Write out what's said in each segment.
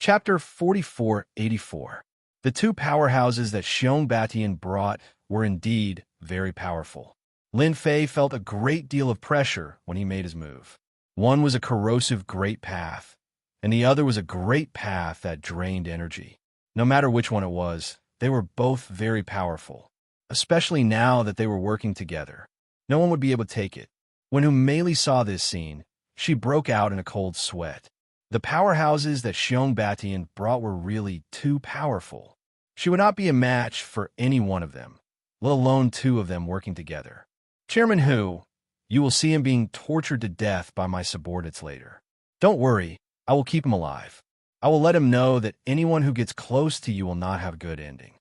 Chapter 4484. The two powerhouses that Xianxia brought were indeed very powerful. Lin Fei felt a great deal of pressure when he made his move. One was a corrosive great path, and the other was a great path that drained energy. No matter which one it was, they were both very powerful, especially now that they were working together. No one would be able to take it. When Mei saw this scene, she broke out in a cold sweat. The powerhouses that Xianxia brought were really too powerful. She would not be a match for any one of them, let alone two of them working together. Chairman Hu, you will see him being tortured to death by my subordinates later. Don't worry, I will keep him alive. I will let him know that anyone who gets close to you will not have a good ending.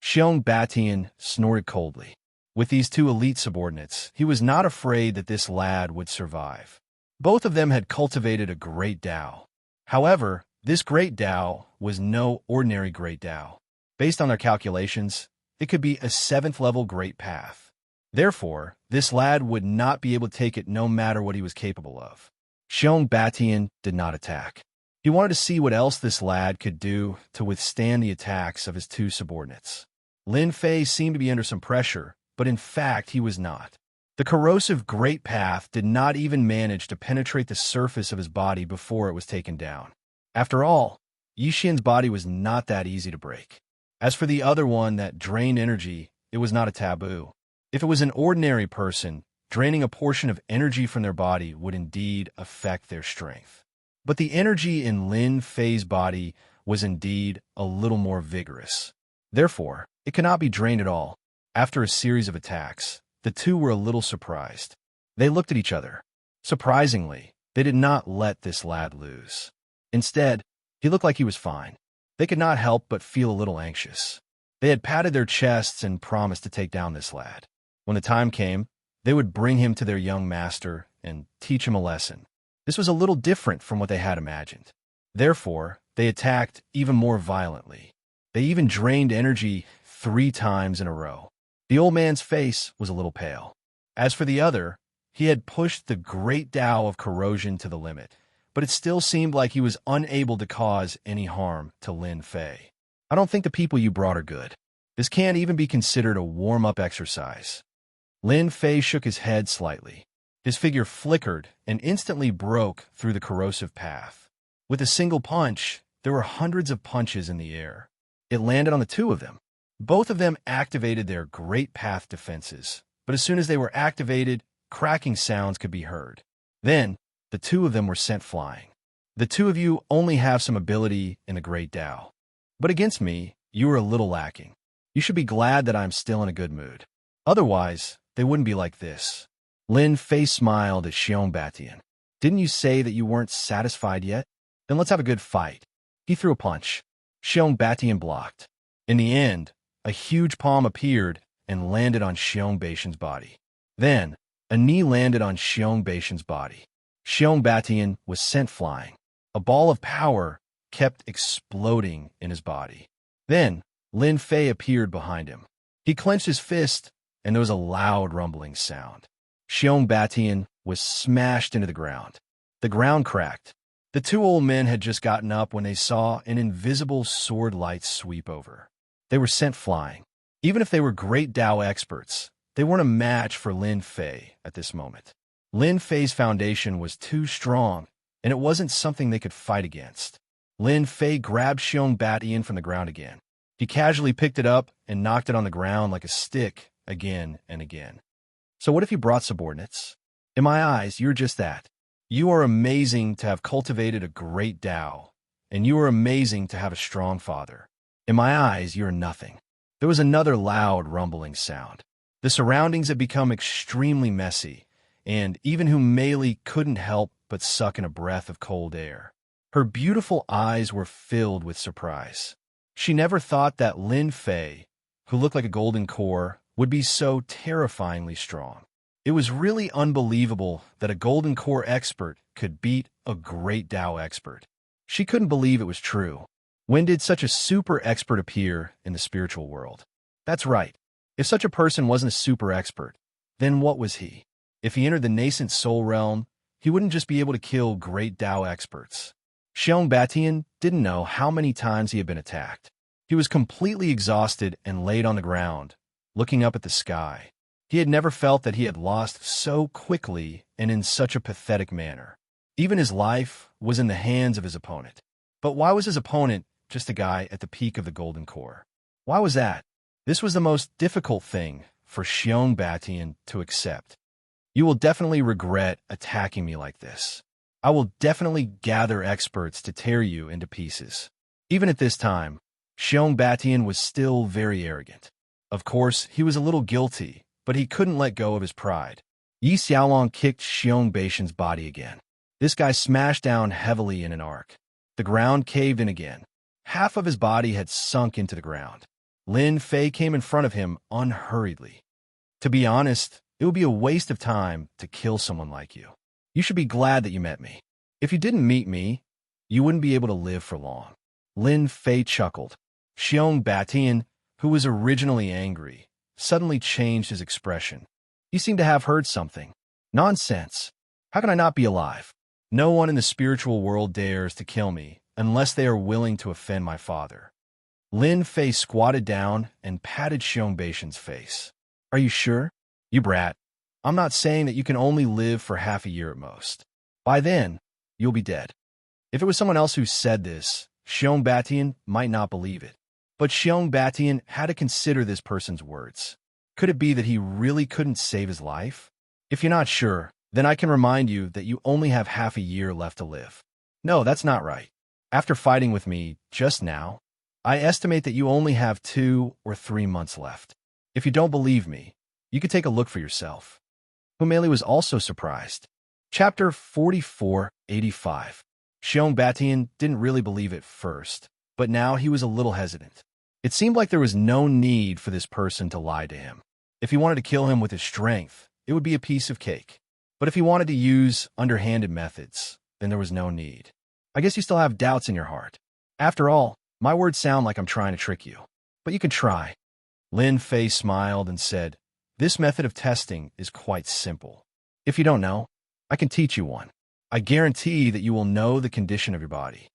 Xianxia snorted coldly. With these two elite subordinates, he was not afraid that this lad would survive. Both of them had cultivated a great Tao. However, this great Tao was no ordinary great Tao. Based on their calculations, it could be a 7th-level great path. Therefore, this lad would not be able to take it no matter what he was capable of. Xianxia did not attack. He wanted to see what else this lad could do to withstand the attacks of his two subordinates. Lin Fei seemed to be under some pressure, but in fact he was not. The corrosive great path did not even manage to penetrate the surface of his body before it was taken down. After all, Yixian's body was not that easy to break. As for the other one that drained energy, it was not a taboo. If it was an ordinary person, draining a portion of energy from their body would indeed affect their strength. But the energy in Lin Fei's body was indeed a little more vigorous. Therefore, it could not be drained at all. After a series of attacks, the two were a little surprised. They looked at each other. Surprisingly, they did not let this lad lose. Instead, he looked like he was fine. They could not help but feel a little anxious. They had patted their chests and promised to take down this lad. When the time came, they would bring him to their young master and teach him a lesson. This was a little different from what they had imagined. Therefore, they attacked even more violently. They even drained energy 3 times in a row. The old man's face was a little pale. As for the other, he had pushed the great Tao of corrosion to the limit, but it still seemed like he was unable to cause any harm to Lin Fei. I don't think the people you brought are good. This can't even be considered a warm-up exercise. Lin Fei shook his head slightly. His figure flickered and instantly broke through the corrosive path. With a single punch, there were hundreds of punches in the air. It landed on the two of them. Both of them activated their great path defenses, but as soon as they were activated, cracking sounds could be heard. Then, the two of them were sent flying. The two of you only have some ability in the Great Tao. But against me, you are a little lacking. You should be glad that I'm still in a good mood. Otherwise, they wouldn't be like this. Lin Fei smiled at Xianxia. Didn't you say that you weren't satisfied yet? Then let's have a good fight. He threw a punch. Xianxia blocked. In the end, a huge palm appeared and landed on Xianxia's body. Then, a knee landed on Xianxia's body. Xianxia was sent flying. A ball of power kept exploding in his body. Then, Lin Fei appeared behind him. He clenched his fist, and there was a loud rumbling sound. Xianxia was smashed into the ground. The ground cracked. The two old men had just gotten up when they saw an invisible sword light sweep over. They were sent flying. Even if they were great Tao experts, they weren't a match for Lin Fei at this moment. Lin Fei's foundation was too strong, and it wasn't something they could fight against. Lin Fei grabbed Xianxia from the ground again. He casually picked it up and knocked it on the ground like a stick again and again. So what if you brought subordinates? In my eyes, you're just that. You are amazing to have cultivated a great Tao, and you are amazing to have a strong father. In my eyes, you're nothing. There was another loud rumbling sound. The surroundings had become extremely messy, and even Mei couldn't help but suck in a breath of cold air. Her beautiful eyes were filled with surprise. She never thought that Lin Fei, who looked like a golden core, would be so terrifyingly strong. It was really unbelievable that a golden core expert could beat a great Tao expert. She couldn't believe it was true. When did such a super expert appear in the spiritual world? That's right. If such a person wasn't a super expert, then what was he? If he entered the nascent soul realm, he wouldn't just be able to kill great Tao experts. Xianxia didn't know how many times he had been attacked. He was completely exhausted and laid on the ground, looking up at the sky. He had never felt that he had lost so quickly and in such a pathetic manner. Even his life was in the hands of his opponent. But why was his opponent just a guy at the peak of the Golden Core? Why was that? This was the most difficult thing for Xianxia to accept. You will definitely regret attacking me like this. I will definitely gather experts to tear you into pieces. Even at this time, Xianxia was still very arrogant. Of course, he was a little guilty, but he couldn't let go of his pride. Yi Xiaolong kicked Xianxia's body again. This guy smashed down heavily in an arc. The ground caved in again. Half of his body had sunk into the ground. Lin Fei came in front of him unhurriedly. To be honest, it would be a waste of time to kill someone like you. You should be glad that you met me. If you didn't meet me, you wouldn't be able to live for long. Lin Fei chuckled. Xianxia, who was originally angry, suddenly changed his expression. He seemed to have heard something. Nonsense. How can I not be alive? No one in the spiritual world dares to kill me unless they are willing to offend my father. Lin Fei squatted down and patted Xianxia's face. Are you sure? You brat. I'm not saying that you can only live for half a year at most. By then, you'll be dead. If it was someone else who said this, Xianxia might not believe it. But Xianxia had to consider this person's words. Could it be that he really couldn't save his life? If you're not sure, then I can remind you that you only have half a year left to live. No, that's not right. After fighting with me just now, I estimate that you only have 2 or 3 months left. If you don't believe me, you could take a look for yourself. Humeli was also surprised. Chapter 4485. Xianxia didn't really believe it first, but now he was a little hesitant. It seemed like there was no need for this person to lie to him. If he wanted to kill him with his strength, it would be a piece of cake. But if he wanted to use underhanded methods, then there was no need. I guess you still have doubts in your heart. After all, my words sound like I'm trying to trick you. But you can try. Lin Fei smiled and said, this method of testing is quite simple. If you don't know, I can teach you one. I guarantee that you will know the condition of your body.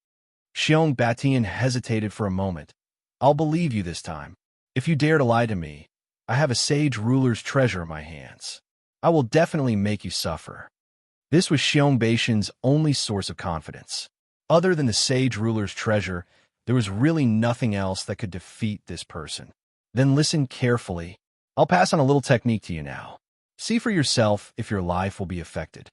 Xianxia hesitated for a moment. I'll believe you this time. If you dare to lie to me, I have a sage ruler's treasure in my hands. I will definitely make you suffer. This was Xianxia's only source of confidence. Other than the sage ruler's treasure, there was really nothing else that could defeat this person. Then listen carefully. I'll pass on a little technique to you now. See for yourself if your life will be affected.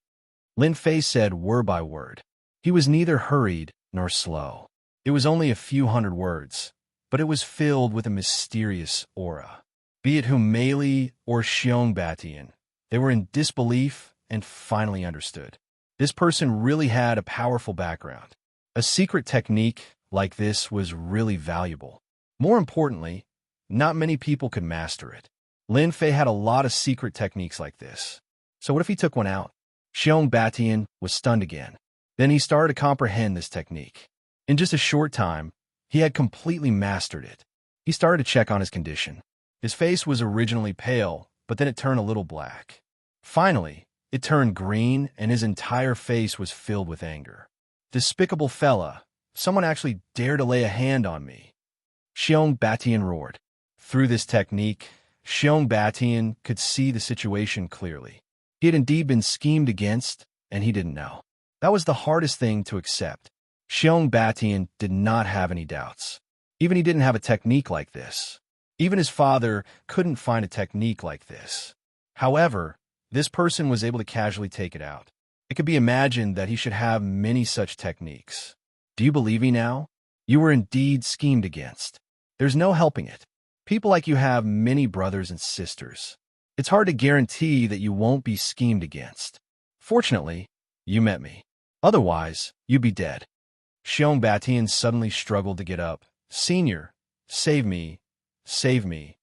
Lin Fei said word by word. He was neither hurried nor slow. It was only a few hundred words, but it was filled with a mysterious aura. Be it Humeli or Xianxia, they were in disbelief and finally understood. This person really had a powerful background. A secret technique like this was really valuable. More importantly, not many people could master it. Lin Fei had a lot of secret techniques like this. So what if he took one out? Xianxia was stunned again. Then he started to comprehend this technique. In just a short time, he had completely mastered it. He started to check on his condition. His face was originally pale, but then it turned a little black. Finally, it turned green, and his entire face was filled with anger. Despicable fella, someone actually dared to lay a hand on me. Xianxia roared. Through this technique, Xianxia could see the situation clearly. He had indeed been schemed against, and he didn't know. That was the hardest thing to accept. Xianxia did not have any doubts. Even he didn't have a technique like this. Even his father couldn't find a technique like this. However, this person was able to casually take it out. It could be imagined that he should have many such techniques. Do you believe me now? You were indeed schemed against. There's no helping it. People like you have many brothers and sisters. It's hard to guarantee that you won't be schemed against. Fortunately, you met me. Otherwise, you'd be dead. Xianxia suddenly struggled to get up. Senior, save me. Save me.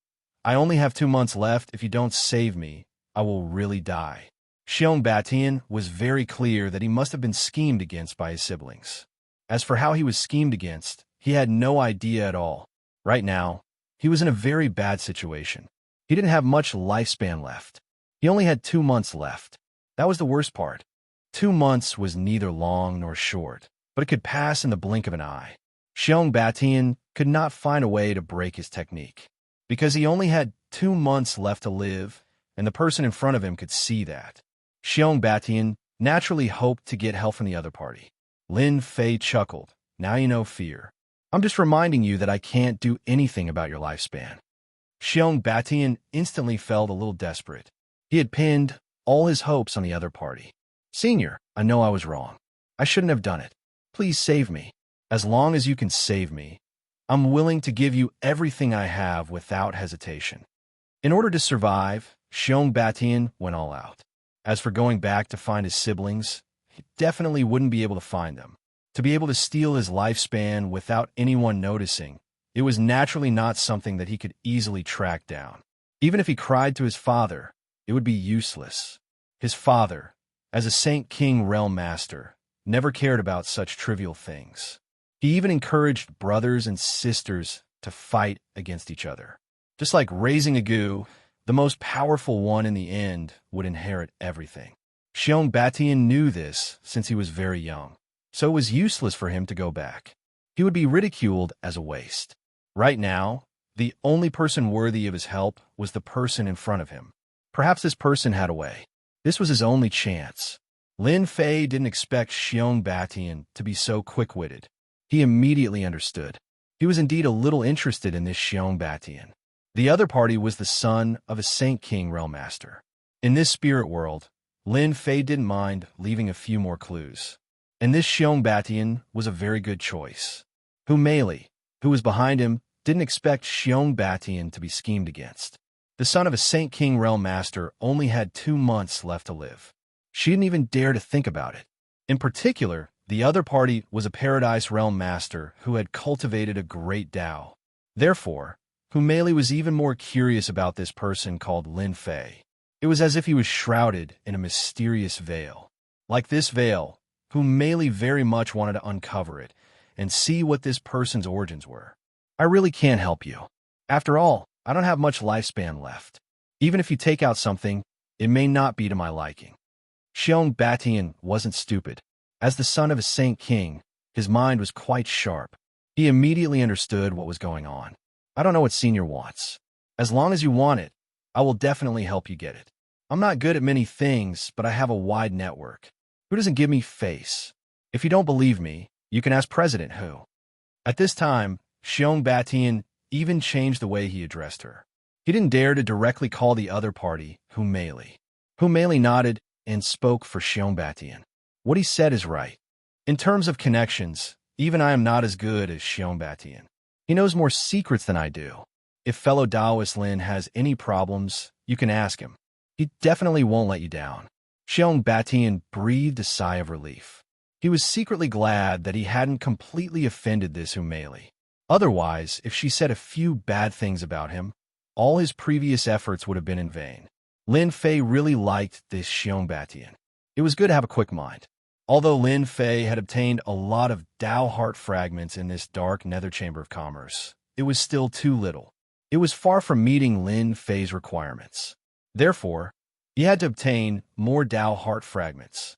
I only have 2 months left. If you don't save me, I will really die. Xianxia was very clear that he must have been schemed against by his siblings. As for how he was schemed against, he had no idea at all. Right now, he was in a very bad situation. He didn't have much lifespan left. He only had 2 months left. That was the worst part. 2 months was neither long nor short. but it could pass in the blink of an eye. Xianxia could not find a way to break his technique, because he only had 2 months left to live, and the person in front of him could see that. Xianxia naturally hoped to get help from the other party. Lin Fei chuckled. Now you know fear. I'm just reminding you that I can't do anything about your lifespan. Xianxia instantly felt a little desperate. He had pinned all his hopes on the other party. Senior, I know I was wrong. I shouldn't have done it. Please save me. As long as you can save me, I'm willing to give you everything I have without hesitation. In order to survive, Xianxia went all out. As for going back to find his siblings, he definitely wouldn't be able to find them. To be able to steal his lifespan without anyone noticing, it was naturally not something that he could easily track down. Even if he cried to his father, it would be useless. His father, as a Saint King Realm Master, never cared about such trivial things. He even encouraged brothers and sisters to fight against each other. Just like raising a goo, the most powerful one in the end would inherit everything. Xianxia knew this since he was very young, so it was useless for him to go back. He would be ridiculed as a waste. Right now, the only person worthy of his help was the person in front of him. Perhaps this person had a way. This was his only chance. Lin Fei didn't expect Xianxia to be so quick-witted. He immediately understood. He was indeed a little interested in this Xianxia. The other party was the son of a Saint King Realm Master. In this spirit world, Lin Fei didn't mind leaving a few more clues. And this Xianxia was a very good choice. Mei, who was behind him, didn't expect Xianxia to be schemed against. The son of a Saint King Realm Master only had 2 months left to live. She didn't even dare to think about it. In particular, the other party was a Paradise Realm Master who had cultivated a great Tao. Therefore, Mei was even more curious about this person called Lin Fei. It was as if he was shrouded in a mysterious veil. Like this veil, Mei very much wanted to uncover it and see what this person's origins were. I really can't help you. After all, I don't have much lifespan left. Even if you take out something, it may not be to my liking. Xianxia wasn't stupid. As the son of a Saint King, his mind was quite sharp. He immediately understood what was going on. I don't know what Senior wants. As long as you want it, I will definitely help you get it. I'm not good at many things, but I have a wide network. Who doesn't give me face? If you don't believe me, you can ask President Hu. At this time, Xianxia even changed the way he addressed her. He didn't dare to directly call the other party Mei. Mei nodded and spoke for Xianxia. What he said is right. In terms of connections, even I am not as good as Xianxia. He knows more secrets than I do. If fellow Taoist Lin has any problems, you can ask him. He definitely won't let you down. Xianxia breathed a sigh of relief. He was secretly glad that he hadn't completely offended this Mei. Otherwise, if she said a few bad things about him, all his previous efforts would have been in vain. Lin Fei really liked this Xianxia. It was good to have a quick mind. Although Lin Fei had obtained a lot of Tao Heart fragments in this dark nether chamber of commerce, it was still too little. It was far from meeting Lin Fei's requirements. Therefore, he had to obtain more Tao Heart fragments.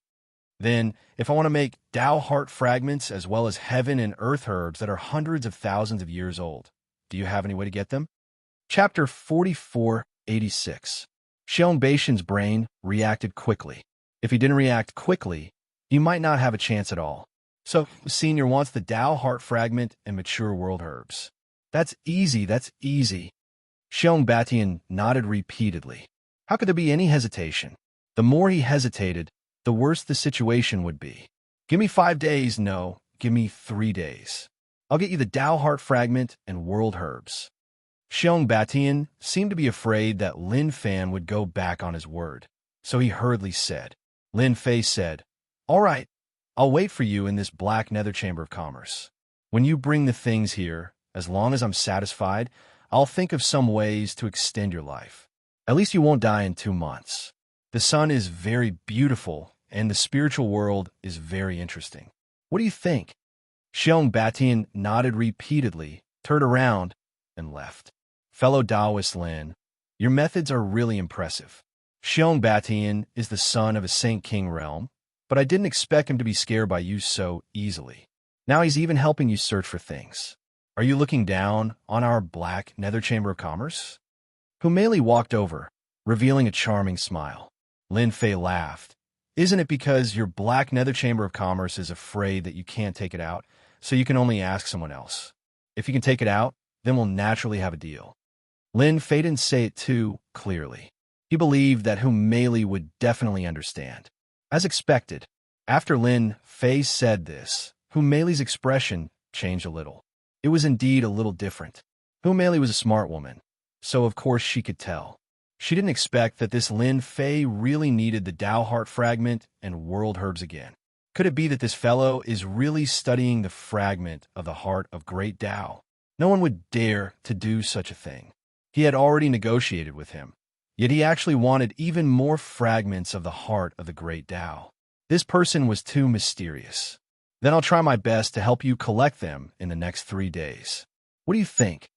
Then, if I want to make Tao Heart fragments as well as heaven and earth herbs that are hundreds of thousands of years old, do you have any way to get them? Chapter 4486. Xianxbian's brain reacted quickly. If he didn't react quickly, he might not have a chance at all. So, Senior wants the Tao Heart fragment and mature world herbs. That's easy, that's easy. Xianxia nodded repeatedly. How could there be any hesitation? The more he hesitated, the worse the situation would be. Give me 5 days, no, give me 3 days. I'll get you the Tao Heart fragment and world herbs. Xianxia seemed to be afraid that Lin Fei would go back on his word, so he hurriedly said. Lin Fei said, All right, I'll wait for you in this black nether chamber of commerce. When you bring the things here, as long as I'm satisfied, I'll think of some ways to extend your life. At least you won't die in 2 months. The sun is very beautiful, and the spiritual world is very interesting. What do you think? Xianxia nodded repeatedly, turned around, and left. Fellow Taoist Lin, your methods are really impressive. Xianxia is the son of a Saint King realm, but I didn't expect him to be scared by you so easily. Now he's even helping you search for things. Are you looking down on our black nether chamber of commerce? Humeli walked over, revealing a charming smile. Lin Fei laughed. Isn't it because your black nether chamber of commerce is afraid that you can't take it out, so you can only ask someone else? If you can take it out, then we'll naturally have a deal. Lin Fei didn't say it too clearly. He believed that Humeli would definitely understand. As expected, after Lin Fei said this, Humeli's expression changed a little. It was indeed a little different. Humeli was a smart woman, so of course she could tell. She didn't expect that this Lin Fei really needed the Tao Heart Fragment and World Herbs again. Could it be that this fellow is really studying the fragment of the heart of Great Tao? No one would dare to do such a thing. He had already negotiated with him, yet he actually wanted even more fragments of the heart of the Great Tao. This person was too mysterious. Then I'll try my best to help you collect them in the next 3 days. What do you think?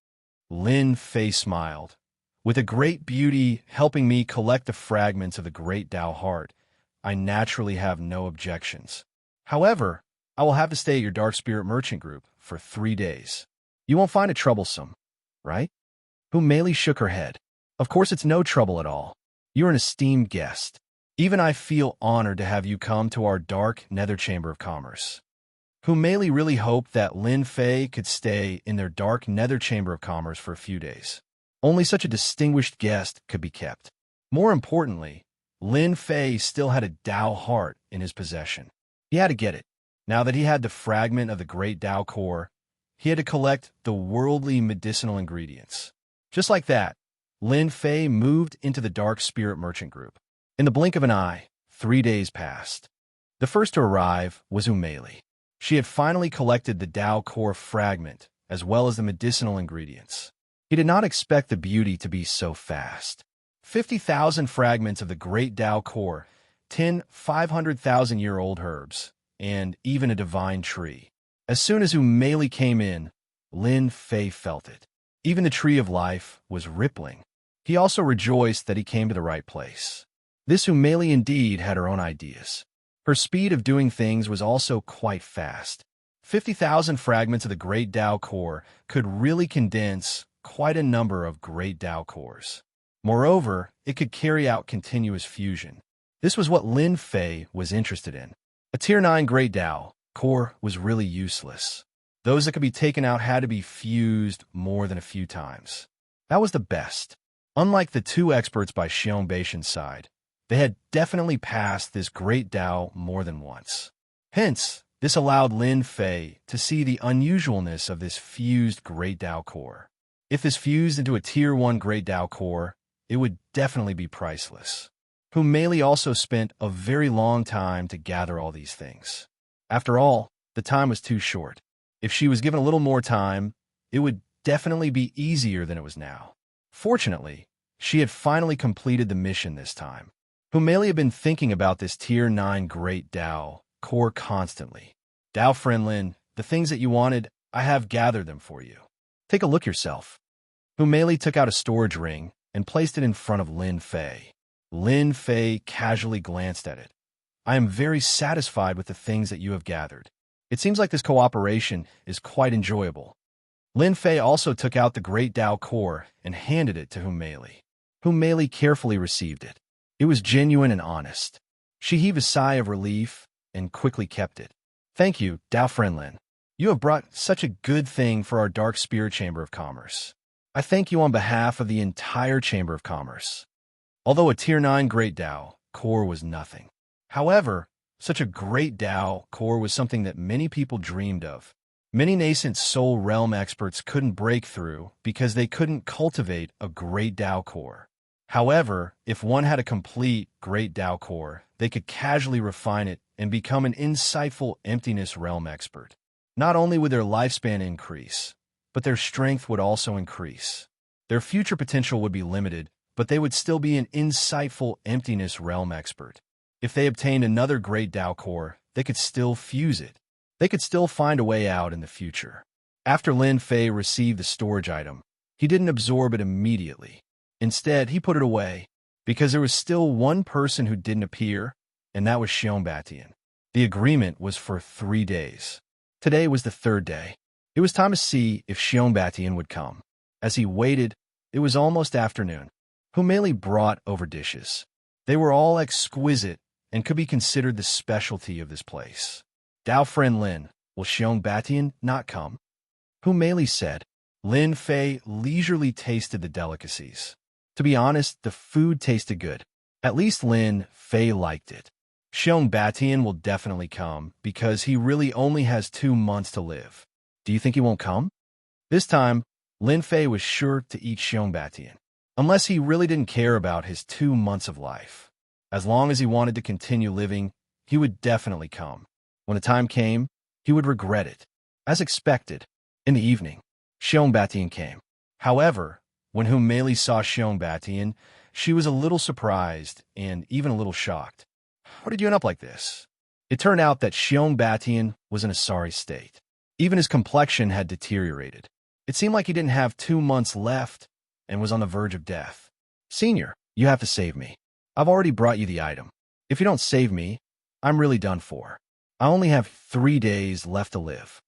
Lin Fei smiled. With a great beauty helping me collect the fragments of the Great Tao heart, I naturally have no objections. However, I will have to stay at your Dark Spirit Merchant Group for 3 days. You won't find it troublesome, right? Humeli shook her head. Of course it's no trouble at all. You're an esteemed guest. Even I feel honored to have you come to our dark nether chamber of commerce. Humeli really hoped that Lin Fei could stay in their dark nether chamber of commerce for a few days. Only such a distinguished guest could be kept. More importantly, Lin Fei still had a Tao heart in his possession. He had to get it. Now that he had the fragment of the Great Tao core, he had to collect the worldly medicinal ingredients. Just like that, Lin Fei moved into the Dark Spirit Merchant Group. In the blink of an eye, 3 days passed. The first to arrive was Humeli. She had finally collected the Tao core fragment, as well as the medicinal ingredients. He did not expect the beauty to be so fast. 50,000 fragments of the Great Tao core, 10 500,000-year-old herbs, and even a divine tree. As soon as Humeli came in, Lin Fei felt it. Even the tree of life was rippling. He also rejoiced that he came to the right place. This Humeli indeed had her own ideas. Her speed of doing things was also quite fast. 50,000 fragments of the Great Tao core could really condense quite a number of Great Tao cores. Moreover, it could carry out continuous fusion. This was what Lin Fei was interested in. A Tier 9 Great Tao core was really useless. Those that could be taken out had to be fused more than a few times. That was the best. Unlike the 2 experts by Xianxia's side, they had definitely passed this Great Tao more than once. Hence, this allowed Lin Fei to see the unusualness of this fused Great Tao core. If this fused into a Tier 1 Great Tao core, it would definitely be priceless. Humeli also spent a very long time to gather all these things. After all, the time was too short. If she was given a little more time, it would definitely be easier than it was now. Fortunately, she had finally completed the mission this time. Humeli had been thinking about this Tier 9 Great Tao core constantly. Tao friend Lin, the things that you wanted, I have gathered them for you. Take a look yourself. Humeli took out a storage ring and placed it in front of Lin Fei. Lin Fei casually glanced at it. I am very satisfied with the things that you have gathered. It seems like this cooperation is quite enjoyable. Lin Fei also took out the Great Tao core and handed it to Humeli. Humeli carefully received it. It was genuine and honest. She heaved a sigh of relief and quickly kept it. Thank you, Tao friend Lin. You have brought such a good thing for our Dark Spirit Chamber of Commerce. I thank you on behalf of the entire Chamber of Commerce. Although a Tier 9 Great Tao core was nothing. However, such a Great Tao core was something that many people dreamed of. Many nascent soul realm experts couldn't break through because they couldn't cultivate a Great Tao core. However, if one had a complete Great Tao core, they could casually refine it and become an insightful emptiness realm expert. Not only would their lifespan increase, but their strength would also increase. Their future potential would be limited, but they would still be an insightful emptiness realm expert. If they obtained another Great Tao core, they could still fuse it. They could still find a way out in the future. After Lin Fei received the storage item, he didn't absorb it immediately. Instead, he put it away, because there was still one person who didn't appear, and that was Xianxia. The agreement was for 3 days. Today was the third day. It was time to see if Xianxia would come. As he waited, it was almost afternoon. Humeli brought over dishes. They were all exquisite and could be considered the specialty of this place. Dao friend Lin, will Xianxia not come? Humeli said. Lin Fei leisurely tasted the delicacies. To be honest, the food tasted good. At least Lin Fei liked it. Xianxia will definitely come because he really only has 2 months to live. Do you think he won't come? This time, Lin Fei was sure to eat Xianxia, unless he really didn't care about his 2 months of life. As long as he wanted to continue living, he would definitely come. When the time came, he would regret it. As expected, in the evening, Xianxia came. However, when Humeli saw Xianxia, she was a little surprised and even a little shocked. What did you end up like this? It turned out that Xianxia was in a sorry state. Even his complexion had deteriorated. It seemed like he didn't have 2 months left and was on the verge of death. Senior, you have to save me. I've already brought you the item. If you don't save me, I'm really done for. I only have 3 days left to live.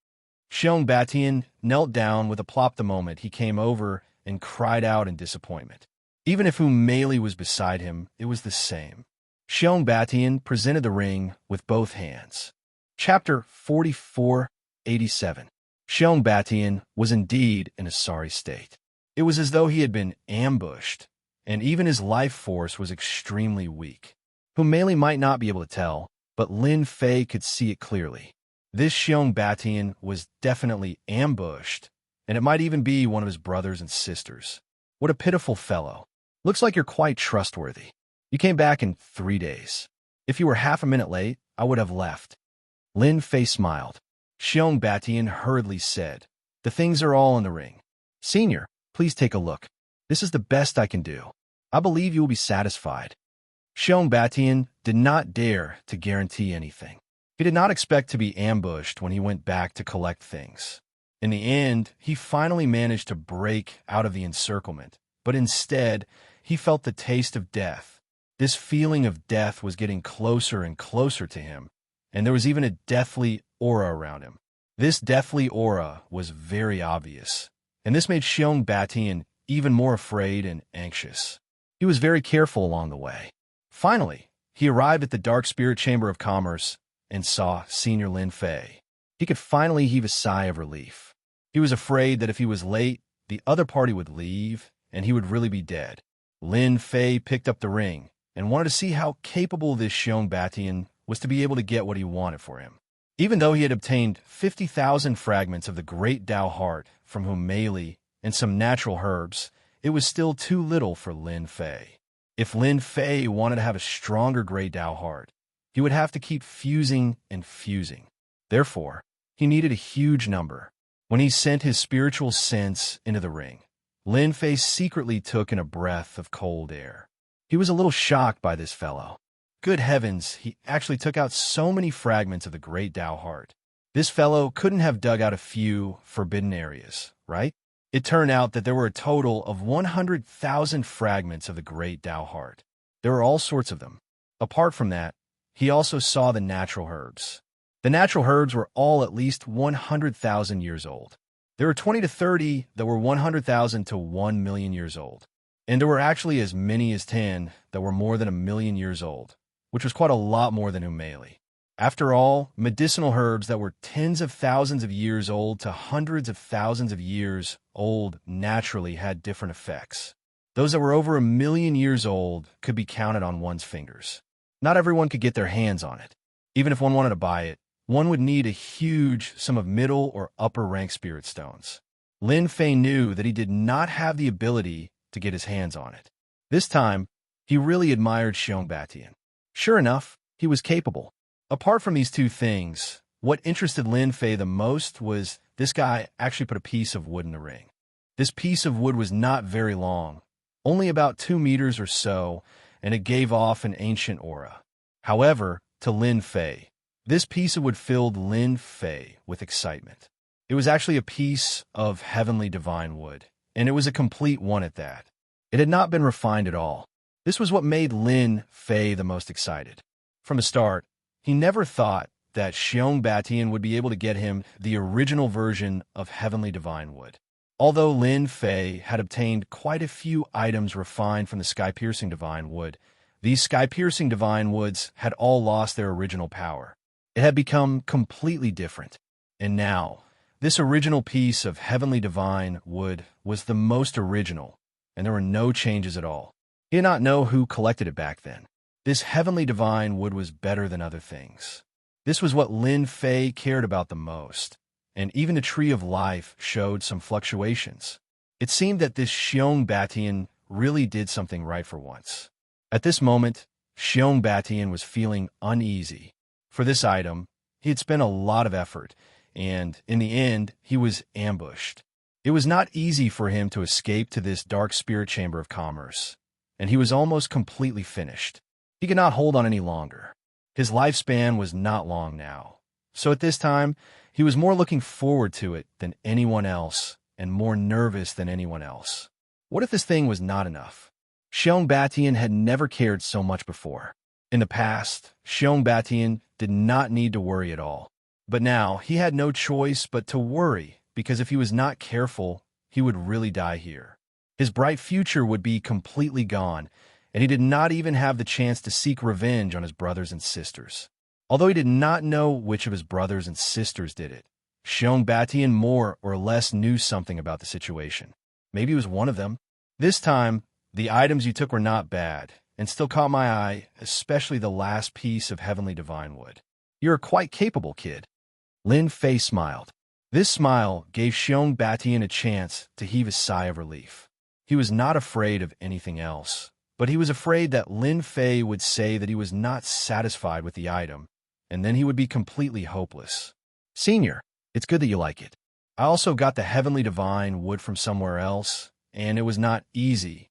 Xianxia knelt down with a plop the moment he came over and cried out in disappointment. Even if Humeli was beside him, it was the same. Xianxia presented the ring with both hands. Chapter 44:87. Xianxia was indeed in a sorry state. It was as though he had been ambushed, and even his life force was extremely weak. Humeli might not be able to tell, but Lin Fei could see it clearly. This Xianxia was definitely ambushed, and it might even be one of his brothers and sisters. What a pitiful fellow. Looks like you're quite trustworthy. You came back in 3 days. If you were half a minute late, I would have left. Lin Fei smiled. Xianxia hurriedly said, the things are all in the ring. Senior, please take a look. This is the best I can do. I believe you will be satisfied. Xianxia did not dare to guarantee anything. He did not expect to be ambushed when he went back to collect things. In the end, he finally managed to break out of the encirclement, but instead, he felt the taste of death. This feeling of death was getting closer and closer to him, and there was even a deathly aura around him. This deathly aura was very obvious, and this made Xianxia even more afraid and anxious. He was very careful along the way. Finally, he arrived at the Dark Spirit Chamber of Commerce and saw Senior Lin Fei. He could finally heave a sigh of relief. He was afraid that if he was late, the other party would leave, and he would really be dead. Lin Fei picked up the ring and wanted to see how capable this Xianxia was to be able to get what he wanted for him. Even though he had obtained 50,000 fragments of the Great Tao Heart from Humeli and some natural herbs, it was still too little for Lin Fei. If Lin Fei wanted to have a stronger Great Tao Heart, he would have to keep fusing and fusing. Therefore, he needed a huge number. When he sent his spiritual sense into the ring, Lin Fei secretly took in a breath of cold air. He was a little shocked by this fellow. Good heavens, he actually took out so many fragments of the Great Tao Heart. This fellow couldn't have dug out a few forbidden areas, right? It turned out that there were a total of 100,000 fragments of the Great Tao Heart. There were all sorts of them. Apart from that, he also saw the natural herbs. The natural herbs were all at least 100,000 years old. There were 20 to 30 that were 100,000 to 1 million years old. And there were actually as many as 10 that were more than 1 million years old, which was quite a lot more than Humeli. After all, medicinal herbs that were tens of thousands of years old to hundreds of thousands of years old naturally had different effects. Those that were over 1 million years old could be counted on one's fingers. Not everyone could get their hands on it. Even if one wanted to buy it, one would need a huge sum of middle or upper rank spirit stones. Lin Fei knew that he did not have the ability to get his hands on it. This time, he really admired Xianxia. Sure enough, he was capable. Apart from these two things, what interested Lin Fei the most was this guy actually put a piece of wood in the ring. This piece of wood was not very long, only about 2 meters or so, and it gave off an ancient aura. However, to Lin Fei, this piece of wood filled Lin Fei with excitement. It was actually a piece of heavenly divine wood, and it was a complete one at that. It had not been refined at all. This was what made Lin Fei the most excited. From the start, he never thought that Xianxia would be able to get him the original version of Heavenly Divine Wood. Although Lin Fei had obtained quite a few items refined from the Sky-Piercing Divine Wood, these Sky-Piercing Divine Woods had all lost their original power. It had become completely different. And now, this original piece of Heavenly Divine Wood was the most original, and there were no changes at all. He did not know who collected it back then. This Heavenly Divine Wood was better than other things. This was what Lin Fei cared about the most, and even the Tree of Life showed some fluctuations. It seemed that this Xianxia really did something right for once. At this moment, Xianxia was feeling uneasy. For this item, he had spent a lot of effort, and in the end, he was ambushed. It was not easy for him to escape to this dark spirit chamber of commerce, and he was almost completely finished. He could not hold on any longer. His lifespan was not long now. So at this time, he was more looking forward to it than anyone else, and more nervous than anyone else. What if this thing was not enough? Xianxia had never cared so much before. In the past, Xianxia did not need to worry at all. But now, he had no choice but to worry, because if he was not careful, he would really die here. His bright future would be completely gone, and he did not even have the chance to seek revenge on his brothers and sisters. Although he did not know which of his brothers and sisters did it, Xianxia more or less knew something about the situation. Maybe he was one of them. This time, the items you took were not bad, and still caught my eye, especially the last piece of Heavenly Divine Wood. You're a quite capable kid. Lin Fei smiled. This smile gave Xianxia a chance to heave a sigh of relief. He was not afraid of anything else, but he was afraid that Lin Fei would say that he was not satisfied with the item, and then he would be completely hopeless. Senior, it's good that you like it. I also got the Heavenly Divine Wood from somewhere else, and it was not easy.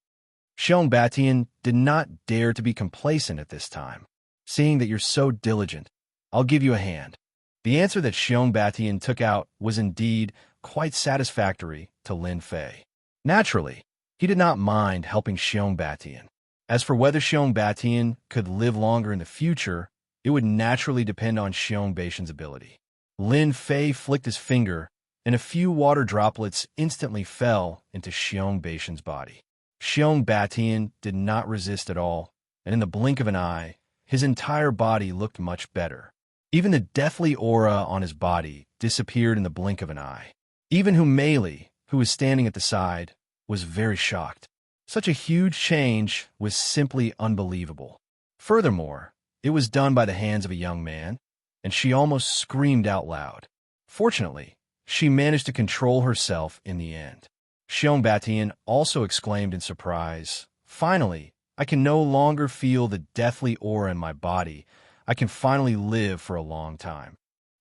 Xianxia did not dare to be complacent at this time. Seeing that you're so diligent, I'll give you a hand. The answer that Xianxia took out was indeed quite satisfactory to Lin Fei. Naturally, he did not mind helping Xianxia. As for whether Xianxia could live longer in the future, it would naturally depend on Xianxia's ability. Lin Fei flicked his finger, and a few water droplets instantly fell into Xianxia's body. Xianxia did not resist at all, and in the blink of an eye, his entire body looked much better. Even the deathly aura on his body disappeared in the blink of an eye. Even Humeli, who was standing at the side, was very shocked. Such a huge change was simply unbelievable. Furthermore, it was done by the hands of a young man, and she almost screamed out loud. Fortunately, she managed to control herself in the end. Xianxia also exclaimed in surprise, "Finally, I can no longer feel the deathly aura in my body. I can finally live for a long time."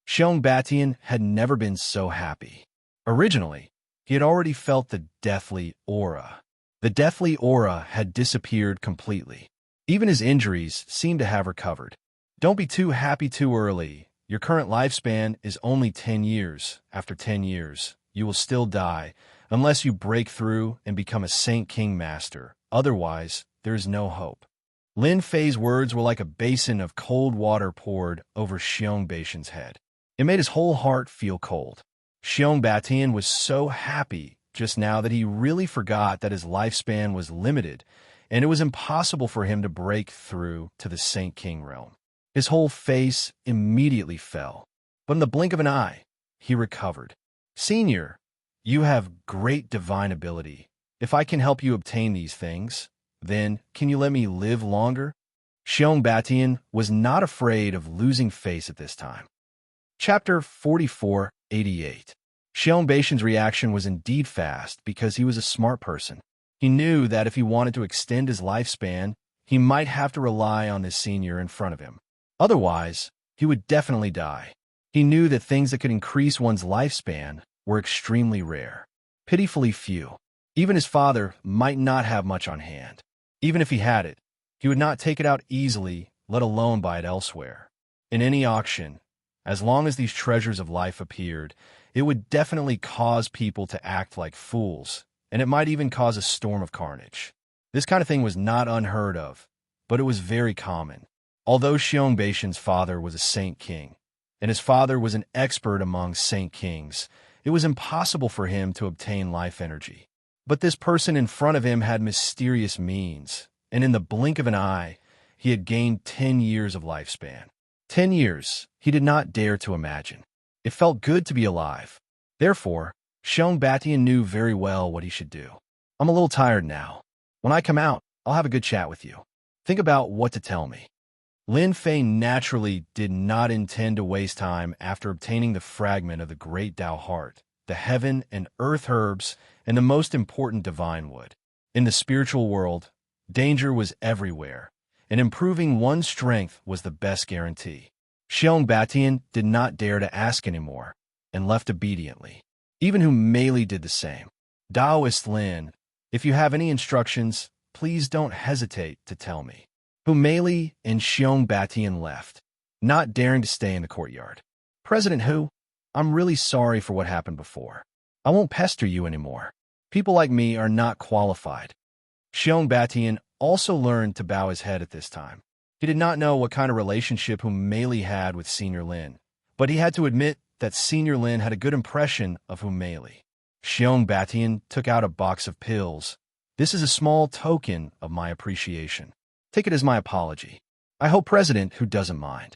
Xianxia had never been so happy. Originally, he had already felt the deathly aura. The deathly aura had disappeared completely. Even his injuries seemed to have recovered. Don't be too happy too early. Your current lifespan is only 10 years. After 10 years, you will still die, unless you break through and become a Saint King Master. Otherwise, there is no hope. Lin Fei's words were like a basin of cold water poured over Xianxia's head. It made his whole heart feel cold. Xianxia was so happy just now that he really forgot that his lifespan was limited, and it was impossible for him to break through to the Saint King realm. His whole face immediately fell, but in the blink of an eye, he recovered. "Senior, you have great divine ability. If I can help you obtain these things, then can you let me live longer?" Xianxia was not afraid of losing face at this time. Chapter 4488. Xianxia's reaction was indeed fast because he was a smart person. He knew that if he wanted to extend his lifespan, he might have to rely on this senior in front of him. Otherwise, he would definitely die. He knew that things that could increase one's lifespan were extremely rare, pitifully few. Even his father might not have much on hand. Even if he had it, he would not take it out easily, let alone buy it elsewhere. In any auction, as long as these treasures of life appeared, it would definitely cause people to act like fools, and it might even cause a storm of carnage. This kind of thing was not unheard of, but it was very common. Although Xianxia's father was a Saint King, and his father was an expert among saint kings. It was impossible for him to obtain life energy. But this person in front of him had mysterious means, and in the blink of an eye, he had gained 10 years of lifespan. 10 years he did not dare to imagine. It felt good to be alive. Therefore, Xianxia knew very well what he should do. I'm a little tired now. When I come out, I'll have a good chat with you. Think about what to tell me. Lin Fei naturally did not intend to waste time after obtaining the fragment of the great Tao heart, the heaven and earth herbs, and the most important divine wood. In the spiritual world, danger was everywhere, and improving one's strength was the best guarantee. Xianxia did not dare to ask anymore, and left obediently. Even Hu Meili did the same. Taoist Lin, if you have any instructions, please don't hesitate to tell me. Hu Meili and Xianxia left, not daring to stay in the courtyard. President Hu, I'm really sorry for what happened before. I won't pester you anymore. People like me are not qualified. Xianxia also learned to bow his head at this time. He did not know what kind of relationship Hu Meili had with Senior Lin, but he had to admit that Senior Lin had a good impression of Hu Meili. Xianxia took out a box of pills. This is a small token of my appreciation. Take it as my apology. I hope President Hu doesn't mind.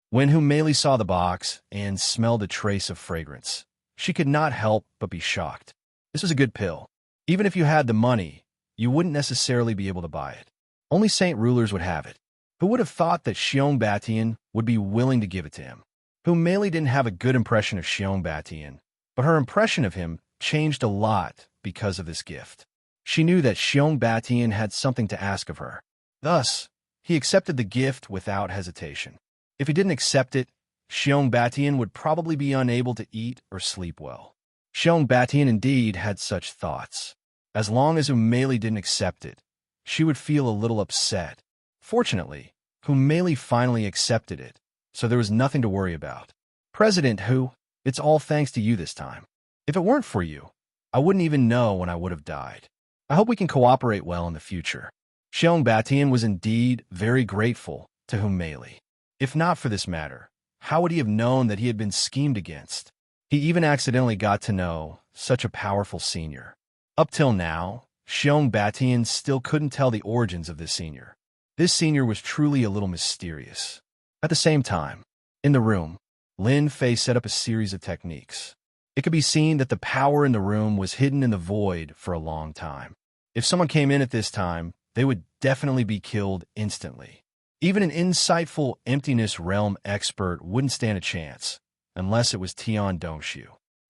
When Hu Meili saw the box and smelled a trace of fragrance, she could not help but be shocked. This was a good pill. Even if you had the money, you wouldn't necessarily be able to buy it. Only saint rulers would have it. Who would have thought that Xianxia would be willing to give it to him? Hu Meili didn't have a good impression of Xianxia, but her impression of him changed a lot because of this gift. She knew that Xianxia had something to ask of her. Thus, he accepted the gift without hesitation. If he didn't accept it, Xianxia would probably be unable to eat or sleep well. Xianxia indeed had such thoughts. As long as Hu Meili didn't accept it, she would feel a little upset. Fortunately, Hu Meili finally accepted it, so there was nothing to worry about. President Hu, it's all thanks to you this time. If it weren't for you, I wouldn't even know when I would have died. I hope we can cooperate well in the future. Xianxia was indeed very grateful to Hu Meili. If not for this matter, how would he have known that he had been schemed against? He even accidentally got to know such a powerful senior. Up till now, Xianxia still couldn't tell the origins of this senior. This senior was truly a little mysterious. At the same time, in the room, Lin Fei set up a series of techniques. It could be seen that the power in the room was hidden in the void for a long time. If someone came in at this time, they would definitely be killed instantly. Even an insightful emptiness realm expert wouldn't stand a chance, unless it was Tian Dongshu.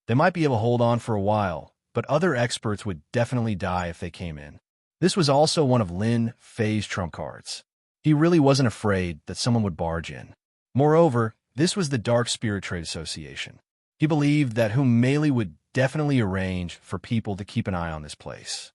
They might be able to hold on for a while, but other experts would definitely die if they came in. This was also one of Lin Fei's trump cards. He really wasn't afraid that someone would barge in. Moreover, this was the Dark Spirit Trade Association. He believed that Hu Meili would definitely arrange for people to keep an eye on this place.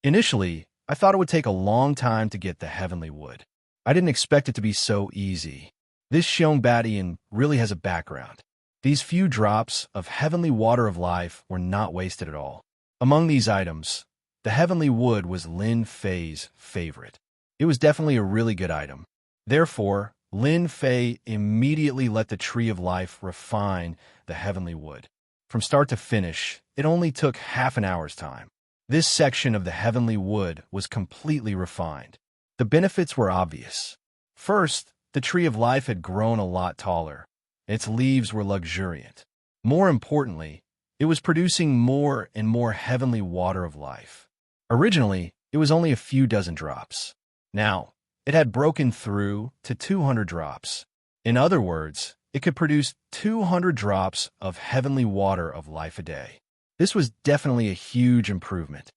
Initially, I thought it would take a long time to get the heavenly wood. I didn't expect it to be so easy. This Xianxia really has a background. These few drops of heavenly water of life were not wasted at all. Among these items, the heavenly wood was Lin Fei's favorite. It was definitely a really good item. Therefore, Lin Fei immediately let the tree of life refine the heavenly wood. From start to finish, it only took half an hour's time. This section of the heavenly wood was completely refined. The benefits were obvious. First, the tree of life had grown a lot taller. Its leaves were luxuriant. More importantly, it was producing more and more heavenly water of life. Originally, it was only a few dozen drops. Now, it had broken through to 200 drops. In other words, it could produce 200 drops of heavenly water of life a day. This was definitely a huge improvement.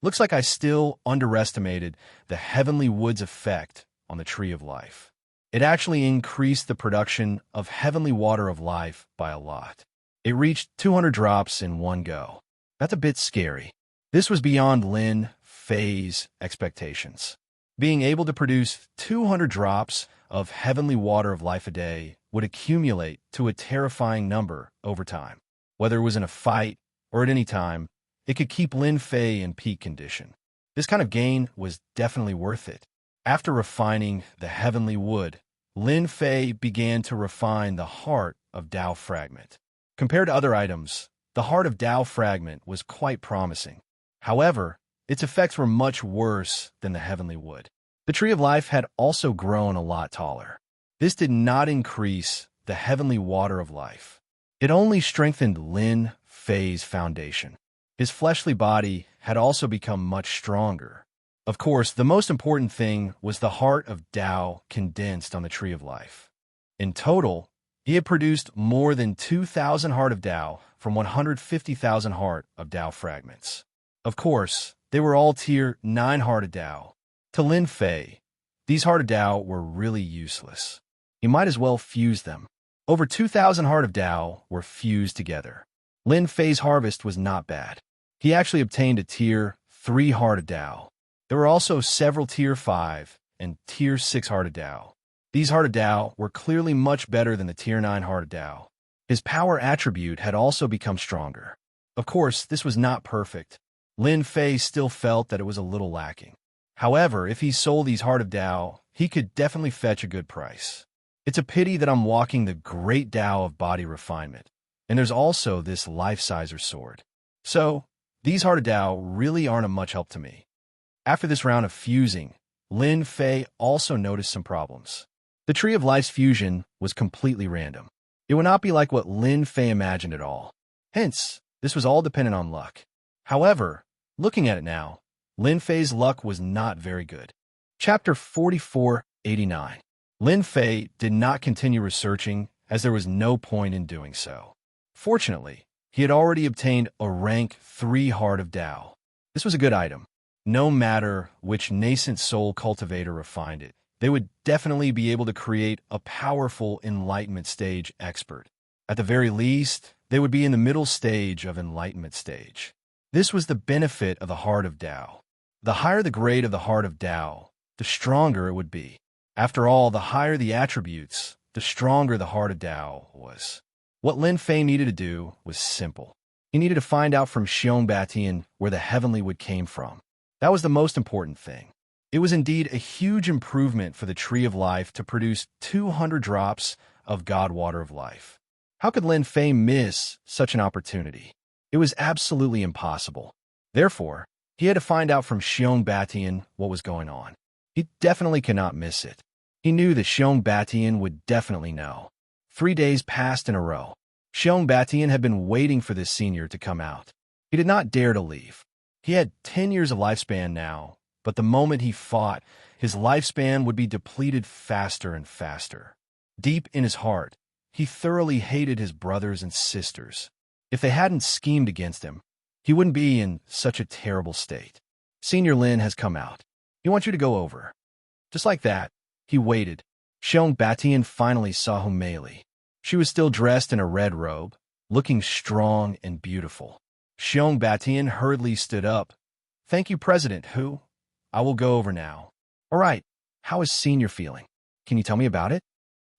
Looks like I still underestimated the heavenly wood's effect on the tree of life. It actually increased the production of heavenly water of life by a lot. It reached 200 drops in one go. That's a bit scary. This was beyond Lin Fei's expectations. Being able to produce 200 drops of heavenly water of life a day would accumulate to a terrifying number over time. Whether it was in a fight or at any time, it could keep Lin Fei in peak condition. This kind of gain was definitely worth it. After refining the heavenly wood, Lin Fei began to refine the heart of Tao Fragment. Compared to other items, the Heart of Tao Fragment was quite promising. However, its effects were much worse than the Heavenly Wood. The Tree of Life had also grown a lot taller. This did not increase the Heavenly Water of Life. It only strengthened Lin Fei's foundation. His fleshly body had also become much stronger. Of course, the most important thing was the Heart of Tao condensed on the Tree of Life. In total, he had produced more than 2,000 Heart of Tao from 150,000 Heart of Tao fragments. Of course, they were all Tier 9 Heart of Tao. To Lin Fei, these Heart of Tao were really useless. He might as well fuse them. Over 2,000 Heart of Tao were fused together. Lin Fei's harvest was not bad. He actually obtained a Tier 3 Heart of Tao. There were also several Tier 5 and Tier 6 Heart of Tao. These Heart of Tao were clearly much better than the Tier 9 Heart of Tao. His power attribute had also become stronger. Of course, this was not perfect. Lin Fei still felt that it was a little lacking. However, if he sold these Heart of Tao, he could definitely fetch a good price. It's a pity that I'm walking the Great Tao of Body Refinement, and there's also this Life-Sizer sword. So, these Heart of Tao really aren't of much help to me. After this round of fusing, Lin Fei also noticed some problems. The Tree of Life's fusion was completely random. It would not be like what Lin Fei imagined at all. Hence, this was all dependent on luck. However, looking at it now, Lin Fei's luck was not very good. Chapter 4489. Lin Fei did not continue researching as there was no point in doing so. Fortunately, he had already obtained a rank 3 Heart of Tao. This was a good item. No matter which nascent soul cultivator refined it, they would definitely be able to create a powerful enlightenment stage expert. At the very least, they would be in the middle stage of enlightenment stage. This was the benefit of the Heart of Tao. The higher the grade of the Heart of Tao, the stronger it would be. After all, the higher the attributes, the stronger the Heart of Tao was. What Lin Fei needed to do was simple. He needed to find out from Xianxia where the Heavenly Wood came from. That was the most important thing. It was indeed a huge improvement for the Tree of Life to produce 200 drops of God Water of Life. How could Lin Fei miss such an opportunity? It was absolutely impossible. Therefore, he had to find out from Xianxia what was going on. He definitely cannot miss it. He knew that Xianxia would definitely know. 3 days passed in a row. Xianxia had been waiting for this senior to come out. He did not dare to leave. He had 10 years of lifespan now, but the moment he fought, his lifespan would be depleted faster and faster. Deep in his heart, he thoroughly hated his brothers and sisters. If they hadn't schemed against him, he wouldn't be in such a terrible state. Senior Lin has come out. He wants you to go over. Just like that, he waited. Xianxia finally saw Humeili. She was still dressed in a red robe, looking strong and beautiful. Xianxia hurriedly stood up. Thank you, President Hu. I will go over now. All right, how is Senior feeling? Can you tell me about it?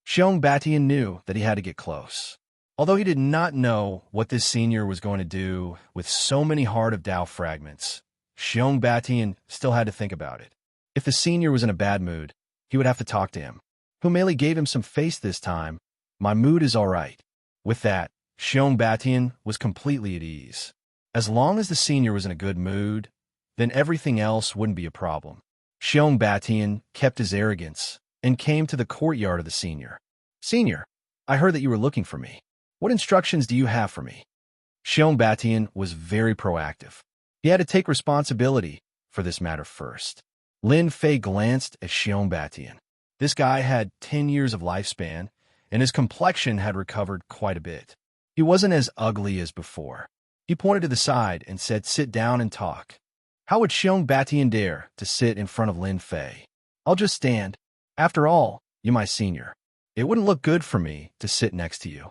Xianxia knew that he had to get close. Although he did not know what this senior was going to do with so many Heart of Tao fragments, Xianxia still had to think about it. If the senior was in a bad mood, he would have to talk to him. Humeili gave him some face this time. My mood is all right. With that, Xianxia was completely at ease. As long as the senior was in a good mood, then everything else wouldn't be a problem. Xianxia kept his arrogance and came to the courtyard of the senior. Senior, I heard that you were looking for me. What instructions do you have for me? Xianxia was very proactive. He had to take responsibility for this matter first. Lin Fei glanced at Xianxia. This guy had 10 years of lifespan, and his complexion had recovered quite a bit. He wasn't as ugly as before. He pointed to the side and said, sit down and talk. How would Xianxia dare to sit in front of Lin Fei? I'll just stand. After all, you're my senior. It wouldn't look good for me to sit next to you.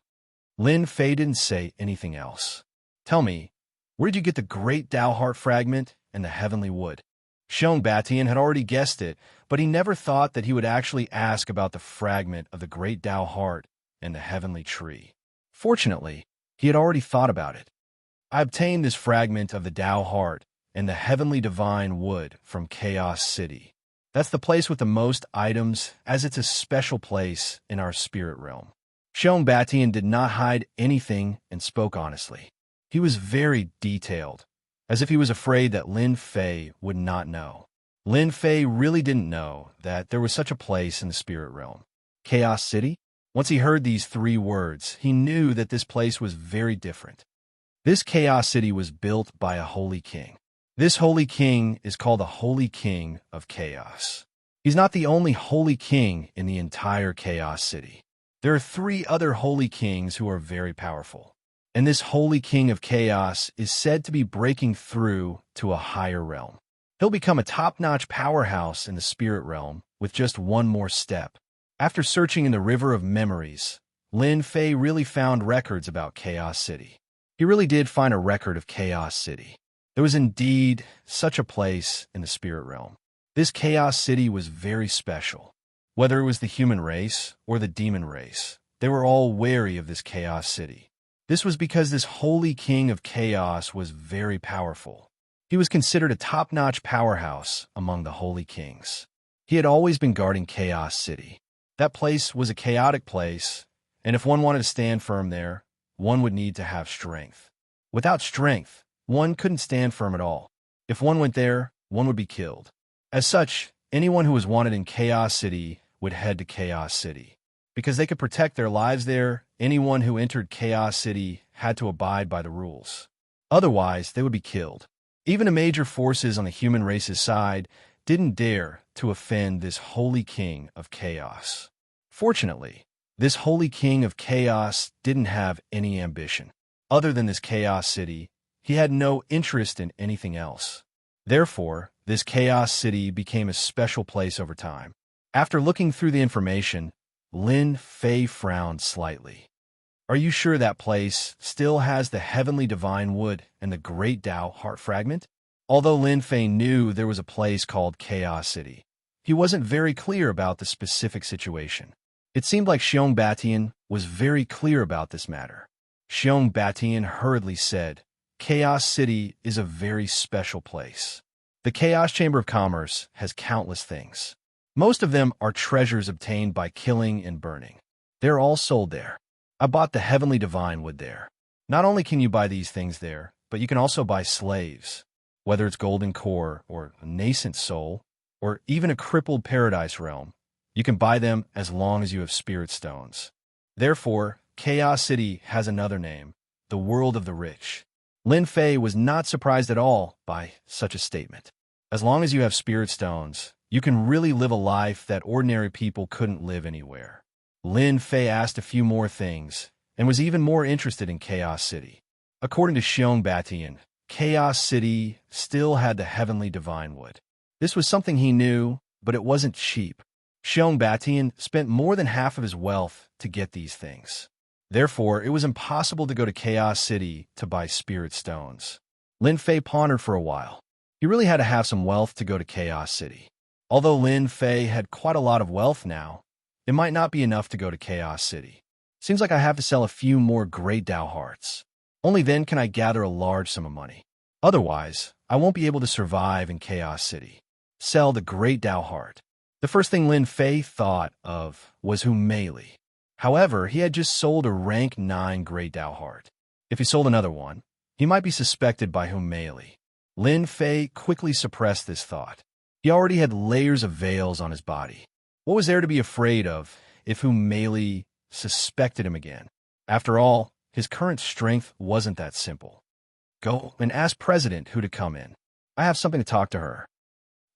Lin Fei didn't say anything else. Tell me, where did you get the Great Tao Heart Fragment and the Heavenly Wood? Xianxia had already guessed it, but he never thought that he would actually ask about the fragment of the Great Tao Heart and the Heavenly Tree. Fortunately, he had already thought about it. I obtained this fragment of the Tao Heart and the Heavenly Divine Wood from Chaos City. That's the place with the most items, as it's a special place in our spirit realm. Xianxia did not hide anything and spoke honestly. He was very detailed, as if he was afraid that Lin Fei would not know. Lin Fei really didn't know that there was such a place in the spirit realm. Chaos City? Once he heard these 3 words, he knew that this place was very different. This Chaos City was built by a holy king. This holy king is called the Holy King of Chaos. He's not the only holy king in the entire Chaos City. There are 3 other holy kings who are very powerful. And this Holy King of Chaos is said to be breaking through to a higher realm. He'll become a top-notch powerhouse in the spirit realm with just one more step. After searching in the River of Memories, Lin Fei really found records about Chaos City. He really did find a record of Chaos City. There was indeed such a place in the spirit realm. This Chaos City was very special. Whether it was the human race or the demon race, they were all wary of this Chaos City. This was because this Holy King of Chaos was very powerful. He was considered a top-notch powerhouse among the Holy Kings. He had always been guarding Chaos City. That place was a chaotic place, and if one wanted to stand firm there, one would need to have strength. Without strength, one couldn't stand firm at all. If one went there, one would be killed. As such, anyone who was wanted in Chaos City would head to Chaos City. Because they could protect their lives there, anyone who entered Chaos City had to abide by the rules. Otherwise, they would be killed. Even the major forces on the human race's side didn't dare to offend this Holy King of Chaos. Fortunately, this Holy King of Chaos didn't have any ambition. Other than this Chaos City, he had no interest in anything else. Therefore, this Chaos City became a special place over time. After looking through the information, Lin Fei frowned slightly. Are you sure that place still has the heavenly divine wood and the great Tao heart fragment? Although Lin Fei knew there was a place called Chaos City, he wasn't very clear about the specific situation. It seemed like Xianxia was very clear about this matter. Xianxia hurriedly said, Chaos City is a very special place. The Chaos Chamber of Commerce has countless things. Most of them are treasures obtained by killing and burning. They're all sold there. I bought the heavenly divine wood there. Not only can you buy these things there, but you can also buy slaves. Whether it's golden core or a nascent soul, or even a crippled paradise realm, you can buy them as long as you have spirit stones. Therefore, Chaos City has another name, the world of the rich. Lin Fei was not surprised at all by such a statement. As long as you have spirit stones, you can really live a life that ordinary people couldn't live anywhere. Lin Fei asked a few more things and was even more interested in Chaos City. According to Xianxia, Chaos City still had the heavenly divine wood. This was something he knew, but it wasn't cheap. Xianxia spent more than half of his wealth to get these things. Therefore, it was impossible to go to Chaos City to buy spirit stones. Lin Fei pondered for a while. He really had to have some wealth to go to Chaos City. Although Lin Fei had quite a lot of wealth now, it might not be enough to go to Chaos City. Seems like I have to sell a few more Great Tao hearts. Only then can I gather a large sum of money. Otherwise, I won't be able to survive in Chaos City. Sell the Great Tao heart. The first thing Lin Fei thought of was Mei. However, he had just sold a rank 9 Great Tao heart. If he sold another one, he might be suspected by Mei. Lin Fei quickly suppressed this thought. He already had layers of veils on his body. What was there to be afraid of if Mei suspected him again? After all, his current strength wasn't that simple. Go and ask President who to come in. I have something to talk to her.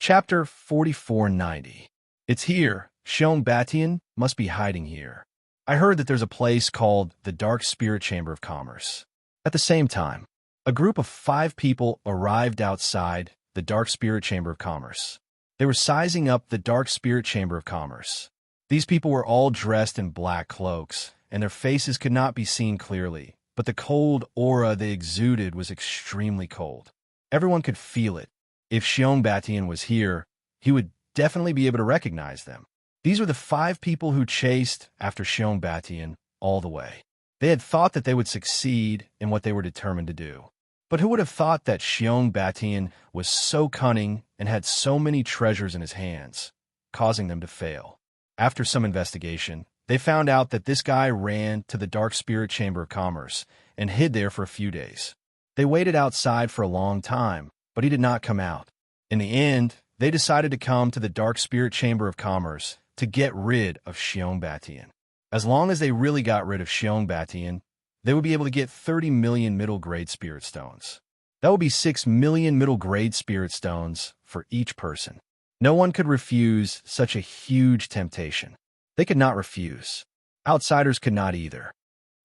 Chapter 4490. It's here. Xianxia must be hiding here. I heard that there's a place called the Dark Spirit Chamber of Commerce. At the same time, a group of 5 people arrived outside the Dark Spirit Chamber of Commerce. They were sizing up the Dark Spirit Chamber of Commerce. These people were all dressed in black cloaks, and their faces could not be seen clearly, but the cold aura they exuded was extremely cold. Everyone could feel it. If Xianxia was here, he would definitely be able to recognize them. These were the 5 people who chased after Xianxia all the way. They had thought that they would succeed in what they were determined to do. But who would have thought that Xianxia was so cunning and had so many treasures in his hands, causing them to fail? After some investigation, They found out that this guy ran to the Dark Spirit Chamber of Commerce and hid there for a few days. They waited outside for a long time, but he did not come out. In the end, they decided to come to the Dark Spirit Chamber of Commerce to get rid of Xianxia. As long as they really got rid of Xianxia, they would be able to get 30 million middle-grade spirit stones. That would be 6 million middle-grade spirit stones for each person. No one could refuse such a huge temptation. They could not refuse. Outsiders could not either.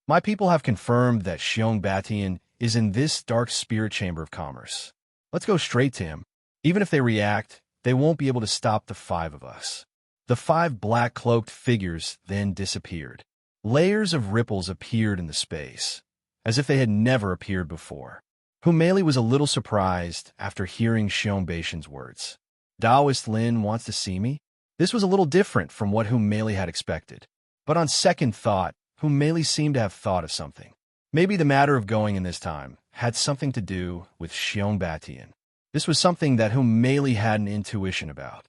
My people have confirmed that Xianxia is in this Dark Spirit Chamber of Commerce. Let's go straight to him. Even if they react, they won't be able to stop the 5 of us. The 5 black-cloaked figures then disappeared. Layers of ripples appeared in the space, as if they had never appeared before. Humeli was a little surprised after hearing Xianxia's words. Taoist Lin wants to see me? This was a little different from what Humeli had expected. But on second thought, Humeli seemed to have thought of something. Maybe the matter of going in this time had something to do with Xianxia. This was something that Humeli had an intuition about.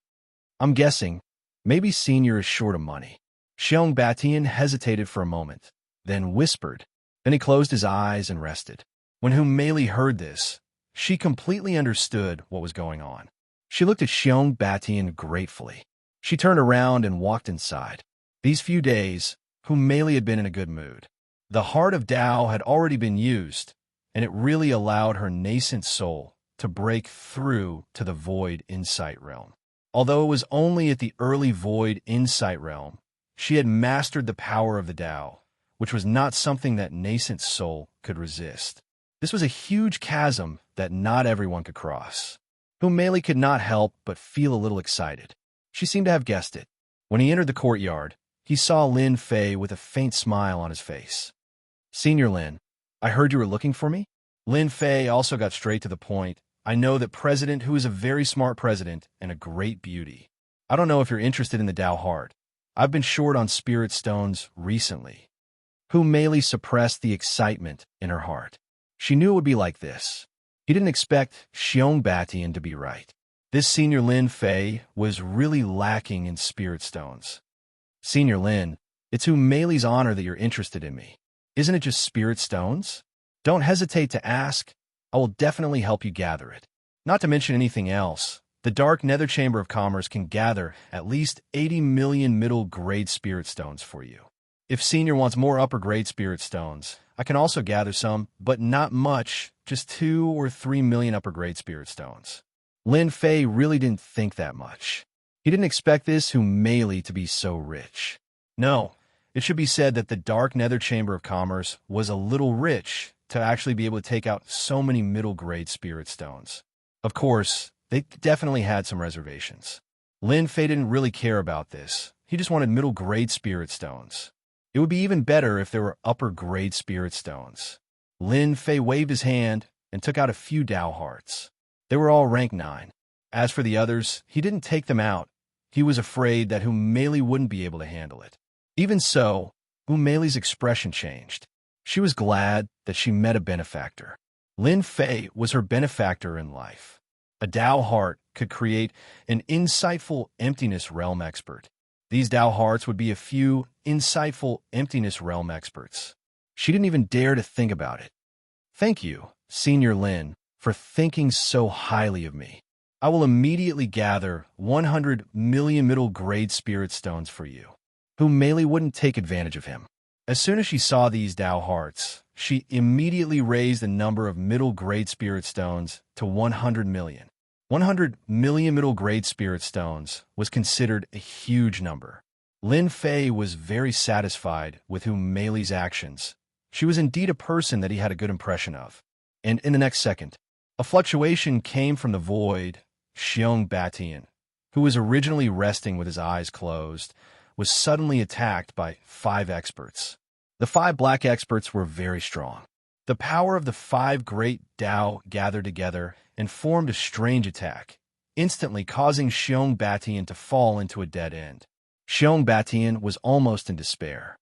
I'm guessing, maybe Senior is short of money. Xianxia hesitated for a moment, then whispered. Then he closed his eyes and rested. When Humeli heard this, she completely understood what was going on. She looked at Xianxia gratefully. She turned around and walked inside. These few days, Humeli had been in a good mood. The heart of Tao had already been used, and it really allowed her nascent soul to break through to the void insight realm. Although it was only at the early void insight realm, she had mastered the power of the Tao, which was not something that nascent soul could resist. This was a huge chasm that not everyone could cross. Humeli could not help but feel a little excited. She seemed to have guessed it. When he entered the courtyard, he saw Lin Fei with a faint smile on his face. Senior Lin, I heard you were looking for me? Lin Fei also got straight to the point. I know that President, who is a very smart president and a great beauty. I don't know if you're interested in the Tao heart. I've been short on spirit stones recently. Humeli suppressed the excitement in her heart. She knew it would be like this. He didn't expect Xianxia to be right. This Senior Lin Fei was really lacking in spirit stones. Senior Lin, it's Humeli's honor that you're interested in me. Isn't it just spirit stones? Don't hesitate to ask. I will definitely help you gather it. Not to mention anything else, the Dark Nether Chamber of Commerce can gather at least 80 million middle-grade spirit stones for you. If Senior wants more upper-grade spirit stones, I can also gather some, but not much, just 2 or 3 million upper-grade spirit stones. Lin Fei really didn't think that much. He didn't expect this Humeli to be so rich. No, it should be said that the Dark Nether Chamber of Commerce was a little rich to actually be able to take out so many middle-grade spirit stones. Of course, they definitely had some reservations. Lin Fei didn't really care about this. He just wanted middle-grade spirit stones. It would be even better if there were upper-grade spirit stones. Lin Fei waved his hand and took out a few Tao hearts. They were all rank 9. As for the others, he didn't take them out. He was afraid that Humeli wouldn't be able to handle it. Even so, Humeli's expression changed. She was glad that she met a benefactor. Lin Fei was her benefactor in life. A Tao heart could create an insightful emptiness realm expert. These Tao hearts would be a few insightful emptiness realm experts. She didn't even dare to think about it. Thank you, Senior Lin, for thinking so highly of me. I will immediately gather 100 million middle-grade spirit stones for you. Humeli wouldn't take advantage of him. As soon as she saw these Tao hearts, she immediately raised the number of middle-grade spirit stones to 100 million. 100 million middle-grade spirit stones was considered a huge number. Lin Fei was very satisfied with Humeli's actions. She was indeed a person that he had a good impression of. And in the next second, a fluctuation came from the void. Xianxia, who was originally resting with his eyes closed, was suddenly attacked by 5 experts. The 5 black experts were very strong. The power of the 5 great Tao gathered together and formed a strange attack, instantly causing Xianxia to fall into a dead end. Xianxia was almost in despair.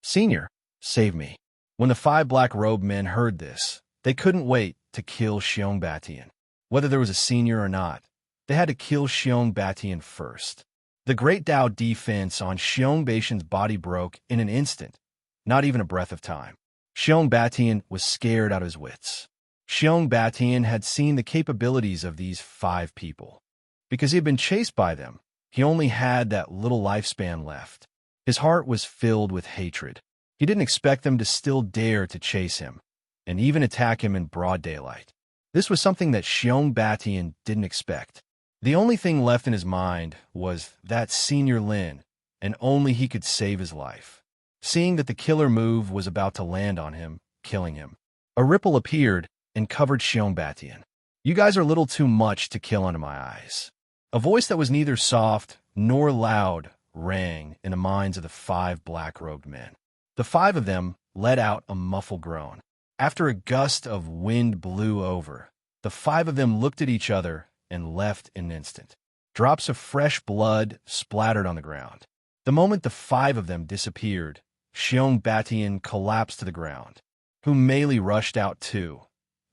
Senior, save me. When the 5 black-robed men heard this, they couldn't wait to kill Xianxia. Whether there was a senior or not, they had to kill Xianxia first. The great Tao defense on Xianxia's body broke in an instant, not even a breath of time. Xianxia was scared out of his wits. Xianxia had seen the capabilities of these 5 people. Because he had been chased by them, he only had that little lifespan left. His heart was filled with hatred. He didn't expect them to still dare to chase him, and even attack him in broad daylight. This was something that Xianxia didn't expect. The only thing left in his mind was that Senior Lin, and only he could save his life. Seeing that the killer move was about to land on him, killing him, a ripple appeared and covered Xianxia. You guys are a little too much to kill under my eyes. A voice that was neither soft nor loud rang in the minds of the 5 black-robed men. The 5 of them let out a muffled groan. After a gust of wind blew over, the 5 of them looked at each other and left in an instant. Drops of fresh blood splattered on the ground. The moment the 5 of them disappeared, Xianxia collapsed to the ground. Meili rushed out too,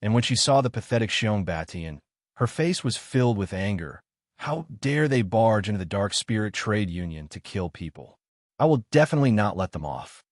and when she saw the pathetic Xianxia, her face was filled with anger. How dare they barge into the Dark Spirit Trade Union to kill people? I will definitely not let them off.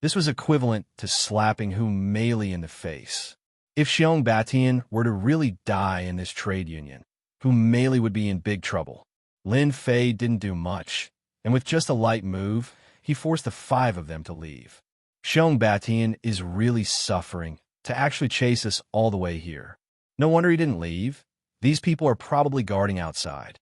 This was equivalent to slapping Meili in the face. If Xianxia were to really die in this trade union, Meili would be in big trouble. Lin Fei didn't do much, and with just a light move, he forced the 5 of them to leave. Xianxia is really suffering to actually chase us all the way here. No wonder he didn't leave. These people are probably guarding outside.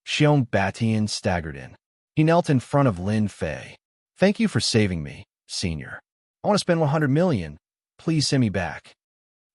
Xianxia staggered in. He knelt in front of Lin Fei. Thank you for saving me, Senior. I want to spend 100 million. Please send me back.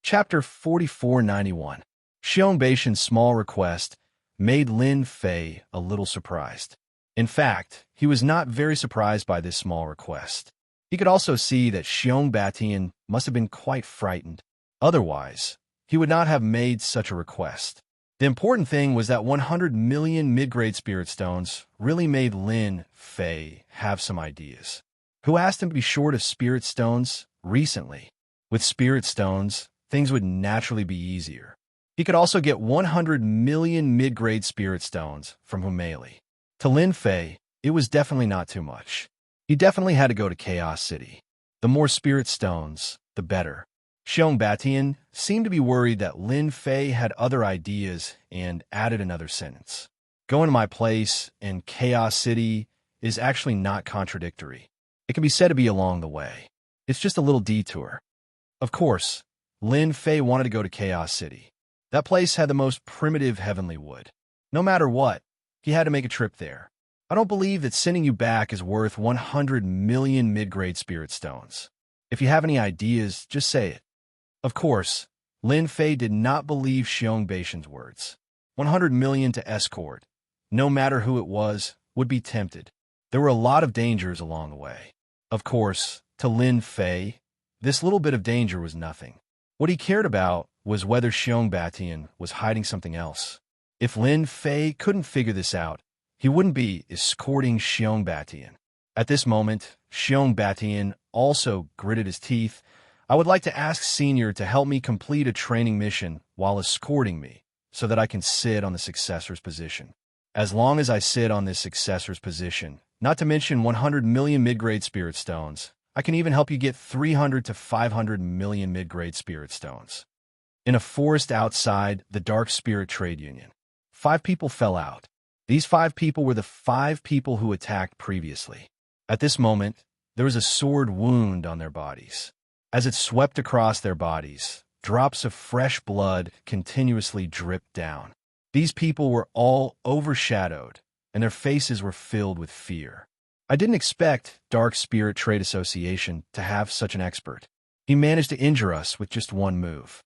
Chapter 4491. Xianxia's small request made Lin Fei a little surprised. In fact, he was not very surprised by this small request. He could also see that Xianxia must have been quite frightened. Otherwise, he would not have made such a request. The important thing was that 100 million mid-grade spirit stones really made Lin Fei have some ideas. Who asked him to be short of spirit stones recently? With spirit stones, things would naturally be easier. He could also get 100 million mid-grade spirit stones from Meili. To Lin Fei, it was definitely not too much. He definitely had to go to Chaos City. The more spirit stones, the better. Xianxia seemed to be worried that Lin Fei had other ideas and added another sentence. Going to my place in Chaos City is actually not contradictory. It can be said to be along the way. It's just a little detour. Of course, Lin Fei wanted to go to Chaos City. That place had the most primitive heavenly wood. No matter what, he had to make a trip there. I don't believe that sending you back is worth 100 million mid-grade spirit stones. If you have any ideas, just say it. Of course, Lin Fei did not believe Xianxia's words. 100 million to escort, no matter who it was, would be tempted. There were a lot of dangers along the way. Of course, to Lin Fei, this little bit of danger was nothing. What he cared about was whether Xianxia was hiding something else. If Lin Fei couldn't figure this out, he wouldn't be escorting Xianxia. At this moment, Xianxia also gritted his teeth. I would like to ask Senior to help me complete a training mission while escorting me, so that I can sit on the successor's position. As long as I sit on this successor's position, not to mention 100 million mid-grade spirit stones, I can even help you get 300 to 500 million mid-grade spirit stones. In a forest outside the Dark Spirit Trade Union, 5 people fell out. These 5 people were the 5 people who attacked previously. At this moment, there was a sword wound on their bodies. As it swept across their bodies, drops of fresh blood continuously dripped down. These people were all overshadowed, and their faces were filled with fear. I didn't expect Dark Spirit Trade Association to have such an expert. He managed to injure us with just one move.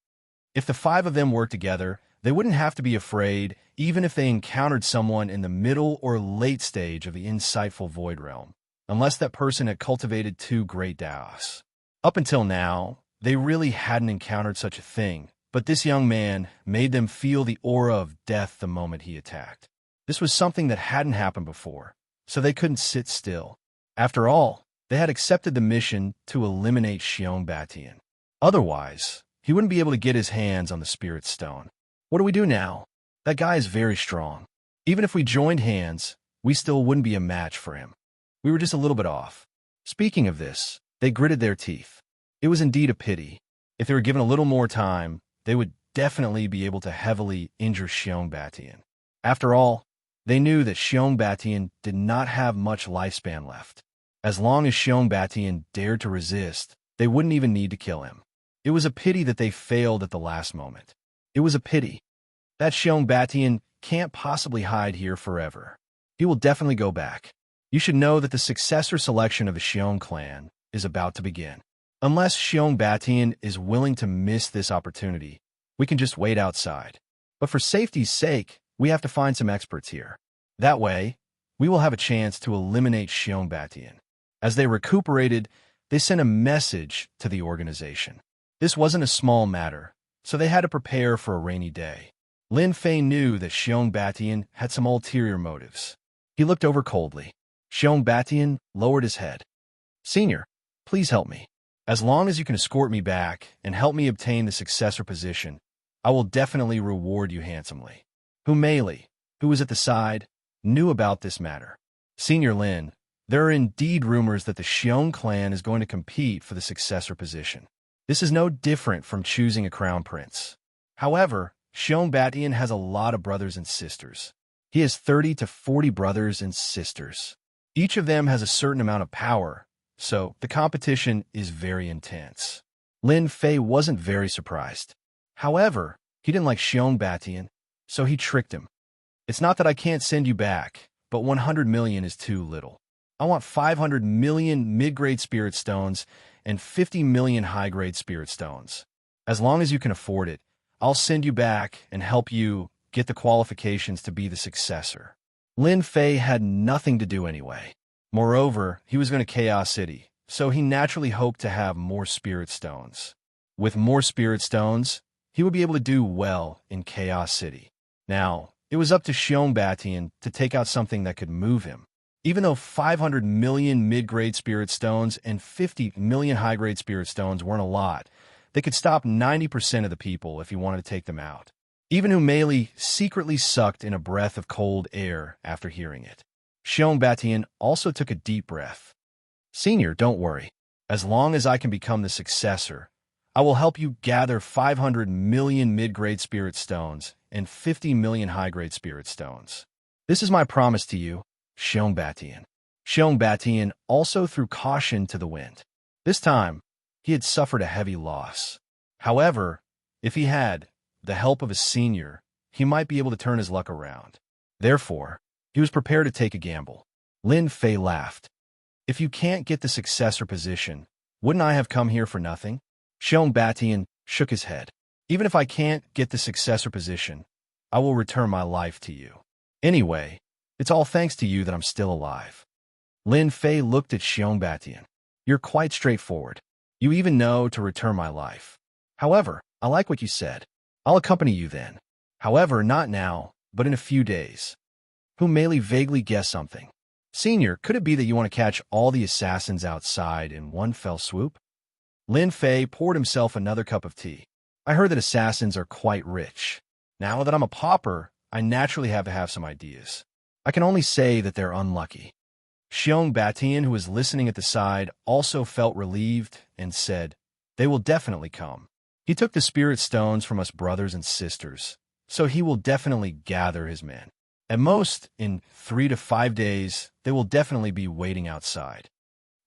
If the 5 of them worked together, they wouldn't have to be afraid, even if they encountered someone in the middle or late stage of the insightful Void Realm, unless that person had cultivated 2 great Daos. Up until now, they really hadn't encountered such a thing, but this young man made them feel the aura of death the moment he attacked. This was something that hadn't happened before, so they couldn't sit still. After all, they had accepted the mission to eliminate Xianxia. Otherwise, he wouldn't be able to get his hands on the Spirit Stone. What do we do now? That guy is very strong. Even if we joined hands, we still wouldn't be a match for him. We were just a little bit off. Speaking of this, they gritted their teeth. It was indeed a pity. If they were given a little more time, they would definitely be able to heavily injure Xianxia. After all, they knew that Xianxia did not have much lifespan left. As long as Xianxia dared to resist, they wouldn't even need to kill him. It was a pity that they failed at the last moment. It was a pity. That Xianxia can't possibly hide here forever. He will definitely go back. You should know that the successor selection of the Xiong clan is about to begin. Unless Xianxia is willing to miss this opportunity, we can just wait outside. But for safety's sake, we have to find some experts here. That way, we will have a chance to eliminate Xianxia. As they recuperated, they sent a message to the organization. This wasn't a small matter, so they had to prepare for a rainy day. Lin Fei knew that Xianxia had some ulterior motives. He looked over coldly. Xianxia lowered his head. "Senior, please help me. As long as you can escort me back and help me obtain the successor position, I will definitely reward you handsomely." Mei, who was at the side, knew about this matter. "Senior Lin, there are indeed rumors that the Xiong clan is going to compete for the successor position. This is no different from choosing a crown prince. However, Xianxia has a lot of brothers and sisters. He has 30 to 40 brothers and sisters. Each of them has a certain amount of power, so the competition is very intense." Lin Fei wasn't very surprised. However, he didn't like Xianxia, so he tricked him. "It's not that I can't send you back, but 100 million is too little. I want 500 million mid-grade spirit stones and 50 million high-grade spirit stones. As long as you can afford it, I'll send you back and help you get the qualifications to be the successor." Lin Fei had nothing to do anyway. Moreover, he was going to Chaos City, so he naturally hoped to have more spirit stones. With more spirit stones, he would be able to do well in Chaos City. Now, it was up to Xianxia to take out something that could move him. Even though 500 million mid-grade spirit stones and 50 million high-grade spirit stones weren't a lot, they could stop 90% of the people if he wanted to take them out. Even Mei secretly sucked in a breath of cold air after hearing it. Xianxia also took a deep breath. "Senior, don't worry. As long as I can become the successor, I will help you gather 500 million mid-grade spirit stones and 50 million high-grade spirit stones. This is my promise to you, Xianxia." Xianxia also threw caution to the wind. This time, he had suffered a heavy loss. However, if he had the help of a senior, he might be able to turn his luck around. Therefore, he was prepared to take a gamble. Lin Fei laughed. "If you can't get the successor position, wouldn't I have come here for nothing?" Xianxia shook his head. "Even if I can't get the successor position, I will return my life to you. Anyway, it's all thanks to you that I'm still alive." Lin Fei looked at Xianxia. "You're quite straightforward. You even know to return my life. However, I like what you said. I'll accompany you then. However, not now, but in a few days." Mei vaguely guessed something. "Senior, could it be that you want to catch all the assassins outside in one fell swoop?" Lin Fei poured himself another cup of tea. "I heard that assassins are quite rich. Now that I'm a pauper, I naturally have to have some ideas. I can only say that they're unlucky." Xianxia, who was listening at the side, also felt relieved and said, "They will definitely come. He took the spirit stones from us brothers and sisters, so he will definitely gather his men. At most, in 3 to 5 days, they will definitely be waiting outside."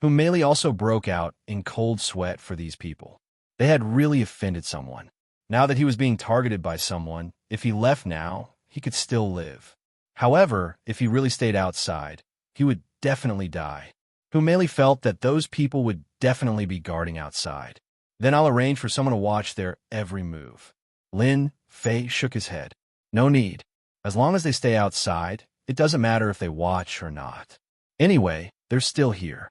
Mei also broke out in cold sweat for these people. They had really offended someone. Now that he was being targeted by someone, if he left now, he could still live. However, if he really stayed outside, he would definitely die. Mei felt that those people would definitely be guarding outside. "Then I'll arrange for someone to watch their every move." Lin Fei shook his head. "No need. As long as they stay outside, it doesn't matter if they watch or not. Anyway, they're still here."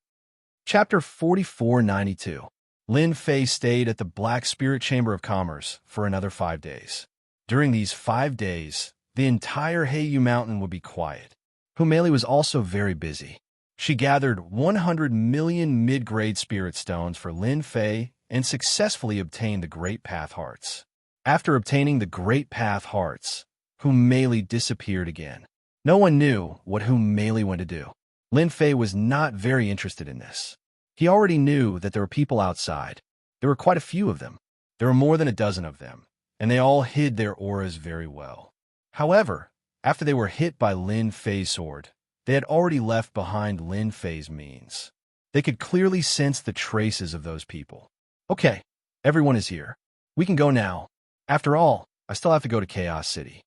Chapter 4492. Lin Fei stayed at the Black Spirit Chamber of Commerce for another 5 days. During these 5 days, the entire Heiyu Mountain would be quiet. Mei was also very busy. She gathered 100 million mid-grade spirit stones for Lin Fei and successfully obtained the Great Path Hearts. After obtaining the Great Path Hearts, Mei disappeared again. No one knew what whom Meili went to do. Lin Fei was not very interested in this. He already knew that there were people outside. There were quite a few of them. There were more than a dozen of them, and they all hid their auras very well. However, after they were hit by Lin Fei's sword, they had already left behind Lin Fei's means. They could clearly sense the traces of those people. Okay, everyone is here. We can go now. After all, I still have to go to Chaos City.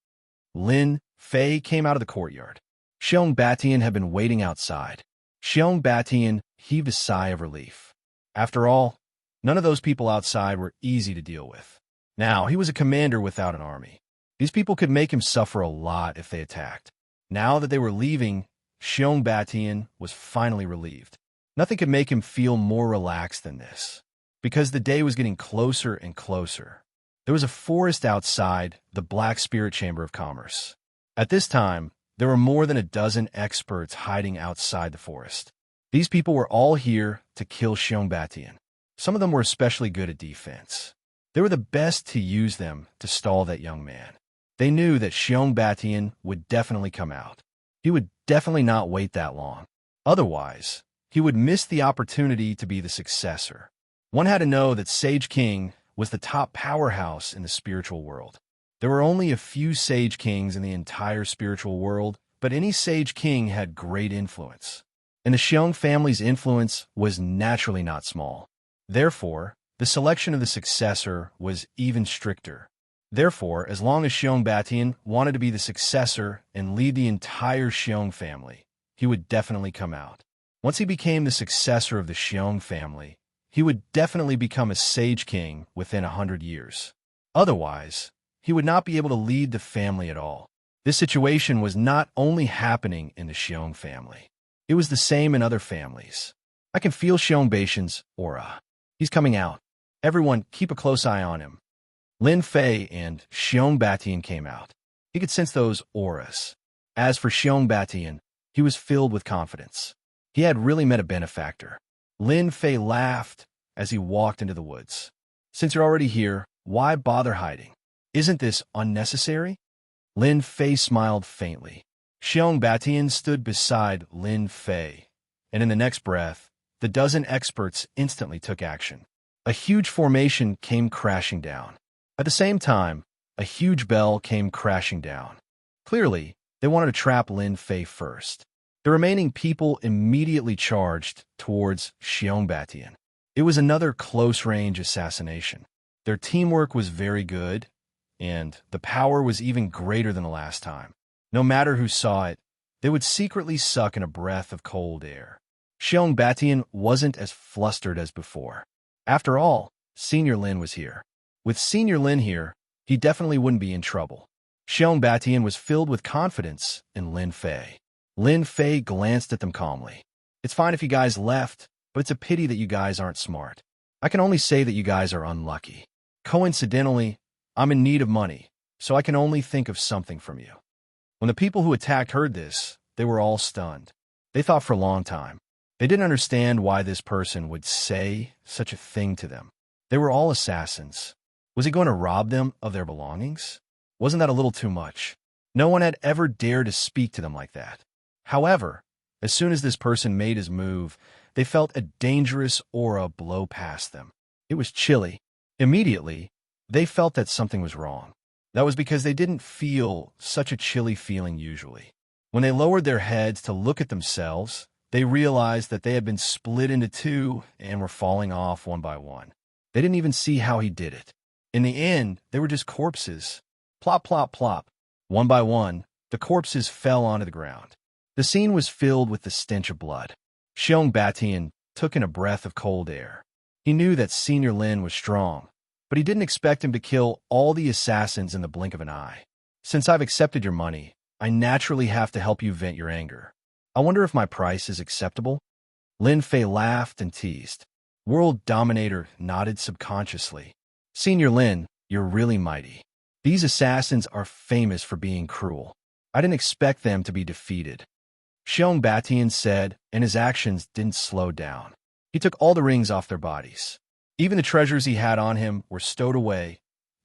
Lin Fei came out of the courtyard. Xianxia had been waiting outside. Xianxia heaved a sigh of relief. After all, none of those people outside were easy to deal with. Now, he was a commander without an army. These people could make him suffer a lot if they attacked. Now that they were leaving, Xianxia was finally relieved. Nothing could make him feel more relaxed than this, because the day was getting closer and closer. There was a forest outside the Black Spirit Chamber of Commerce. At this time, there were more than a dozen experts hiding outside the forest. These people were all here to kill Xianxia. Some of them were especially good at defense. They were the best to use them to stall that young man. They knew that Xianxia would definitely come out. He would definitely not wait that long. Otherwise, he would miss the opportunity to be the successor. One had to know that Sage King was the top powerhouse in the spiritual world. There were only a few Sage Kings in the entire spiritual world, but any Sage King had great influence. And the Xiong family's influence was naturally not small. Therefore, the selection of the successor was even stricter. Therefore, as long as Xianxia wanted to be the successor and lead the entire Xiong family, he would definitely come out. Once he became the successor of the Xiong family, he would definitely become a Sage King within 100 years. Otherwise, he would not be able to lead the family at all. This situation was not only happening in the Xiong family. It was the same in other families. I can feel Xianxbia's aura. He's coming out. Everyone, keep a close eye on him. Lin Fei and Xianxia came out. He could sense those auras. As for Xianxia, he was filled with confidence. He had really met a benefactor. Lin Fei laughed as he walked into the woods. Since you're already here, why bother hiding? Isn't this unnecessary? Lin Fei smiled faintly. Xianxia stood beside Lin Fei, and in the next breath, the dozen experts instantly took action. A huge formation came crashing down. At the same time, a huge bell came crashing down. Clearly, they wanted to trap Lin Fei first. The remaining people immediately charged towards Xianxia. It was another close-range assassination. Their teamwork was very good, and the power was even greater than the last time. No matter who saw it, they would secretly suck in a breath of cold air. Xianxia wasn't as flustered as before. After all, Senior Lin was here. With Senior Lin here, he definitely wouldn't be in trouble. Xianxia was filled with confidence in Lin Fei. Lin Fei glanced at them calmly. It's fine if you guys left, but it's a pity that you guys aren't smart. I can only say that you guys are unlucky. Coincidentally, I'm in need of money, so I can only think of something from you. When the people who attacked heard this, they were all stunned. They thought for a long time. They didn't understand why this person would say such a thing to them. They were all assassins. Was he going to rob them of their belongings? Wasn't that a little too much? No one had ever dared to speak to them like that. However, as soon as this person made his move, they felt a dangerous aura blow past them. It was chilly. Immediately, they felt that something was wrong. That was because they didn't feel such a chilly feeling usually. When they lowered their heads to look at themselves, they realized that they had been split into two and were falling off one by one. They didn't even see how he did it. In the end, they were just corpses. Plop, plop, plop. One by one, the corpses fell onto the ground. The scene was filled with the stench of blood. Xianxia took in a breath of cold air. He knew that Senior Lin was strong, but he didn't expect him to kill all the assassins in the blink of an eye. Since I've accepted your money, I naturally have to help you vent your anger. I wonder if my price is acceptable? Lin Fei laughed and teased. World Dominator nodded subconsciously. Senior Lin, you're really mighty. These assassins are famous for being cruel. I didn't expect them to be defeated. Xianxia said, and his actions didn't slow down. He took all the rings off their bodies. Even the treasures he had on him were stowed away,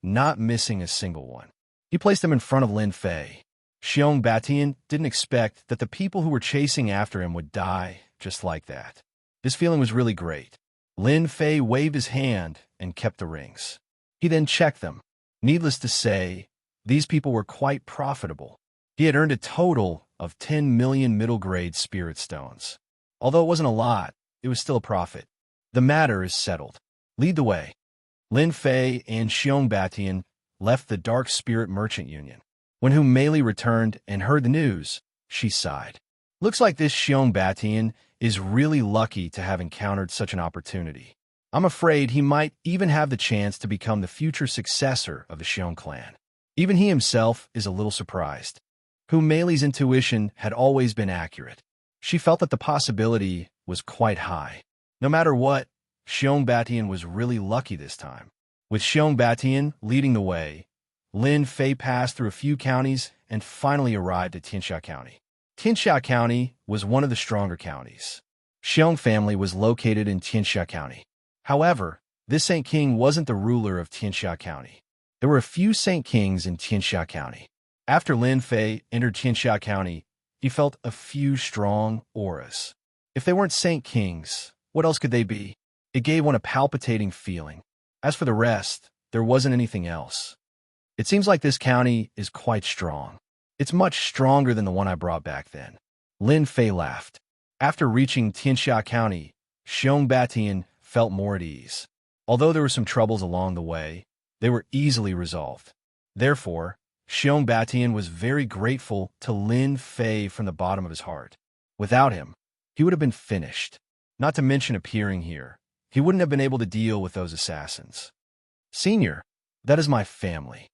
not missing a single one. He placed them in front of Lin Fei. Xiong Batian didn't expect that the people who were chasing after him would die just like that. This feeling was really great. Lin Fei waved his hand and kept the rings. He then checked them. Needless to say, these people were quite profitable. He had earned a total of 10 million middle-grade spirit stones. Although it wasn't a lot, it was still a profit. The matter is settled. Lead the way. Lin Fei and Xiong Batian left the Dark Spirit Merchant Union. When Hu Meili returned and heard the news, she sighed. Looks like this Xiong Batian is really lucky to have encountered such an opportunity. I'm afraid he might even have the chance to become the future successor of the Xiong clan. Even he himself is a little surprised. Hu Meili's intuition had always been accurate. She felt that the possibility was quite high. No matter what, Xiong Batian was really lucky this time. With Xiong Batian leading the way, Lin Fei passed through a few counties and finally arrived at Xianxia County. Xianxia County was one of the stronger counties. Xiong family was located in Xianxia County. However, this Saint King wasn't the ruler of Xianxia County. There were a few Saint Kings in Xianxia County. After Lin Fei entered Xianxia County, he felt a few strong auras. If they weren't Saint Kings, what else could they be? It gave one a palpitating feeling. As for the rest, there wasn't anything else. It seems like this county is quite strong. It's much stronger than the one I brought back then. Lin Fei laughed. After reaching Xianxia County, Xiong Batian felt more at ease. Although there were some troubles along the way, they were easily resolved. Therefore, Xiong Batian was very grateful to Lin Fei from the bottom of his heart. Without him, he would have been finished. Not to mention appearing here, he wouldn't have been able to deal with those assassins. Senior, that is my family.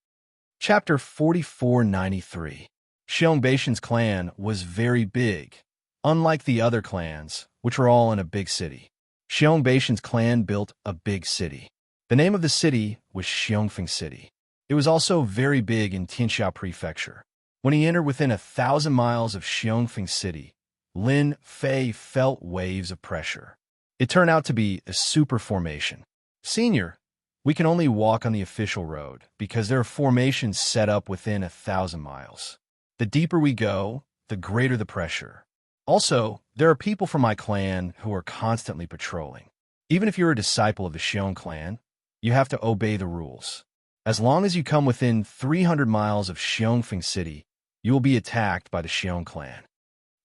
Chapter 4493. Xiong Batian's clan was very big, unlike the other clans, which were all in a big city. Xiong Batian's clan built a big city. The name of the city was Xiongfeng City. It was also very big in Tianxia Prefecture. When he entered within 1,000 miles of Xiongfeng City, Lin Fei felt waves of pressure. It turned out to be a super formation. Senior, we can only walk on the official road because there are formations set up within 1,000 miles. The deeper we go, the greater the pressure. Also, there are people from my clan who are constantly patrolling. Even if you're a disciple of the Xiong clan, you have to obey the rules. As long as you come within 300 miles of Xiongfeng City, you will be attacked by the Xiong clan.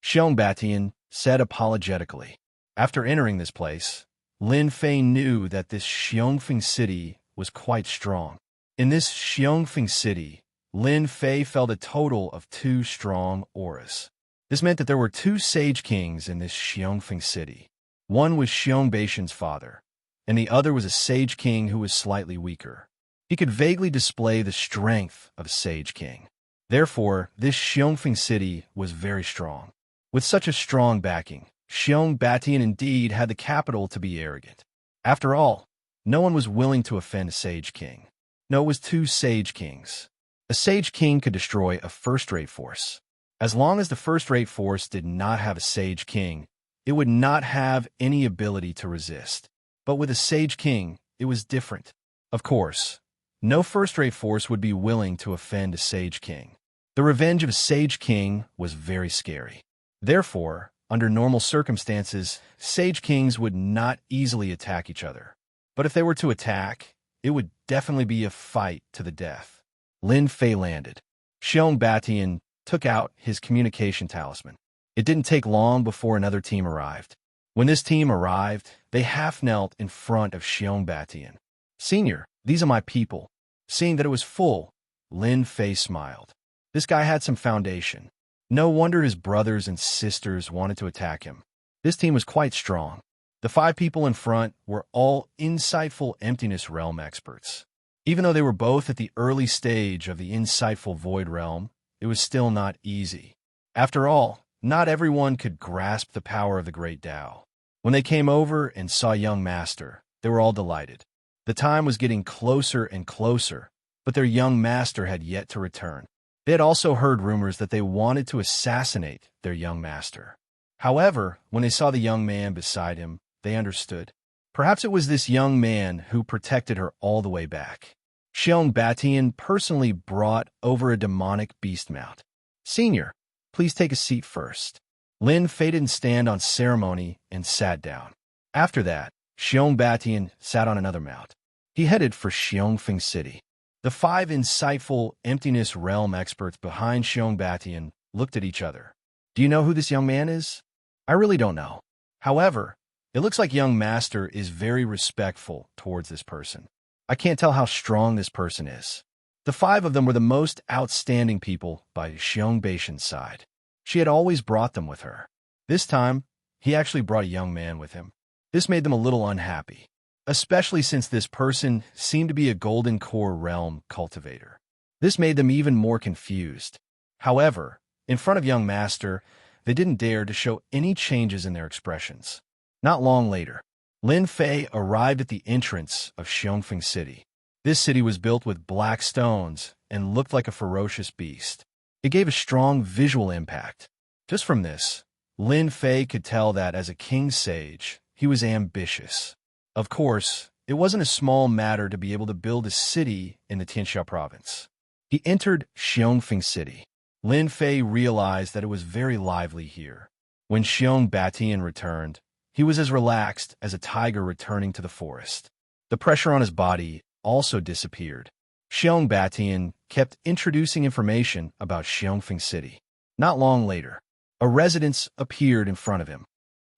Xiong Batian said apologetically. After entering this place, Lin Fei knew that this Xiongfeng City was quite strong. In this Xiongfeng City, Lin Fei felt a total of 2 strong auras. This meant that there were 2 Sage Kings in this Xiongfeng City. One was Xiong Batian's father, and the other was a Sage King who was slightly weaker. He could vaguely display the strength of a Sage King. Therefore, this Xiongfeng City was very strong. With such a strong backing, Xiong Batian indeed had the capital to be arrogant. After all, no one was willing to offend a Sage King. No, it was 2 Sage Kings. A Sage King could destroy a first-rate force. As long as the first-rate force did not have a Sage King, it would not have any ability to resist. But with a Sage King, it was different. Of course, no first-rate force would be willing to offend a Sage King. The revenge of a Sage King was very scary. Therefore, under normal circumstances, Sage Kings would not easily attack each other. But if they were to attack, it would definitely be a fight to the death. Lin Fei landed. Xiong Batian took out his communication talisman. It didn't take long before another team arrived. When this team arrived, they half-knelt in front of Xiong Batian. Senior, these are my people. Seeing that it was full, Lin Fei smiled. This guy had some foundation. No wonder his brothers and sisters wanted to attack him. This team was quite strong. The 5 people in front were all insightful emptiness realm experts. Even though they were both at the early stage of the insightful void realm, it was still not easy. After all, not everyone could grasp the power of the great Tao. When they came over and saw young master, they were all delighted. The time was getting closer and closer, but their young master had yet to return. They had also heard rumors that they wanted to assassinate their young master. However, when they saw the young man beside him, they understood. Perhaps it was this young man who protected her all the way back. Xiong Batian personally brought over a demonic beast mount. "Senior, please take a seat first." Lin Fei didn't stand on ceremony and sat down. After that, Xiong Batian sat on another mount. He headed for Xiongfeng City. The 5 insightful emptiness realm experts behind Xiong Batian looked at each other. "Do you know who this young man is?" "I really don't know. However, it looks like young master is very respectful towards this person. I can't tell how strong this person is." The 5 of them were the most outstanding people by Xiong Batian's side. She had always brought them with her. This time, he actually brought a young man with him. This made them a little unhappy, especially since this person seemed to be a golden core realm cultivator. This made them even more confused. However, in front of young master, they didn't dare to show any changes in their expressions. Not long later, Lin Fei arrived at the entrance of Xiongfeng City. This city was built with black stones and looked like a ferocious beast. It gave a strong visual impact. Just from this, Lin Fei could tell that as a king sage, he was ambitious. Of course, it wasn't a small matter to be able to build a city in the Xianxia province. He entered Xiongfeng City. Lin Fei realized that it was very lively here. When Xiong Batian returned, he was as relaxed as a tiger returning to the forest. The pressure on his body also disappeared. Xiong Batian kept introducing information about Xiongfeng City. Not long later, a residence appeared in front of him.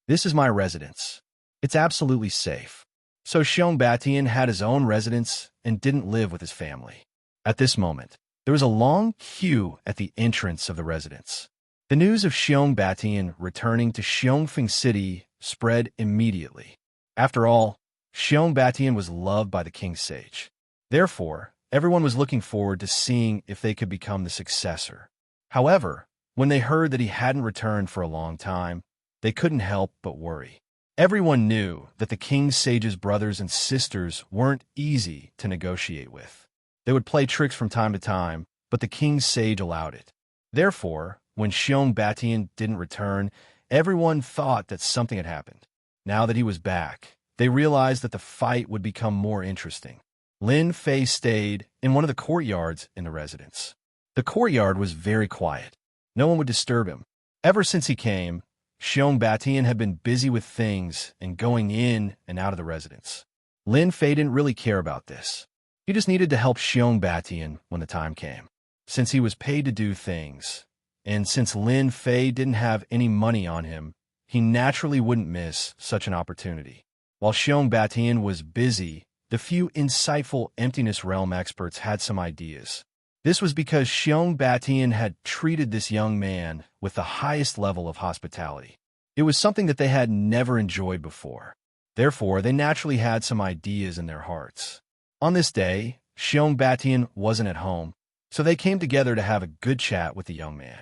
"This is my residence. It's absolutely safe." So Xiong Batian had his own residence and didn't live with his family. At this moment, there was a long queue at the entrance of the residence. The news of Xiong Batian returning to Xiongfeng City spread immediately. After all, Xiong Batian was loved by the King Sage. Therefore, everyone was looking forward to seeing if they could become the successor. However, when they heard that he hadn't returned for a long time, they couldn't help but worry. Everyone knew that the King Sage's brothers and sisters weren't easy to negotiate with. They would play tricks from time to time, but the King Sage allowed it. Therefore, when Xiong Batian didn't return, everyone thought that something had happened. Now that he was back, they realized that the fight would become more interesting. Lin Fei stayed in one of the courtyards in the residence. The courtyard was very quiet. No one would disturb him. Ever since he came, Xiong Batian had been busy with things and going in and out of the residence. Lin Fei didn't really care about this. He just needed to help Xiong Batian when the time came. Since he was paid to do things, and since Lin Fei didn't have any money on him, he naturally wouldn't miss such an opportunity. While Xiong Batian was busy, the few insightful emptiness realm experts had some ideas. This was because Xiong Batian had treated this young man with the highest level of hospitality. It was something that they had never enjoyed before. Therefore, they naturally had some ideas in their hearts. On this day, Xiong Batian wasn't at home, so they came together to have a good chat with the young man.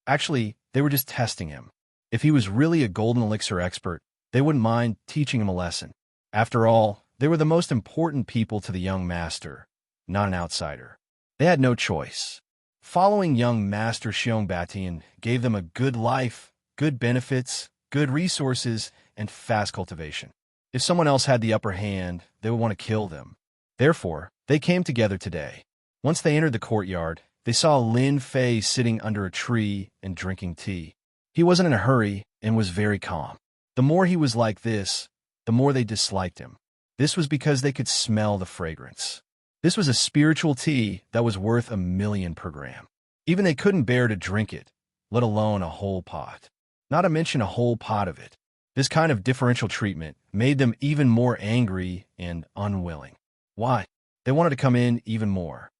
Actually, they were just testing him. If he was really a golden elixir expert, they wouldn't mind teaching him a lesson. After all, they were the most important people to the young master, not an outsider. They had no choice. Following young master Xiong Batian gave them a good life, good benefits, good resources, and fast cultivation. If someone else had the upper hand, they would want to kill them. Therefore, they came together today. Once they entered the courtyard, they saw Lin Fei sitting under a tree and drinking tea. He wasn't in a hurry and was very calm. The more he was like this, the more they disliked him. This was because they could smell the fragrance. This was a spiritual tea that was worth 1,000,000 per gram. Even they couldn't bear to drink it, let alone a whole pot. Not to mention a whole pot of it. This kind of differential treatment made them even more angry and unwilling. Why? They wanted to come in even more.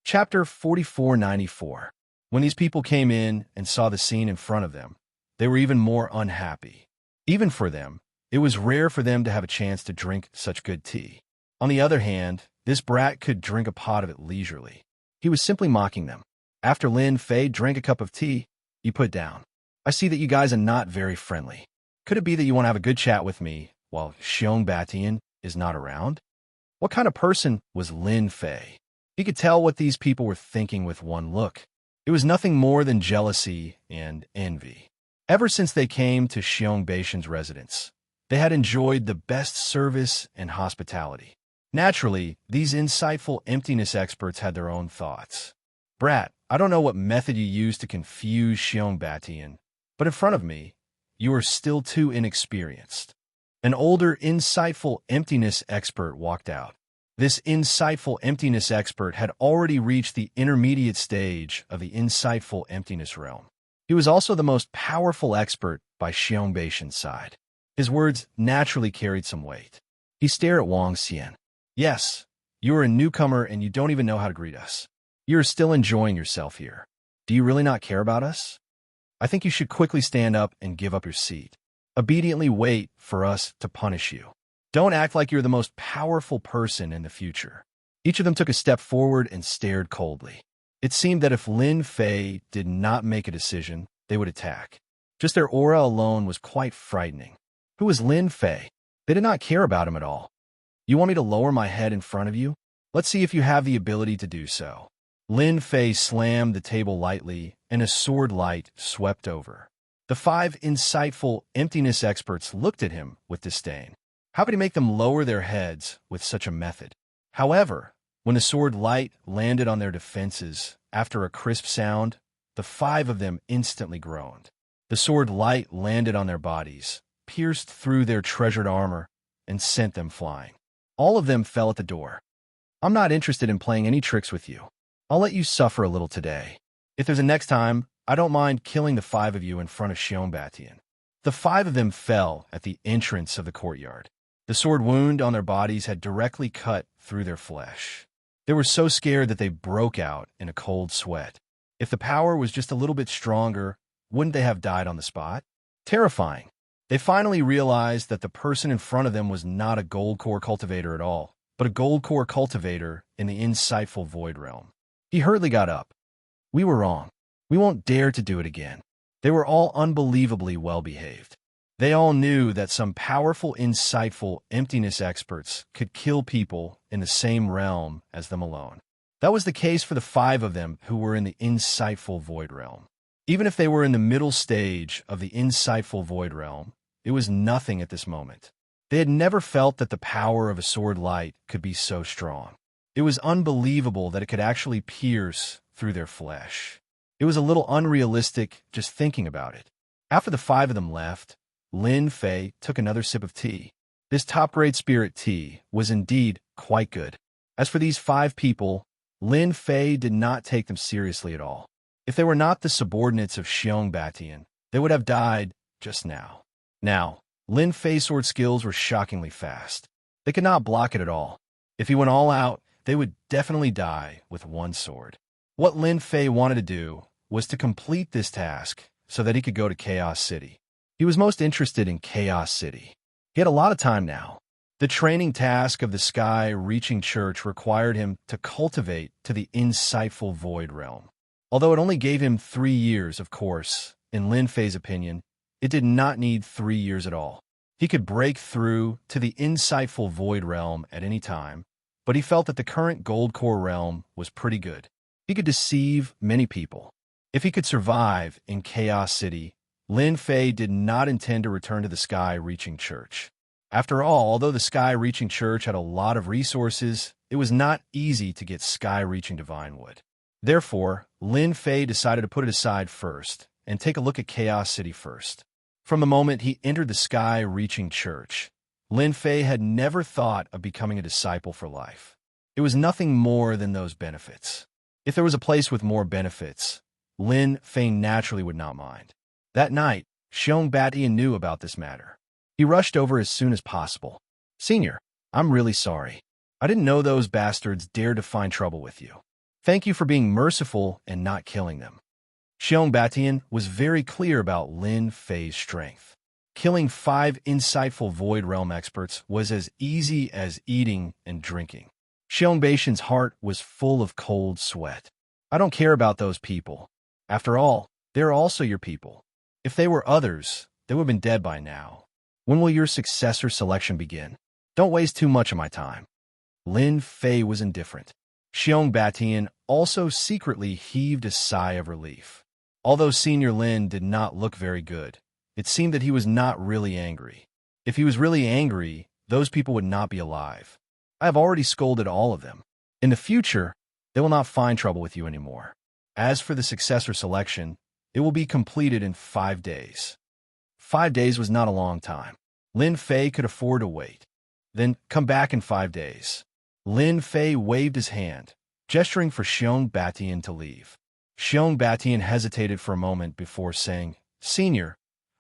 Chapter 4494. When these people came in and saw the scene in front of them, they were even more unhappy. Even for them, it was rare for them to have a chance to drink such good tea. On the other hand, this brat could drink a pot of it leisurely. He was simply mocking them. After Lin Fei drank a cup of tea, he put down. "I see that you guys are not very friendly. Could it be that you want to have a good chat with me while Xiong Batian is not around?" What kind of person was Lin Fei? He could tell what these people were thinking with one look. It was nothing more than jealousy and envy. Ever since they came to Xiong Batian's residence, they had enjoyed the best service and hospitality. Naturally, these insightful emptiness experts had their own thoughts. Brat, I don't know what method you used to confuse Xianxia, but in front of me, you are still too inexperienced. An older, insightful emptiness expert walked out. This insightful emptiness expert had already reached the intermediate stage of the insightful emptiness realm. He was also the most powerful expert by Xianxia's side. His words naturally carried some weight. He stared at Wuxia. Yes, you are a newcomer and you don't even know how to greet us. You are still enjoying yourself here. Do you really not care about us? I think you should quickly stand up and give up your seat. Obediently wait for us to punish you. Don't act like you're the most powerful person in the future. Each of them took a step forward and stared coldly. It seemed that if Lin Fei did not make a decision, they would attack. Just their aura alone was quite frightening. Who was Lin Fei? They did not care about him at all. You want me to lower my head in front of you? Let's see if you have the ability to do so. Lin Fei slammed the table lightly, and a sword light swept over. The 5 insightful emptiness experts looked at him with disdain. How could he make them lower their heads with such a method? However, when the sword light landed on their defenses, after a crisp sound, the 5 of them instantly groaned. The sword light landed on their bodies, pierced through their treasured armor, and sent them flying. All of them fell at the door. I'm not interested in playing any tricks with you. I'll let you suffer a little today. If there's a next time, I don't mind killing the 5 of you in front of Xianxia. The 5 of them fell at the entrance of the courtyard. The sword wound on their bodies had directly cut through their flesh. They were so scared that they broke out in a cold sweat. If the power was just a little bit stronger, wouldn't they have died on the spot? Terrifying. They finally realized that the person in front of them was not a gold core cultivator at all, but a gold core cultivator in the insightful void realm. He hurriedly got up. We were wrong. We won't dare to do it again. They were all unbelievably well-behaved. They all knew that some powerful, insightful emptiness experts could kill people in the same realm as them alone. That was the case for the 5 of them who were in the insightful void realm. Even if they were in the middle stage of the insightful void realm, it was nothing at this moment. They had never felt that the power of a sword light could be so strong. It was unbelievable that it could actually pierce through their flesh. It was a little unrealistic just thinking about it. After the 5 of them left, Lin Fei took another sip of tea. This top-grade spirit tea was indeed quite good. As for these 5 people, Lin Fei did not take them seriously at all. If they were not the subordinates of Xianxia, they would have died just now. Now, Lin Fei's sword skills were shockingly fast. They could not block it at all. If he went all out, they would definitely die with one sword. What Lin Fei wanted to do was to complete this task so that he could go to Chaos City. He was most interested in Chaos City. He had a lot of time now. The training task of the sky-reaching church required him to cultivate to the insightful void realm. Although it only gave him 3 years, of course, in Lin Fei's opinion, it did not need 3 years at all. He could break through to the insightful void realm at any time, but he felt that the current gold core realm was pretty good. He could deceive many people. If he could survive in Chaos City, Lin Fei did not intend to return to the sky-reaching church. After all, although the sky-reaching church had a lot of resources, it was not easy to get sky-reaching divine wood. Therefore, Lin Fei decided to put it aside first and take a look at Chaos City first. From the moment he entered the sky-reaching church, Lin Fei had never thought of becoming a disciple for life. It was nothing more than those benefits. If there was a place with more benefits, Lin Fei naturally would not mind. That night, Xianxia knew about this matter. He rushed over as soon as possible. Senior, I'm really sorry. I didn't know those bastards dared to find trouble with you. Thank you for being merciful and not killing them. Xianxia was very clear about Lin Fei's strength. Killing 5 insightful Void Realm experts was as easy as eating and drinking. Xianxia's heart was full of cold sweat. I don't care about those people. After all, they're also your people. If they were others, they would have been dead by now. When will your successor selection begin? Don't waste too much of my time. Lin Fei was indifferent. Xianxia also secretly heaved a sigh of relief. Although Senior Lin did not look very good, it seemed that he was not really angry. If he was really angry, those people would not be alive. I have already scolded all of them. In the future, they will not find trouble with you anymore. As for the successor selection, it will be completed in 5 days. 5 days was not a long time. Lin Fei could afford to wait. Then come back in 5 days. Lin Fei waved his hand, gesturing for Xianxia to leave. Xianxia hesitated for a moment before saying, "Senior,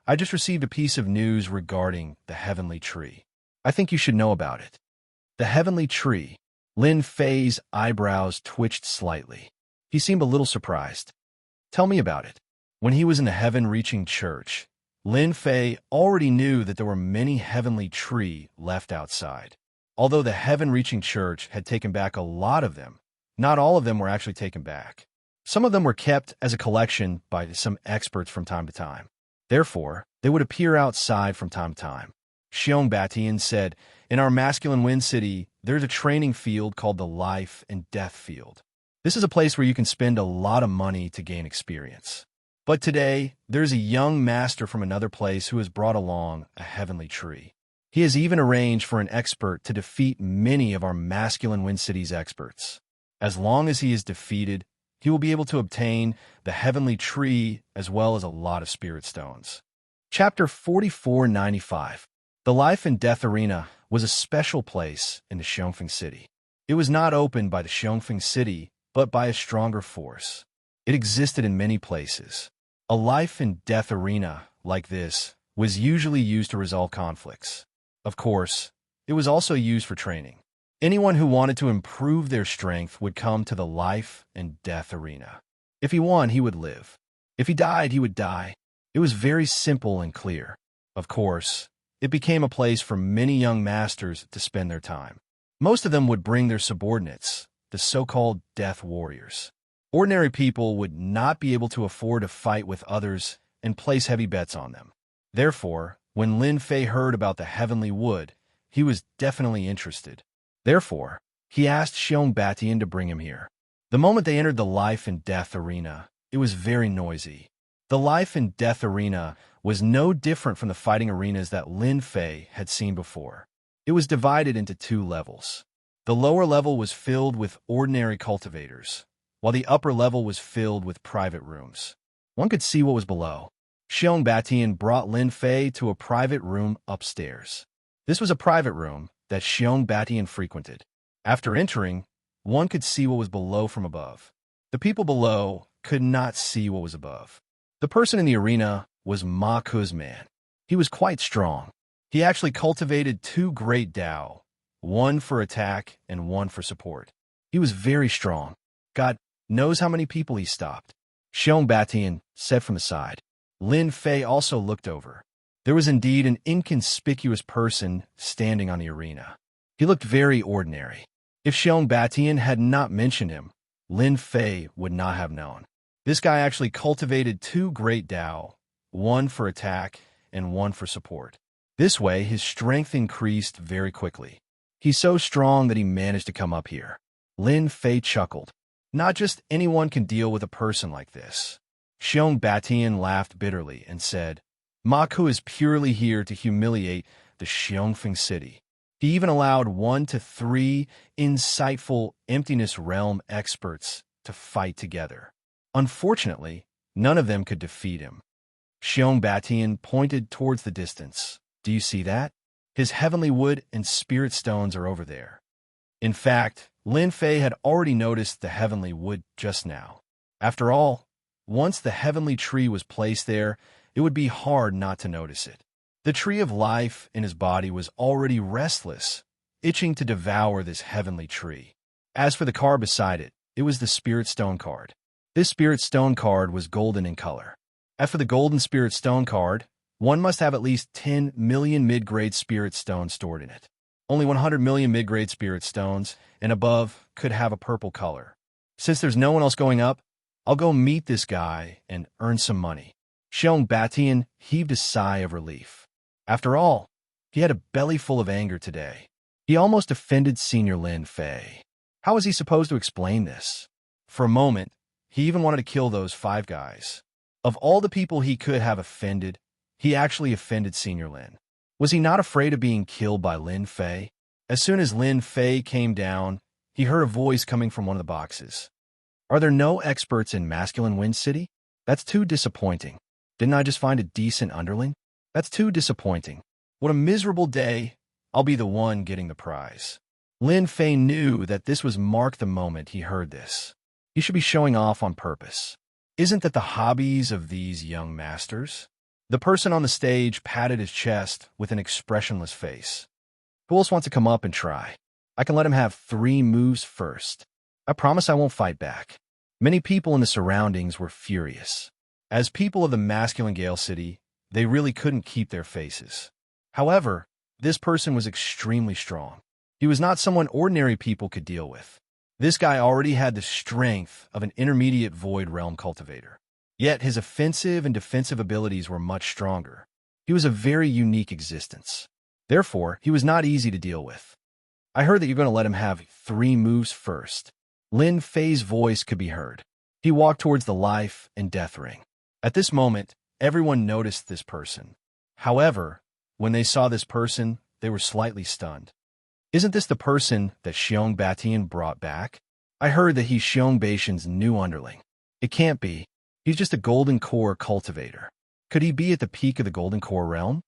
I just received a piece of news regarding the heavenly tree. I think you should know about it." The heavenly tree. Lin Fei's eyebrows twitched slightly. He seemed a little surprised. "Tell me about it." When he was in the heaven-reaching church, Lin Fei already knew that there were many heavenly tree left outside. Although the heaven-reaching church had taken back a lot of them, not all of them were actually taken back. Some of them were kept as a collection by some experts from time to time. Therefore, they would appear outside from time to time. Xianxia said, "In our masculine wind city, there's a training field called the Life and Death Field. This is a place where you can spend a lot of money to gain experience. But today, there's a young master from another place who has brought along a heavenly tree. He has even arranged for an expert to defeat many of our masculine wind city's experts. As long as he is defeated, he will be able to obtain the heavenly tree as well as a lot of spirit stones." Chapter 4495. The Life and Death Arena was a special place in the Xianxia city. It was not opened by the Xianxia city, but by a stronger force. It existed in many places. A life and death arena like this was usually used to resolve conflicts. Of course, it was also used for training. Anyone who wanted to improve their strength would come to the life and death arena. If he won, he would live. If he died, he would die. It was very simple and clear. Of course, it became a place for many young masters to spend their time. Most of them would bring their subordinates, the so-called death warriors. Ordinary people would not be able to afford to fight with others and place heavy bets on them. Therefore, when Lin Fei heard about the heavenly wood, he was definitely interested. Therefore, he asked Xianxia to bring him here. The moment they entered the life and death arena, it was very noisy. The life and death arena was no different from the fighting arenas that Lin Fei had seen before. It was divided into 2 levels. The lower level was filled with ordinary cultivators, while the upper level was filled with private rooms. One could see what was below. Xianxia brought Lin Fei to a private room upstairs. This was a private room that Xianxia frequented. After entering, one could see what was below from above. The people below could not see what was above. The person in the arena was Ma Ku's man. He was quite strong. He actually cultivated 2 great Dao, one for attack and one for support. He was very strong. God knows how many people he stopped. Xianxia said from the side. Lin Fei also looked over. There was indeed an inconspicuous person standing on the arena. He looked very ordinary. If Xianxia had not mentioned him, Lin Fei would not have known. This guy actually cultivated 2 great Dao, one for attack and one for support. This way, his strength increased very quickly. He's so strong that he managed to come up here. Lin Fei chuckled. Not just anyone can deal with a person like this. Xianxia laughed bitterly and said, "Ma Ku is purely here to humiliate the Xianxia city." He even allowed 1 to 3 insightful Emptiness Realm experts to fight together. Unfortunately, none of them could defeat him. Xianxia pointed towards the distance. "Do you see that? His heavenly wood and spirit stones are over there." In fact, Lin Fei had already noticed the heavenly wood just now. After all, once the heavenly tree was placed there, it would be hard not to notice it. The tree of life in his body was already restless, itching to devour this heavenly tree. As for the card beside it, it was the Spirit Stone card. This Spirit Stone card was golden in color. As for the golden Spirit Stone card, one must have at least 10 million mid-grade Spirit Stones stored in it. Only 100 million mid-grade Spirit Stones and above could have a purple color. Since there's no one else going up, I'll go meet this guy and earn some money. Xianxia heaved a sigh of relief. After all, he had a belly full of anger today. He almost offended Senior Lin Fei. How was he supposed to explain this? For a moment, he even wanted to kill those 5 guys. Of all the people he could have offended, he actually offended Senior Lin. Was he not afraid of being killed by Lin Fei? As soon as Lin Fei came down, he heard a voice coming from one of the boxes. Are there no experts in Masculine Wind City? That's too disappointing. Didn't I just find a decent underling? That's too disappointing. What a miserable day. I'll be the one getting the prize. Lin Fei knew that this was Mark the moment he heard this. He should be showing off on purpose. Isn't that the hobbies of these young masters? The person on the stage patted his chest with an expressionless face. Who else wants to come up and try? I can let him have 3 moves first. I promise I won't fight back. Many people in the surroundings were furious. As people of the masculine Gale City, they really couldn't keep their faces. However, this person was extremely strong. He was not someone ordinary people could deal with. This guy already had the strength of an intermediate Void Realm cultivator. Yet his offensive and defensive abilities were much stronger. He was a very unique existence. Therefore, he was not easy to deal with. I heard that you're going to let him have 3 moves first. Lin Fei's voice could be heard. He walked towards the life and death ring. At this moment, everyone noticed this person. However, when they saw this person, they were slightly stunned. Isn't this the person that Xianxia brought back? I heard that he's Xianxia's new underling. It can't be. He's just a golden core cultivator. Could he be at the peak of the golden core realm?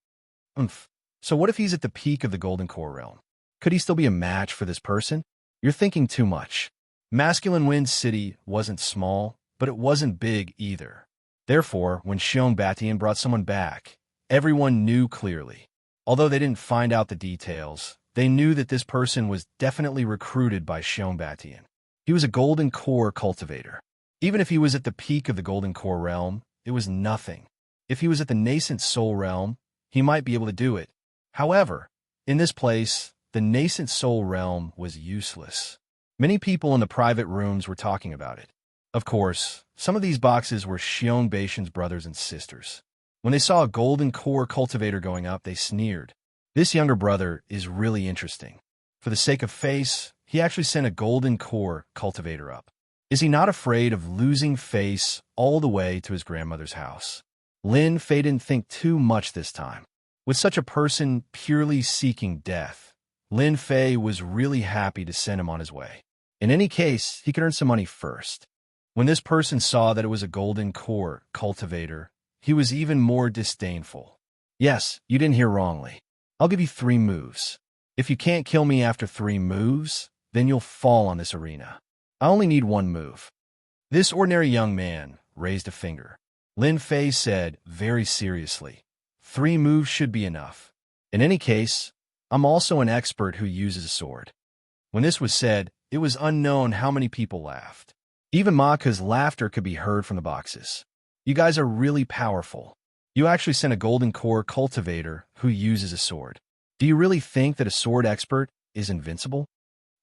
So what if he's at the peak of the golden core realm? Could he still be a match for this person? You're thinking too much. Masculine Wind City wasn't small, but it wasn't big either. Therefore, when Xianxia brought someone back, everyone knew clearly. Although they didn't find out the details, they knew that this person was definitely recruited by Xianxia. He was a golden core cultivator. Even if he was at the peak of the golden core realm, it was nothing. If he was at the nascent soul realm, he might be able to do it. However, in this place, the nascent soul realm was useless. Many people in the private rooms were talking about it. Of course, some of these boxes were Xianxia's brothers and sisters. When they saw a golden core cultivator going up, they sneered. This younger brother is really interesting. For the sake of face, he actually sent a golden core cultivator up. Is he not afraid of losing face all the way to his grandmother's house? Lin Fei didn't think too much this time. With such a person purely seeking death, Lin Fei was really happy to send him on his way. In any case, he could earn some money first. When this person saw that it was a golden core cultivator, he was even more disdainful. Yes, you didn't hear wrongly. I'll give you 3 moves. If you can't kill me after 3 moves, then you'll fall on this arena. I only need 1 move. This ordinary young man raised a finger. Lin Fei said very seriously, 3 moves should be enough. In any case, I'm also an expert who uses a sword. When this was said, it was unknown how many people laughed. Even Maka's laughter could be heard from the boxes. You guys are really powerful. You actually sent a golden core cultivator who uses a sword. Do you really think that a sword expert is invincible?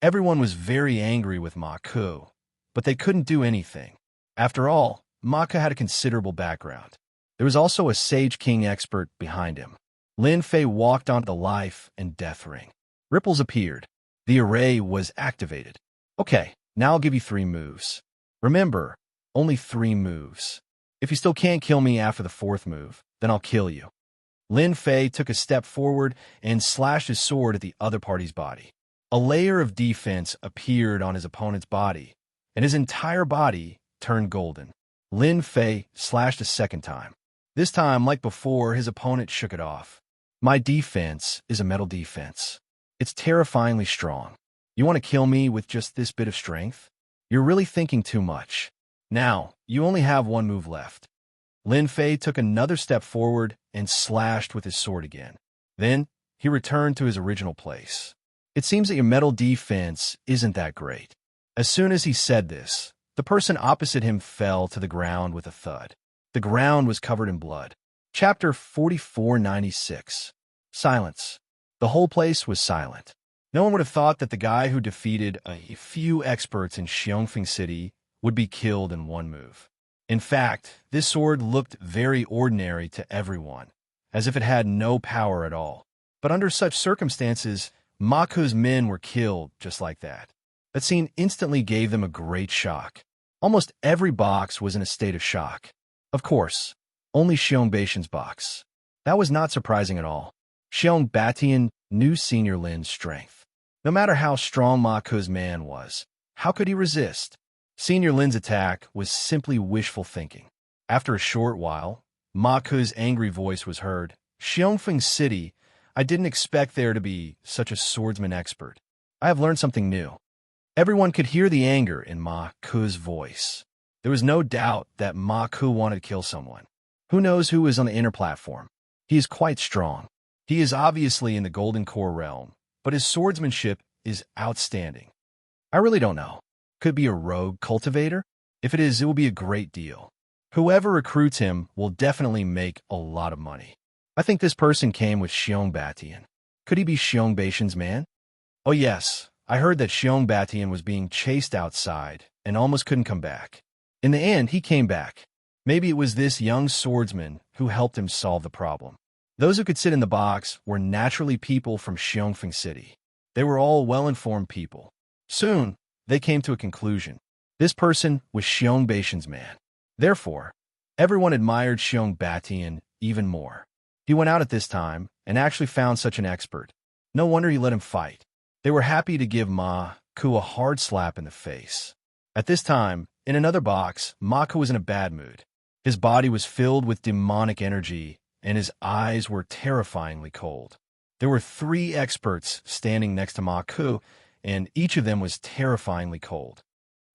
Everyone was very angry with Maku, but they couldn't do anything. After all, Maka had a considerable background. There was also a Sage King expert behind him. Lin Fei walked onto the life and death ring. Ripples appeared. The array was activated. Okay, now I'll give you 3 moves. Remember, only 3 moves. If you still can't kill me after the 4th move, then I'll kill you. Lin Fei took a step forward and slashed his sword at the other party's body. A layer of defense appeared on his opponent's body, and his entire body turned golden. Lin Fei slashed a second time. This time, like before, his opponent shook it off. My defense is a metal defense. It's terrifyingly strong. You want to kill me with just this bit of strength? You're really thinking too much. Now, you only have 1 move left. Lin Fei took another step forward and slashed with his sword again. Then, he returned to his original place. It seems that your metal defense isn't that great. As soon as he said this, the person opposite him fell to the ground with a thud. The ground was covered in blood. Chapter 4496. Silence. The whole place was silent. No one would have thought that the guy who defeated a few experts in Xianxia City would be killed in 1 move. In fact, this sword looked very ordinary to everyone, as if it had no power at all. But under such circumstances, Maku's men were killed just like that. That scene instantly gave them a great shock. Almost every box was in a state of shock. Of course, only Xianxia's box. That was not surprising at all. Xianxia knew Senior Lin's strength. No matter how strong Maku's man was, how could he resist? Senior Lin's attack was simply wishful thinking. After a short while, Ma Ke's angry voice was heard. Xiongfeng City, I didn't expect there to be such a swordsman expert. I have learned something new. Everyone could hear the anger in Ma Ke's voice. There was no doubt that Ma Ke wanted to kill someone. Who knows who is on the inner platform? He is quite strong. He is obviously in the Golden Core realm, but his swordsmanship is outstanding. I really don't know. Could be a rogue cultivator? If it is, it will be a great deal. Whoever recruits him will definitely make a lot of money. I think this person came with Xianxia. Could he be Xiongbation's man? Oh yes, I heard that Xianxia was being chased outside and almost couldn't come back. In the end, he came back. Maybe it was this young swordsman who helped him solve the problem. Those who could sit in the box were naturally people from Xiongfeng City. They were all well-informed people. Soon, they came to a conclusion. This person was Xiongbation's man. Therefore, everyone admired Xianxia even more. He went out at this time and actually found such an expert. No wonder he let him fight. They were happy to give Ma Ke a hard slap in the face. At this time, in another box, Ma Ke was in a bad mood. His body was filled with demonic energy, and his eyes were terrifyingly cold. There were 3 experts standing next to Ma Ke, and each of them was terrifyingly cold.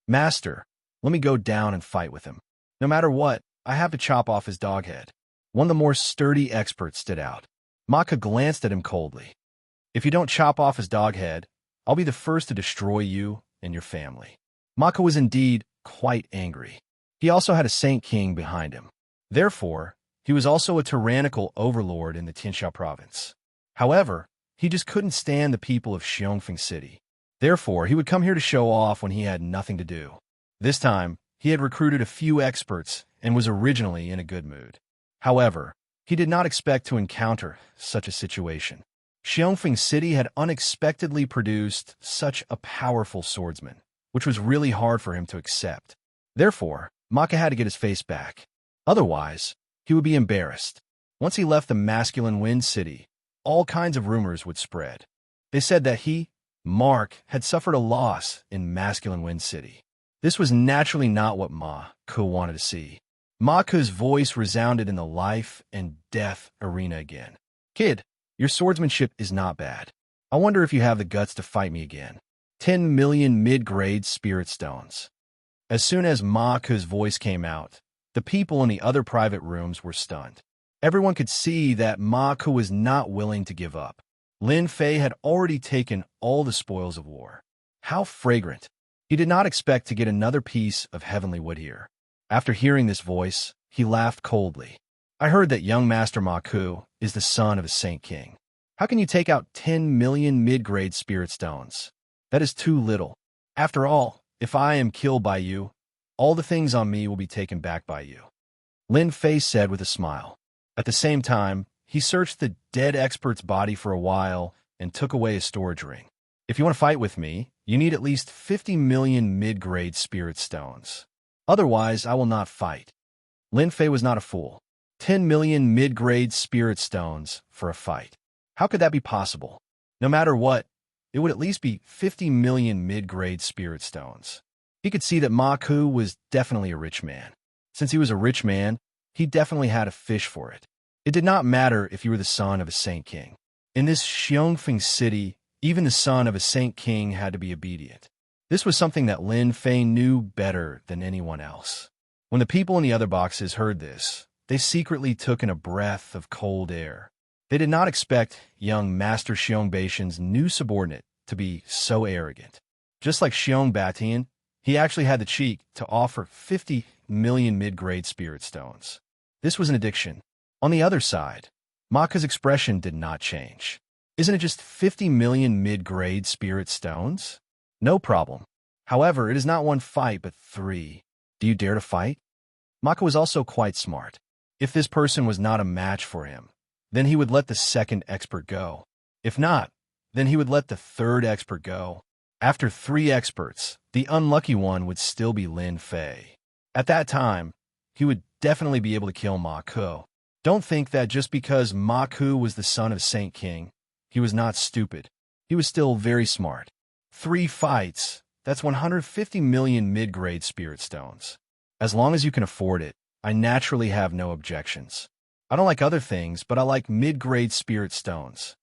Master, let me go down and fight with him. No matter what, I have to chop off his dog head. One of the more sturdy experts stood out. Ma Ke glanced at him coldly. If you don't chop off his dog head, I'll be the first to destroy you and your family. Ma Ke was indeed quite angry. He also had a Saint King behind him. Therefore, he was also a tyrannical overlord in the Xianxia province. However, he just couldn't stand the people of Xiongfeng City. Therefore, he would come here to show off when he had nothing to do. This time, he had recruited a few experts and was originally in a good mood. However, he did not expect to encounter such a situation. Xiongfeng City had unexpectedly produced such a powerful swordsman, which was really hard for him to accept. Therefore, Ma Ke had to get his face back. Otherwise, he would be embarrassed. Once he left the masculine Wind City, all kinds of rumors would spread. They said that he, Mark, had suffered a loss in masculine Wind City. This was naturally not what Ma Ke wanted to see. Ma Ke's voice resounded in the life and death arena again. Kid, your swordsmanship is not bad. I wonder if you have the guts to fight me again. 10 million mid-grade spirit stones. As soon as Ma Ke's voice came out, the people in the other private rooms were stunned. Everyone could see that Ma Ke was not willing to give up. Lin Fei had already taken all the spoils of war. How fragrant! He did not expect to get another piece of heavenly wood here. After hearing this voice, he laughed coldly. I heard that young Master Ma Ke is the son of a Saint King. How can you take out 10 million mid-grade spirit stones? That is too little. After all, if I am killed by you, all the things on me will be taken back by you. Lin Fei said with a smile. At the same time, he searched the dead expert's body for a while and took away his storage ring. If you want to fight with me, you need at least 50 million mid-grade spirit stones. Otherwise, I will not fight. Lin Fei was not a fool. 10 million mid-grade spirit stones for a fight. How could that be possible? No matter what, it would at least be 50 million mid-grade spirit stones. He could see that Ma Ke was definitely a rich man. Since he was a rich man, he definitely had a fish for it. It did not matter if you were the son of a Saint King. In this Xiongfeng City, even the son of a Saint King had to be obedient. This was something that Lin Fei knew better than anyone else. When the people in the other boxes heard this, they secretly took in a breath of cold air. They did not expect young Master Xiongbation's new subordinate to be so arrogant. Just like Xianxia, he actually had the cheek to offer 50 million mid-grade spirit stones. This was an addiction. On the other side, Ma Ke's expression did not change. Isn't it just 50 million mid-grade spirit stones? No problem. However, it is not 1 fight, but 3. Do you dare to fight? Ma Ke was also quite smart. If this person was not a match for him, then he would let the second expert go. If not, then he would let the third expert go. After 3 experts, the unlucky one would still be Lin Fei. At that time, he would definitely be able to kill Ma Ke. Don't think that just because Ma Ke was the son of Saint King, he was not stupid. He was still very smart. 3 fights, That's 150 million mid-grade spirit stones. As long as you can afford it, I naturally have no objections. I don't like other things, but I like mid-grade spirit stones.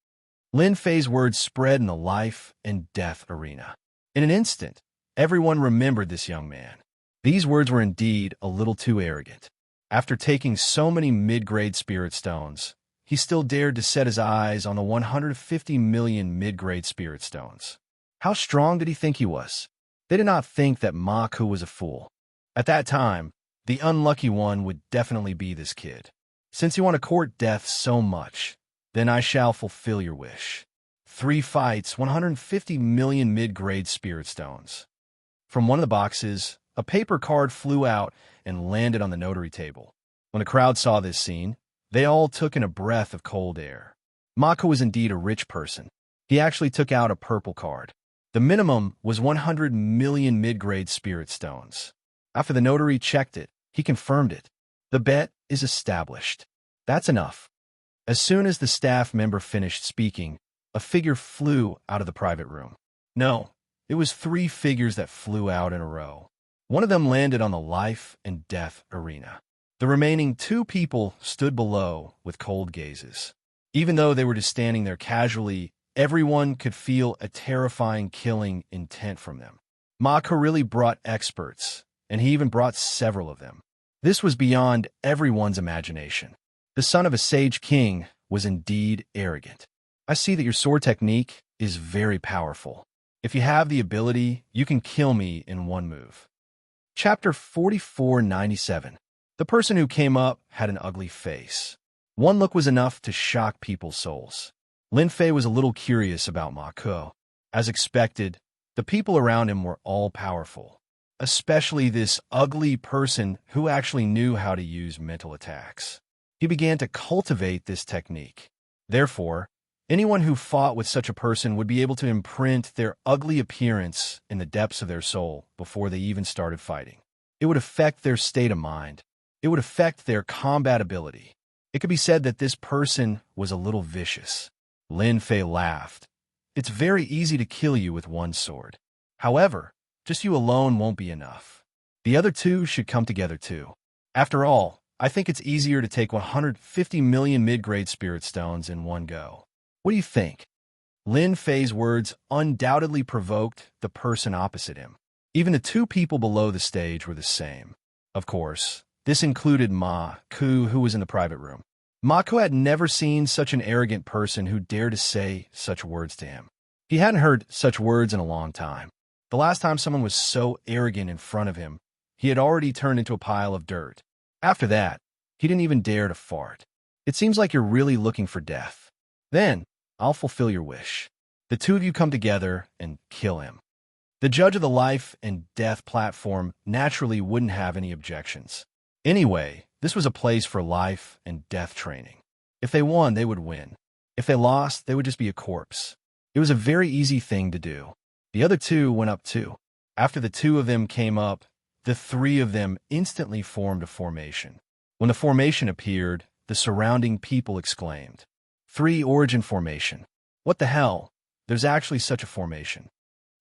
Lin Fei's words spread in the life and death arena. In an instant, everyone remembered this young man. These words were indeed a little too arrogant. After taking so many mid-grade spirit stones, he still dared to set his eyes on the 150 million mid-grade spirit stones. How strong did he think he was? They did not think that Ma Ku was a fool. At that time, the unlucky one would definitely be this kid. Since you want to court death so much, then I shall fulfill your wish. 3 fights, 150 million mid-grade spirit stones. From one of the boxes, a paper card flew out and landed on the notary table. When the crowd saw this scene, they all took in a breath of cold air. Ma Ku was indeed a rich person. He actually took out a purple card. The minimum was 100 million mid-grade spirit stones. After the notary checked it, he confirmed it. The bet is established. That's enough. As soon as the staff member finished speaking, a figure flew out of the private room. No, it was 3 figures that flew out in a row. One of them landed on the life and death arena. The remaining 2 people stood below with cold gazes. Even though they were just standing there casually, everyone could feel a terrifying killing intent from them. Ma Ku really brought experts, and he even brought several of them. This was beyond everyone's imagination. The son of a sage king was indeed arrogant. I see that your sword technique is very powerful. If you have the ability, you can kill me in one move. Chapter 4497. The person who came up had an ugly face. One look was enough to shock people's souls. Lin Fei was a little curious about Ma Ku. As expected, the people around him were all powerful, especially this ugly person who actually knew how to use mental attacks. He began to cultivate this technique. Therefore, anyone who fought with such a person would be able to imprint their ugly appearance in the depths of their soul before they even started fighting. It would affect their state of mind. It would affect their combat ability. It could be said that this person was a little vicious. Lin Fei laughed. It's very easy to kill you with one sword. However, just you alone won't be enough. The other 2 should come together too. After all, I think it's easier to take 150 million mid-grade spirit stones in one go. What do you think? Lin Fei's words undoubtedly provoked the person opposite him. Even the 2 people below the stage were the same. Of course, this included Ma Ku, who was in the private room. Ma Ku had never seen such an arrogant person who dared to say such words to him. He hadn't heard such words in a long time. The last time someone was so arrogant in front of him, he had already turned into a pile of dirt. After that, he didn't even dare to fart. It seems like you're really looking for death. Then, I'll fulfill your wish. The 2 of you come together and kill him. The judge of the life and death platform naturally wouldn't have any objections. Anyway, this was a place for life and death training. If they won, they would win. If they lost, they would just be a corpse. It was a very easy thing to do. The other 2 went up too. After the 2 of them came up, the 3 of them instantly formed a formation. When the formation appeared, the surrounding people exclaimed, 3 origin formation. What the hell? There's actually such a formation.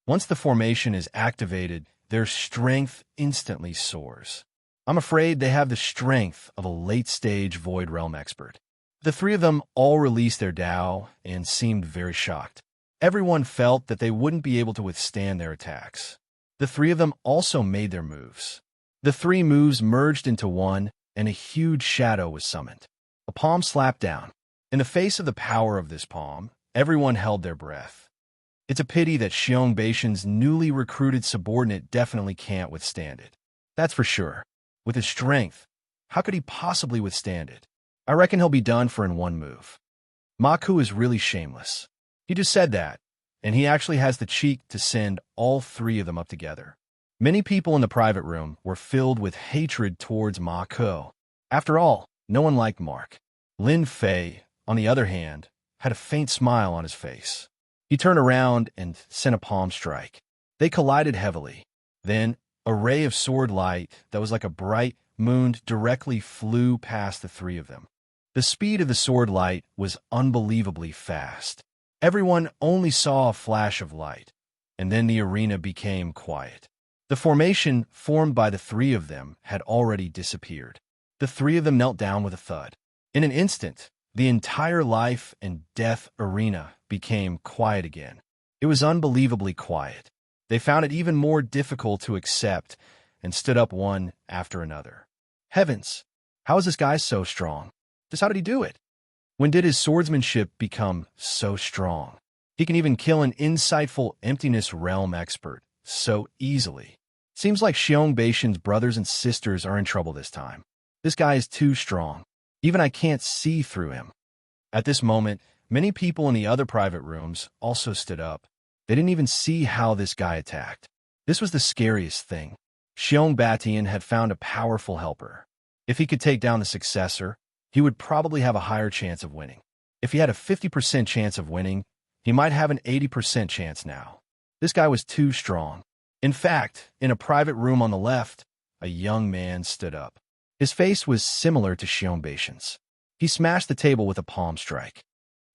Once the formation is activated, their strength instantly soars. I'm afraid they have the strength of a late-stage Void Realm expert. The 3 of them all released their Tao and seemed very shocked. Everyone felt that they wouldn't be able to withstand their attacks. The 3 of them also made their moves. The 3 moves merged into one, and a huge shadow was summoned. A palm slapped down. In the face of the power of this palm, everyone held their breath. It's a pity that Xianxia's newly recruited subordinate definitely can't withstand it. That's for sure. With his strength, how could he possibly withstand it? I reckon he'll be done for in one move. Ma Ku is really shameless. He just said that, and he actually has the cheek to send all 3 of them up together. Many people in the private room were filled with hatred towards Ma Ku. After all, no one liked Mark. Lin Fei, on the other hand, had a faint smile on his face. He turned around and sent a palm strike. They collided heavily. Then, a ray of sword light that was like a bright moon directly flew past the 3 of them. The speed of the sword light was unbelievably fast. Everyone only saw a flash of light, and then the arena became quiet. The formation formed by the three of them had already disappeared. The three of them knelt down with a thud. In an instant, the entire life and death arena became quiet again. It was unbelievably quiet. They found it even more difficult to accept and stood up one after another. Heavens, how is this guy so strong? Just how did he do it? When did his swordsmanship become so strong? He can even kill an insightful emptiness realm expert so easily. Seems like Xianxia's brothers and sisters are in trouble this time. This guy is too strong. Even I can't see through him. At this moment, many people in the other private rooms also stood up. They didn't even see how this guy attacked. This was the scariest thing. Xianxia had found a powerful helper. If he could take down the successor, he would probably have a higher chance of winning. If he had a 50% chance of winning, he might have an 80% chance now. This guy was too strong. In fact, in a private room on the left, a young man stood up. His face was similar to Xianxia's. He smashed the table with a palm strike.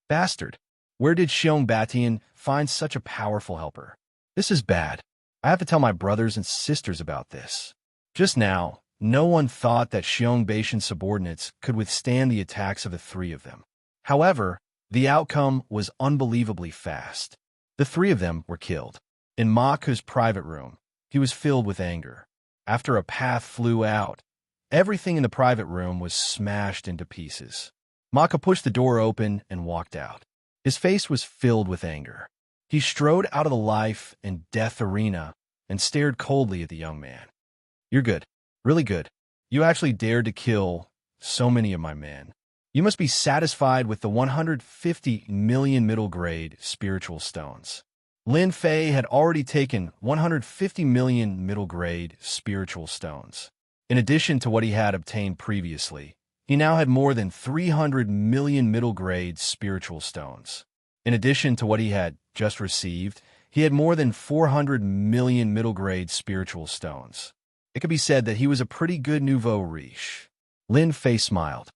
Bastard! Where did Xianxia find such a powerful helper? This is bad. I have to tell my brothers and sisters about this. Just now, no one thought that Xianxia's subordinates could withstand the attacks of the three of them. However, the outcome was unbelievably fast. The three of them were killed. In Ma Ke's private room, he was filled with anger. After a path flew out, everything in the private room was smashed into pieces. Ma Ke pushed the door open and walked out. His face was filled with anger. He strode out of the life and death arena and stared coldly at the young man. You're good. Really good. You actually dared to kill so many of my men. You must be satisfied with the 150 million middle-grade spiritual stones. Lin Fei had already taken 150 million middle-grade spiritual stones. In addition to what he had obtained previously, he now had more than 300 million middle-grade spiritual stones. In addition to what he had just received, he had more than 400 million middle-grade spiritual stones. It could be said that he was a pretty good nouveau riche. Lin Fei smiled.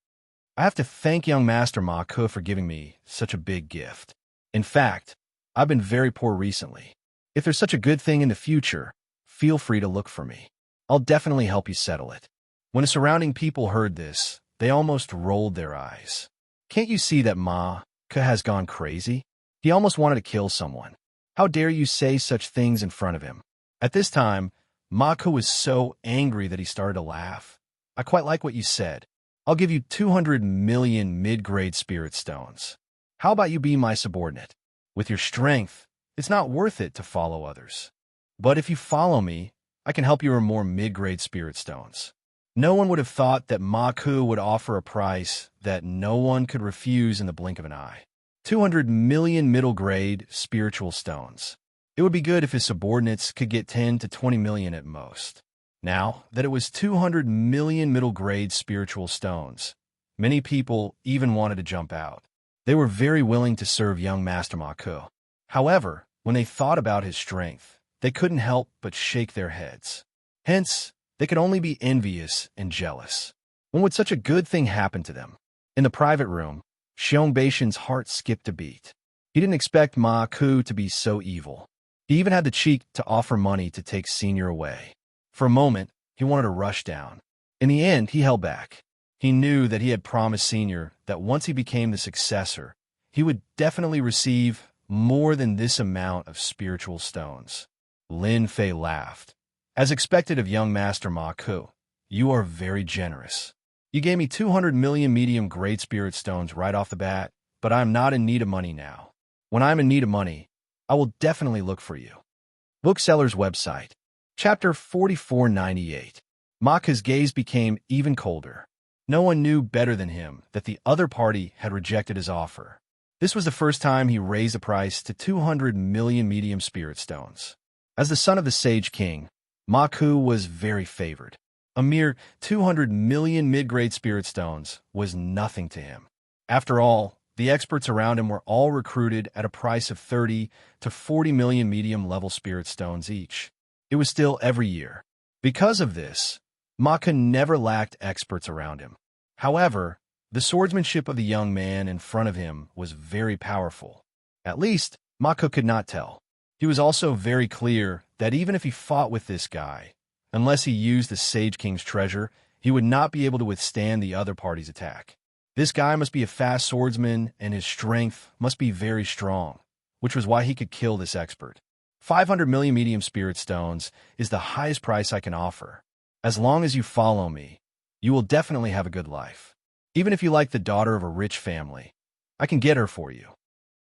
I have to thank young Master Ma Ke for giving me such a big gift. In fact, I've been very poor recently. If there's such a good thing in the future, feel free to look for me. I'll definitely help you settle it. When the surrounding people heard this, they almost rolled their eyes. Can't you see that Ma Ke has gone crazy? He almost wanted to kill someone. How dare you say such things in front of him? At this time, Ma Ke was so angry that he started to laugh. I quite like what you said. I'll give you 200 million mid-grade spirit stones. How about you be my subordinate? With your strength, it's not worth it to follow others. But if you follow me, I can help you earn more mid-grade spirit stones. No one would have thought that Ma Ke would offer a price that no one could refuse in the blink of an eye. 200 million middle-grade spiritual stones. It would be good if his subordinates could get 10 to 20 million at most. Now that it was 200 million middle-grade spiritual stones, many people even wanted to jump out. They were very willing to serve young Master Ma Ke. However, when they thought about his strength, they couldn't help but shake their heads. Hence, they could only be envious and jealous. When would such a good thing happen to them? In the private room, Xianxia's heart skipped a beat. He didn't expect Ma Ke to be so evil. He even had the cheek to offer money to take Senior away. For a moment, he wanted to rush down. In the end, he held back. He knew that he had promised Senior that once he became the successor, he would definitely receive more than this amount of spiritual stones. Lin Fei laughed. As expected of young Master Ma Ke, you are very generous. You gave me 200 million medium-grade spirit stones right off the bat, but I am not in need of money now. When I am in need of money, I will definitely look for you. Bookseller's website. Chapter 4498. Ma Ke's gaze became even colder. No one knew better than him that the other party had rejected his offer. This was the first time he raised the price to 200 million medium spirit stones. As the son of the Sage King, Ma Ke was very favored. A mere 200 million mid-grade spirit stones was nothing to him. After all, the experts around him were all recruited at a price of 30 to 40 million medium-level spirit stones each. It was still every year. Because of this, Ma Ke never lacked experts around him. However, the swordsmanship of the young man in front of him was very powerful. At least, Ma Ke could not tell. He was also very clear that even if he fought with this guy, unless he used the Sage King's treasure, he would not be able to withstand the other party's attack. This guy must be a fast swordsman, and his strength must be very strong, which was why he could kill this expert. 500 million medium spirit stones is the highest price I can offer. As long as you follow me, you will definitely have a good life. Even if you like the daughter of a rich family, I can get her for you.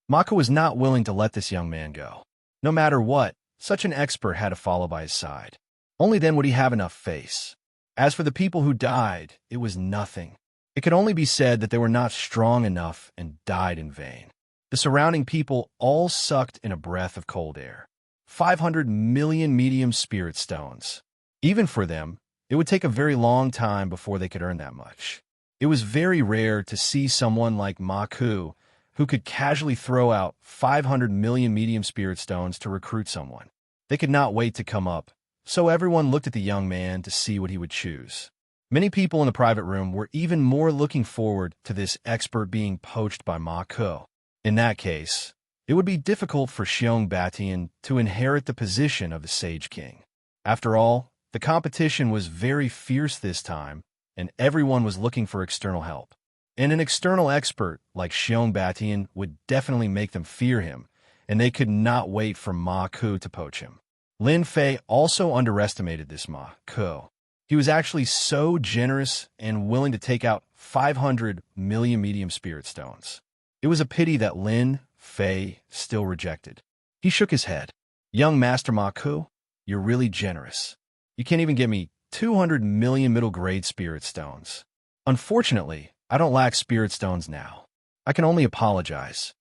Mako was not willing to let this young man go. No matter what, such an expert had to follow by his side. Only then would he have enough face. As for the people who died, it was nothing. It could only be said that they were not strong enough and died in vain. The surrounding people all sucked in a breath of cold air. 500 million medium spirit stones. Even for them, it would take a very long time before they could earn that much. It was very rare to see someone like Mako who could casually throw out 500 million medium spirit stones to recruit someone. They could not wait to come up, so everyone looked at the young man to see what he would choose. Many people in the private room were even more looking forward to this expert being poached by Mako. In that case, it would be difficult for Xianxia to inherit the position of the Sage King. After all, the competition was very fierce this time, and everyone was looking for external help. And an external expert like Xianxia would definitely make them fear him, and they could not wait for Mako to poach him. Lin Fei also underestimated this Mako. He was actually so generous and willing to take out 500 million medium spirit stones. It was a pity that Lin Fei still rejected. He shook his head. Young Master Mako, you're really generous. You can't even give me 200 million middle-grade spirit stones. Unfortunately, I don't lack spirit stones now. I can only apologize.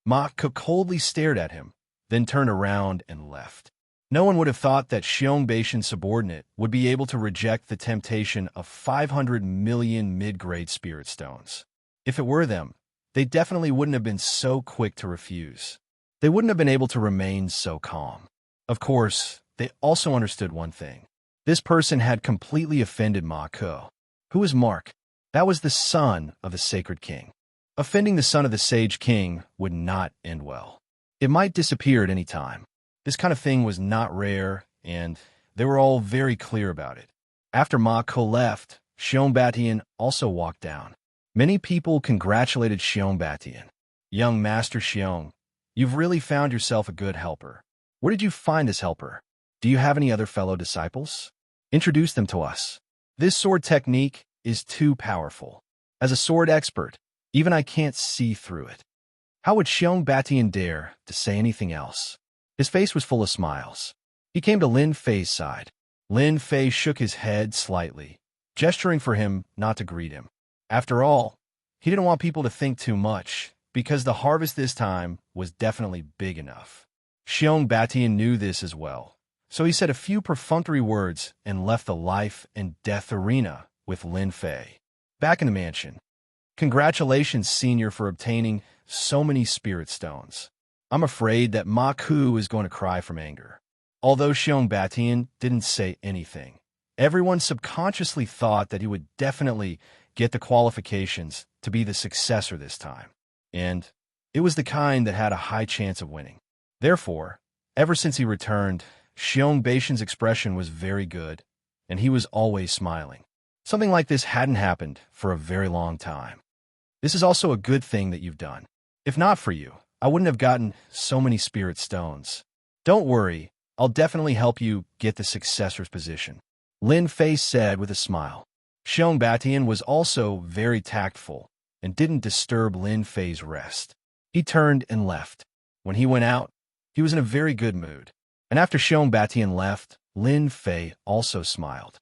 Mako coldly stared at him, then turned around and left. No one would have thought that Xianxia's subordinate would be able to reject the temptation of 500 million mid-grade spirit stones. If it were them, they definitely wouldn't have been so quick to refuse. They wouldn't have been able to remain so calm. Of course, they also understood one thing. This person had completely offended Mako. Who was Mark? That was the son of the Sacred King. Offending the son of the Sage King would not end well. It might disappear at any time. This kind of thing was not rare, and they were all very clear about it. After Mako left, Xianxia also walked down. Many people congratulated Xianxia. Young Master Xiang, you've really found yourself a good helper. Where did you find this helper? Do you have any other fellow disciples? Introduce them to us. This sword technique is too powerful. As a sword expert, even I can't see through it. How would Xianxia dare to say anything else? His face was full of smiles. He came to Lin Fei's side. Lin Fei shook his head slightly, gesturing for him not to greet him. After all, he didn't want people to think too much, because the harvest this time was definitely big enough. Xianxia knew this as well, so he said a few perfunctory words and left the life and death arena with Lin Fei. Back in the mansion. Congratulations, Senior, for obtaining so many spirit stones. I'm afraid that Mako is going to cry from anger. Although Xianxia didn't say anything, everyone subconsciously thought that he would definitely get the qualifications to be the successor this time. And it was the kind that had a high chance of winning. Therefore, ever since he returned, Xianxia's expression was very good, and he was always smiling. Something like this hadn't happened for a very long time. This is also a good thing that you've done. If not for you, I wouldn't have gotten so many spirit stones. Don't worry, I'll definitely help you get the successor's position. Lin Fei said with a smile. Xianxia was also very tactful and didn't disturb Lin Fei's rest. He turned and left. When he went out, he was in a very good mood. And after Xianxia left, Lin Fei also smiled.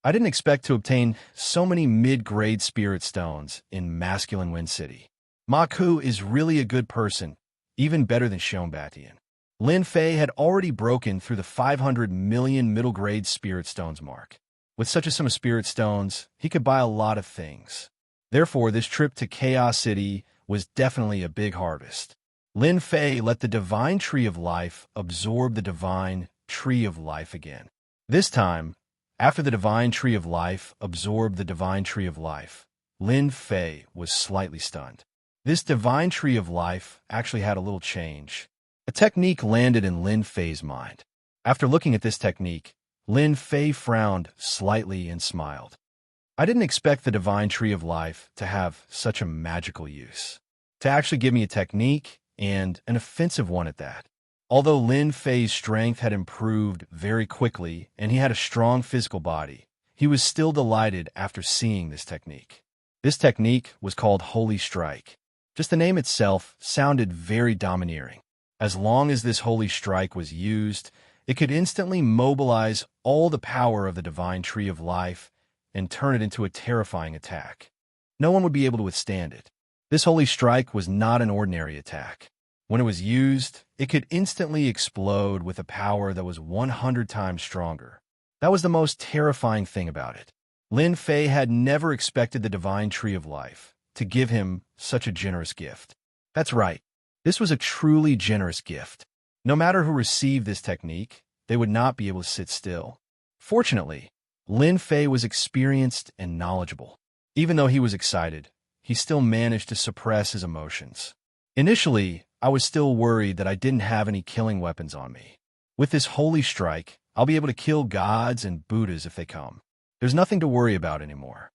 I didn't expect to obtain so many mid-grade spirit stones in masculine Wind City. Mako is really a good person, even better than Xianxia. Lin Fei had already broken through the 500 million middle-grade spirit stones mark. With such a sum of spirit stones, he could buy a lot of things. Therefore, this trip to Chaos City was definitely a big harvest. Lin Fei let the Divine Tree of Life absorb the Divine Tree of Life again. This time, after the Divine Tree of Life absorbed the Divine Tree of Life, Lin Fei was slightly stunned. This Divine Tree of Life actually had a little change. A technique landed in Lin Fei's mind. After looking at this technique, Lin Fei frowned slightly and smiled. I didn't expect the Divine Tree of Life to have such a magical use. To actually give me a technique, and an offensive one at that. Although Lin Fei's strength had improved very quickly and he had a strong physical body, he was still delighted after seeing this technique. This technique was called Holy Strike. Just the name itself sounded very domineering. As long as this Holy Strike was used, it could instantly mobilize all the power of the Divine Tree of Life and turn it into a terrifying attack. No one would be able to withstand it. This Holy Strike was not an ordinary attack. When it was used, it could instantly explode with a power that was 100 times stronger. That was the most terrifying thing about it. Lin Fei had never expected the Divine Tree of Life to give him such a generous gift. That's right. This was a truly generous gift. No matter who received this technique, they would not be able to sit still. Fortunately, Lin Fei was experienced and knowledgeable. Even though he was excited, he still managed to suppress his emotions. Initially, I was still worried that I didn't have any killing weapons on me. With this Holy Strike, I'll be able to kill gods and Buddhas if they come. There's nothing to worry about anymore.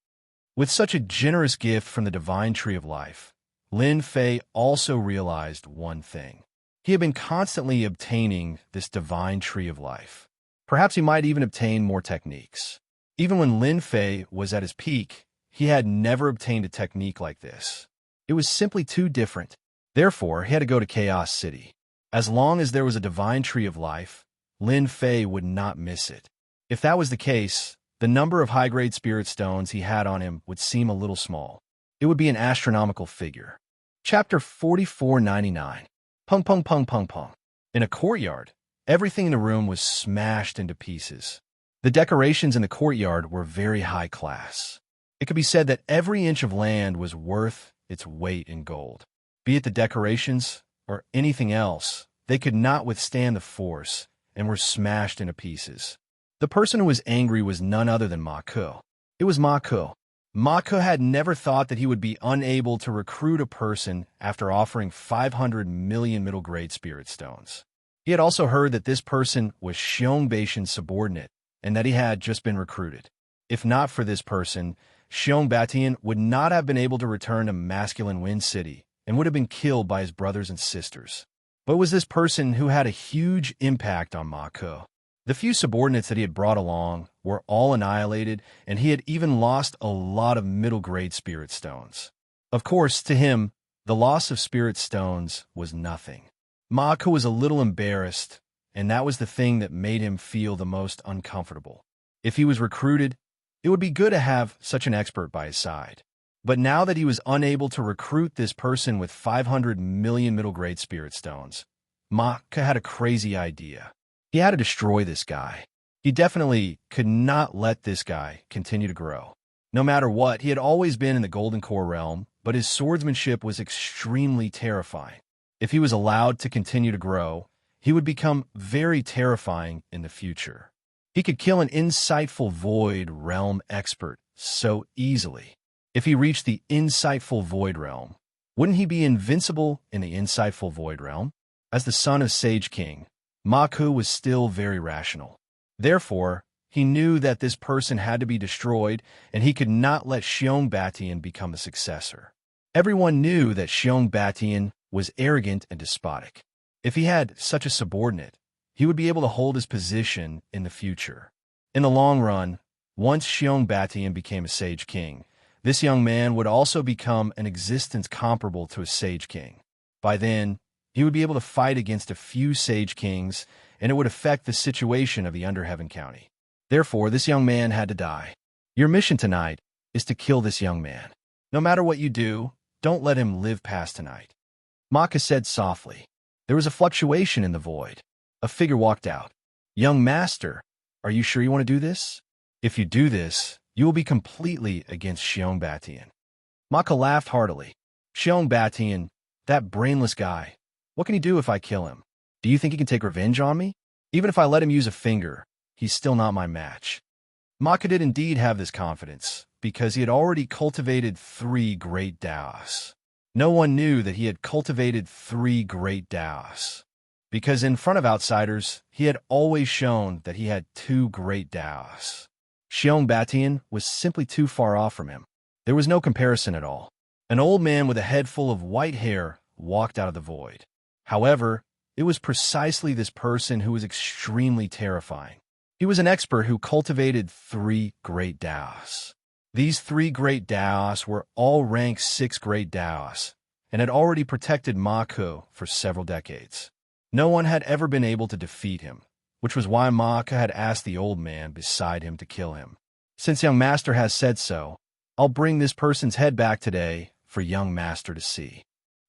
With such a generous gift from the Divine Tree of Life, Lin Fei also realized one thing. He had been constantly obtaining this Divine Tree of Life. Perhaps he might even obtain more techniques. Even when Lin Fei was at his peak, he had never obtained a technique like this. It was simply too different. Therefore, he had to go to Chaos City. As long as there was a Divine Tree of Life, Lin Fei would not miss it. If that was the case, the number of high-grade spirit stones he had on him would seem a little small. It would be an astronomical figure. Chapter 4499. Pung pung pung pung pung. In a courtyard, everything in the room was smashed into pieces. The decorations in the courtyard were very high class. It could be said that every inch of land was worth its weight in gold. Be it the decorations or anything else, they could not withstand the force and were smashed into pieces. The person who was angry was none other than Ma Ke. It was Ma Ke. Ma Ke had never thought that he would be unable to recruit a person after offering 500 million middle-grade spirit stones. He had also heard that this person was Xianxia's subordinate and that he had just been recruited. If not for this person, Xianxia would not have been able to return to Masculine Wind City and would have been killed by his brothers and sisters. But it was this person who had a huge impact on Ma Ke. The few subordinates that he had brought along were all annihilated, and he had even lost a lot of middle-grade spirit stones. Of course, to him, the loss of spirit stones was nothing. Ma Ke was a little embarrassed, and that was the thing that made him feel the most uncomfortable. If he was recruited, it would be good to have such an expert by his side. But now that he was unable to recruit this person with 500 million middle-grade spirit stones, Ma Ke had a crazy idea. He had to destroy this guy. He definitely could not let this guy continue to grow. No matter what, he had always been in the Golden Core realm, but his swordsmanship was extremely terrifying. If he was allowed to continue to grow, he would become very terrifying in the future. He could kill an insightful Void Realm expert so easily. If he reached the insightful Void Realm, wouldn't he be invincible in the insightful Void Realm? As the son of Sage King, Ma Ke was still very rational. Therefore, he knew that this person had to be destroyed, and he could not let Xianxia become a successor. Everyone knew that Xianxia was arrogant and despotic. If he had such a subordinate, he would be able to hold his position in the future. In the long run, once Xianxia became a Sage King, this young man would also become an existence comparable to a Sage King. By then, he would be able to fight against a few Sage Kings, and it would affect the situation of the Underheaven County. Therefore, this young man had to die. Your mission tonight is to kill this young man. No matter what you do, don't let him live past tonight. Ma Ke said softly. There was a fluctuation in the void. A figure walked out. Young master, are you sure you want to do this? If you do this, you will be completely against Xianxia. Ma Ke laughed heartily. Xianxia, that brainless guy. What can he do if I kill him? Do you think he can take revenge on me? Even if I let him use a finger, he's still not my match. Ma Ke did indeed have this confidence, because he had already cultivated 3 great Daos. No one knew that he had cultivated 3 great Daos. because in front of outsiders, he had always shown that he had two great Daos. Xianxia was simply too far off from him. There was no comparison at all. An old man with a head full of white hair walked out of the void. However, it was precisely this person who was extremely terrifying. He was an expert who cultivated three great Daos. These three great Daos were all rank 6 great Daos, and had already protected Ma Ke for several decades. No one had ever been able to defeat him, which was why Ma Ke had asked the old man beside him to kill him. Since young master has said so, I'll bring this person's head back today for young master to see.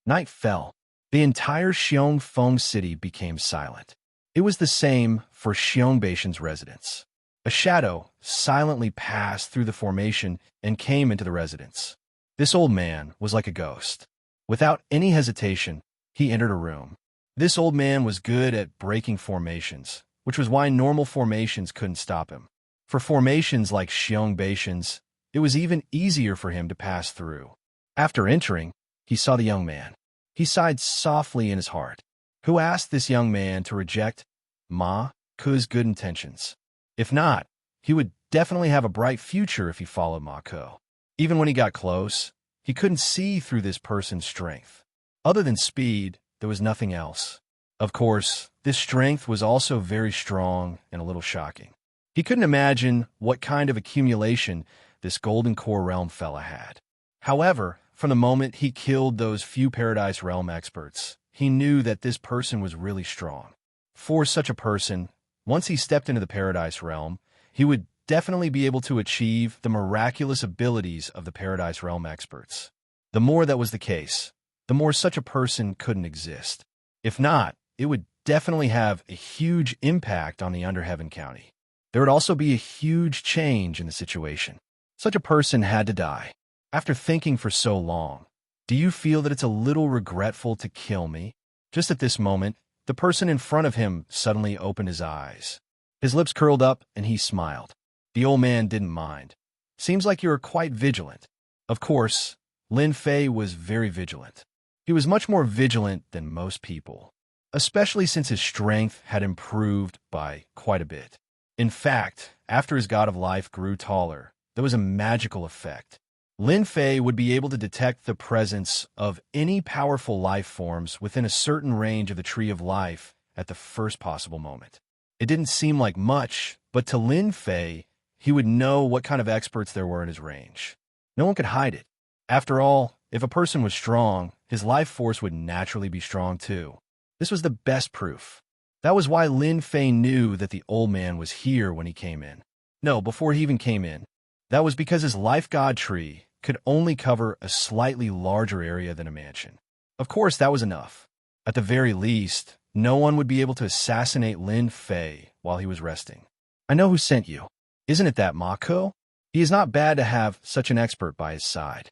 Night fell. The entire Xiongfeng city became silent. It was the same for Xiongbaishan's residence. A shadow silently passed through the formation and came into the residence. This old man was like a ghost. Without any hesitation, he entered a room. This old man was good at breaking formations, which was why normal formations couldn't stop him. For formations like Xiongbaishan's, it was even easier for him to pass through. After entering, he saw the young man. He sighed softly in his heart. Who asked this young man to reject Ma Ke's good intentions? If not, he would definitely have a bright future if he followed Ma Ke. Even when he got close, he couldn't see through this person's strength. Other than speed, there was nothing else. Of course, this strength was also very strong and a little shocking. He couldn't imagine what kind of accumulation this Golden Core Realm fella had. However, from the moment he killed those few Paradise Realm experts, he knew that this person was really strong. For such a person, once he stepped into the Paradise Realm, he would definitely be able to achieve the miraculous abilities of the Paradise Realm experts. The more that was the case, the more such a person couldn't exist. If not, it would definitely have a huge impact on the Underheaven County. There would also be a huge change in the situation. Such a person had to die. After thinking for so long, do you feel that it's a little regretful to kill me? Just at this moment, the person in front of him suddenly opened his eyes. His lips curled up and he smiled. The old man didn't mind. Seems like you are quite vigilant. Of course, Lin Fei was very vigilant. He was much more vigilant than most people, especially since his strength had improved by quite a bit. In fact, after his god of life grew taller, there was a magical effect. Lin Fei would be able to detect the presence of any powerful life forms within a certain range of the Tree of Life at the first possible moment. It didn't seem like much, but to Lin Fei, he would know what kind of experts there were in his range. No one could hide it. After all, if a person was strong, his life force would naturally be strong too. This was the best proof. That was why Lin Fei knew that the old man was here when he came in. No, before he even came in. That was because his life god tree could only cover a slightly larger area than a mansion. Of course, that was enough. At the very least, no one would be able to assassinate Lin Fei while he was resting. I know who sent you. Isn't it that Ma Ke? He is not bad to have such an expert by his side.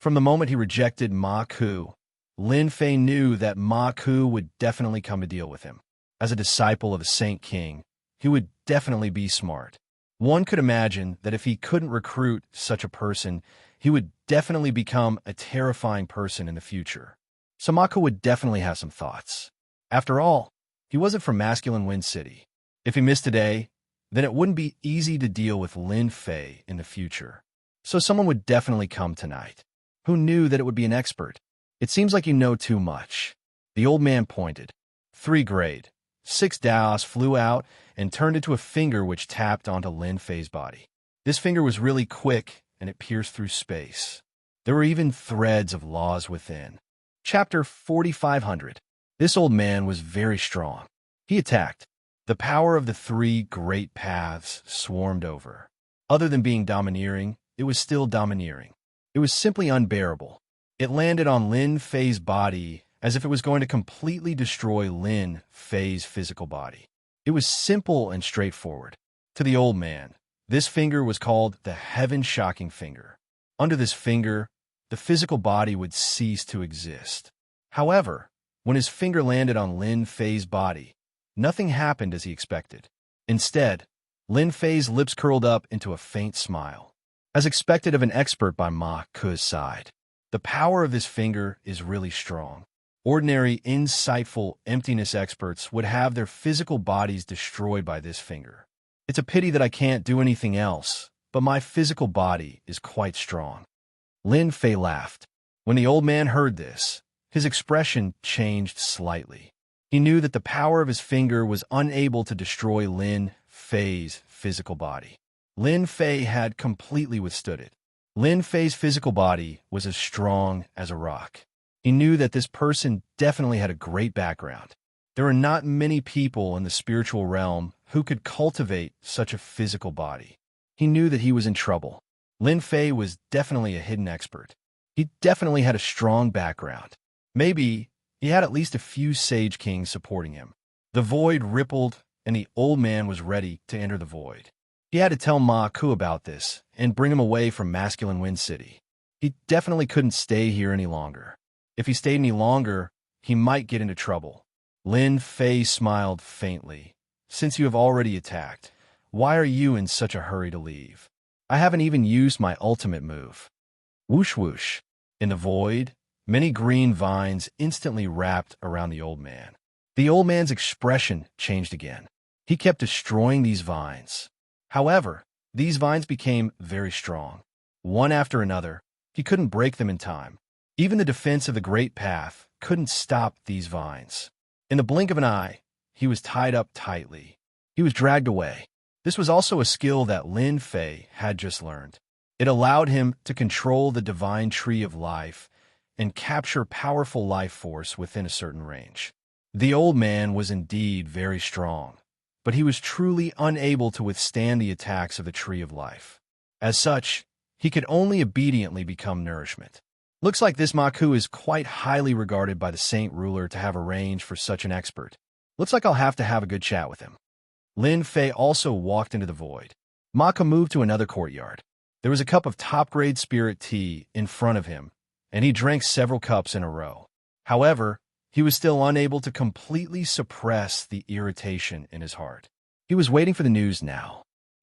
From the moment he rejected Ma Ke, Lin Fei knew that Ma Ke would definitely come to deal with him. As a disciple of a Saint King, he would definitely be smart. One could imagine that if he couldn't recruit such a person, he would definitely become a terrifying person in the future. So Ma Ke would definitely have some thoughts. After all, he wasn't from Masculine Wind City. If he missed today, then it wouldn't be easy to deal with Lin Fei in the future. So someone would definitely come tonight. Who knew that it would be an expert? It seems like you know too much. The old man pointed. 3 grade. 6 Daos flew out and turned into a finger which tapped onto Lin Fei's body. This finger was really quick and it pierced through space. There were even threads of laws within. Chapter 4500. This old man was very strong. He attacked. The power of the 3 great paths swarmed over. Other than being domineering, it was still domineering. It was simply unbearable. It landed on Lin Fei's body as if it was going to completely destroy Lin Fei's physical body. It was simple and straightforward. To the old man, this finger was called the Heaven-Shocking Finger. Under this finger, the physical body would cease to exist. However, when his finger landed on Lin Fei's body, nothing happened as he expected. Instead, Lin Fei's lips curled up into a faint smile. As expected of an expert by Ma Ke's side, the power of this finger is really strong. Ordinary, insightful emptiness experts would have their physical bodies destroyed by this finger. It's a pity that I can't do anything else, but my physical body is quite strong. Lin Fei laughed. When the old man heard this, his expression changed slightly. He knew that the power of his finger was unable to destroy Lin Fei's physical body. Lin Fei had completely withstood it. Lin Fei's physical body was as strong as a rock. He knew that this person definitely had a great background. There are not many people in the spiritual realm who could cultivate such a physical body. He knew that he was in trouble. Lin Fei was definitely a hidden expert. He definitely had a strong background. Maybe he had at least a few Sage Kings supporting him. The void rippled, and the old man was ready to enter the void. He had to tell Ma Ku about this and bring him away from Masculine Wind City. He definitely couldn't stay here any longer. If he stayed any longer, he might get into trouble. Lin Fei smiled faintly. Since you have already attacked, why are you in such a hurry to leave? I haven't even used my ultimate move. Whoosh whoosh. In the void, many green vines instantly wrapped around the old man. The old man's expression changed again. He kept destroying these vines. However, these vines became very strong. One after another, he couldn't break them in time. Even the defense of the Great Path couldn't stop these vines. In the blink of an eye, he was tied up tightly. He was dragged away. This was also a skill that Lin Fei had just learned. It allowed him to control the divine tree of life and capture powerful life force within a certain range. The old man was indeed very strong, but he was truly unable to withstand the attacks of the tree of life. As such, he could only obediently become nourishment. Looks like this Ma Ku is quite highly regarded by the Saint Ruler to have a range for such an expert. Looks like I'll have to have a good chat with him. Lin Fei also walked into the void. Ma Ku moved to another courtyard. There was a cup of top-grade spirit tea in front of him, and he drank several cups in a row. However, he was still unable to completely suppress the irritation in his heart. He was waiting for the news now.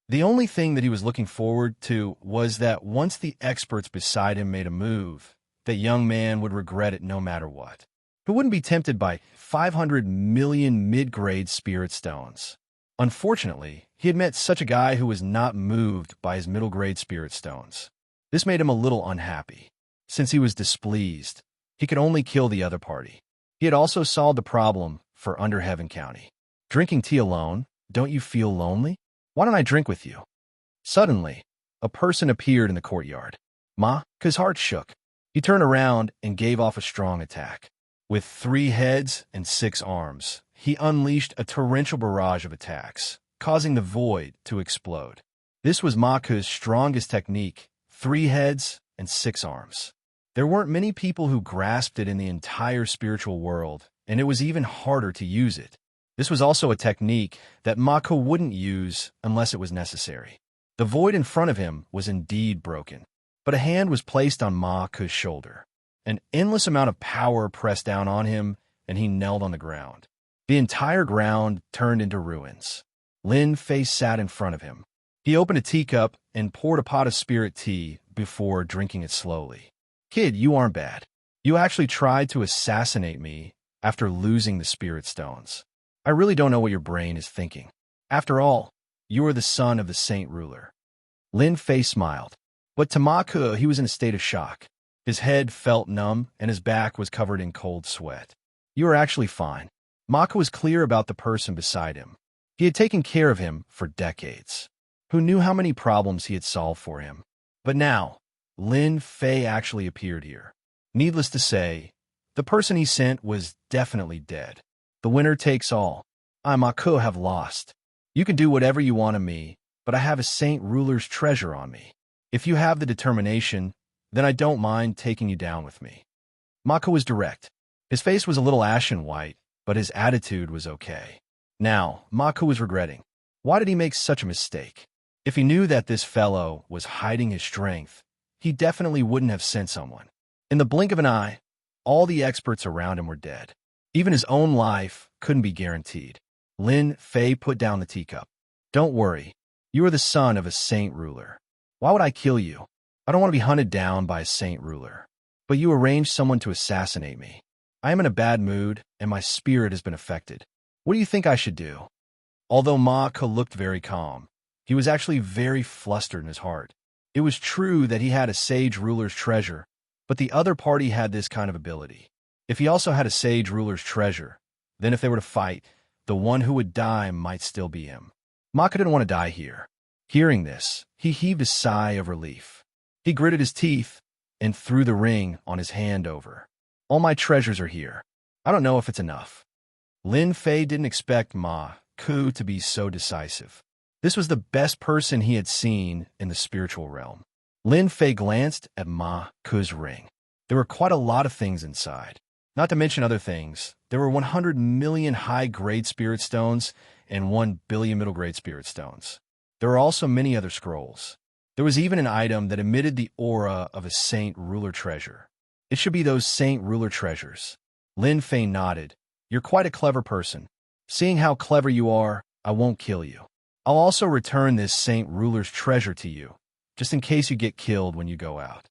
The only thing that he was looking forward to was that once the experts beside him made a move, the young man would regret it no matter what. Who wouldn't be tempted by 500 million mid-grade spirit stones? Unfortunately, he had met such a guy who was not moved by his middle-grade spirit stones. This made him a little unhappy. Since he was displeased, he could only kill the other party. He had also solved the problem for Underheaven County. Drinking tea alone, don't you feel lonely? Why don't I drink with you? Suddenly, a person appeared in the courtyard. Ma Ku's heart shook. He turned around and gave off a strong attack. With 3 heads and 6 arms, he unleashed a torrential barrage of attacks, causing the void to explode. This was Ma Ku's strongest technique, 3 heads and 6 arms. There weren't many people who grasped it in the entire spiritual world, and it was even harder to use it. This was also a technique that Ma Ku wouldn't use unless it was necessary. The void in front of him was indeed broken, but a hand was placed on Ma Ku's shoulder. An endless amount of power pressed down on him, and he knelt on the ground. The entire ground turned into ruins. Lin Fei sat in front of him. He opened a teacup and poured a pot of spirit tea before drinking it slowly. Kid, you aren't bad. You actually tried to assassinate me after losing the spirit stones. I really don't know what your brain is thinking. After all, you are the son of the Saint Ruler. Lin Fei smiled. But to Ma Ku, he was in a state of shock. His head felt numb, and his back was covered in cold sweat. You are actually fine. Ma Ku was clear about the person beside him. He had taken care of him for decades. Who knew how many problems he had solved for him? But now, Lin Fei actually appeared here. Needless to say, the person he sent was definitely dead. The winner takes all. I, Ma Ku, have lost. You can do whatever you want of me, but I have a Saint Ruler's treasure on me. If you have the determination, then I don't mind taking you down with me. Ma Ku was direct. His face was a little ashen white, but his attitude was okay. Now, Ma Ku was regretting. Why did he make such a mistake? If he knew that this fellow was hiding his strength, he definitely wouldn't have sent someone. In the blink of an eye, all the experts around him were dead. Even his own life couldn't be guaranteed. Lin Fei put down the teacup. Don't worry. You are the son of a Saint Ruler. Why would I kill you? I don't want to be hunted down by a Saint Ruler. But you arranged someone to assassinate me. I am in a bad mood, and my spirit has been affected. What do you think I should do?" Although Ma Ke looked very calm, he was actually very flustered in his heart. It was true that he had a sage ruler's treasure, but the other party had this kind of ability. If he also had a sage ruler's treasure, then if they were to fight, the one who would die might still be him. Ma Ke didn't want to die here. Hearing this, he heaved a sigh of relief. He gritted his teeth and threw the ring on his hand over. "All my treasures are here. I don't know if it's enough." Lin Fei didn't expect Ma Ke to be so decisive. This was the best person he had seen in the spiritual realm. Lin Fei glanced at Ma Ke's ring. There were quite a lot of things inside. Not to mention other things, there were 100 million high-grade spirit stones and 1 billion middle-grade spirit stones. There were also many other scrolls. There was even an item that emitted the aura of a saint ruler treasure. It should be those saint ruler treasures. Lin Fei nodded. "You're quite a clever person. Seeing how clever you are, I won't kill you. I'll also return this saint ruler's treasure to you, just in case you get killed when you go out."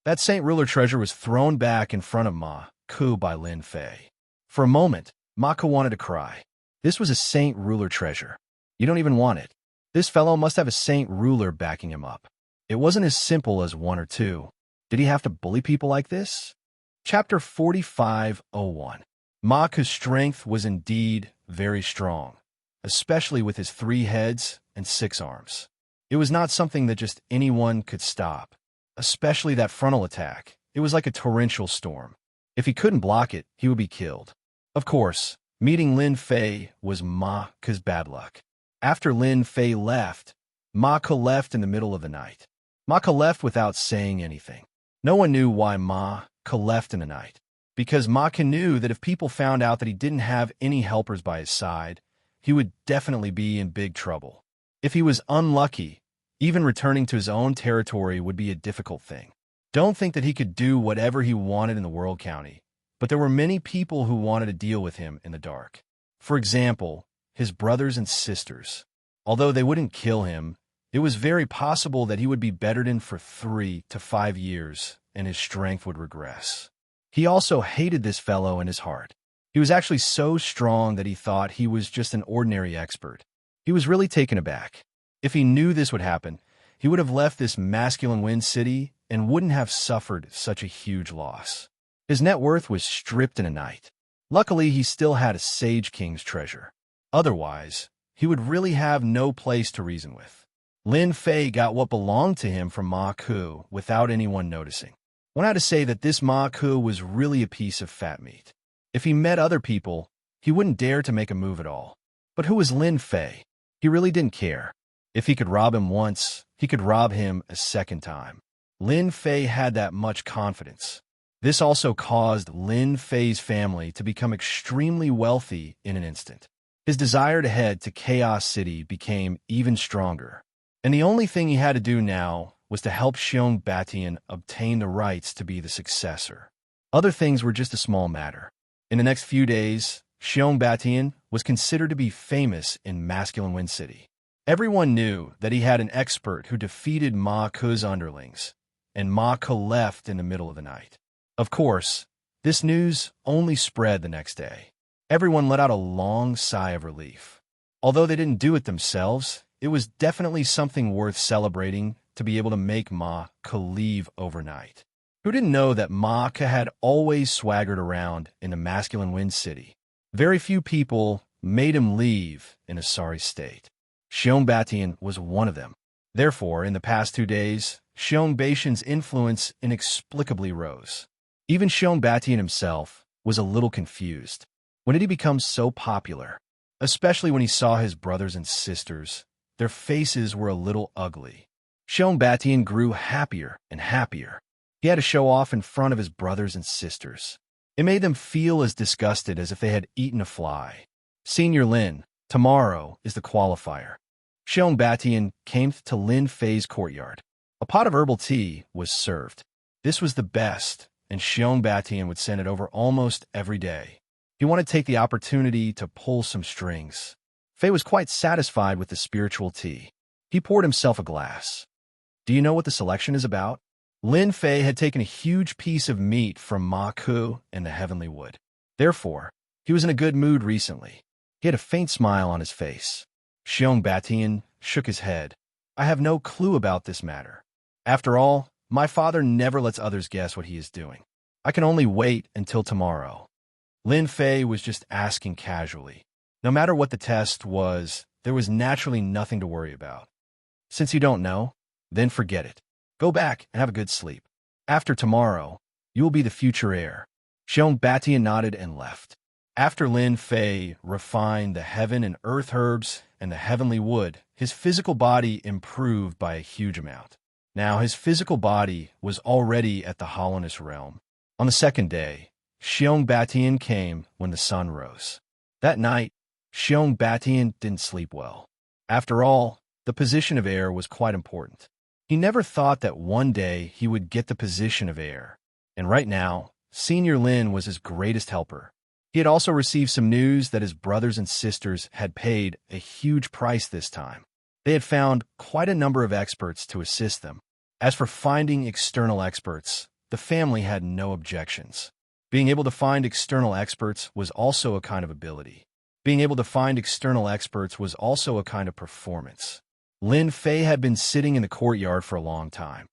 That saint ruler treasure was thrown back in front of Ma Ke by Lin Fei. For a moment, Ma Ke wanted to cry. This was a saint ruler treasure. You don't even want it. This fellow must have a saint ruler backing him up. It wasn't as simple as 1 or 2. Did he have to bully people like this? Chapter 45:01. Ma Ke's strength was indeed very strong, especially with his 3 heads and 6 arms. It was not something that just anyone could stop, especially that frontal attack. It was like a torrential storm. If he couldn't block it, he would be killed. Of course, meeting Lin Fei was Ma Ke's bad luck. After Lin Fei left, Ma Ke left in the middle of the night. Ma Ke left without saying anything. No one knew why Ma Ke left in the night, because Ma Ke knew that if people found out that he didn't have any helpers by his side, he would definitely be in big trouble. If he was unlucky, even returning to his own territory would be a difficult thing. Don't think that he could do whatever he wanted in the World County, but there were many people who wanted to deal with him in the dark. For example, his brothers and sisters. Although they wouldn't kill him, it was very possible that he would be bettered in for 3 to 5 years, and his strength would regress. He also hated this fellow in his heart. He was actually so strong that he thought he was just an ordinary expert. He was really taken aback. If he knew this would happen, he would have left this masculine wind city and wouldn't have suffered such a huge loss. His net worth was stripped in a night. Luckily, he still had a Sage King's treasure. Otherwise, he would really have no place to reason with. Lin Fei got what belonged to him from Ma Ke without anyone noticing. One had to say that this Ma Ke was really a piece of fat meat. If he met other people, he wouldn't dare to make a move at all. But who was Lin Fei? He really didn't care. If he could rob him once, he could rob him a second time. Lin Fei had that much confidence. This also caused Lin Fei's family to become extremely wealthy in an instant. His desire to head to Chaos City became even stronger. And the only thing he had to do now was to help Xianxia obtain the rights to be the successor. Other things were just a small matter. In the next few days, Xianxia was considered to be famous in Masculine Wind City. Everyone knew that he had an expert who defeated Ma Ke's underlings, and Ma Ke left in the middle of the night. Of course, this news only spread the next day. Everyone let out a long sigh of relief. Although they didn't do it themselves, it was definitely something worth celebrating to be able to make Ma Ke leave overnight. Who didn't know that Ma Ke had always swaggered around in the Masculine Wind City? Very few people made him leave in a sorry state. Xianxia was one of them. Therefore, in the past 2 days, Xianxia's influence inexplicably rose. Even Xianxia himself was a little confused. When did he become so popular? Especially when he saw his brothers and sisters. Their faces were a little ugly. Xianxia grew happier and happier. He had to show off in front of his brothers and sisters. It made them feel as disgusted as if they had eaten a fly. Senior Lin, tomorrow is the qualifier. Xianxia came to Lin Fei's courtyard. A pot of herbal tea was served. This was the best, and Xianxia would send it over almost every day. He wanted to take the opportunity to pull some strings. Fei was quite satisfied with the spiritual tea. He poured himself a glass. Do you know what the selection is about? Lin Fei had taken a huge piece of meat from Ma Ke and the Heavenly Wood. Therefore, he was in a good mood recently. He had a faint smile on his face. Xianxia shook his head. I have no clue about this matter. After all, my father never lets others guess what he is doing. I can only wait until tomorrow. Lin Fei was just asking casually. No matter what the test was, there was naturally nothing to worry about. Since you don't know, then forget it. Go back and have a good sleep. After tomorrow, you will be the future heir. Xianxia nodded and left. After Lin Fei refined the heaven and earth herbs and the heavenly wood, his physical body improved by a huge amount. Now his physical body was already at the hollowness realm. On the second day, Xianxia came when the sun rose. That night, Xianxia didn't sleep well. After all, the position of heir was quite important. He never thought that one day he would get the position of heir. And right now, Senior Lin was his greatest helper. He had also received some news that his brothers and sisters had paid a huge price this time. They had found quite a number of experts to assist them. As for finding external experts, the family had no objections. Being able to find external experts was also a kind of ability. Being able to find external experts was also a kind of performance. Lin Fei had been sitting in the courtyard for a long time.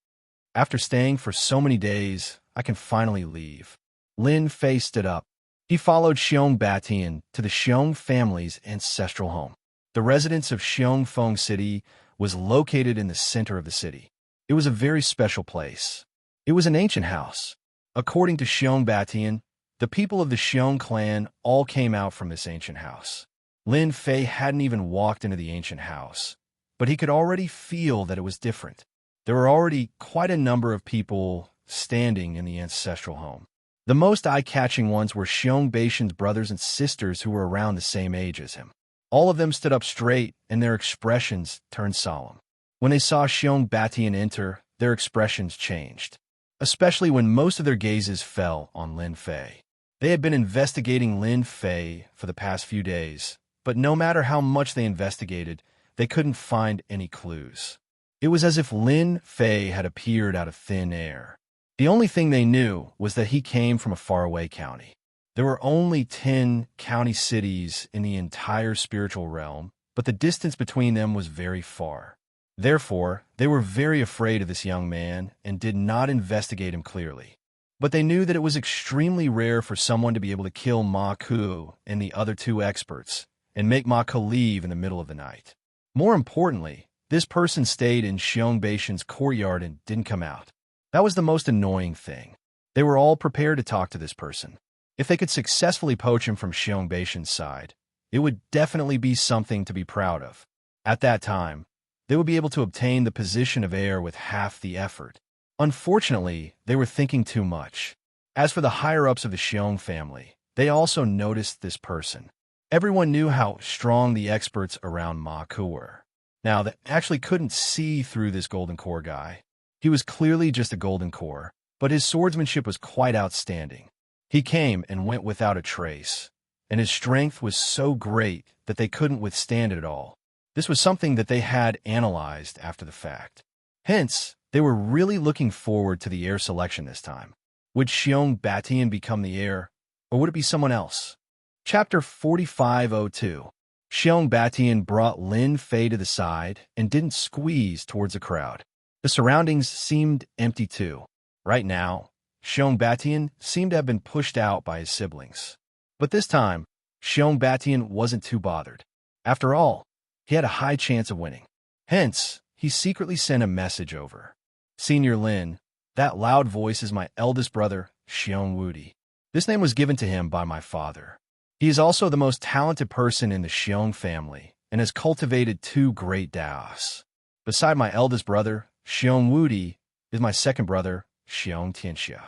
After staying for so many days, I can finally leave. Lin Fei stood up. He followed Xianxia to the Xiong family's ancestral home. The residence of Xiongfeng City was located in the center of the city. It was a very special place. It was an ancient house. According to Xianxia, the people of the Xiong clan all came out from this ancient house. Lin Fei hadn't even walked into the ancient house, but he could already feel that it was different. There were already quite a number of people standing in the ancestral home. The most eye-catching ones were Xiongbaishan's brothers and sisters who were around the same age as him. All of them stood up straight, and their expressions turned solemn. When they saw Xianxia enter, their expressions changed, especially when most of their gazes fell on Lin Fei. They had been investigating Lin Fei for the past few days, but no matter how much they investigated, they couldn't find any clues. It was as if Lin Fei had appeared out of thin air. The only thing they knew was that he came from a faraway county. There were only 10 county cities in the entire spiritual realm, but the distance between them was very far. Therefore, they were very afraid of this young man and did not investigate him clearly. But they knew that it was extremely rare for someone to be able to kill Ma Ku and the other two experts and make Ma Ku leave in the middle of the night. More importantly, this person stayed in Xiongbaishan's courtyard and didn't come out. That was the most annoying thing. They were all prepared to talk to this person. If they could successfully poach him from Xiongbaishan's side, it would definitely be something to be proud of. At that time, they would be able to obtain the position of heir with half the effort. Unfortunately, they were thinking too much. As for the higher-ups of the Xiong family, they also noticed this person. Everyone knew how strong the experts around Ma Ku were. Now, they actually couldn't see through this golden core guy. He was clearly just a golden core, but his swordsmanship was quite outstanding. He came and went without a trace, and his strength was so great that they couldn't withstand it at all. This was something that they had analyzed after the fact. Hence, they were really looking forward to the heir selection this time. Would Xianxia become the heir, or would it be someone else? Chapter 4502. Xianxia brought Lin Fei to the side and didn't squeeze towards the crowd. The surroundings seemed empty too. Right now, Xianxia seemed to have been pushed out by his siblings. But this time, Xianxia wasn't too bothered. After all, he had a high chance of winning. Hence, he secretly sent a message over. Senior Lin, that loud voice is my eldest brother, Xiongwudi. This name was given to him by my father. He is also the most talented person in the Xiong family and has cultivated 2 great Daos. Beside my eldest brother, Xiongwudi, is my second brother, Xianxia.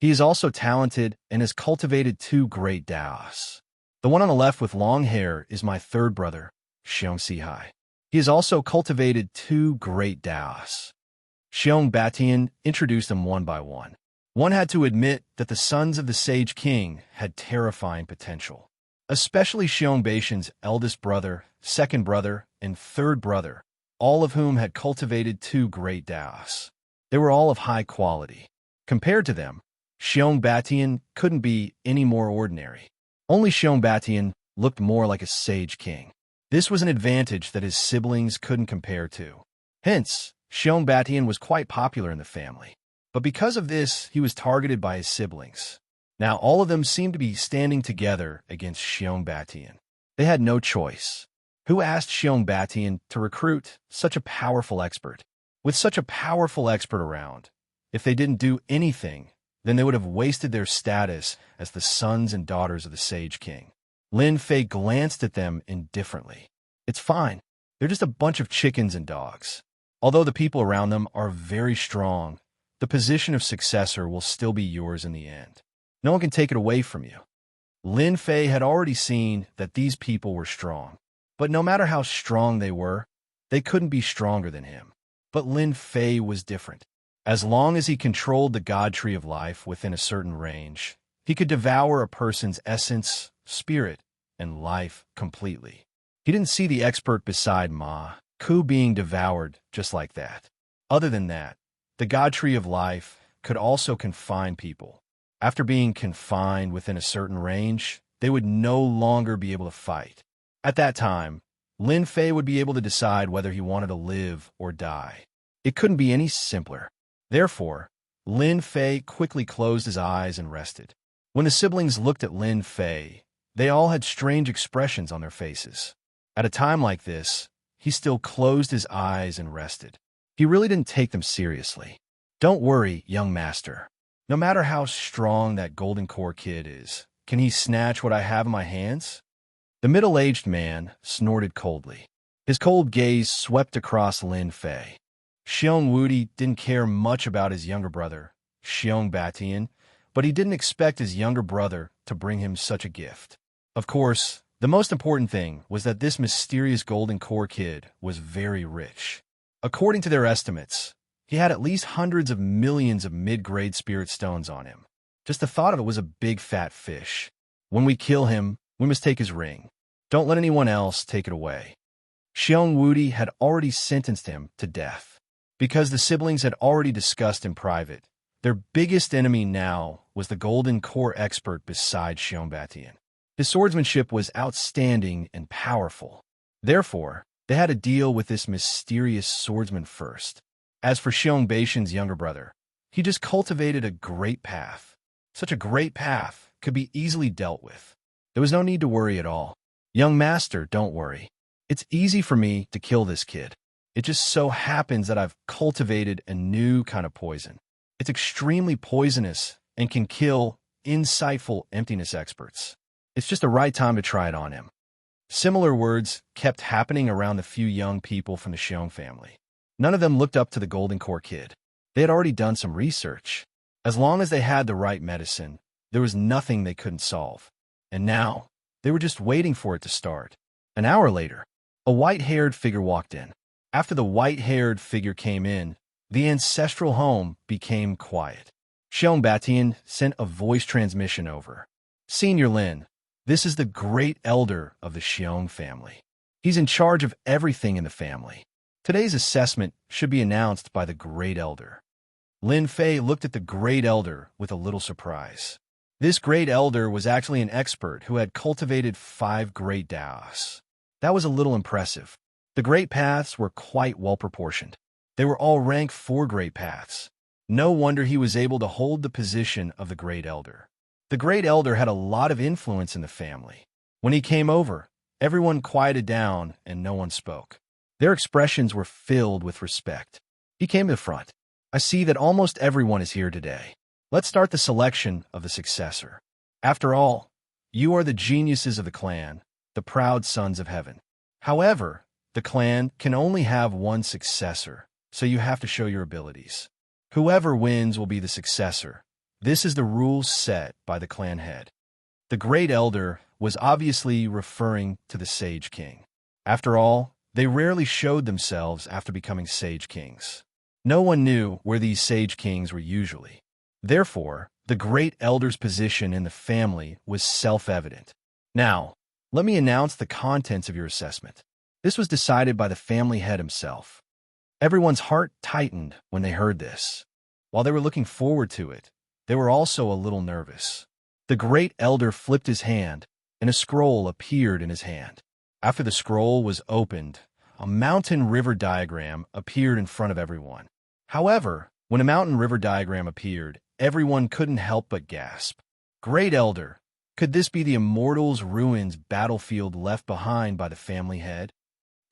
He is also talented and has cultivated 2 great Daos. The one on the left with long hair is my third brother, Xianxia. He has also cultivated 2 great Daos. Xianxia introduced them one by one. One had to admit that the sons of the Sage King had terrifying potential. Especially Xiongbaishan's eldest brother, second brother, and third brother, all of whom had cultivated 2 great Daos. They were all of high quality. Compared to them, Xianxia couldn't be any more ordinary. Only Xianxia looked more like a sage king. This was an advantage that his siblings couldn't compare to. Hence, Xianxia was quite popular in the family. But because of this, he was targeted by his siblings. Now all of them seemed to be standing together against Xianxia. They had no choice. Who asked Xianxia to recruit such a powerful expert? With such a powerful expert around, if they didn't do anything, then they would have wasted their status as the sons and daughters of the Sage King. Lin Fei glanced at them indifferently. It's fine. They're just a bunch of chickens and dogs. Although the people around them are very strong, the position of successor will still be yours in the end. No one can take it away from you. Lin Fei had already seen that these people were strong. But no matter how strong they were, they couldn't be stronger than him. But Lin Fei was different. As long as he controlled the God Tree of Life within a certain range, he could devour a person's essence, spirit, and life completely. He didn't see the expert beside Ma Ku being devoured just like that. Other than that, the God Tree of Life could also confine people. After being confined within a certain range, they would no longer be able to fight. At that time, Lin Fei would be able to decide whether he wanted to live or die. It couldn't be any simpler. Therefore, Lin Fei quickly closed his eyes and rested. When the siblings looked at Lin Fei, they all had strange expressions on their faces. At a time like this, he still closed his eyes and rested. He really didn't take them seriously. Don't worry, young master. No matter how strong that golden core kid is, can he snatch what I have in my hands? The middle-aged man snorted coldly. His cold gaze swept across Lin Fei. Xiong didn't care much about his younger brother, Xianxia, but he didn't expect his younger brother to bring him such a gift. Of course, the most important thing was that this mysterious golden core kid was very rich. According to their estimates, he had at least hundreds of millions of mid-grade spirit stones on him. Just the thought of it was a big fat fish. When we kill him, we must take his ring. Don't let anyone else take it away. Xiong had already sentenced him to death. Because the siblings had already discussed in private, their biggest enemy now was the golden core expert beside Xianxia. His swordsmanship was outstanding and powerful. Therefore, they had to deal with this mysterious swordsman first. As for Xianxia's younger brother, he just cultivated a great path. Such a great path could be easily dealt with. There was no need to worry at all. Young master, don't worry. It's easy for me to kill this kid. It just so happens that I've cultivated a new kind of poison. It's extremely poisonous and can kill insightful emptiness experts. It's just the right time to try it on him. Similar words kept happening around the few young people from the Xiong family. None of them looked up to the Golden Core Kid. They had already done some research. As long as they had the right medicine, there was nothing they couldn't solve. And now, they were just waiting for it to start. An hour later, a white-haired figure walked in. After the white-haired figure came in, the ancestral home became quiet. Xianxia sent a voice transmission over. Senior Lin, this is the great elder of the Xiong family. He's in charge of everything in the family. Today's assessment should be announced by the great elder. Lin Fei looked at the great elder with a little surprise. This great elder was actually an expert who had cultivated 5 great Daos. That was a little impressive. The great paths were quite well-proportioned. They were all ranked 4 great paths. No wonder he was able to hold the position of the great elder. The great elder had a lot of influence in the family. When he came over, everyone quieted down and no one spoke. Their expressions were filled with respect. He came to the front. I see that almost everyone is here today. Let's start the selection of the successor. After all, you are the geniuses of the clan, the proud sons of heaven. However, the clan can only have one successor, so you have to show your abilities. Whoever wins will be the successor. This is the rules set by the clan head. The great elder was obviously referring to the Sage King. After all, they rarely showed themselves after becoming Sage Kings. No one knew where these Sage Kings were usually. Therefore, the great elder's position in the family was self-evident. Now, let me announce the contents of your assessment. This was decided by the family head himself. Everyone's heart tightened when they heard this. While they were looking forward to it, they were also a little nervous. The great elder flipped his hand and a scroll appeared in his hand. After the scroll was opened, a mountain-river diagram appeared in front of everyone. However, when a mountain-river diagram appeared, everyone couldn't help but gasp. Great Elder, could this be the Immortal's Ruins battlefield left behind by the family head?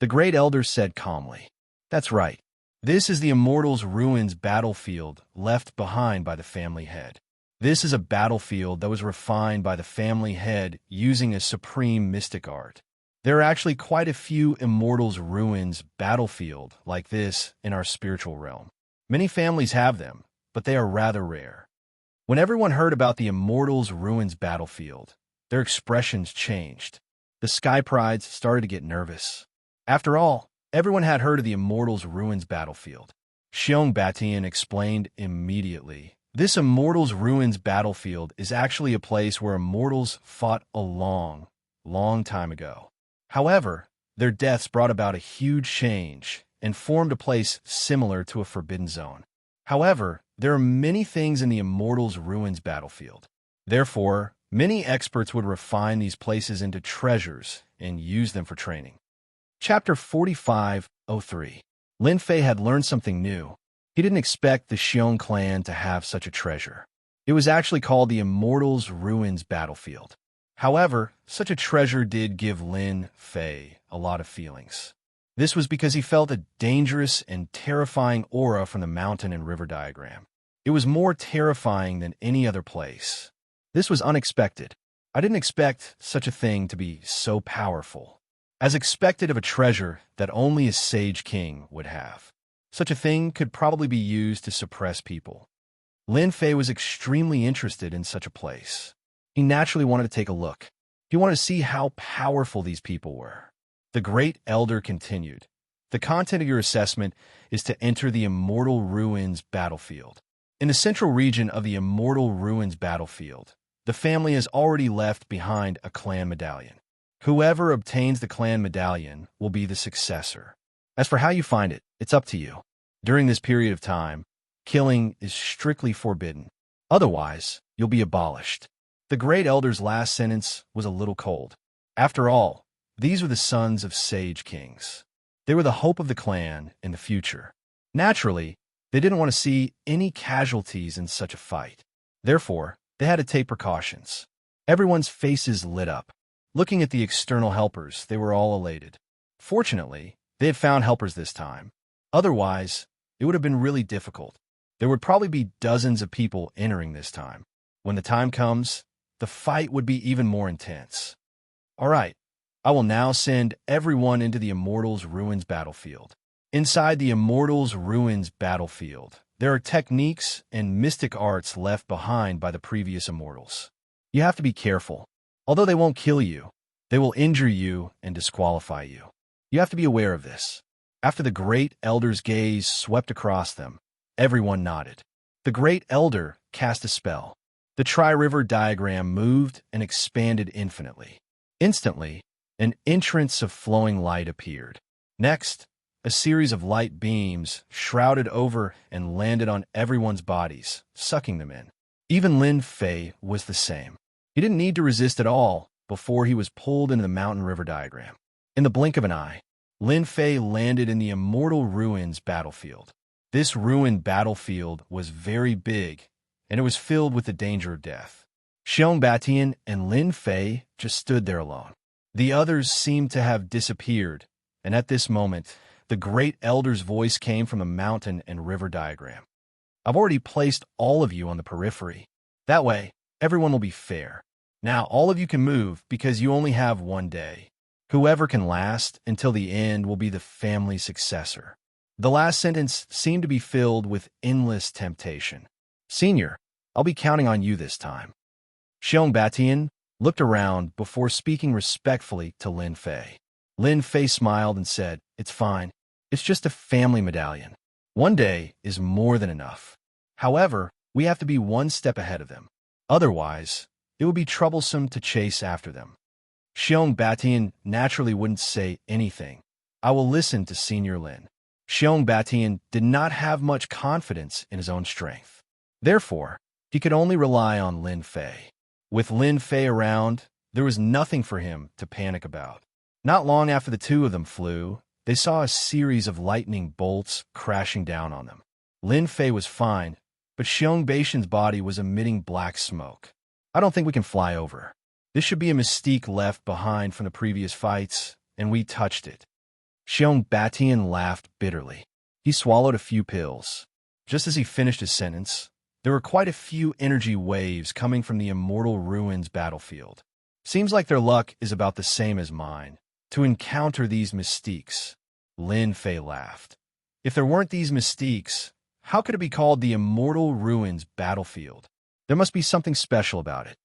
The Great Elder said calmly, "That's right. This is the Immortal's Ruins battlefield left behind by the family head. This is a battlefield that was refined by the family head using a supreme mystic art. There are actually quite a few Immortal's Ruins battlefield like this in our spiritual realm. Many families have them, but they are rather rare." When everyone heard about the Immortal's Ruins battlefield, their expressions changed. The Sky Prides started to get nervous. After all, everyone had heard of the Immortal's Ruins battlefield. Xianxia explained immediately. This Immortal's Ruins battlefield is actually a place where immortals fought a long, long time ago. However, their deaths brought about a huge change and formed a place similar to a forbidden zone. However, there are many things in the Immortal's Ruins battlefield. Therefore, many experts would refine these places into treasures and use them for training. Chapter 45:03. Lin Fei had learned something new. He didn't expect the Xiong clan to have such a treasure. It was actually called the Immortal's Ruins battlefield. However, such a treasure did give Lin Fei a lot of feelings. This was because he felt a dangerous and terrifying aura from the mountain and river diagram. It was more terrifying than any other place. This was unexpected. I didn't expect such a thing to be so powerful. As expected of a treasure that only a sage king would have. Such a thing could probably be used to suppress people. Lin Fei was extremely interested in such a place. He naturally wanted to take a look. He wanted to see how powerful these people were. The Great Elder continued. The content of your assessment is to enter the Immortal Ruins battlefield. In the central region of the Immortal Ruins battlefield, the family has already left behind a clan medallion. Whoever obtains the clan medallion will be the successor. As for how you find it, it's up to you. During this period of time, killing is strictly forbidden. Otherwise, you'll be abolished. The Great Elder's last sentence was a little cold. After all, these were the sons of sage kings. They were the hope of the clan in the future. Naturally, they didn't want to see any casualties in such a fight. Therefore, they had to take precautions. Everyone's faces lit up. Looking at the external helpers, they were all elated. Fortunately, they had found helpers this time. Otherwise, it would have been really difficult. There would probably be dozens of people entering this time. When the time comes, the fight would be even more intense. All right, I will now send everyone into the Immortal's Ruins battlefield. Inside the Immortal's Ruins battlefield, there are techniques and mystic arts left behind by the previous immortals. You have to be careful. Although they won't kill you, they will injure you and disqualify you. You have to be aware of this. After the Great Elder's gaze swept across them, everyone nodded. The Great Elder cast a spell. The Tri-River diagram moved and expanded infinitely. Instantly, an entrance of flowing light appeared. Next, a series of light beams shrouded over and landed on everyone's bodies, sucking them in. Even Lin Fei was the same. He didn't need to resist at all before he was pulled into the mountain-river diagram. In the blink of an eye, Lin Fei landed in the Immortal Ruins battlefield. This ruined battlefield was very big, and it was filled with the danger of death. Xianxia and Lin Fei just stood there alone. The others seemed to have disappeared, and at this moment, the Great Elder's voice came from the mountain and river diagram. I've already placed all of you on the periphery. That way, everyone will be fair. Now all of you can move because you only have one day. Whoever can last until the end will be the family's successor. The last sentence seemed to be filled with endless temptation. Senior, I'll be counting on you this time. Xianxia looked around before speaking respectfully to Lin Fei. Lin Fei smiled and said, "It's fine. It's just a family medallion. One day is more than enough. However, we have to be one step ahead of them. Otherwise, it would be troublesome to chase after them." Xianxia naturally wouldn't say anything. I will listen to Senior Lin. Xianxia did not have much confidence in his own strength. Therefore, he could only rely on Lin Fei. With Lin Fei around, There was nothing for him to panic about. Not long after the two of them flew, they saw a series of lightning bolts crashing down on them. Lin Fei was fine, but Xianxia's body was emitting black smoke. I don't think we can fly over. This should be a mystique left behind from the previous fights, and we touched it. Xianxia laughed bitterly. He swallowed a few pills. Just as he finished his sentence, there were quite a few energy waves coming from the Immortal Ruins battlefield. Seems like their luck is about the same as mine. To encounter these mystiques, Lin Fei laughed. If there weren't these mystiques, how could it be called the Immortal Ruins battlefield? There must be something special about it.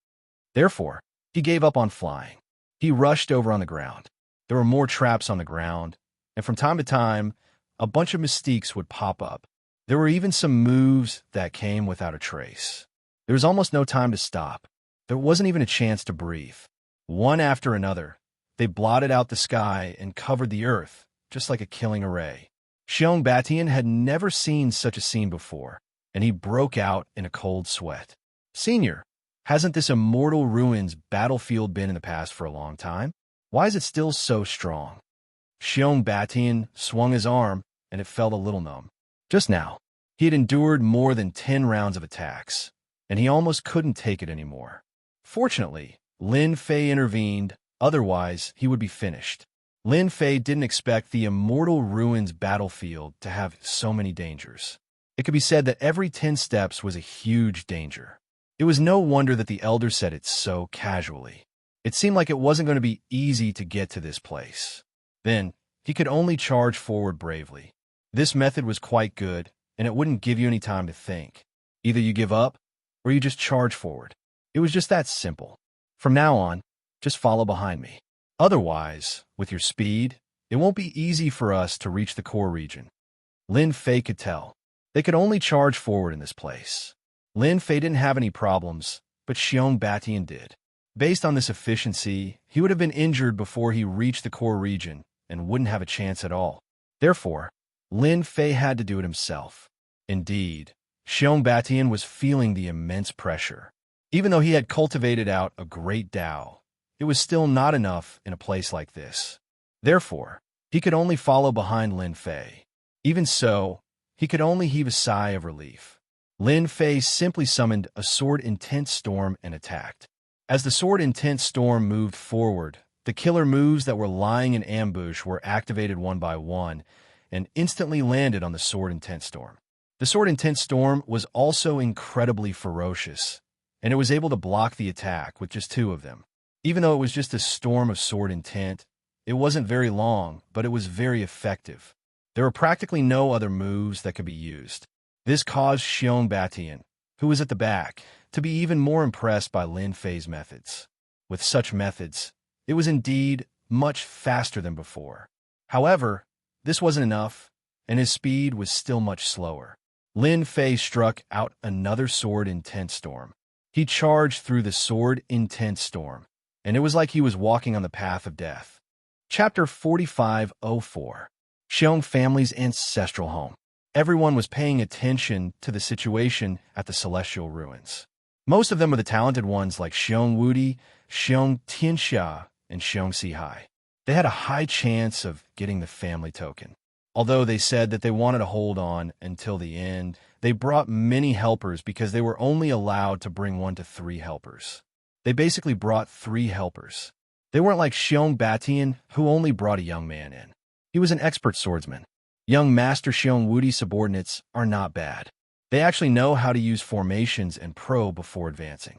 Therefore, he gave up on flying. He rushed over on the ground. There were more traps on the ground, and from time to time, a bunch of mystiques would pop up. There were even some moves that came without a trace. There was almost no time to stop. There wasn't even a chance to breathe. One after another, they blotted out the sky and covered the earth, just like a killing array. Xianxia had never seen such a scene before, and he broke out in a cold sweat. Senior, hasn't this Immortal Ruins battlefield been in the past for a long time? Why is it still so strong? Xianxia swung his arm, and it felt a little numb. Just now, he had endured more than 10 rounds of attacks, and he almost couldn't take it anymore. Fortunately, Lin Fei intervened, otherwise he would be finished. Lin Fei didn't expect the Immortal Ruins battlefield to have so many dangers. It could be said that every 10 steps was a huge danger. It was no wonder that the elder said it so casually. It seemed like it wasn't going to be easy to get to this place. Then, he could only charge forward bravely. This method was quite good, and it wouldn't give you any time to think. Either you give up, or you just charge forward. It was just that simple. From now on, just follow behind me. Otherwise, with your speed, it won't be easy for us to reach the core region. Lin Fei could tell. They could only charge forward in this place. Lin Fei didn't have any problems, but Xianxia did. Based on this efficiency, he would have been injured before he reached the core region and wouldn't have a chance at all. Therefore, Lin Fei had to do it himself. Indeed, Xianxia was feeling the immense pressure. Even though he had cultivated out a great Tao, it was still not enough in a place like this. Therefore, he could only follow behind Lin Fei. Even so, he could only heave a sigh of relief. Lin Fei simply summoned a Sword Intense Storm and attacked. As the Sword Intense Storm moved forward, the killer moves that were lying in ambush were activated one by one and instantly landed on the Sword Intense Storm. The Sword Intense Storm was also incredibly ferocious, and it was able to block the attack with just 2 of them. Even though it was just a storm of sword intent, it wasn't very long, but it was very effective. There were practically no other moves that could be used. This caused Xianxia, who was at the back, to be even more impressed by Lin Fei's methods. With such methods, it was indeed much faster than before. However, this wasn't enough, and his speed was still much slower. Lin Fei struck out another Sword Intense Storm. He charged through the Sword Intense Storm, and it was like he was walking on the path of death. Chapter 4504. Xiong family's ancestral home. Everyone was paying attention to the situation at the Celestial Ruins. Most of them were the talented ones like Xiong Wudi, Xiong Xianxia, and Xiong Sihai. They had a high chance of getting the family token. Although they said that they wanted to hold on until the end, they brought many helpers because they were only allowed to bring 1 to 3 helpers. They basically brought 3 helpers. They weren't like Xianxia, who only brought a young man in. He was an expert swordsman. Young Master Xiong Wudi's subordinates are not bad. They actually know how to use formations and probe before advancing.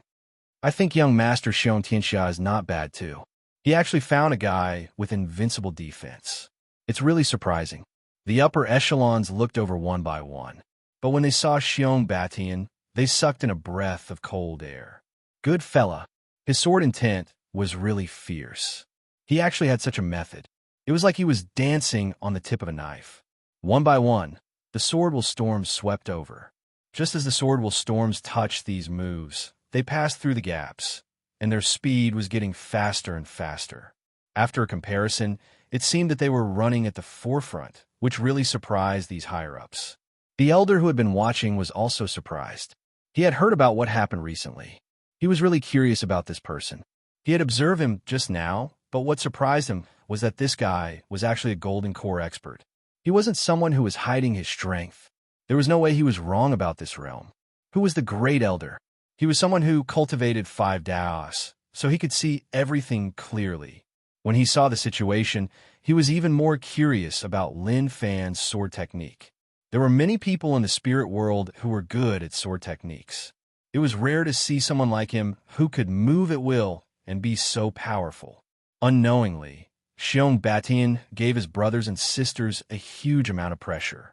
I think young Master Xiong Xianxia is not bad too. He actually found a guy with invincible defense. It's really surprising. The upper echelons looked over one by one, but when they saw Xianxia, they sucked in a breath of cold air. Good fella. His sword intent was really fierce. He actually had such a method. It was like he was dancing on the tip of a knife. One by one, the Sword Will Storms swept over. Just as the Sword Will Storms touched these moves, they passed through the gaps, and their speed was getting faster and faster. After a comparison, it seemed that they were running at the forefront, which really surprised these higher-ups. The elder who had been watching was also surprised. He had heard about what happened recently. He was really curious about this person. He had observed him just now, but what surprised him was that this guy was actually a golden core expert. He wasn't someone who was hiding his strength. There was no way he was wrong about this realm. Who was the Great Elder? He was someone who cultivated 5 Daos, so he could see everything clearly. When he saw the situation, he was even more curious about Lin Fan's sword technique. There were many people in the spirit world who were good at sword techniques. It was rare to see someone like him who could move at will and be so powerful. Unknowingly, Xianxia gave his brothers and sisters a huge amount of pressure.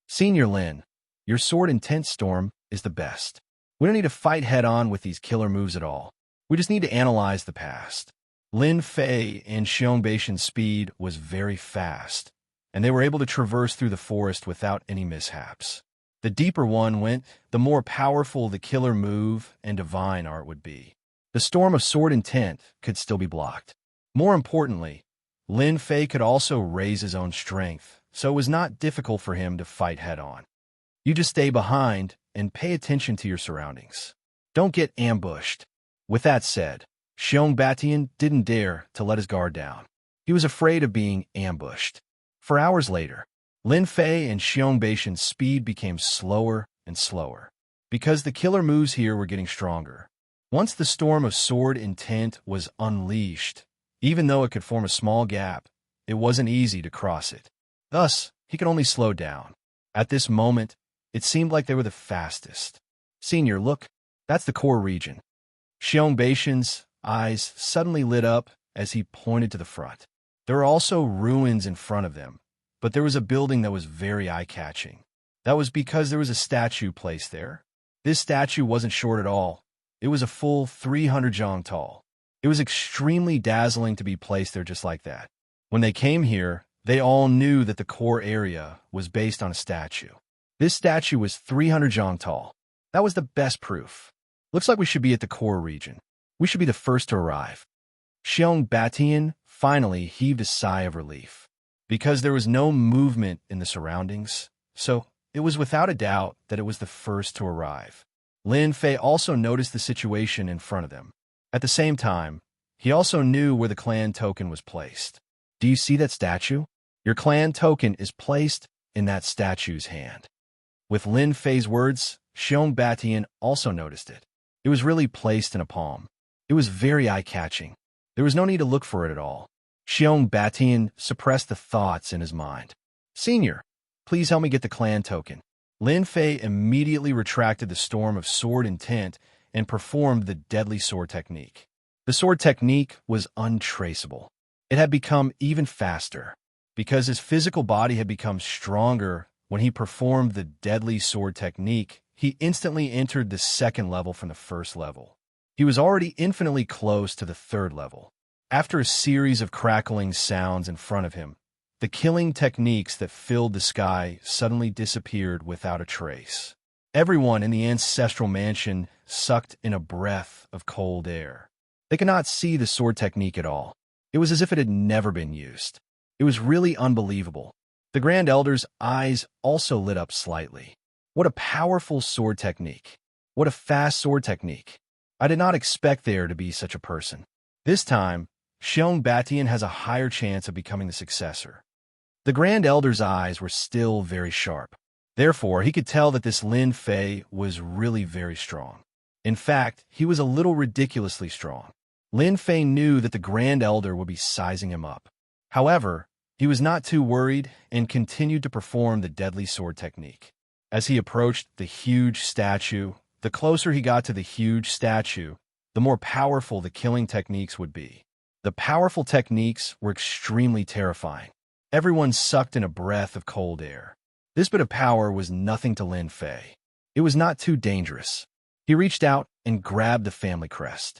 Senior Lin, your sword intent storm is the best. We don't need to fight head-on with these killer moves at all. We just need to analyze the past. Lin Fei and Xianxia's speed was very fast, and they were able to traverse through the forest without any mishaps. The deeper one went, the more powerful the killer move and divine art would be. The storm of sword intent could still be blocked. More importantly, Lin Fei could also raise his own strength, so it was not difficult for him to fight head-on. You just stay behind and pay attention to your surroundings. Don't get ambushed. With that said, Xianxia didn't dare to let his guard down. He was afraid of being ambushed. For hours later, Lin Fei and Xianxia's speed became slower and slower, because the killer moves here were getting stronger. Once the storm of sword intent was unleashed, even though it could form a small gap, it wasn't easy to cross it. Thus, he could only slow down. At this moment, it seemed like they were the fastest. Senior, look, that's the core region. Xianxia's eyes suddenly lit up as he pointed to the front. There were also ruins in front of them, but there was a building that was very eye-catching. That was because there was a statue placed there. This statue wasn't short at all. It was a full 300 zhang tall. It was extremely dazzling to be placed there just like that. When they came here, they all knew that the core area was based on a statue. This statue was 300 zhang tall. That was the best proof. Looks like we should be at the core region. We should be the first to arrive. Xianxia finally heaved a sigh of relief, because there was no movement in the surroundings, so it was without a doubt that it was the first to arrive. Lin Fei also noticed the situation in front of them. At the same time, he also knew where the clan token was placed. Do you see that statue? Your clan token is placed in that statue's hand. With Lin Fei's words, Xianxia also noticed it. It was really placed in a palm. It was very eye-catching. There was no need to look for it at all. Xianxia suppressed the thoughts in his mind. Senior, please help me get the clan token. Lin Fei immediately retracted the storm of sword intent and performed the deadly sword technique. The sword technique was untraceable. It had become even faster, because his physical body had become stronger. When he performed the deadly sword technique, he instantly entered the second level from the first level. He was already infinitely close to the third level. After a series of crackling sounds in front of him, the killing techniques that filled the sky suddenly disappeared without a trace. Everyone in the ancestral mansion sucked in a breath of cold air. They could not see the sword technique at all. It was as if it had never been used. It was really unbelievable. The Grand Elder's eyes also lit up slightly. What a powerful sword technique. What a fast sword technique. I did not expect there to be such a person. This time, Xianxia has a higher chance of becoming the successor. The Grand Elder's eyes were still very sharp. Therefore, he could tell that this Lin Fei was really very strong. In fact, he was a little ridiculously strong. Lin Fei knew that the Grand Elder would be sizing him up. However, he was not too worried and continued to perform the deadly sword technique. As he approached the huge statue, the closer he got to the huge statue, the more powerful the killing techniques would be. The powerful techniques were extremely terrifying. Everyone sucked in a breath of cold air. This bit of power was nothing to Lin Fei. It was not too dangerous. He reached out and grabbed the family crest.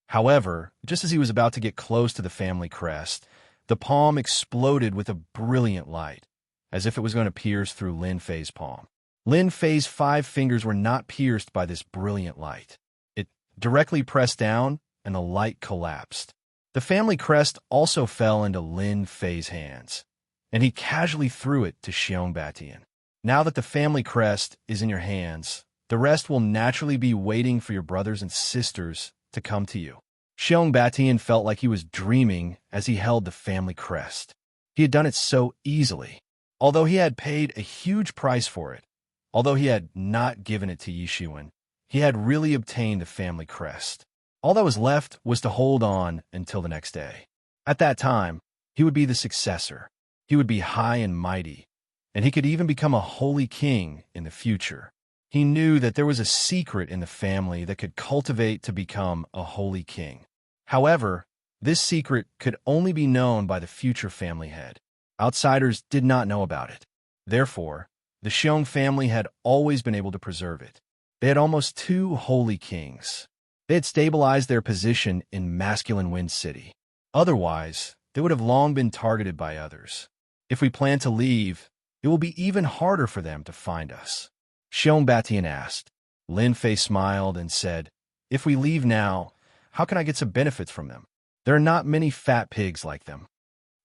However, just as he was about to get close to the family crest, the palm exploded with a brilliant light, as if it was going to pierce through Lin Fei's palm. Lin Fei's 5 fingers were not pierced by this brilliant light. It directly pressed down, and the light collapsed. The family crest also fell into Lin Fei's hands, and he casually threw it to Xianxia. Now that the family crest is in your hands, the rest will naturally be waiting for your brothers and sisters to come to you. Xianxia felt like he was dreaming as he held the family crest. He had done it so easily. Although he had paid a huge price for it, although he had not given it to Yishuan, he had really obtained the family crest. All that was left was to hold on until the next day. At that time, he would be the successor. He would be high and mighty, and he could even become a holy king in the future. He knew that there was a secret in the family that could cultivate to become a holy king. However, this secret could only be known by the future family head. Outsiders did not know about it. Therefore, the Xiong family had always been able to preserve it. They had almost 2 holy kings. They had stabilized their position in masculine Wind City. Otherwise, they would have long been targeted by others. If we plan to leave, it will be even harder for them to find us. Xianxia asked. Lin Fei smiled and said, "If we leave now, how can I get some benefits from them? There are not many fat pigs like them."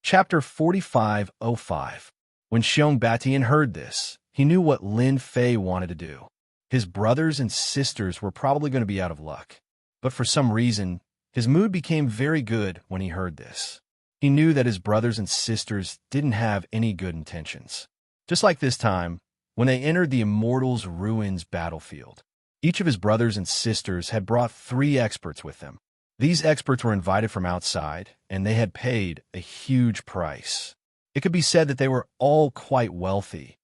Chapter 45:05. When Xianxia heard this, he knew what Lin Fei wanted to do. His brothers and sisters were probably going to be out of luck. But for some reason, his mood became very good when he heard this. He knew that his brothers and sisters didn't have any good intentions. Just like this time, when they entered the Immortals' Ruins battlefield, each of his brothers and sisters had brought 3 experts with them. These experts were invited from outside, and they had paid a huge price. It could be said that they were all quite wealthy,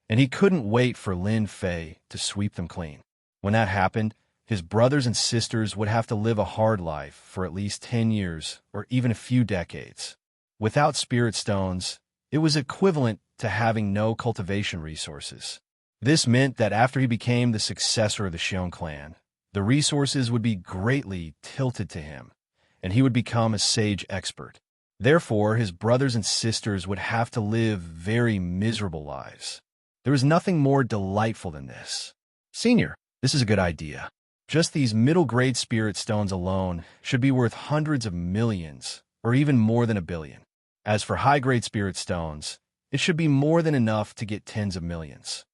and he couldn't wait for Lin Fei to sweep them clean. When that happened, his brothers and sisters would have to live a hard life for at least 10 years or even a few decades. Without spirit stones, it was equivalent to having no cultivation resources. This meant that after he became the successor of the Xiong clan, the resources would be greatly tilted to him, and he would become a sage expert. Therefore, his brothers and sisters would have to live very miserable lives. There was nothing more delightful than this. "Senior, this is a good idea. Just these middle-grade spirit stones alone should be worth hundreds of millions, or even more than 1 billion. As for high-grade spirit stones, it should be more than enough to get tens of millions."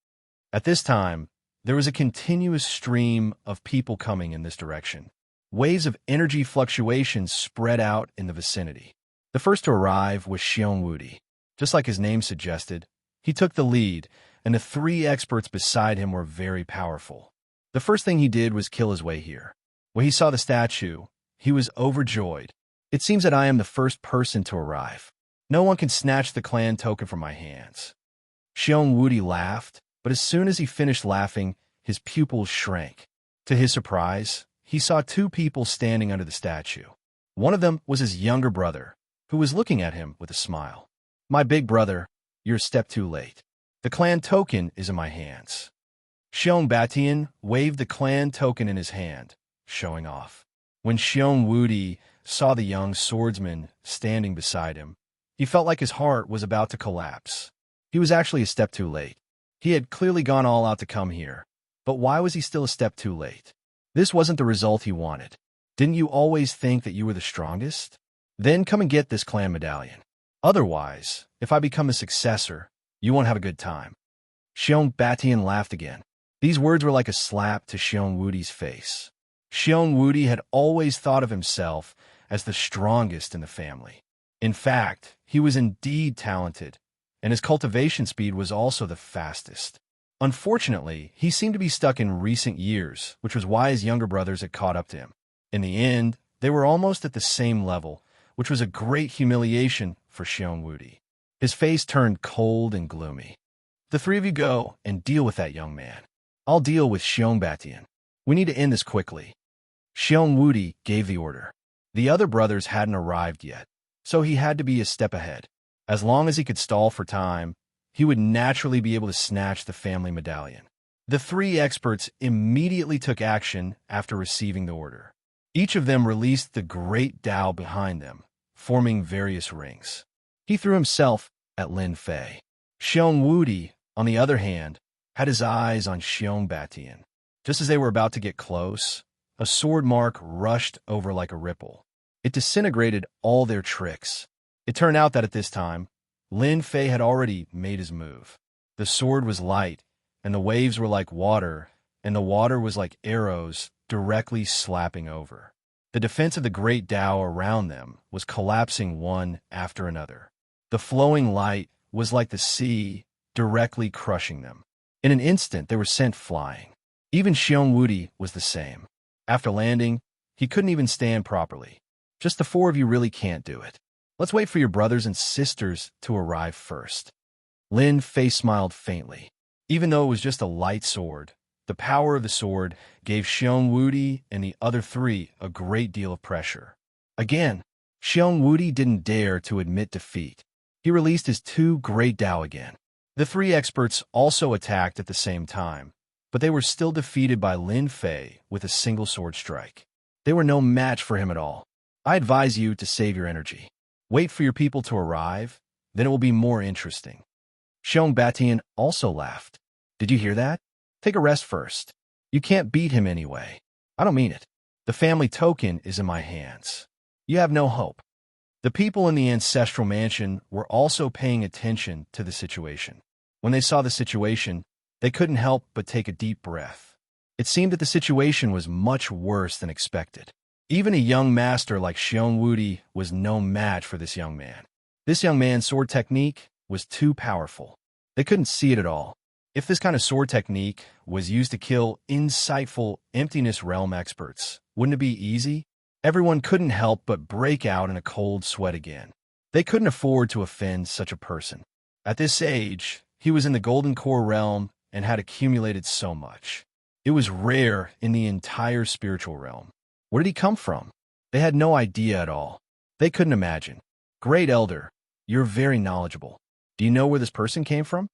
At this time, there was a continuous stream of people coming in this direction. Waves of energy fluctuations spread out in the vicinity. The first to arrive was Xiongwudi. Just like his name suggested, he took the lead, and the 3 experts beside him were very powerful. The first thing he did was kill his way here. When he saw the statue, he was overjoyed. "It seems that I am the first person to arrive. No one can snatch the clan token from my hands." Xiongwudi laughed, but as soon as he finished laughing, his pupils shrank. To his surprise, he saw 2 people standing under the statue. One of them was his younger brother, who was looking at him with a smile. "My big brother, you're a step too late. The clan token is in my hands." Xianxia waved the clan token in his hand, showing off. When Xiongwudi saw the young swordsman standing beside him, he felt like his heart was about to collapse. He was actually a step too late. He had clearly gone all out to come here, but why was he still a step too late? This wasn't the result he wanted. Didn't you always think that you were the strongest? Then come and get this clan medallion. Otherwise, if I become a successor, you won't have a good time. Xianxia laughed again. These words were like a slap to Xiongwudi's face. Xiongwudi had always thought of himself as the strongest in the family. In fact, he was indeed talented, and his cultivation speed was also the fastest. Unfortunately, he seemed to be stuck in recent years, which was why his younger brothers had caught up to him. In the end, they were almost at the same level, which was a great humiliation for Xiongwudi. His face turned cold and gloomy. "The 3 of you go and deal with that young man. I'll deal with Xianxia. We need to end this quickly." Xiongwudi gave the order. The other brothers hadn't arrived yet, so he had to be a step ahead. As long as he could stall for time, he would naturally be able to snatch the family medallion. The 3 experts immediately took action after receiving the order. Each of them released the great Tao behind them, forming various rings. He threw himself at Lin Fei. Xiongwudi, on the other hand, had his eyes on Xianxia. Just as they were about to get close, a sword mark rushed over like a ripple. It disintegrated all their tricks. It turned out that at this time, Lin Fei had already made his move. The sword was light, and the waves were like water, and the water was like arrows directly slapping over. The defense of the great Tao around them was collapsing one after another. The flowing light was like the sea, directly crushing them. In an instant, they were sent flying. Even Xiong Wudi was the same. After landing, he couldn't even stand properly. Just the four of you really can't do it. Let's wait for your brothers and sisters to arrive first. Lin Fei smiled faintly. Even though it was just a light sword, the power of the sword gave Xiong Wudi and the other three a great deal of pressure. Again, Xiong Wudi didn't dare to admit defeat. He released his two great Dao again. The three experts also attacked at the same time, but they were still defeated by Lin Fei with a single sword strike. They were no match for him at all. I advise you to save your energy. Wait for your people to arrive, then it will be more interesting. Xiong Batian also laughed. Did you hear that? Take a rest first. You can't beat him anyway. I don't mean it. The family token is in my hands. You have no hope. The people in the ancestral mansion were also paying attention to the situation. When they saw the situation, they couldn't help but take a deep breath. It seemed that the situation was much worse than expected. Even a young master like Xiong Wudi was no match for this young man. This young man's sword technique was too powerful. They couldn't see it at all. If this kind of sword technique was used to kill insightful emptiness realm experts, wouldn't it be easy? Everyone couldn't help but break out in a cold sweat again. They couldn't afford to offend such a person. At this age, he was in the Golden Core realm and had accumulated so much. It was rare in the entire spiritual realm. Where did he come from? They had no idea at all. They couldn't imagine. Great Elder, you're very knowledgeable. Do you know where this person came from?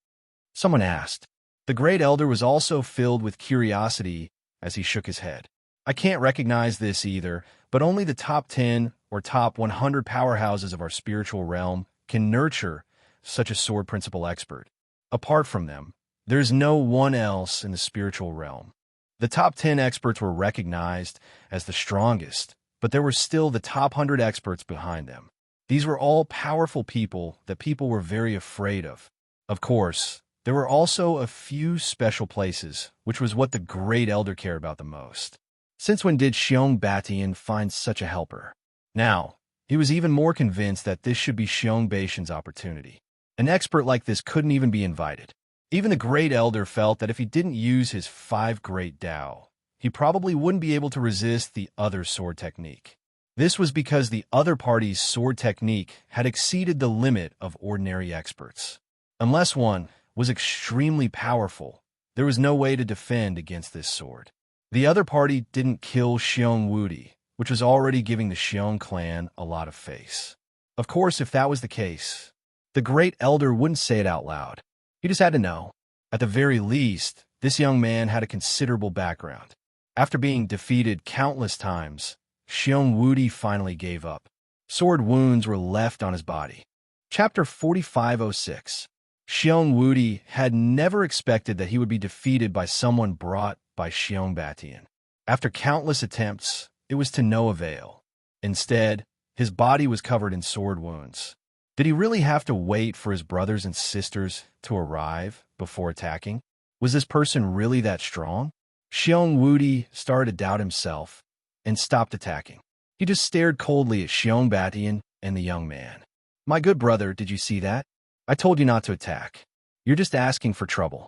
Someone asked. The Great Elder was also filled with curiosity as he shook his head. I can't recognize this either, but only the top 10 or top 100 powerhouses of our spiritual realm can nurture such a sword principle expert. Apart from them, there's no one else in the spiritual realm. The top 10 experts were recognized as the strongest, but there were still the top 100 experts behind them. These were all powerful people that people were very afraid of. Of course, there were also a few special places, which was what the Great Elder cared about the most. Since when did Xiong Batian find such a helper? Now, he was even more convinced that this should be Xiong Baishan's opportunity. An expert like this couldn't even be invited. Even the Great Elder felt that if he didn't use his 5 Great Dao, he probably wouldn't be able to resist the other sword technique. This was because the other party's sword technique had exceeded the limit of ordinary experts. Unless one was extremely powerful, there was no way to defend against this sword. The other party didn't kill Xiong Wudi, which was already giving the Xiong clan a lot of face. Of course, if that was the case, the Great Elder wouldn't say it out loud. He just had to know. At the very least, this young man had a considerable background. After being defeated countless times, Xiong Wudi finally gave up. Sword wounds were left on his body. Chapter 4506. Xiong Wudi had never expected that he would be defeated by someone brought by Xiong Batian. After countless attempts, it was to no avail. Instead, his body was covered in sword wounds. Did he really have to wait for his brothers and sisters to arrive before attacking? Was this person really that strong? Xiong Wudi started to doubt himself and stopped attacking. He just stared coldly at Xiong Batian and the young man. My good brother, did you see that? I told you not to attack. You're just asking for trouble.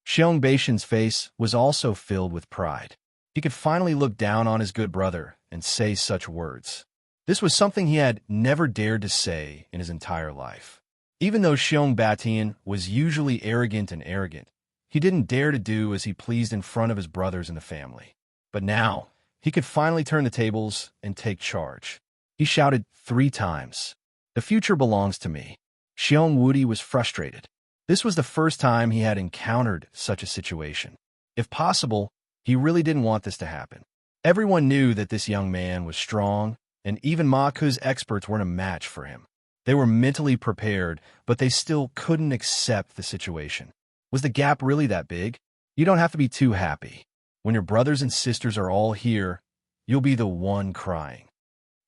Xiong Baishan's face was also filled with pride. He could finally look down on his good brother and say such words. This was something he had never dared to say in his entire life. Even though Xiong Batian was usually arrogant, he didn't dare to do as he pleased in front of his brothers and the family. But now, he could finally turn the tables and take charge. He shouted 3 times, "The future belongs to me." Xiong Wudi was frustrated. This was the first time he had encountered such a situation. If possible, he really didn't want this to happen. Everyone knew that this young man was strong, and even Ma Ku's experts weren't a match for him. They were mentally prepared, but they still couldn't accept the situation. Was the gap really that big? You don't have to be too happy. When your brothers and sisters are all here, you'll be the one crying.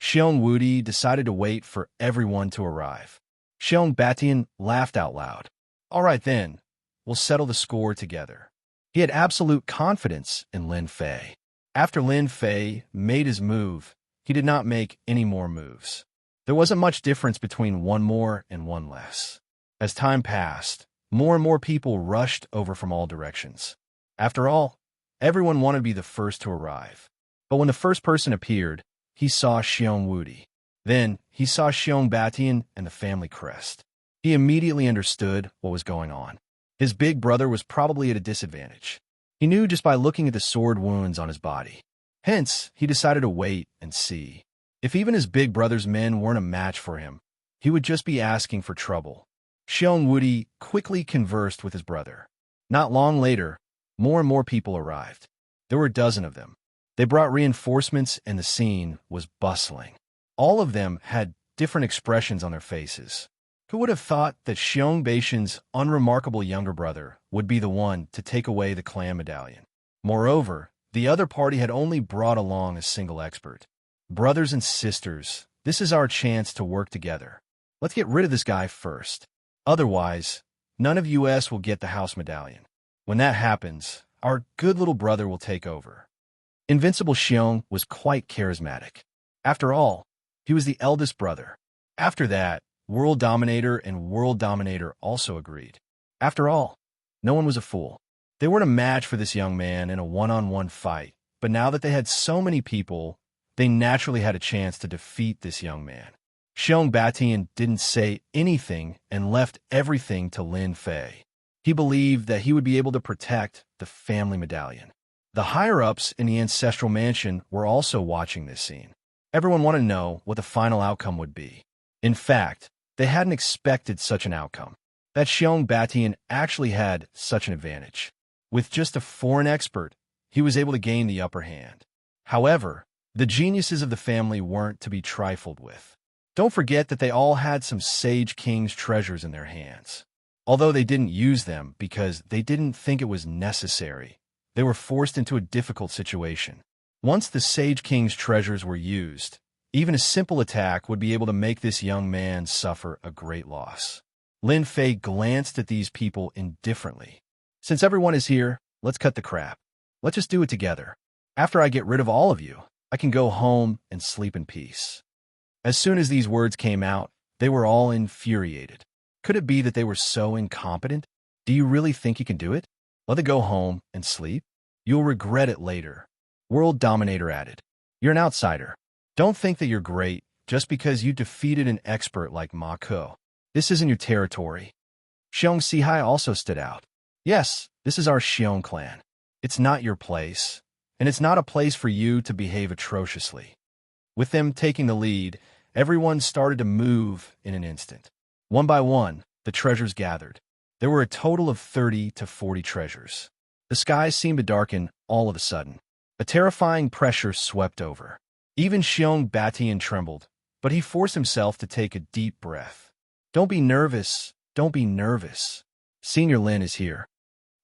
Xiong Wudi decided to wait for everyone to arrive. Xiong Batian laughed out loud. All right then, we'll settle the score together. He had absolute confidence in Lin Fei. After Lin Fei made his move, he did not make any more moves. There wasn't much difference between one more and one less. As time passed, more and more people rushed over from all directions. After all, everyone wanted to be the first to arrive. But when the first person appeared, he saw Xiong. Then, he saw Xiong Batian and the family crest. He immediately understood what was going on. His big brother was probably at a disadvantage. He knew just by looking at the sword wounds on his body. Hence, he decided to wait and see. If even his big brother's men weren't a match for him, he would just be asking for trouble. Xiong quickly conversed with his brother. Not long later, more and more people arrived. There were a dozen of them. They brought reinforcements and the scene was bustling. All of them had different expressions on their faces. Who would have thought that Xiong Batian's unremarkable younger brother would be the one to take away the clan medallion? Moreover, the other party had only brought along a single expert. Brothers and sisters, this is our chance to work together. Let's get rid of this guy first. Otherwise, none of us will get the house medallion. When that happens, our good little brother will take over. Invincible Xiong was quite charismatic. After all, he was the eldest brother. After that, World Dominator and World Dominator also agreed. After all, no one was a fool. They weren't a match for this young man in a one-on-one fight, but now that they had so many people, they naturally had a chance to defeat this young man. Xiong Batian didn't say anything and left everything to Lin Fei. He believed that he would be able to protect the family medallion. The higher-ups in the ancestral mansion were also watching this scene. Everyone wanted to know what the final outcome would be. In fact, they hadn't expected such an outcome. That Xiong Batian actually had such an advantage. With just a foreign expert, he was able to gain the upper hand. However, the geniuses of the family weren't to be trifled with. Don't forget that they all had some Sage King's treasures in their hands. Although they didn't use them because they didn't think it was necessary, they were forced into a difficult situation. Once the Sage King's treasures were used, even a simple attack would be able to make this young man suffer a great loss. Lin Fei glanced at these people indifferently. Since everyone is here, let's cut the crap. Let's just do it together. After I get rid of all of you, I can go home and sleep in peace. As soon as these words came out, they were all infuriated. Could it be that they were so incompetent? Do you really think you can do it? Let it go home and sleep? You'll regret it later. World Dominator added. You're an outsider. Don't think that you're great just because you defeated an expert like Ma Ko. This isn't your territory. Xianxia also stood out. Yes, this is our Xiong clan. It's not your place, and it's not a place for you to behave atrociously. With them taking the lead, everyone started to move in an instant. One by one, the treasures gathered. There were a total of 30 to 40 treasures. The skies seemed to darken all of a sudden. A terrifying pressure swept over. Even Xiong Batian trembled, but he forced himself to take a deep breath. Don't be nervous. Don't be nervous. Senior Lin is here.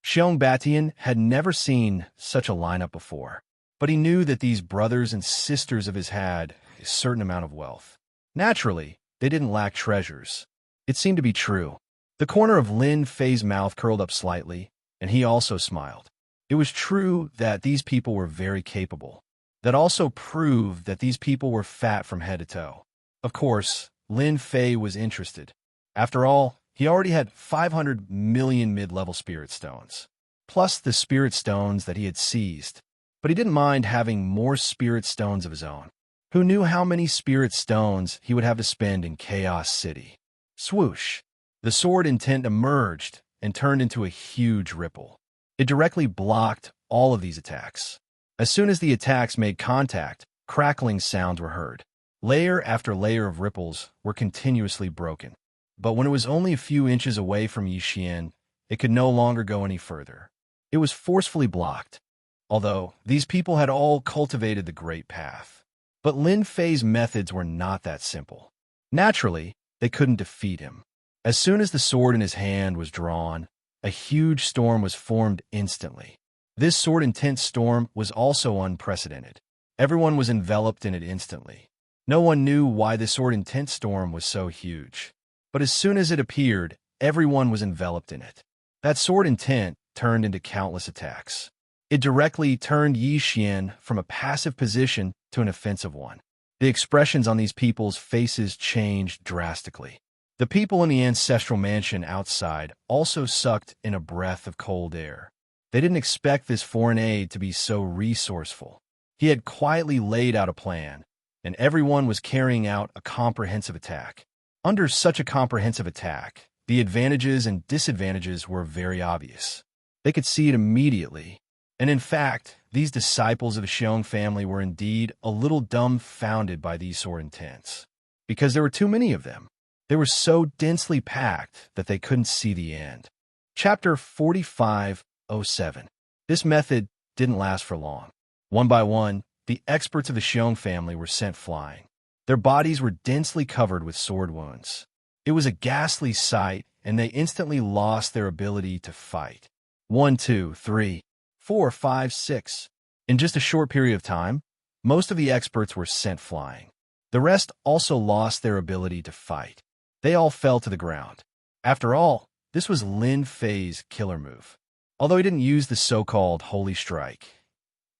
Xiong Batian had never seen such a lineup before, but he knew that these brothers and sisters of his had a certain amount of wealth. Naturally, they didn't lack treasures. It seemed to be true. The corner of Lin Fei's mouth curled up slightly, and he also smiled. It was true that these people were very capable. That also proved that these people were fat from head to toe. Of course, Lin Fei was interested. After all, he already had 500 million mid-level spirit stones, plus the spirit stones that he had seized. But he didn't mind having more spirit stones of his own. Who knew how many spirit stones he would have to spend in Chaos City? Swoosh! The sword intent emerged and turned into a huge ripple. It directly blocked all of these attacks. As soon as the attacks made contact, crackling sounds were heard. Layer after layer of ripples were continuously broken. But when it was only a few inches away from Yixian, it could no longer go any further. It was forcefully blocked. Although, these people had all cultivated the Great Path. But Lin Fei's methods were not that simple. Naturally, they couldn't defeat him. As soon as the sword in his hand was drawn, a huge storm was formed instantly. This sword-intent storm was also unprecedented. Everyone was enveloped in it instantly. No one knew why the sword-intent storm was so huge. But as soon as it appeared, everyone was enveloped in it. That sword-intent turned into countless attacks. It directly turned Yixian from a passive position to an offensive one. The expressions on these people's faces changed drastically. The people in the ancestral mansion outside also sucked in a breath of cold air. They didn't expect this foreign aide to be so resourceful. He had quietly laid out a plan, and everyone was carrying out a comprehensive attack. Under such a comprehensive attack, the advantages and disadvantages were very obvious. They could see it immediately. And in fact, these disciples of the Xiong family were indeed a little dumbfounded by these sort of intents, because there were too many of them. They were so densely packed that they couldn't see the end. Chapter 45:07. This method didn't last for long. One by one, the experts of the Xiong family were sent flying. Their bodies were densely covered with sword wounds. It was a ghastly sight, and they instantly lost their ability to fight. 1, 2, 3, 4, 5, 6. In just a short period of time, most of the experts were sent flying. The rest also lost their ability to fight. They all fell to the ground. After all, this was Lin Fei's killer move. Although he didn't use the so-called Holy Strike, it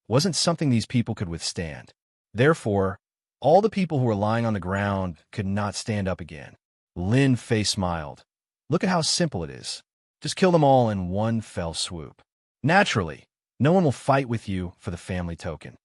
wasn't something these people could withstand. Therefore, all the people who were lying on the ground could not stand up again. Lin Fei smiled. Look at how simple it is. Just kill them all in one fell swoop. Naturally, no one will fight with you for the family token.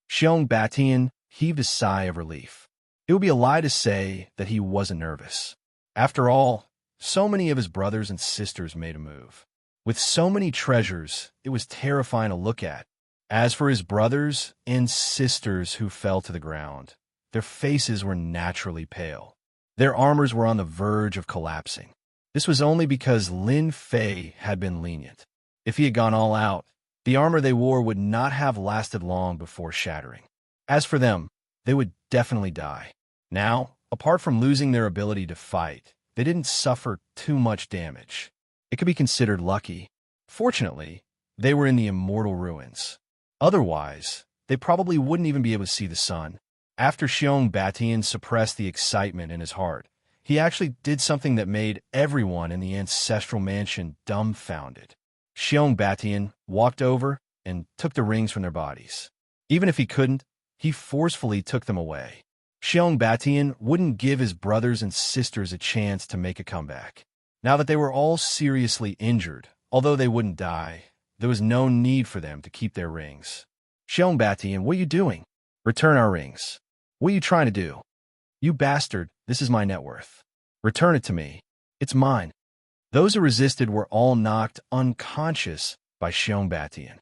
Xiong Batian heaved a sigh of relief. It would be a lie to say that he wasn't nervous. After all, so many of his brothers and sisters made a move. With so many treasures, it was terrifying to look at. As for his brothers and sisters who fell to the ground, their faces were naturally pale. Their armors were on the verge of collapsing. This was only because Lin Fei had been lenient. If he had gone all out, the armor they wore would not have lasted long before shattering. As for them, they would definitely die. Now, apart from losing their ability to fight, they didn't suffer too much damage. It could be considered lucky. Fortunately, they were in the immortal ruins. Otherwise, they probably wouldn't even be able to see the sun. After Xiong Batian suppressed the excitement in his heart, he actually did something that made everyone in the ancestral mansion dumbfounded. Xiong Batian walked over and took the rings from their bodies. Even if he couldn't, he forcefully took them away. Xiong Batian wouldn't give his brothers and sisters a chance to make a comeback. Now that they were all seriously injured, although they wouldn't die, there was no need for them to keep their rings. Xiong Batian, what are you doing? Return our rings. What are you trying to do? You bastard, this is my net worth. Return it to me. It's mine. Those who resisted were all knocked unconscious by Xiong Batian.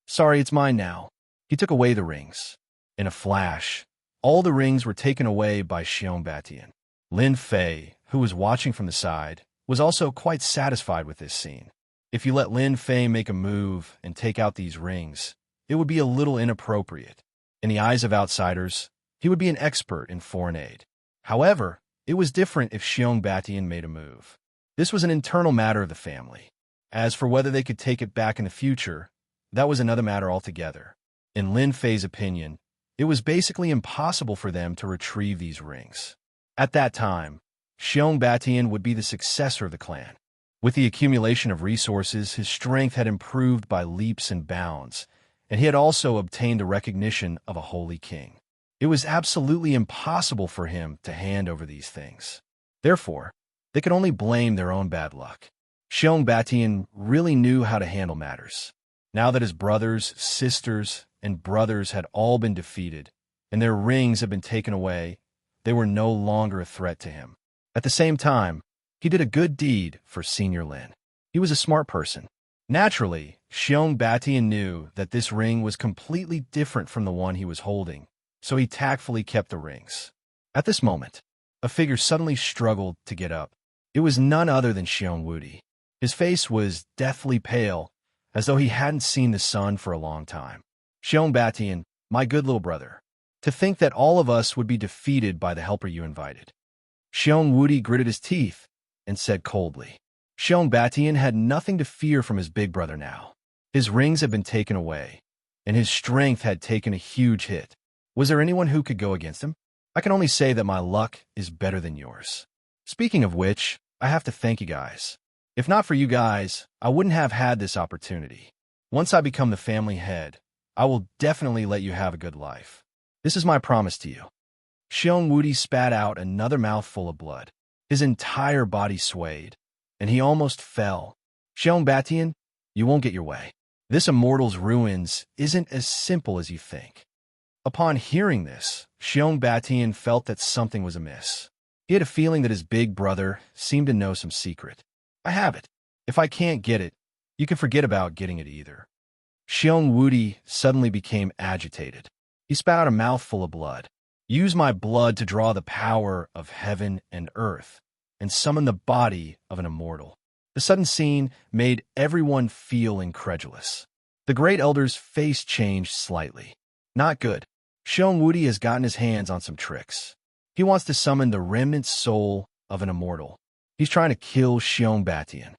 Sorry, it's mine now. He took away the rings. In a flash, all the rings were taken away by Xiong Batian. Lin Fei, who was watching from the side, was also quite satisfied with this scene. If you let Lin Fei make a move and take out these rings, it would be a little inappropriate. In the eyes of outsiders, he would be an expert in foreign aid. However, it was different if Xiong Batian made a move. This was an internal matter of the family. As for whether they could take it back in the future, that was another matter altogether. In Lin Fei's opinion, it was basically impossible for them to retrieve these rings. At that time, Xiong Batian would be the successor of the clan. With the accumulation of resources, his strength had improved by leaps and bounds, and he had also obtained the recognition of a holy king. It was absolutely impossible for him to hand over these things. Therefore, they could only blame their own bad luck. Xiong Batian really knew how to handle matters. Now that his brothers, sisters, and brothers had all been defeated, and their rings had been taken away, they were no longer a threat to him. At the same time, he did a good deed for Senior Lin. He was a smart person. Naturally, Xiong Batian knew that this ring was completely different from the one he was holding, so he tactfully kept the rings. At this moment, a figure suddenly struggled to get up. It was none other than Xiong Wudi. His face was deathly pale, as though he hadn't seen the sun for a long time. Xiong Batian, my good little brother, to think that all of us would be defeated by the helper you invited. Xiong Wudi gritted his teeth and said coldly. Xiong Batian had nothing to fear from his big brother now. His rings had been taken away, and his strength had taken a huge hit. Was there anyone who could go against him? I can only say that my luck is better than yours. Speaking of which, I have to thank you guys. If not for you guys, I wouldn't have had this opportunity. Once I become the family head, I will definitely let you have a good life. This is my promise to you. Xiong Wuti spat out another mouthful of blood. His entire body swayed, and he almost fell. Xiong Batian, you won't get your way. This immortal's ruins isn't as simple as you think. Upon hearing this, Xiong Batian felt that something was amiss. He had a feeling that his big brother seemed to know some secret. I have it. If I can't get it, you can forget about getting it either. Xiong Wuti suddenly became agitated. He spat out a mouthful of blood. Use my blood to draw the power of heaven and earth, and summon the body of an immortal. The sudden scene made everyone feel incredulous. The Great Elder's face changed slightly. Not good. Xiong Wuti has gotten his hands on some tricks. He wants to summon the remnant soul of an immortal. He's trying to kill Xiong Batian.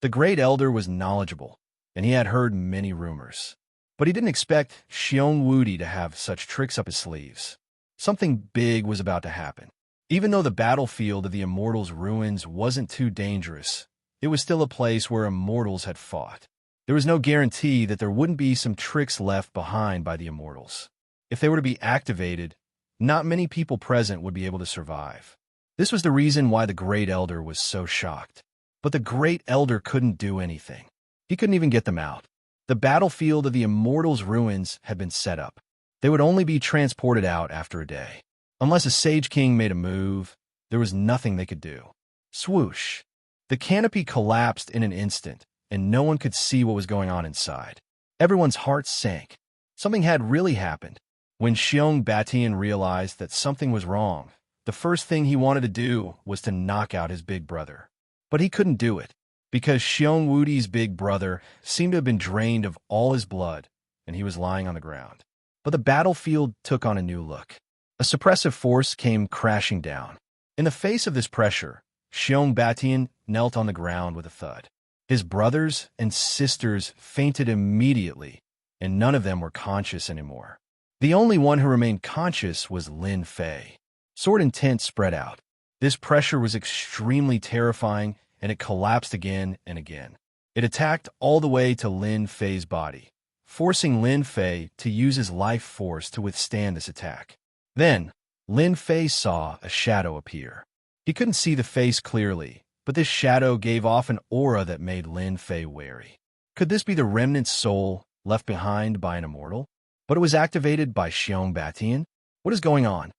The Great Elder was knowledgeable, and he had heard many rumors. But he didn't expect Xiong Wuti to have such tricks up his sleeves. Something big was about to happen. Even though the battlefield of the immortals' ruins wasn't too dangerous, it was still a place where immortals had fought. There was no guarantee that there wouldn't be some tricks left behind by the immortals. If they were to be activated, not many people present would be able to survive. This was the reason why the Great Elder was so shocked. But the Great Elder couldn't do anything. He couldn't even get them out. The battlefield of the immortals' ruins had been set up. They would only be transported out after a day. Unless a Sage King made a move, there was nothing they could do. Swoosh! The canopy collapsed in an instant, and no one could see what was going on inside. Everyone's hearts sank. Something had really happened. When Xiong Batian realized that something was wrong, the first thing he wanted to do was to knock out his big brother. But he couldn't do it, because Xiong Wuti's big brother seemed to have been drained of all his blood, and he was lying on the ground. But the battlefield took on a new look. A suppressive force came crashing down. In the face of this pressure, Xiong Batian knelt on the ground with a thud. His brothers and sisters fainted immediately, and none of them were conscious anymore. The only one who remained conscious was Lin Fei. Sword intent spread out. This pressure was extremely terrifying, and it collapsed again and again. It attacked all the way to Lin Fei's body, forcing Lin Fei to use his life force to withstand this attack. Then, Lin Fei saw a shadow appear. He couldn't see the face clearly, but this shadow gave off an aura that made Lin Fei wary. Could this be the remnant soul left behind by an immortal? But it was activated by Xiong Batian? What is going on?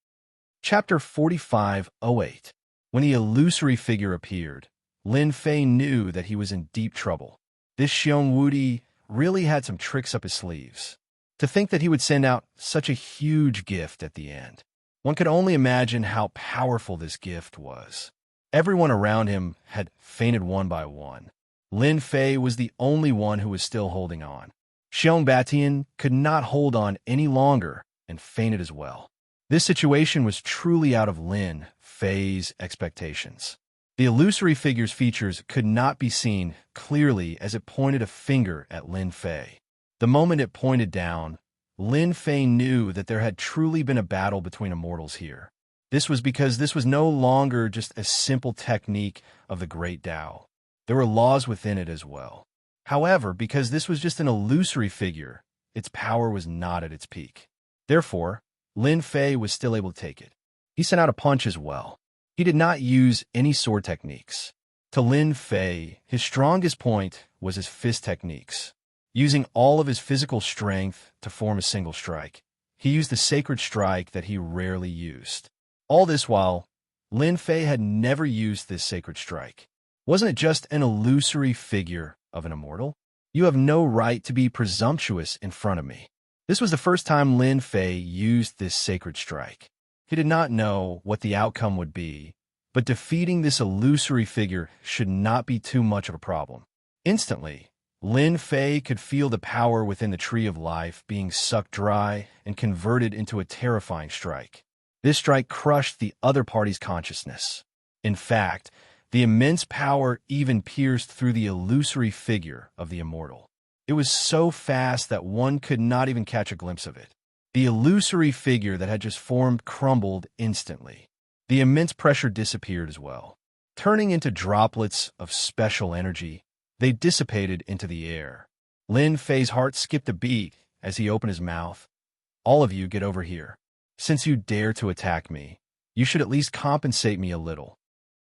Chapter 4508. When the illusory figure appeared, Lin Fei knew that he was in deep trouble. This Xiong Wuti really had some tricks up his sleeves. To think that he would send out such a huge gift at the end. One could only imagine how powerful this gift was. Everyone around him had fainted one by one. Lin Fei was the only one who was still holding on. Xiong Batian could not hold on any longer and fainted as well. This situation was truly out of Lin Fei's expectations. The illusory figure's features could not be seen clearly as it pointed a finger at Lin Fei. The moment it pointed down, Lin Fei knew that there had truly been a battle between immortals here. This was because this was no longer just a simple technique of the Great Tao. There were laws within it as well. However, because this was just an illusory figure, its power was not at its peak. Therefore, Lin Fei was still able to take it. He sent out a punch as well. He did not use any sword techniques. To Lin Fei, his strongest point was his fist techniques. Using all of his physical strength to form a single strike, he used the sacred strike that he rarely used. All this while, Lin Fei had never used this sacred strike. Wasn't it just an illusory figure of an immortal? You have no right to be presumptuous in front of me. This was the first time Lin Fei used this sacred strike. He did not know what the outcome would be, but defeating this illusory figure should not be too much of a problem. Instantly, Lin Fei could feel the power within the Tree of Life being sucked dry and converted into a terrifying strike. This strike crushed the other party's consciousness. In fact, the immense power even pierced through the illusory figure of the immortal. It was so fast that one could not even catch a glimpse of it. The illusory figure that had just formed crumbled instantly. The immense pressure disappeared as well. Turning into droplets of special energy, they dissipated into the air. Lin Fei's heart skipped a beat as he opened his mouth. All of you get over here. Since you dare to attack me, you should at least compensate me a little.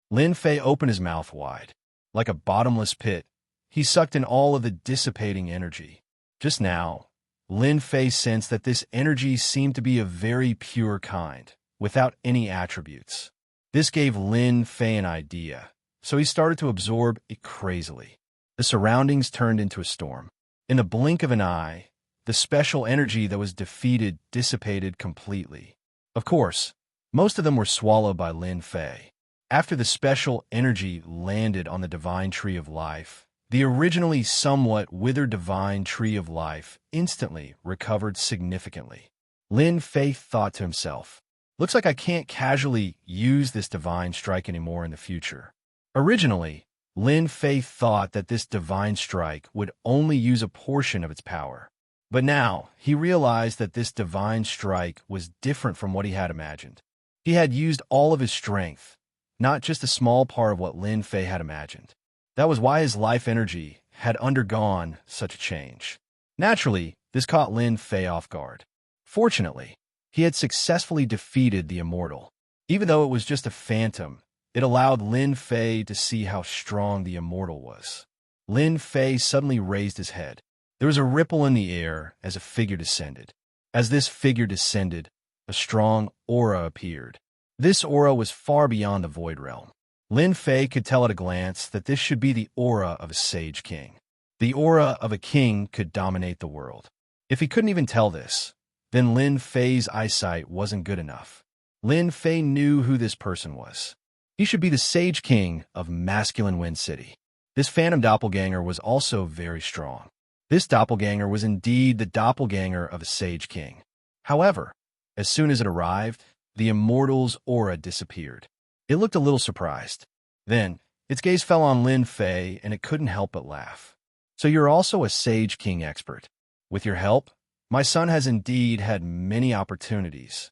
Lin Fei opened his mouth wide. Like a bottomless pit, he sucked in all of the dissipating energy. Just now, Lin Fei sensed that this energy seemed to be a very pure kind, without any attributes. This gave Lin Fei an idea, so he started to absorb it crazily. The surroundings turned into a storm. In the blink of an eye, the special energy that was defeated dissipated completely. Of course, most of them were swallowed by Lin Fei. After the special energy landed on the divine tree of life, the originally somewhat withered divine tree of life instantly recovered significantly. Lin Fei thought to himself, "Looks like I can't casually use this divine strike anymore in the future." Originally, Lin Fei thought that this divine strike would only use a portion of its power. But now, he realized that this divine strike was different from what he had imagined. He had used all of his strength, not just a small part of what Lin Fei had imagined. That was why his life energy had undergone such a change. Naturally, this caught Lin Fei off guard. Fortunately, he had successfully defeated the immortal. Even though it was just a phantom, it allowed Lin Fei to see how strong the immortal was. Lin Fei suddenly raised his head. There was a ripple in the air as a figure descended. As this figure descended, a strong aura appeared. This aura was far beyond the void realm. Lin Fei could tell at a glance that this should be the aura of a sage king. The aura of a king could dominate the world. If he couldn't even tell this, then Lin Fei's eyesight wasn't good enough. Lin Fei knew who this person was. He should be the sage king of Masculine Wind City. This phantom doppelganger was also very strong. This doppelganger was indeed the doppelganger of a sage king. However, as soon as it arrived, the immortal's aura disappeared. It looked a little surprised. Then, its gaze fell on Lin Fei, and it couldn't help but laugh. "So you're also a sage king expert. With your help, my son has indeed had many opportunities."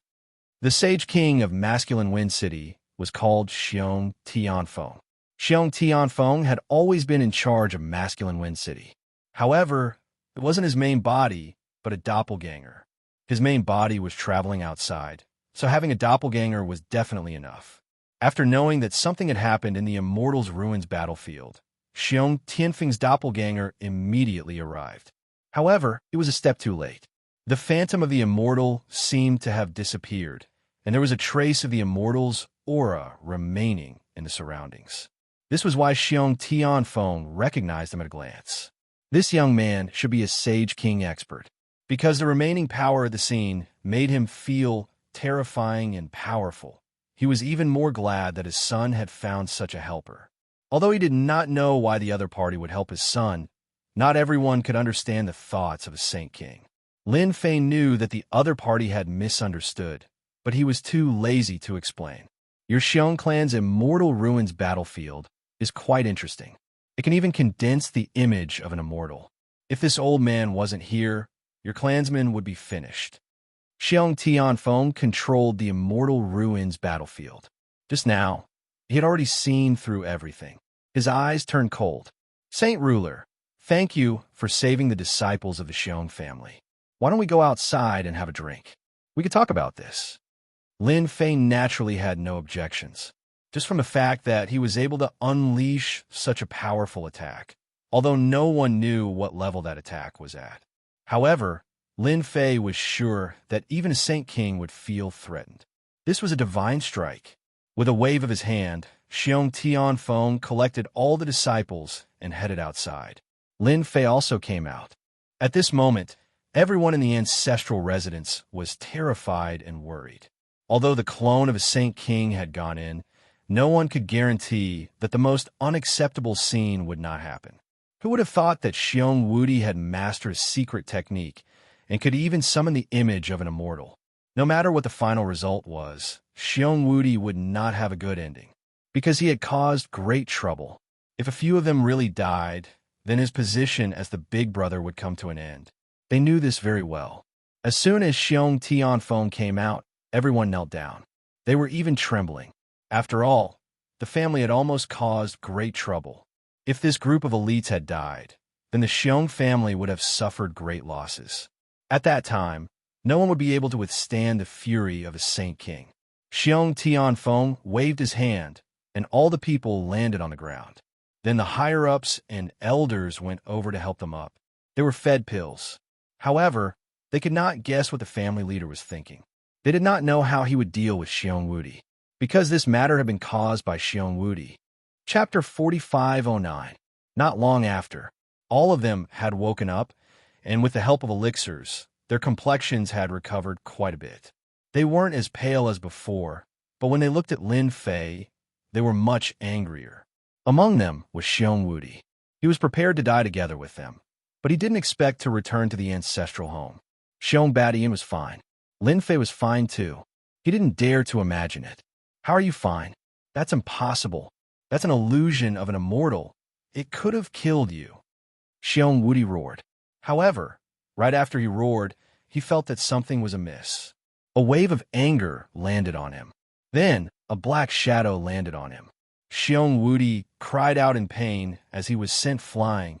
The sage king of Masculine Wind City was called Xiong Tianfeng. Xiong Tianfeng had always been in charge of Masculine Wind City. However, it wasn't his main body, but a doppelganger. His main body was traveling outside, so having a doppelganger was definitely enough. After knowing that something had happened in the Immortal's Ruins battlefield, Xiong Tianfeng's doppelganger immediately arrived. However, it was a step too late. The phantom of the Immortal seemed to have disappeared, and there was a trace of the Immortal's aura remaining in the surroundings. This was why Xiong Tianfeng recognized him at a glance. This young man should be a Sage King expert, because the remaining power of the scene made him feel terrifying and powerful. He was even more glad that his son had found such a helper. Although he did not know why the other party would help his son, not everyone could understand the thoughts of a Saint King. Lin Fei knew that the other party had misunderstood, but he was too lazy to explain. Your Xiong clan's Immortal Ruins battlefield is quite interesting. It can even condense the image of an immortal. If this old man wasn't here, your clansmen would be finished. Xiong Tianfeng controlled the Immortal Ruins battlefield. Just now, he had already seen through everything. His eyes turned cold. Saint Ruler, thank you for saving the disciples of the Xiong family. Why don't we go outside and have a drink? We could talk about this. Lin Fei naturally had no objections, just from the fact that he was able to unleash such a powerful attack, although no one knew what level that attack was at. However, Lin Fei was sure that even a Saint King would feel threatened. This was a divine strike. With a wave of his hand, Xiong Tianfeng collected all the disciples and headed outside. Lin Fei also came out. At this moment, everyone in the ancestral residence was terrified and worried. Although the clone of a Saint King had gone in, no one could guarantee that the most unacceptable scene would not happen. Who would have thought that Xiong Wudi had mastered a secret technique and could even summon the image of an immortal? No matter what the final result was, Xiong Wudi would not have a good ending, because he had caused great trouble. If a few of them really died, then his position as the big brother would come to an end. They knew this very well. As soon as Xiong Tianfeng came out, everyone knelt down. They were even trembling. After all, the family had almost caused great trouble. If this group of elites had died, then the Xiong family would have suffered great losses. At that time, No one would be able to withstand the fury of a Saint King. Xianxia waved his hand, and all the people landed on the ground. Then the higher-ups and elders went over to help them up. They were fed pills. However, they could not guess what the family leader was thinking. They did not know how he would deal with Xiongwudi, because this matter had been caused by Xiongwudi. Chapter 4509. Not long after, all of them had woken up, and with the help of elixirs, their complexions had recovered quite a bit. They weren't as pale as before, but when they looked at Lin Fei, they were much angrier. Among them was Xiongwudi. He was prepared to die together with them, but he didn't expect to return to the ancestral home. Xiongbatien was fine. Lin Fei was fine too. He didn't dare to imagine it. How are you fine? That's impossible. That's an illusion of an immortal. It could have killed you. Xiongwudi roared. However, right after he roared, he felt that something was amiss. A wave of anger landed on him. Then, a black shadow landed on him. Xiongwudi cried out in pain as he was sent flying,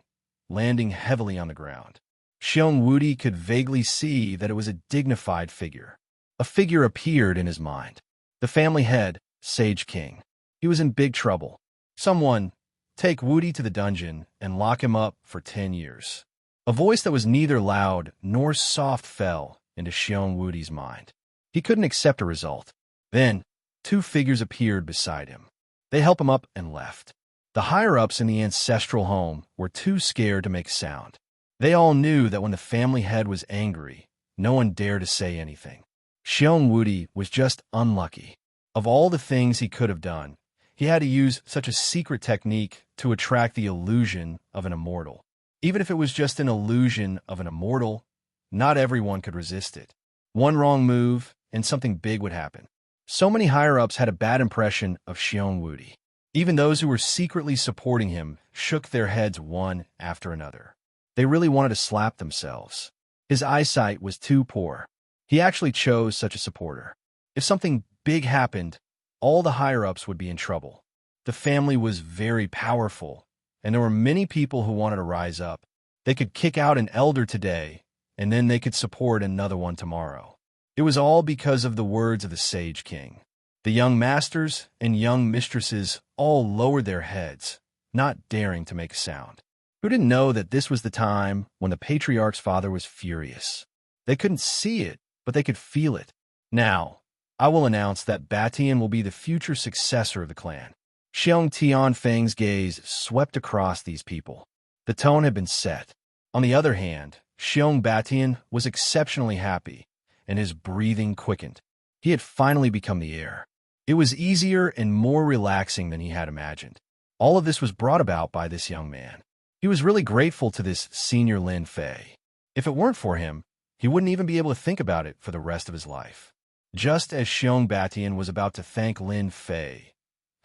landing heavily on the ground. Xiongwudi could vaguely see that it was a dignified figure. A figure appeared in his mind. The family head, Sage King. He was in big trouble. Someone, take Wudi to the dungeon and lock him up for 10 years. A voice that was neither loud nor soft fell into Xiongwudi's mind. He couldn't accept a result. Then, two figures appeared beside him. They helped him up and left. The higher-ups in the ancestral home were too scared to make sound. They all knew that when the family head was angry, no one dared to say anything. Xiongwudi was just unlucky. Of all the things he could have done, he had to use such a secret technique to attract the illusion of an immortal. Even if it was just an illusion of an immortal, not everyone could resist it. One wrong move, and something big would happen. So many higher-ups had a bad impression of Xiongwudi. Even those who were secretly supporting him shook their heads one after another. They really wanted to slap themselves. His eyesight was too poor. He actually chose such a supporter. If something big happened, all the higher-ups would be in trouble. The family was very powerful, and there were many people who wanted to rise up. They could kick out an elder today, and then they could support another one tomorrow. It was all because of the words of the Sage King. The young masters and young mistresses all lowered their heads, not daring to make a sound. Who didn't know that this was the time when the patriarch's father was furious? They couldn't see it, but they could feel it. Now, I will announce that Batien will be the future successor of the clan. Xiong Tianfeng's gaze swept across these people. The tone had been set. On the other hand, Xiong Batien was exceptionally happy, and his breathing quickened. He had finally become the heir. It was easier and more relaxing than he had imagined. All of this was brought about by this young man. He was really grateful to this senior Lin Fei. If it weren't for him, he wouldn't even be able to think about it for the rest of his life. Just as Xiong Batien was about to thank Lin Fei.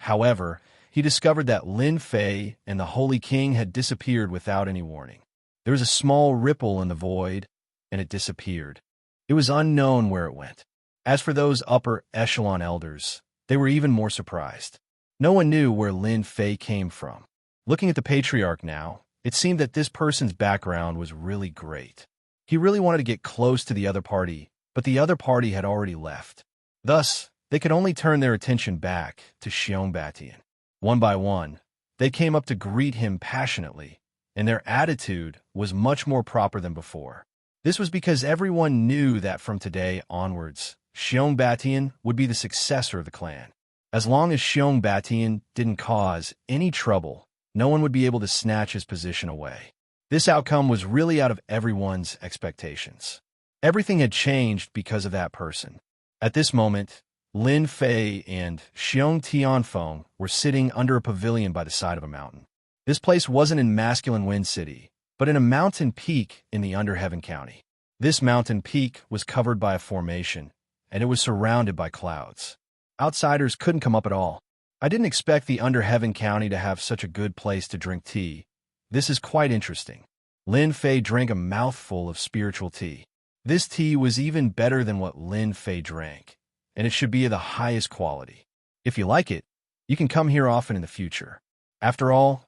However, he discovered that Lin Fei and the Holy King had disappeared without any warning. There was a small ripple in the void, and it disappeared. It was unknown where it went. As for those upper echelon elders, they were even more surprised. No one knew where Lin Fei came from. Looking at the patriarch now, it seemed that this person's background was really great. He really wanted to get close to the other party, but the other party had already left. Thus, they could only turn their attention back to Xiong Batien. One by one, they came up to greet him passionately, and their attitude was much more proper than before. This was because everyone knew that from today onwards, Xiong Batien would be the successor of the clan. As long as Xiong Batien didn't cause any trouble, no one would be able to snatch his position away. This outcome was really out of everyone's expectations. Everything had changed because of that person. At this moment, Lin Fei and Xiong Tianfeng were sitting under a pavilion by the side of a mountain. This place wasn't in Masculine Wind City, but in a mountain peak in the Underheaven County. This mountain peak was covered by a formation, and it was surrounded by clouds. Outsiders couldn't come up at all. I didn't expect the Underheaven County to have such a good place to drink tea. This is quite interesting. Lin Fei drank a mouthful of spiritual tea. This tea was even better than what Lin Fei drank, and it should be of the highest quality. If you like it, you can come here often in the future. After all,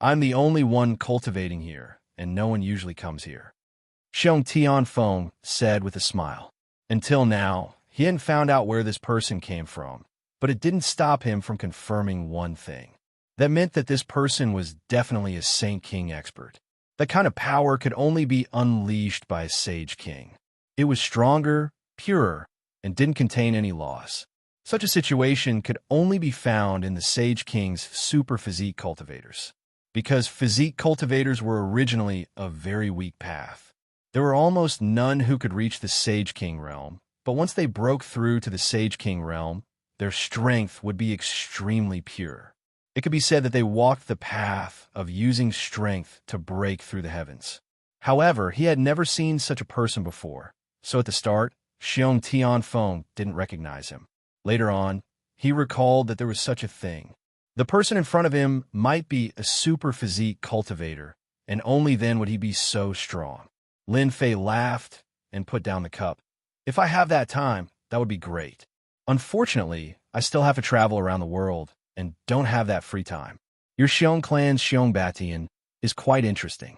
I'm the only one cultivating here, and no one usually comes here. Xiong Tianfeng said with a smile. Until now, he hadn't found out where this person came from, but it didn't stop him from confirming one thing. That meant that this person was definitely a Saint King expert. That kind of power could only be unleashed by a Sage King. It was stronger, purer, and didn't contain any laws. Such a situation could only be found in the Sage King's super physique cultivators. Because physique cultivators were originally a very weak path. There were almost none who could reach the Sage King realm, but once they broke through to the Sage King realm, their strength would be extremely pure. It could be said that they walked the path of using strength to break through the heavens. However, he had never seen such a person before, so at the start, Xiong Tianfeng didn't recognize him. Later on, he recalled that there was such a thing. The person in front of him might be a super physique cultivator, and only then would he be so strong. Lin Fei laughed and put down the cup. If I have that time, that would be great. Unfortunately, I still have to travel around the world and don't have that free time. Your Xiong clan's Xiong Batian is quite interesting.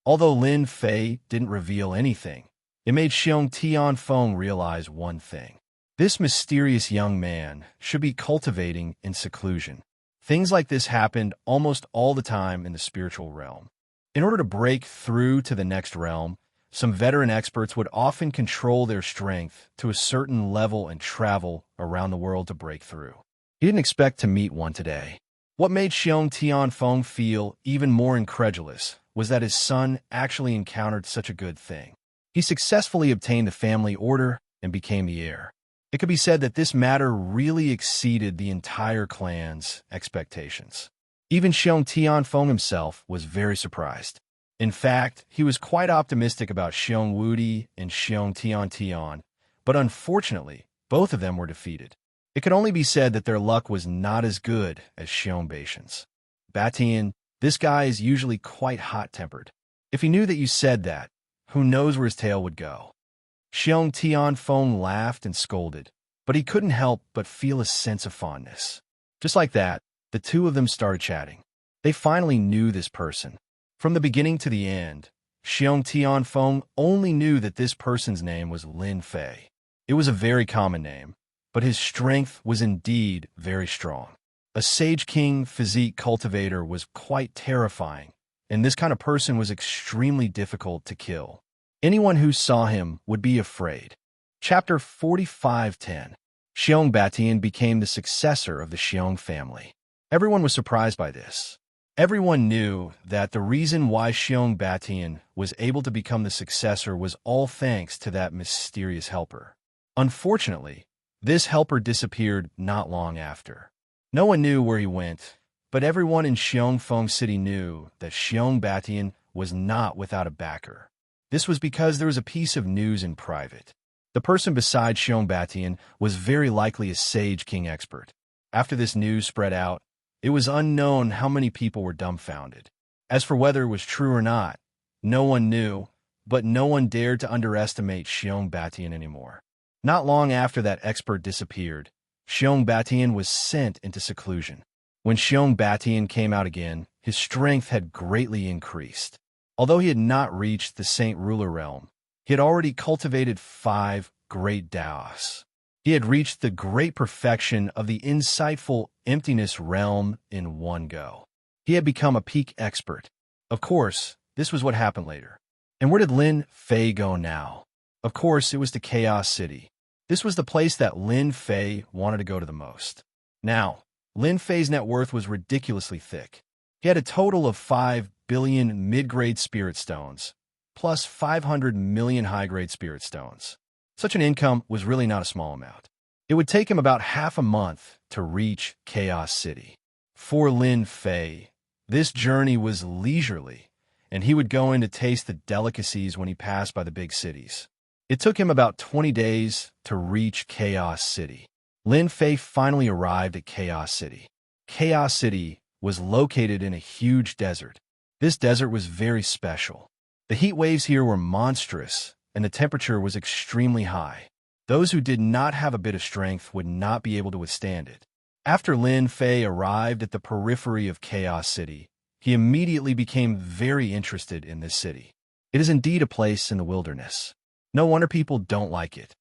Although Lin Fei didn't reveal anything, it made Xiong Tianfeng realize one thing. This mysterious young man should be cultivating in seclusion. Things like this happened almost all the time in the spiritual realm. In order to break through to the next realm, some veteran experts would often control their strength to a certain level and travel around the world to break through. He didn't expect to meet one today. What made Xiong Tianfeng feel even more incredulous was that his son actually encountered such a good thing. He successfully obtained the family order and became the heir. It could be said that this matter really exceeded the entire clan's expectations. Even Xiong Tianfeng himself was very surprised. In fact, he was quite optimistic about Xiong Wudi and Xiong Tian, but unfortunately, both of them were defeated. It could only be said that their luck was not as good as Xiong Batian's. Batian, this guy is usually quite hot-tempered. If he knew that you said that, who knows where his tail would go. Xiong Tianfeng laughed and scolded, but he couldn't help but feel a sense of fondness. Just like that, the two of them started chatting. They finally knew this person. From the beginning to the end, Xiong Tianfeng only knew that this person's name was Lin Fei. It was a very common name, but his strength was indeed very strong. A Sage King physique cultivator was quite terrifying, and this kind of person was extremely difficult to kill. Anyone who saw him would be afraid. Chapter 45:10. Xiong Batian became the successor of the Xiong family. Everyone was surprised by this. Everyone knew that the reason why Xiong Batian was able to become the successor was all thanks to that mysterious helper. Unfortunately, this helper disappeared not long after. No one knew where he went, but everyone in Xiongfeng City knew that Xiong Batian was not without a backer. This was because there was a piece of news in private. The person beside Xiong Batian was very likely a Sage King expert. After this news spread out, it was unknown how many people were dumbfounded. As for whether it was true or not, no one knew, but no one dared to underestimate Xiong Batian anymore. Not long after that expert disappeared, Xiong Batian was sent into seclusion. When Xiong Batian came out again, his strength had greatly increased. Although he had not reached the Saint Ruler realm, he had already cultivated 5 great Daos. He had reached the great perfection of the insightful emptiness realm in one go. He had become a peak expert. Of course, this was what happened later. And where did Lin Fei go now? Of course, it was to Chaos City. This was the place that Lin Fei wanted to go to the most. Now, Lin Fei's net worth was ridiculously thick. He had a total of 5 billion mid-grade spirit stones, plus 500 million high-grade spirit stones. Such an income was really not a small amount. It would take him about half a month to reach Chaos City. For Lin Fei, this journey was leisurely, and he would go in to taste the delicacies when he passed by the big cities. It took him about 20 days to reach Chaos City. Lin Fei finally arrived at Chaos City. Chaos City was located in a huge desert. This desert was very special. The heat waves here were monstrous, and the temperature was extremely high. Those who did not have a bit of strength would not be able to withstand it. After Lin Fei arrived at the periphery of Chaos City, he immediately became very interested in this city. It is indeed a place in the wilderness. No wonder people don't like it.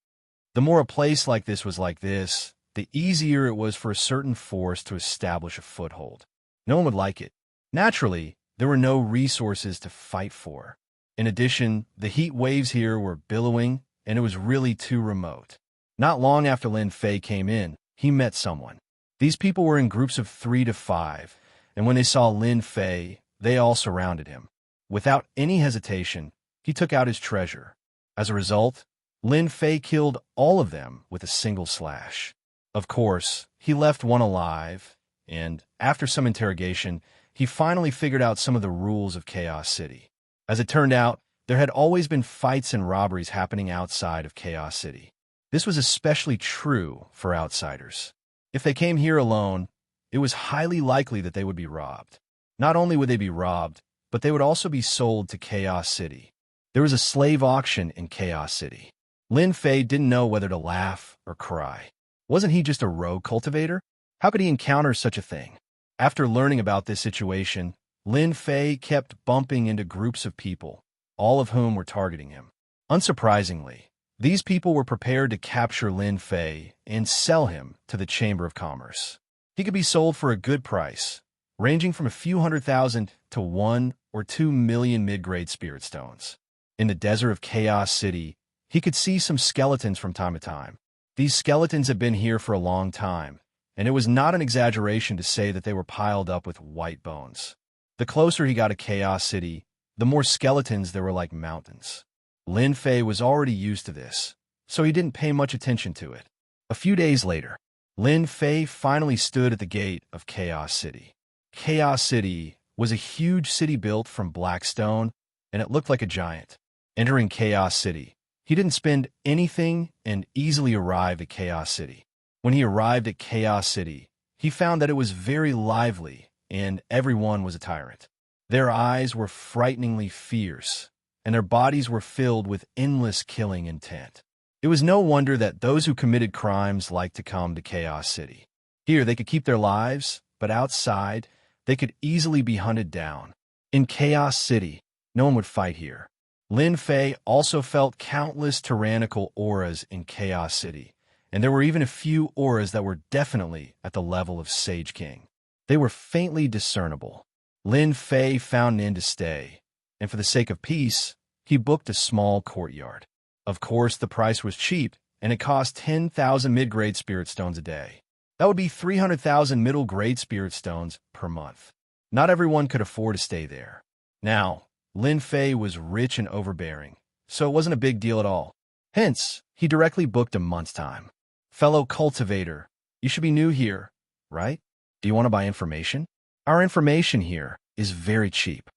The more a place like this was like this, the easier it was for a certain force to establish a foothold. No one would like it. Naturally, there were no resources to fight for. In addition, the heat waves here were billowing, and it was really too remote. Not long after Lin Fei came in, he met someone. These people were in groups of 3 to 5, and when they saw Lin Fei, they all surrounded him. Without any hesitation, he took out his treasure. As a result, Lin Fei killed all of them with a single slash. Of course, he left one alive, and after some interrogation, he finally figured out some of the rules of Chaos City. As it turned out, there had always been fights and robberies happening outside of Chaos City. This was especially true for outsiders. If they came here alone, it was highly likely that they would be robbed. Not only would they be robbed, but they would also be sold to Chaos City. There was a slave auction in Chaos City. Lin Fei didn't know whether to laugh or cry. Wasn't he just a rogue cultivator? How could he encounter such a thing? After learning about this situation, Lin Fei kept bumping into groups of people, all of whom were targeting him. Unsurprisingly, these people were prepared to capture Lin Fei and sell him to the Chamber of Commerce. He could be sold for a good price, ranging from a few 100,000 to 1 or 2 million mid-grade spirit stones. In the desert of Chaos City, he could see some skeletons from time to time. These skeletons had been here for a long time, and it was not an exaggeration to say that they were piled up with white bones. The closer he got to Chaos City, the more skeletons there were like mountains. Lin Fei was already used to this, so he didn't pay much attention to it. A few days later, Lin Fei finally stood at the gate of Chaos City. Chaos City was a huge city built from black stone, and it looked like a giant. Entering Chaos City, he didn't spend anything and easily arrived at Chaos City. When he arrived at Chaos City, he found that it was very lively, and everyone was a tyrant. Their eyes were frighteningly fierce, and their bodies were filled with endless killing intent. It was no wonder that those who committed crimes liked to come to Chaos City. Here they could keep their lives, but outside, they could easily be hunted down. In Chaos City, no one would fight here. Lin Fei also felt countless tyrannical auras in Chaos City, and there were even a few auras that were definitely at the level of Sage King. They were faintly discernible. Lin Fei found an inn to stay, and for the sake of peace, he booked a small courtyard. Of course, the price was cheap, and it cost 10,000 mid-grade spirit stones a day. That would be 300,000 middle-grade spirit stones per month. Not everyone could afford to stay there. Now, Lin Fei was rich and overbearing, so it wasn't a big deal at all. Hence, he directly booked a month's time. Fellow cultivator, you should be new here, right? Do you want to buy information? Our information here is very cheap.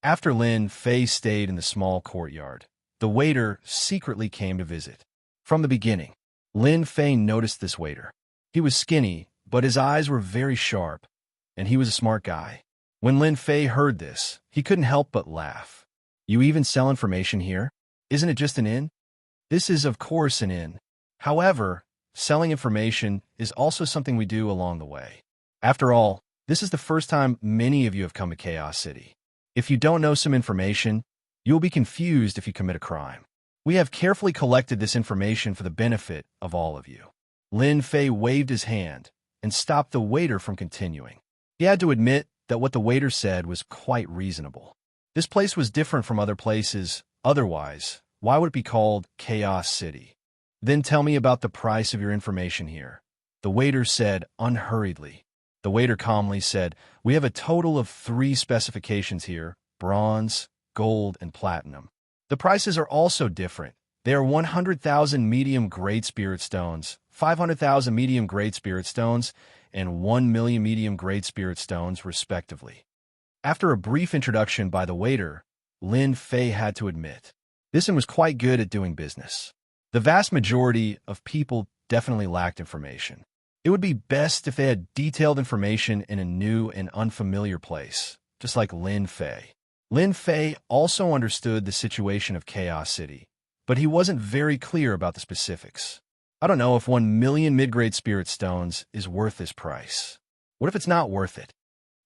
After Lin Fei stayed in the small courtyard, the waiter secretly came to visit. From the beginning, Lin Fei noticed this waiter. He was skinny, but his eyes were very sharp, and he was a smart guy. When Lin Fei heard this, he couldn't help but laugh. You even sell information here? Isn't it just an inn? This is, of course, an inn. However, selling information is also something we do along the way. After all, this is the first time many of you have come to Chaos City. If you don't know some information, you will be confused if you commit a crime. We have carefully collected this information for the benefit of all of you. Lin Fei waved his hand and stopped the waiter from continuing. He had to admit that what the waiter said was quite reasonable. This place was different from other places. Otherwise, why would it be called Chaos City? Then tell me about the price of your information here, the waiter said unhurriedly. The waiter calmly said, we have a total of 3 specifications here, bronze, gold, and platinum. The prices are also different. They are 100,000 medium-grade spirit stones, 500,000 medium-grade spirit stones, and 1 million medium-grade spirit stones, respectively. After a brief introduction by the waiter, Lin Fei had to admit, this inn was quite good at doing business. The vast majority of people definitely lacked information. It would be best if they had detailed information in a new and unfamiliar place, just like Lin Fei. Lin Fei also understood the situation of Chaos City, but he wasn't very clear about the specifics. I don't know if 1 million mid-grade spirit stones is worth this price. What if it's not worth it?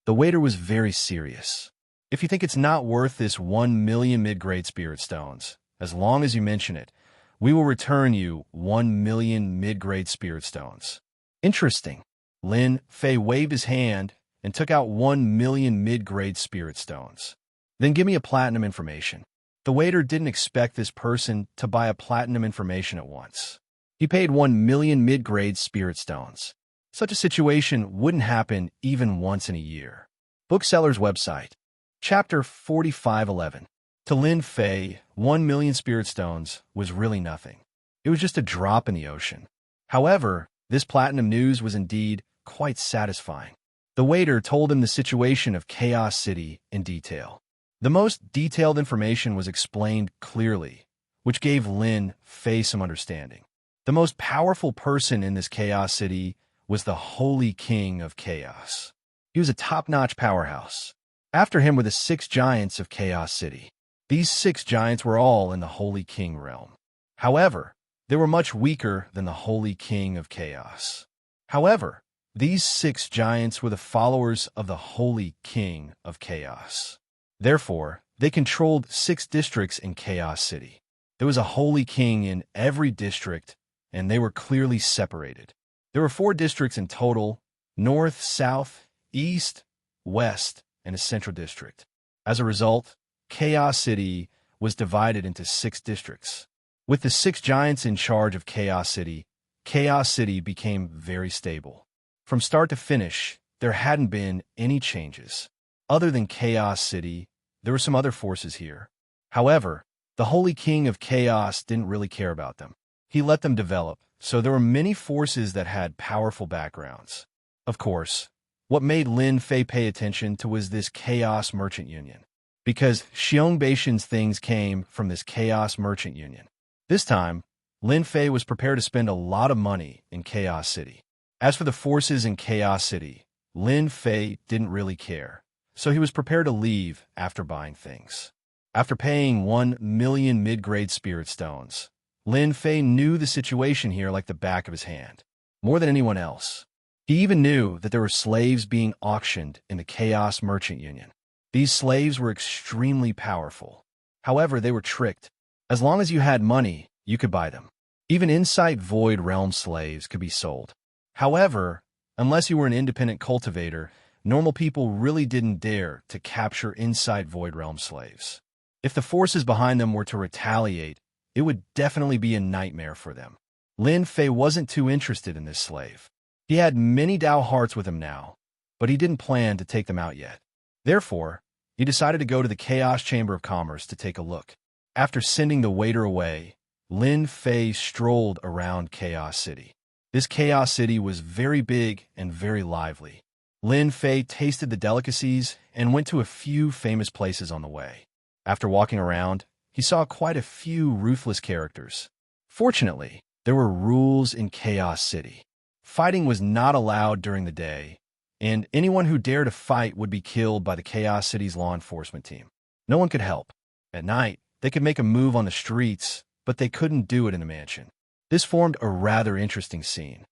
The waiter was very serious. If you think it's not worth this 1 million mid-grade spirit stones, as long as you mention it, We will return you 1,000,000 mid-grade spirit stones. Interesting. Lin Fei waved his hand and took out 1,000,000 mid-grade spirit stones. Then give me a platinum information. The waiter didn't expect this person to buy a platinum information at once. He paid 1,000,000 mid-grade spirit stones. Such a situation wouldn't happen even once in a year. Bookseller's website. Chapter 4511. To Lin Fei, 1,000,000 spirit stones was really nothing. It was just a drop in the ocean. However, this platinum news was indeed quite satisfying. The waiter told him the situation of Chaos City in detail. The most detailed information was explained clearly, which gave Lin Fei some understanding. The most powerful person in this Chaos City was the Holy King of Chaos. He was a top-notch powerhouse. After him were the 6 giants of Chaos City. These 6 giants were all in the Holy King realm. However, they were much weaker than the Holy King of Chaos. However, these 6 giants were the followers of the Holy King of Chaos. Therefore, they controlled 6 districts in Chaos City. There was a Holy King in every district, and they were clearly separated. There were 4 districts in total: North, South, East, West, and a Central District. As a result, Chaos City was divided into 6 districts. With the 6 giants in charge of Chaos City became very stable. From start to finish, there hadn't been any changes. Other than Chaos City, there were some other forces here. However, the Holy King of Chaos didn't really care about them. He let them develop, so there were many forces that had powerful backgrounds. Of course, what made Lin Fei pay attention to was this Chaos Merchant Union, because Xianxia's things came from this Chaos Merchant Union. This time, Lin Fei was prepared to spend a lot of money in Chaos City. As for the forces in Chaos City, Lin Fei didn't really care, so he was prepared to leave after buying things. After paying 1,000,000 mid-grade spirit stones, Lin Fei knew the situation here like the back of his hand, more than anyone else. He even knew that there were slaves being auctioned in the Chaos Merchant Union. These slaves were extremely powerful. However, they were tricked. As long as you had money, you could buy them. Even Insight Void Realm slaves could be sold. However, unless you were an independent cultivator, normal people really didn't dare to capture Insight Void Realm slaves. If the forces behind them were to retaliate, it would definitely be a nightmare for them. Lin Fei wasn't too interested in this slave. He had many Dao hearts with him now, but he didn't plan to take them out yet. Therefore, he decided to go to the Chaos Chamber of Commerce to take a look. After sending the waiter away, Lin Fei strolled around Chaos City. This Chaos City was very big and very lively. Lin Fei tasted the delicacies and went to a few famous places on the way. After walking around, he saw quite a few ruthless characters. Fortunately, there were rules in Chaos City. Fighting was not allowed during the day, and anyone who dared to fight would be killed by the Chaos City's law enforcement team. No one could help. At night, they could make a move on the streets, but they couldn't do it in the mansion. This formed a rather interesting scene.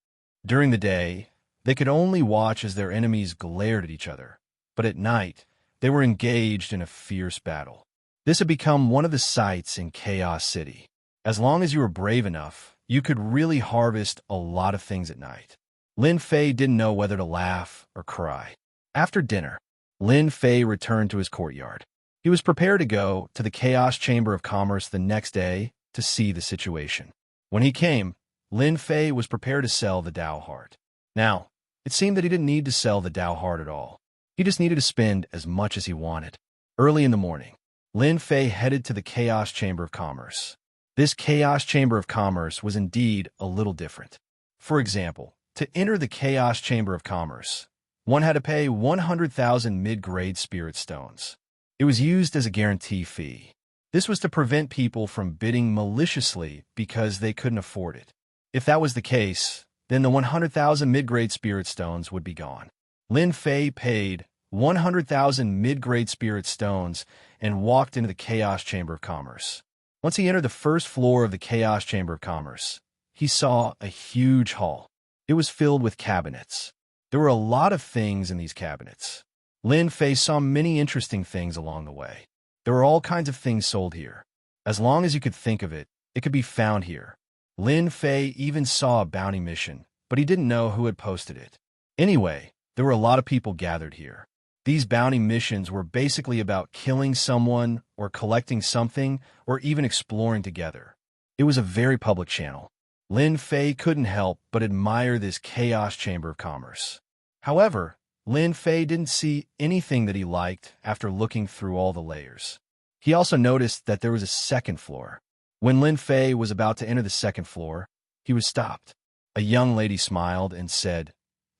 During the day, they could only watch as their enemies glared at each other, but at night, they were engaged in a fierce battle. This had become one of the sights in Chaos City. As long as you were brave enough, you could really harvest a lot of things at night. Lin Fei didn't know whether to laugh or cry. After dinner, Lin Fei returned to his courtyard. He was prepared to go to the Chaos Chamber of Commerce the next day to see the situation. When he came, Lin Fei was prepared to sell the Dao Heart. Now, it seemed that he didn't need to sell the Dao Heart at all. He just needed to spend as much as he wanted. Early in the morning, Lin Fei headed to the Chaos Chamber of Commerce. This Chaos Chamber of Commerce was indeed a little different. For example, to enter the Chaos Chamber of Commerce, one had to pay 100,000 mid-grade spirit stones. It was used as a guarantee fee. This was to prevent people from bidding maliciously because they couldn't afford it. If that was the case, then the 100,000 mid-grade spirit stones would be gone. Lin Fei paid 100,000 mid-grade spirit stones and walked into the Chaos Chamber of Commerce. Once he entered the first floor of the Chaos Chamber of Commerce, he saw a huge hall. It was filled with cabinets. There were a lot of things in these cabinets. Lin Fei saw many interesting things along the way. There were all kinds of things sold here. As long as you could think of it, It could be found here. Lin Fei even saw a bounty mission, but he didn't know who had posted it. Anyway, there were a lot of people gathered here. These bounty missions were basically about killing someone or collecting something or even exploring together. It was a very public channel. Lin Fei couldn't help but admire this Chaos Chamber of Commerce. However, Lin Fei didn't see anything that he liked after looking through all the layers. He also noticed that there was a second floor. When Lin Fei was about to enter the second floor, he was stopped. A young lady smiled and said,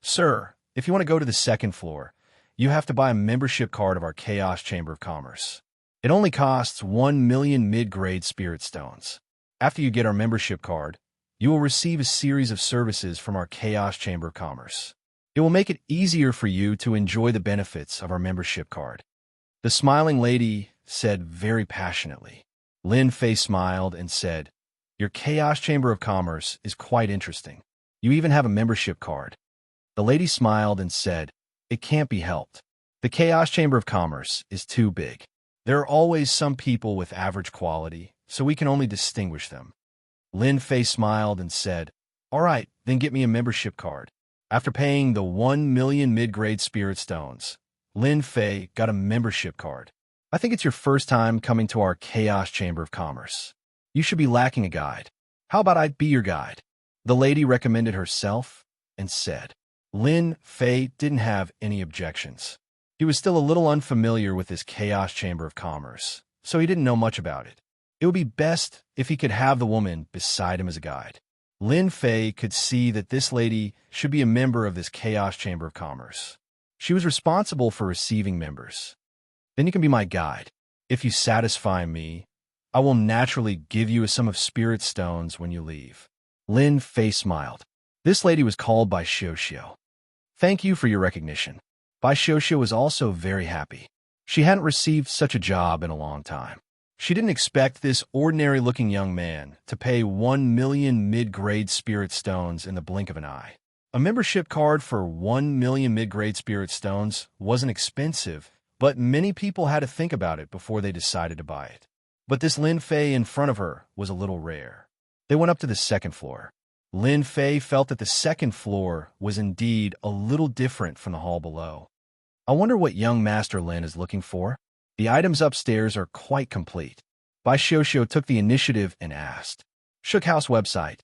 "Sir, if you want to go to the second floor, you have to buy a membership card of our Chaos Chamber of Commerce. It only costs 1 million mid-grade spirit stones. After you get our membership card, you will receive a series of services from our Chaos Chamber of Commerce. It will make it easier for you to enjoy the benefits of our membership card." The smiling lady said very passionately. Lin Fei smiled and said, "Your Chaos Chamber of Commerce is quite interesting. You even have a membership card." The lady smiled and said, "It can't be helped. The Chaos Chamber of Commerce is too big. There are always some people with average quality, so we can only distinguish them." Lin Fei smiled and said, "All right, then get me a membership card." After paying the 1 million mid-grade spirit stones, Lin Fei got a membership card. "I think it's your first time coming to our Chaos Chamber of Commerce. You should be lacking a guide. How about I be your guide?" The lady recommended herself and said. Lin Fei didn't have any objections. He was still a little unfamiliar with this Chaos Chamber of Commerce, so he didn't know much about it. It would be best if he could have the woman beside him as a guide. Lin Fei could see that this lady should be a member of this Chaos Chamber of Commerce. She was responsible for receiving members. "Then you can be my guide. If you satisfy me, I will naturally give you a sum of spirit stones when you leave." Lin Fei smiled. This lady was called Bai Xianxia. "Thank you for your recognition." Bai Xianxia was also very happy. She hadn't received such a job in a long time. She didn't expect this ordinary-looking young man to pay 1 million mid-grade spirit stones in the blink of an eye. A membership card for 1 million mid-grade spirit stones wasn't expensive, but many people had to think about it before they decided to buy it. But this Lin Fei in front of her was a little rare. They went up to the second floor. Lin Fei felt that the second floor was indeed a little different from the hall below. "I wonder what young Master Lin is looking for? The items upstairs are quite complete." Bai Xianxia took the initiative and asked. Shook House website.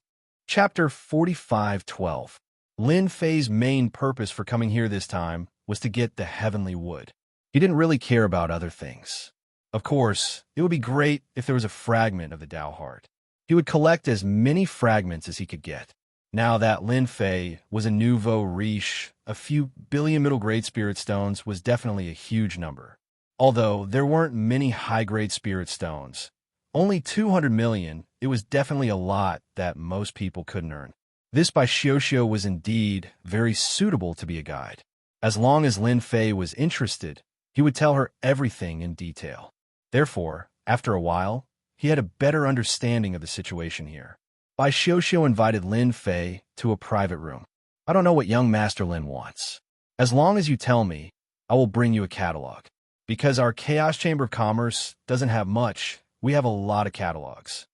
Chapter 45:12. Lin Fei's main purpose for coming here this time was to get the heavenly wood. He didn't really care about other things. Of course, it would be great if there was a fragment of the Tao Heart. He would collect as many fragments as he could get. Now that Lin Fei was a nouveau riche, a few billion middle-grade spirit stones was definitely a huge number. Although there weren't many high-grade spirit stones, only 200 million, it was definitely a lot that most people couldn't earn. This Bai Xianxia was indeed very suitable to be a guide. As long as Lin Fei was interested, he would tell her everything in detail. Therefore, after a while, he had a better understanding of the situation here. Bai Xianxia invited Lin Fei to a private room. "I don't know what young Master Lin wants. As long as you tell me, I will bring you a catalog. Because our Chaos Chamber of Commerce doesn't have much, we have a lot of catalogs."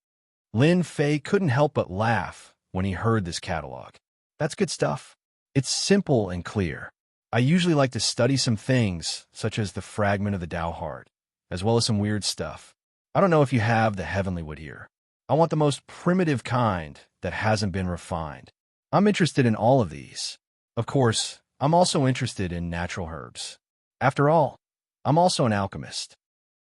Lin Fei couldn't help but laugh when he heard this catalog. "That's good stuff. It's simple and clear. I usually like to study some things, such as the fragment of the Tao Heart, as well as some weird stuff. I don't know if you have the heavenly wood here. I want the most primitive kind that hasn't been refined. I'm interested in all of these. Of course, I'm also interested in natural herbs. After all, I'm also an alchemist."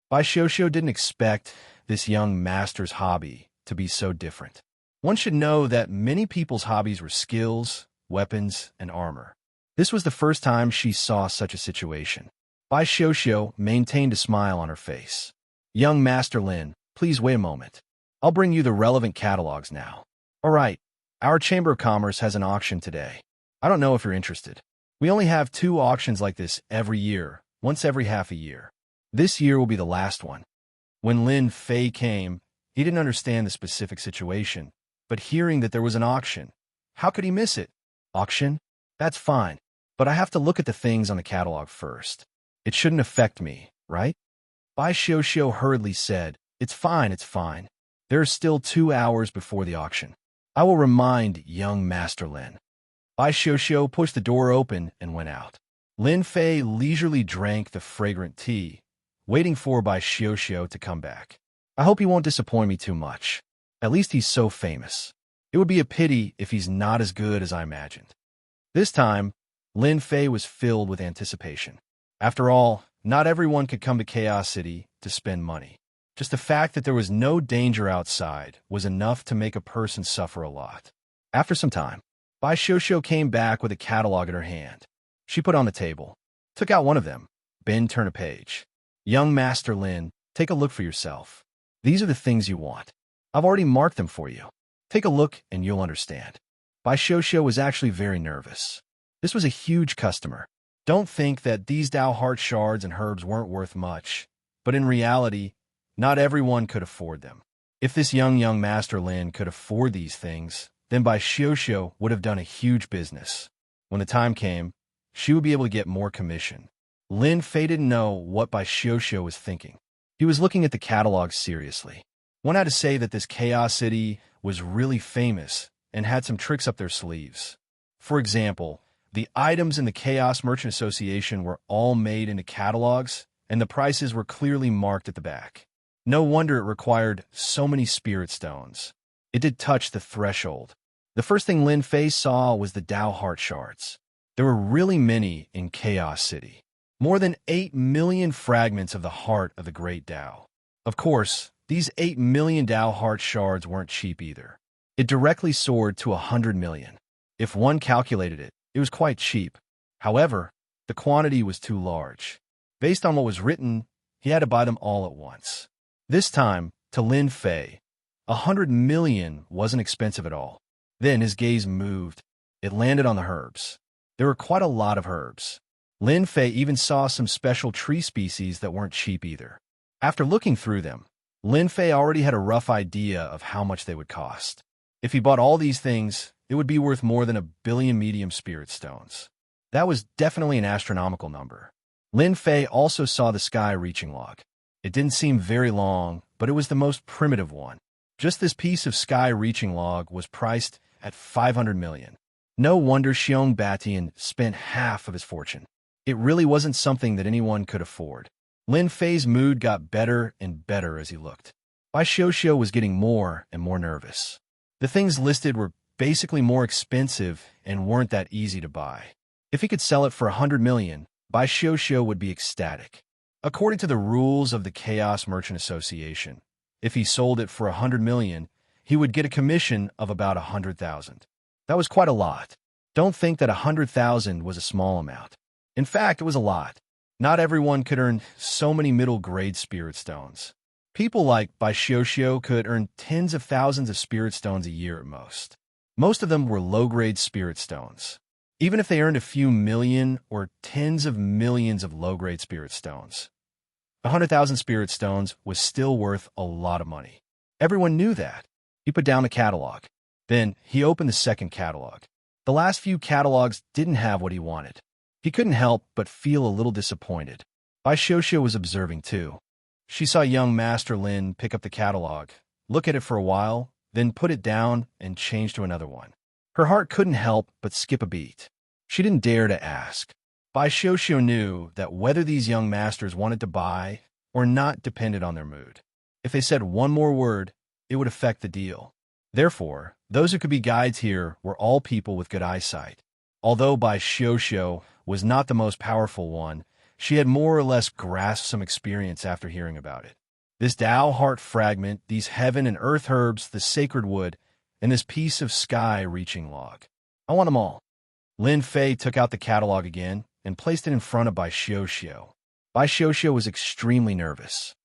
Bai Xianxia didn't expect this young master's hobby to be so different. One should know that many people's hobbies were skills, weapons, and armor. This was the first time she saw such a situation. Bai Xianxia maintained a smile on her face. "Young Master Lin, please wait a moment. I'll bring you the relevant catalogs now." "All right, our Chamber of Commerce has an auction today. I don't know if you're interested. We only have 2 auctions like this every year, once every half a year. This year will be the last one." When Lin Fei came, he didn't understand the specific situation, but hearing that there was an auction, how could he miss it? "Auction? That's fine, but I have to look at the things on the catalog first. It shouldn't affect me, right?" Bai Xianxia hurriedly said, It's fine. There are still 2 hours before the auction. I will remind young Master Lin. Bai Xiuxiu pushed the door open and went out. Lin Fei leisurely drank the fragrant tea, waiting for Bai Xiuxiu to come back. I hope he won't disappoint me too much. At least he's so famous. It would be a pity if he's not as good as I imagined. This time, Lin Fei was filled with anticipation. After all, not everyone could come to Chaos City to spend money. Just the fact that there was no danger outside was enough to make a person suffer a lot. After some time, Bai Xiuxiu came back with a catalog in her hand. She put on the table, took out one of them, then turned a page. Young Master Lin, take a look for yourself. These are the things you want. I've already marked them for you. Take a look and you'll understand. Bai Xiuxiu was actually very nervous. This was a huge customer. Don't think that these Dao Heart shards and herbs weren't worth much, but in reality, not everyone could afford them. If this young Master Lin could afford these things, then Bai Xiuxiu would have done a huge business. When the time came, she would be able to get more commission. Lin Fei didn't know what Bai Xiuxiu was thinking. He was looking at the catalog seriously. One had to say that this Chaos City was really famous and had some tricks up their sleeves. For example, the items in the Chaos Merchant Association were all made into catalogs, and the prices were clearly marked at the back. No wonder it required so many spirit stones. It did touch the threshold. The first thing Lin Fei saw was the Dao Heart shards. There were really many in Chaos City. More than 8 million fragments of the heart of the Great Dao. Of course, these 8 million Dao Heart shards weren't cheap either. It directly soared to 100 million. If one calculated it, it was quite cheap. However, the quantity was too large. Based on what was written, he had to buy them all at once. This time, to Lin Fei, 100 million wasn't expensive at all. Then his gaze moved. It landed on the herbs. There were quite a lot of herbs. Lin Fei even saw some special tree species that weren't cheap either. After looking through them, Lin Fei already had a rough idea of how much they would cost. If he bought all these things, it would be worth more than 1 billion medium spirit stones. That was definitely an astronomical number. Lin Fei also saw the sky-reaching log. It didn't seem very long, but it was the most primitive one. Just this piece of sky-reaching log was priced at 500 million. No wonder Xianxia spent half of his fortune. It really wasn't something that anyone could afford. Lin Fei's mood got better and better as he looked. Bai Xiuxiu was getting more and more nervous. The things listed were basically more expensive and weren't that easy to buy. If he could sell it for 100 million, Bai Xiuxiu would be ecstatic. According to the rules of the Chaos Merchant Association, if he sold it for 100 million, he would get a commission of about 100,000. That was quite a lot. Don't think that 100,000 was a small amount. In fact, it was a lot. Not everyone could earn so many middle-grade spirit stones. People like Bai Xiuxiu could earn tens of thousands of spirit stones a year at most. Most of them were low-grade spirit stones. Even if they earned a few million or tens of millions of low-grade spirit stones, 100,000 spirit stones was still worth a lot of money. Everyone knew that. He put down the catalog. Then he opened the second catalog. The last few catalogs didn't have what he wanted. He couldn't help but feel a little disappointed. Bai Xiuxiu was observing too. She saw young Master Lin pick up the catalog, look at it for a while, then put it down and change to another one. Her heart couldn't help but skip a beat. She didn't dare to ask. Bai Xiuxiu knew that whether these young masters wanted to buy or not depended on their mood. If they said one more word, it would affect the deal. Therefore, those who could be guides here were all people with good eyesight. Although Bai Xiuxiu was not the most powerful one, she had more or less grasped some experience after hearing about it. This Dao Heart fragment, these heaven and earth herbs, the sacred wood, and this piece of sky-reaching log. I want them all. Lin Fei took out the catalog again and placed it in front of Bai Xiuxiu. Bai Xiuxiu was extremely nervous.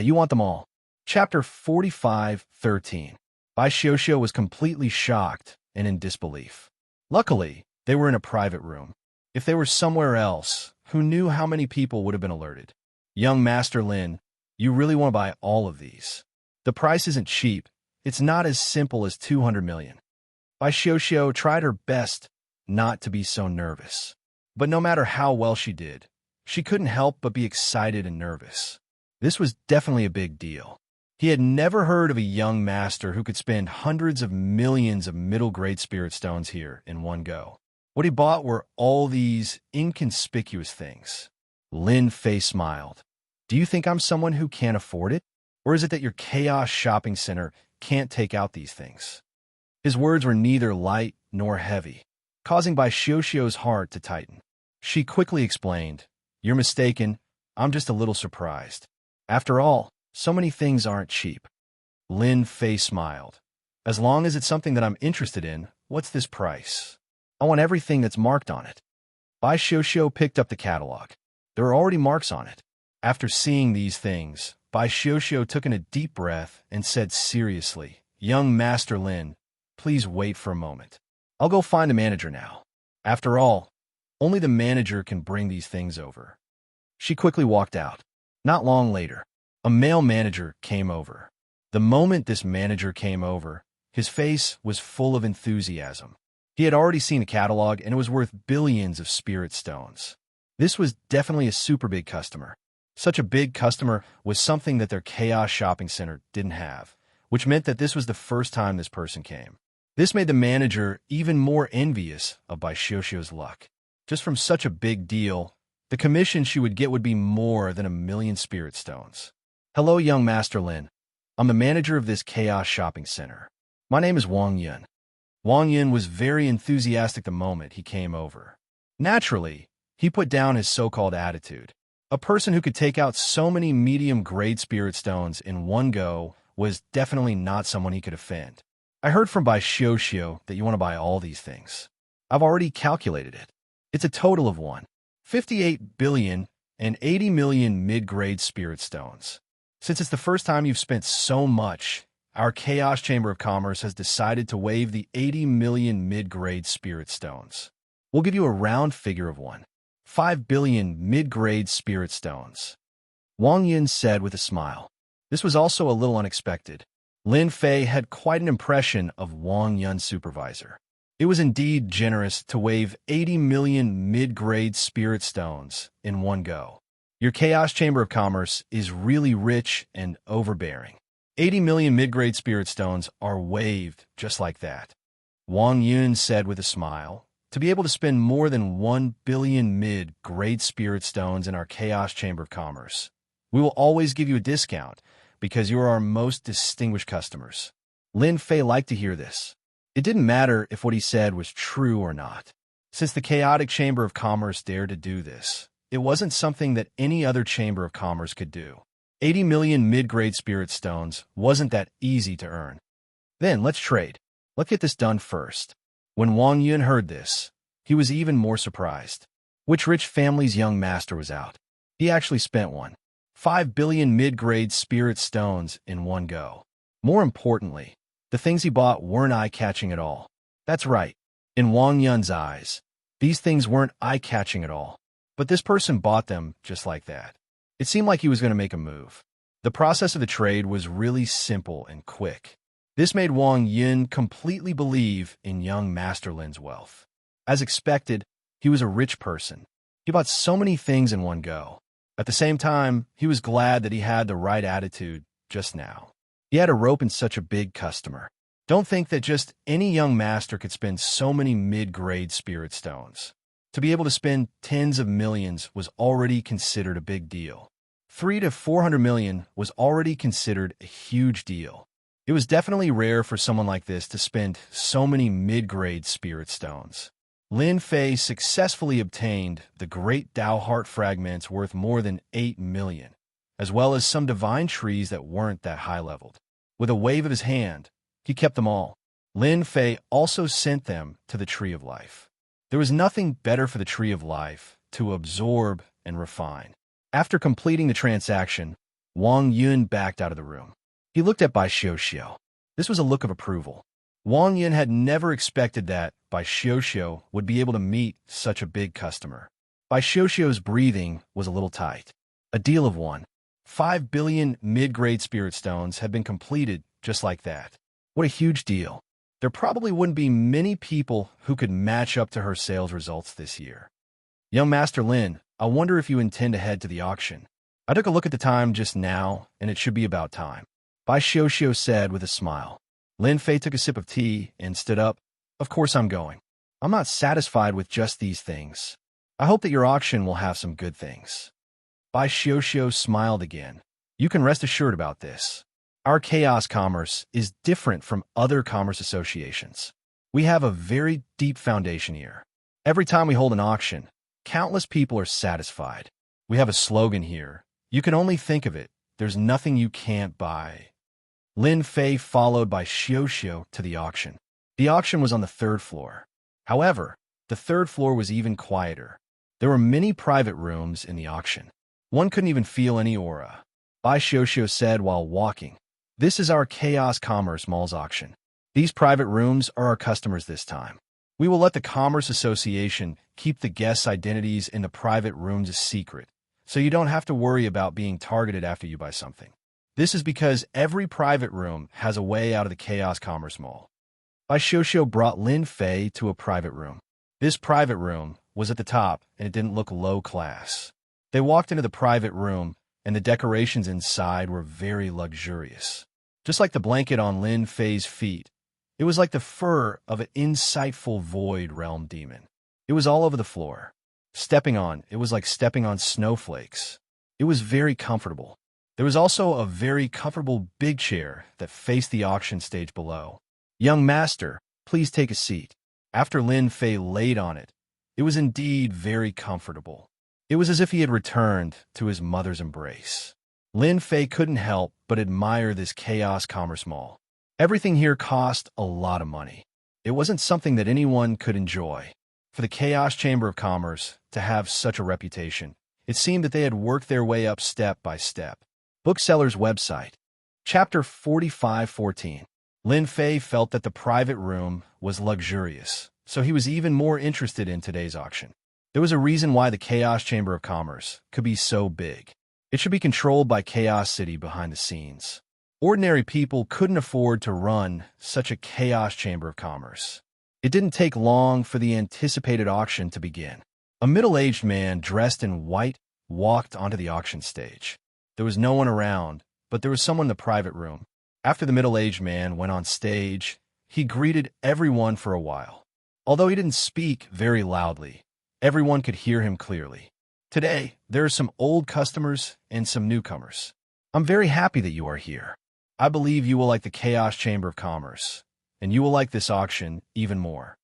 You want them all. Chapter 45:13. Bai Xiuxiu was completely shocked and in disbelief. Luckily, they were in a private room. If they were somewhere else, who knew how many people would have been alerted? Young Master Lin, you really want to buy all of these. The price isn't cheap. It's not as simple as 200 million. Bai Xiuxiu tried her best not to be so nervous. But no matter how well she did, she couldn't help but be excited and nervous. This was definitely a big deal. He had never heard of a young master who could spend hundreds of millions of middle-grade spirit stones here in one go. What he bought were all these inconspicuous things. Lin Fei smiled. Do you think I'm someone who can't afford it? Or is it that your chaos shopping center can't take out these things? His words were neither light nor heavy, causing Bai Xiuxiu's heart to tighten. She quickly explained, You're mistaken. I'm just a little surprised. After all, so many things aren't cheap. Lin Fei smiled. As long as it's something that I'm interested in, what's this price? I want everything that's marked on it. Bai Xiuxiu picked up the catalog. There are already marks on it. After seeing these things, Bai Xiuxiu took in a deep breath and said seriously, Young Master Lin, please wait for a moment. I'll go find the manager now. After all, only the manager can bring these things over. She quickly walked out. Not long later, a male manager came over. The moment this manager came over, his face was full of enthusiasm. He had already seen the catalog and it was worth billions of spirit stones. This was definitely a super big customer. Such a big customer was something that their chaos shopping center didn't have, which meant that this was the first time this person came. This made the manager even more envious of Bai Xiuxiu's luck. Just from such a big deal, the commission she would get would be more than 1,000,000 spirit stones. Hello, young Master Lin. I'm the manager of this chaos shopping center. My name is Wang Yun. Wang Yun was very enthusiastic the moment he came over. Naturally, he put down his so-called attitude. A person who could take out so many medium-grade spirit stones in one go was definitely not someone he could offend. I heard from Bai Xiuxiu that you want to buy all these things. I've already calculated it. It's a total of 58 billion and 80 million mid-grade spirit stones. Since it's the first time you've spent so much, our Chaos Chamber of Commerce has decided to waive the 80 million mid-grade spirit stones. We'll give you a round figure of 5 billion mid-grade spirit stones. Wang Yun said with a smile. This was also a little unexpected. Lin Fei had quite an impression of Wang Yun's supervisor. It was indeed generous to waive 80 million mid-grade spirit stones in one go. Your Chaos Chamber of Commerce is really rich and overbearing. 80 million mid-grade spirit stones are waived just like that. Wang Yun said with a smile. To be able to spend more than 1 billion mid-grade spirit stones in our Chaos Chamber of Commerce, we will always give you a discount because you are our most distinguished customers. Lin Fei liked to hear this. It didn't matter if what he said was true or not. Since the Chaotic Chamber of Commerce dared to do this, it wasn't something that any other Chamber of Commerce could do. 80 million mid-grade spirit stones wasn't that easy to earn. Then, let's trade. Let's get this done first. When Wang Yun heard this, he was even more surprised. Which rich family's young master was out? He actually spent 5 billion mid-grade spirit stones in one go. More importantly, the things he bought weren't eye-catching at all. That's right. In Wang Yun's eyes, these things weren't eye-catching at all. But this person bought them just like that. It seemed like he was going to make a move. The process of the trade was really simple and quick. This made Wang Yun completely believe in young Master Lin's wealth. As expected, he was a rich person. He bought so many things in one go. At the same time, he was glad that he had the right attitude just now. He had a rope in such a big customer. Don't think that just any young master could spend so many mid-grade spirit stones. To be able to spend tens of millions was already considered a big deal. 300 to 400 million was already considered a huge deal. It was definitely rare for someone like this to spend so many mid-grade spirit stones. Lin Fei successfully obtained the Great Dao Heart fragments worth more than 8 million, as well as some divine trees that weren't that high-leveled. With a wave of his hand, he kept them all. Lin Fei also sent them to the Tree of Life. There was nothing better for the Tree of Life to absorb and refine. After completing the transaction, Wang Yun backed out of the room. He looked at Bai Xiuxiu. This was a look of approval. Wang Yun had never expected that Bai Xiuxiu would be able to meet such a big customer. Bai Xiuxiu's breathing was a little tight. A deal of 5 billion mid-grade spirit stones had been completed just like that. What a huge deal. There probably wouldn't be many people who could match up to her sales results this year. Young Master Lin, I wonder if you intend to head to the auction. I took a look at the time just now, and it should be about time. Bai Xiaoxiu said with a smile. Lin Fei took a sip of tea and stood up. Of course I'm going. I'm not satisfied with just these things. I hope that your auction will have some good things. Bai Xiaoxiu smiled again. You can rest assured about this. Our chaos commerce is different from other commerce associations. We have a very deep foundation here. Every time we hold an auction, countless people are satisfied. We have a slogan here. You can only think of it. There's nothing you can't buy. Lin Fei followed by Xiaoxiu to the auction. The auction was on the third floor. However, the third floor was even quieter. There were many private rooms in the auction. One couldn't even feel any aura. Bai Xiaoxiu said while walking, "This is our Chaos Commerce Mall's auction. These private rooms are our customers this time. We will let the Commerce Association keep the guests' identities in the private rooms a secret, so you don't have to worry about being targeted after you buy something. This is because every private room has a way out of the Chaos Commerce Mall." Bai Xiaoxiu brought Lin Fei to a private room. This private room was at the top, and it didn't look low class. They walked into the private room, and the decorations inside were very luxurious. Just like the blanket on Lin Fei's feet, it was like the fur of an insightful void realm demon. It was all over the floor. Stepping on, it was like stepping on snowflakes. It was very comfortable. There was also a very comfortable big chair that faced the auction stage below. "Young master, please take a seat." After Lin Fei laid on it, it was indeed very comfortable. It was as if he had returned to his mother's embrace. Lin Fei couldn't help but admire this Chaos Commerce Mall. Everything here cost a lot of money. It wasn't something that anyone could enjoy. For the Chaos Chamber of Commerce to have such a reputation, it seemed that they had worked their way up step by step. Bookseller's website. Chapter 4514. Lin Fei felt that the private room was luxurious, so he was even more interested in today's auction. There was a reason why the Chaos Chamber of Commerce could be so big. It should be controlled by Chaos City behind the scenes. Ordinary people couldn't afford to run such a Chaos Chamber of Commerce. It didn't take long for the anticipated auction to begin. A middle-aged man dressed in white walked onto the auction stage. There was no one around, but there was someone in the private room. After the middle-aged man went on stage, he greeted everyone for a while. Although he didn't speak very loudly, everyone could hear him clearly. "Today, there are some old customers and some newcomers. I'm very happy that you are here. I believe you will like the Chaos Chamber of Commerce, and you will like this auction even more."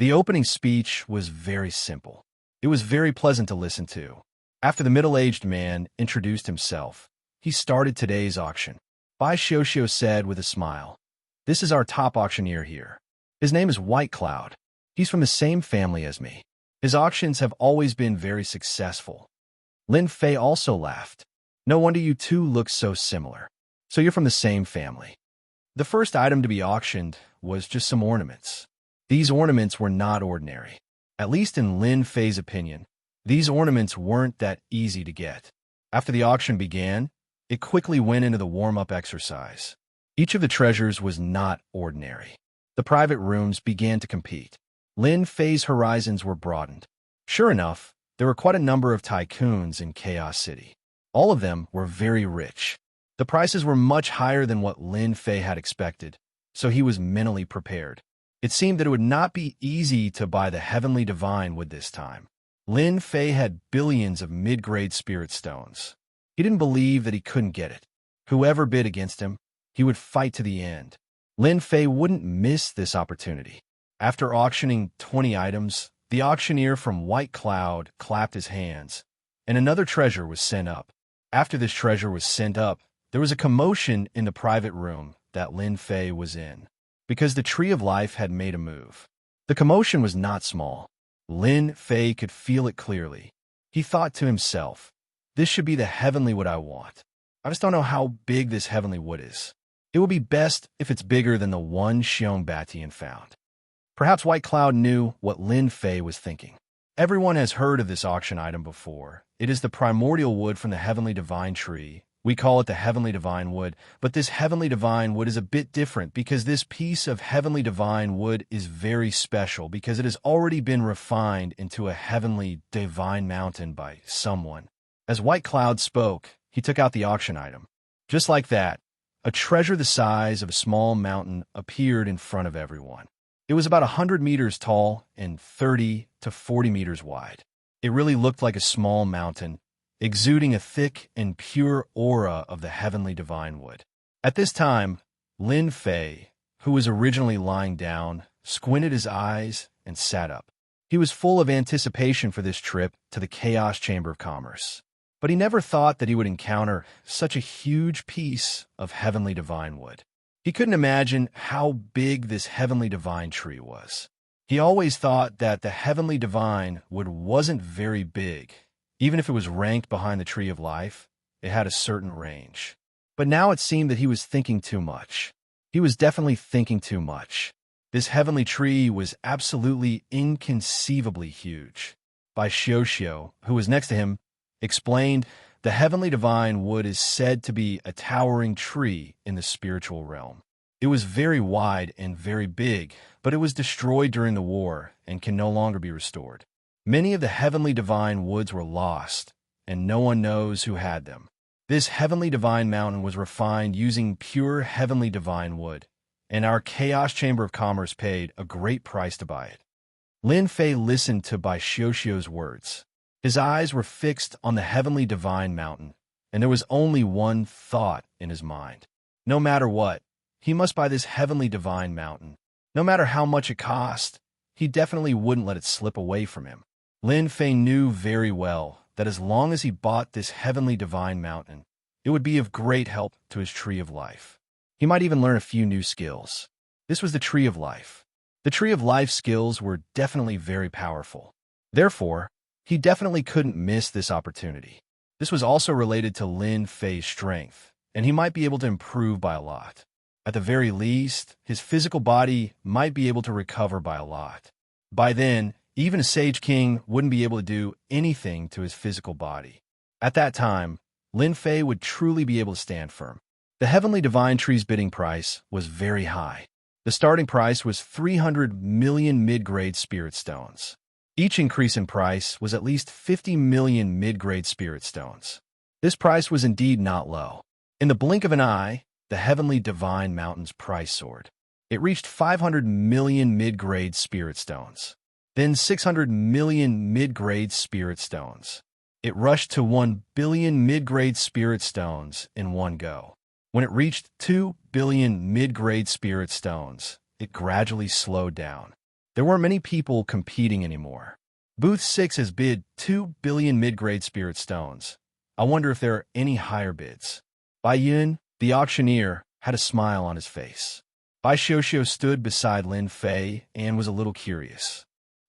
The opening speech was very simple. It was very pleasant to listen to. After the middle-aged man introduced himself, he started today's auction. Bai Xiaoxiu said with a smile, "This is our top auctioneer here. His name is White Cloud. He's from the same family as me. His auctions have always been very successful." Lin Fei also laughed. "No wonder you two look so similar. So you're from the same family." The first item to be auctioned was just some ornaments. These ornaments were not ordinary. At least in Lin Fei's opinion, these ornaments weren't that easy to get. After the auction began, it quickly went into the warm-up exercise. Each of the treasures was not ordinary. The private rooms began to compete. Lin Fei's horizons were broadened. Sure enough, there were quite a number of tycoons in Chaos City. All of them were very rich. The prices were much higher than what Lin Fei had expected, so he was mentally prepared. It seemed that it would not be easy to buy the Heavenly Divine Wood this time. Lin Fei had billions of mid-grade spirit stones. He didn't believe that he couldn't get it. Whoever bid against him, he would fight to the end. Lin Fei wouldn't miss this opportunity. After auctioning 20 items, the auctioneer from White Cloud clapped his hands, and another treasure was sent up. After this treasure was sent up, there was a commotion in the private room that Lin Fei was in, because the Tree of Life had made a move. The commotion was not small. Lin Fei could feel it clearly. He thought to himself, "This should be the heavenly wood I want. I just don't know how big this heavenly wood is. It will be best if it's bigger than the one Xianxia found." Perhaps White Cloud knew what Lin Fei was thinking. Everyone has heard of this auction item before. It is the primordial wood from the Heavenly Divine Tree. We call it the Heavenly Divine Wood, but this Heavenly Divine Wood is a bit different because this piece of Heavenly Divine Wood is very special because it has already been refined into a Heavenly Divine Mountain by someone. As White Cloud spoke, he took out the auction item. Just like that, A treasure the size of a small mountain appeared in front of everyone. It was about 100 meters tall and 30 to 40 meters wide. It really looked like a small mountain, exuding a thick and pure aura of the heavenly divine wood. At this time, Lin Fei, who was originally lying down, squinted his eyes and sat up. He was full of anticipation for this trip to the Chaos Chamber of Commerce. But he never thought that he would encounter such a huge piece of heavenly divine wood. He couldn't imagine how big this heavenly divine tree was. He always thought that the heavenly divine wood wasn't very big. Even if it was ranked behind the tree of life, it had a certain range. But now it seemed that he was thinking too much. He was definitely thinking too much. This heavenly tree was absolutely inconceivably huge. Bai Xiaoxiao, who was next to him, explained, the heavenly divine wood is said to be a towering tree in the spiritual realm. It was very wide and very big, but it was destroyed during the war and can no longer be restored. Many of the heavenly divine woods were lost, and no one knows who had them. This heavenly divine mountain was refined using pure heavenly divine wood, and our Chaos Chamber of Commerce paid a great price to buy it. Lin Fei listened to Bai Xiaoxiao's words. His eyes were fixed on the heavenly divine mountain, and there was only one thought in his mind. No matter what, he must buy this heavenly divine mountain. No matter how much it cost, he definitely wouldn't let it slip away from him. Lin Fei knew very well that as long as he bought this heavenly divine mountain, it would be of great help to his tree of life. He might even learn a few new skills. This was the tree of life. The tree of life skills were definitely very powerful. Therefore, he definitely couldn't miss this opportunity. This was also related to Lin Fei's strength, and he might be able to improve by a lot. At the very least, his physical body might be able to recover by a lot. By then, even a Sage King wouldn't be able to do anything to his physical body. At that time, Lin Fei would truly be able to stand firm. The Heavenly Divine Tree's bidding price was very high. The starting price was 300 million mid-grade spirit stones. Each increase in price was at least 50 million mid-grade spirit stones. This price was indeed not low. In the blink of an eye, the Heavenly Divine Mountain's price soared. It reached 500 million mid-grade spirit stones. Then 600 million mid-grade spirit stones. It rushed to 1 billion mid-grade spirit stones in one go. When it reached 2 billion mid-grade spirit stones, it gradually slowed down. There weren't many people competing anymore. Booth 6 has bid 2 billion mid-grade spirit stones. I wonder if there are any higher bids. Bai Yun, the auctioneer, had a smile on his face. Bai Xiaoxiao stood beside Lin Fei and was a little curious.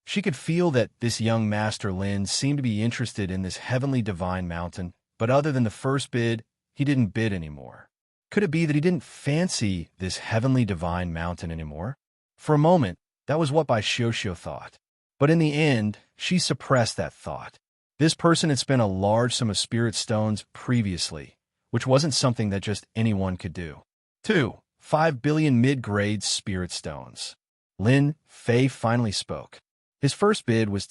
She could feel that this young Master Lin seemed to be interested in this heavenly divine mountain, but other than the first bid, he didn't bid anymore. Could it be that he didn't fancy this heavenly divine mountain anymore? For a moment, that was what Bai Xiaoxiao thought. But in the end, she suppressed that thought. This person had spent a large sum of spirit stones previously, which wasn't something that just anyone could do. 5 billion mid-grade spirit stones. Lin Fei finally spoke. His first bid was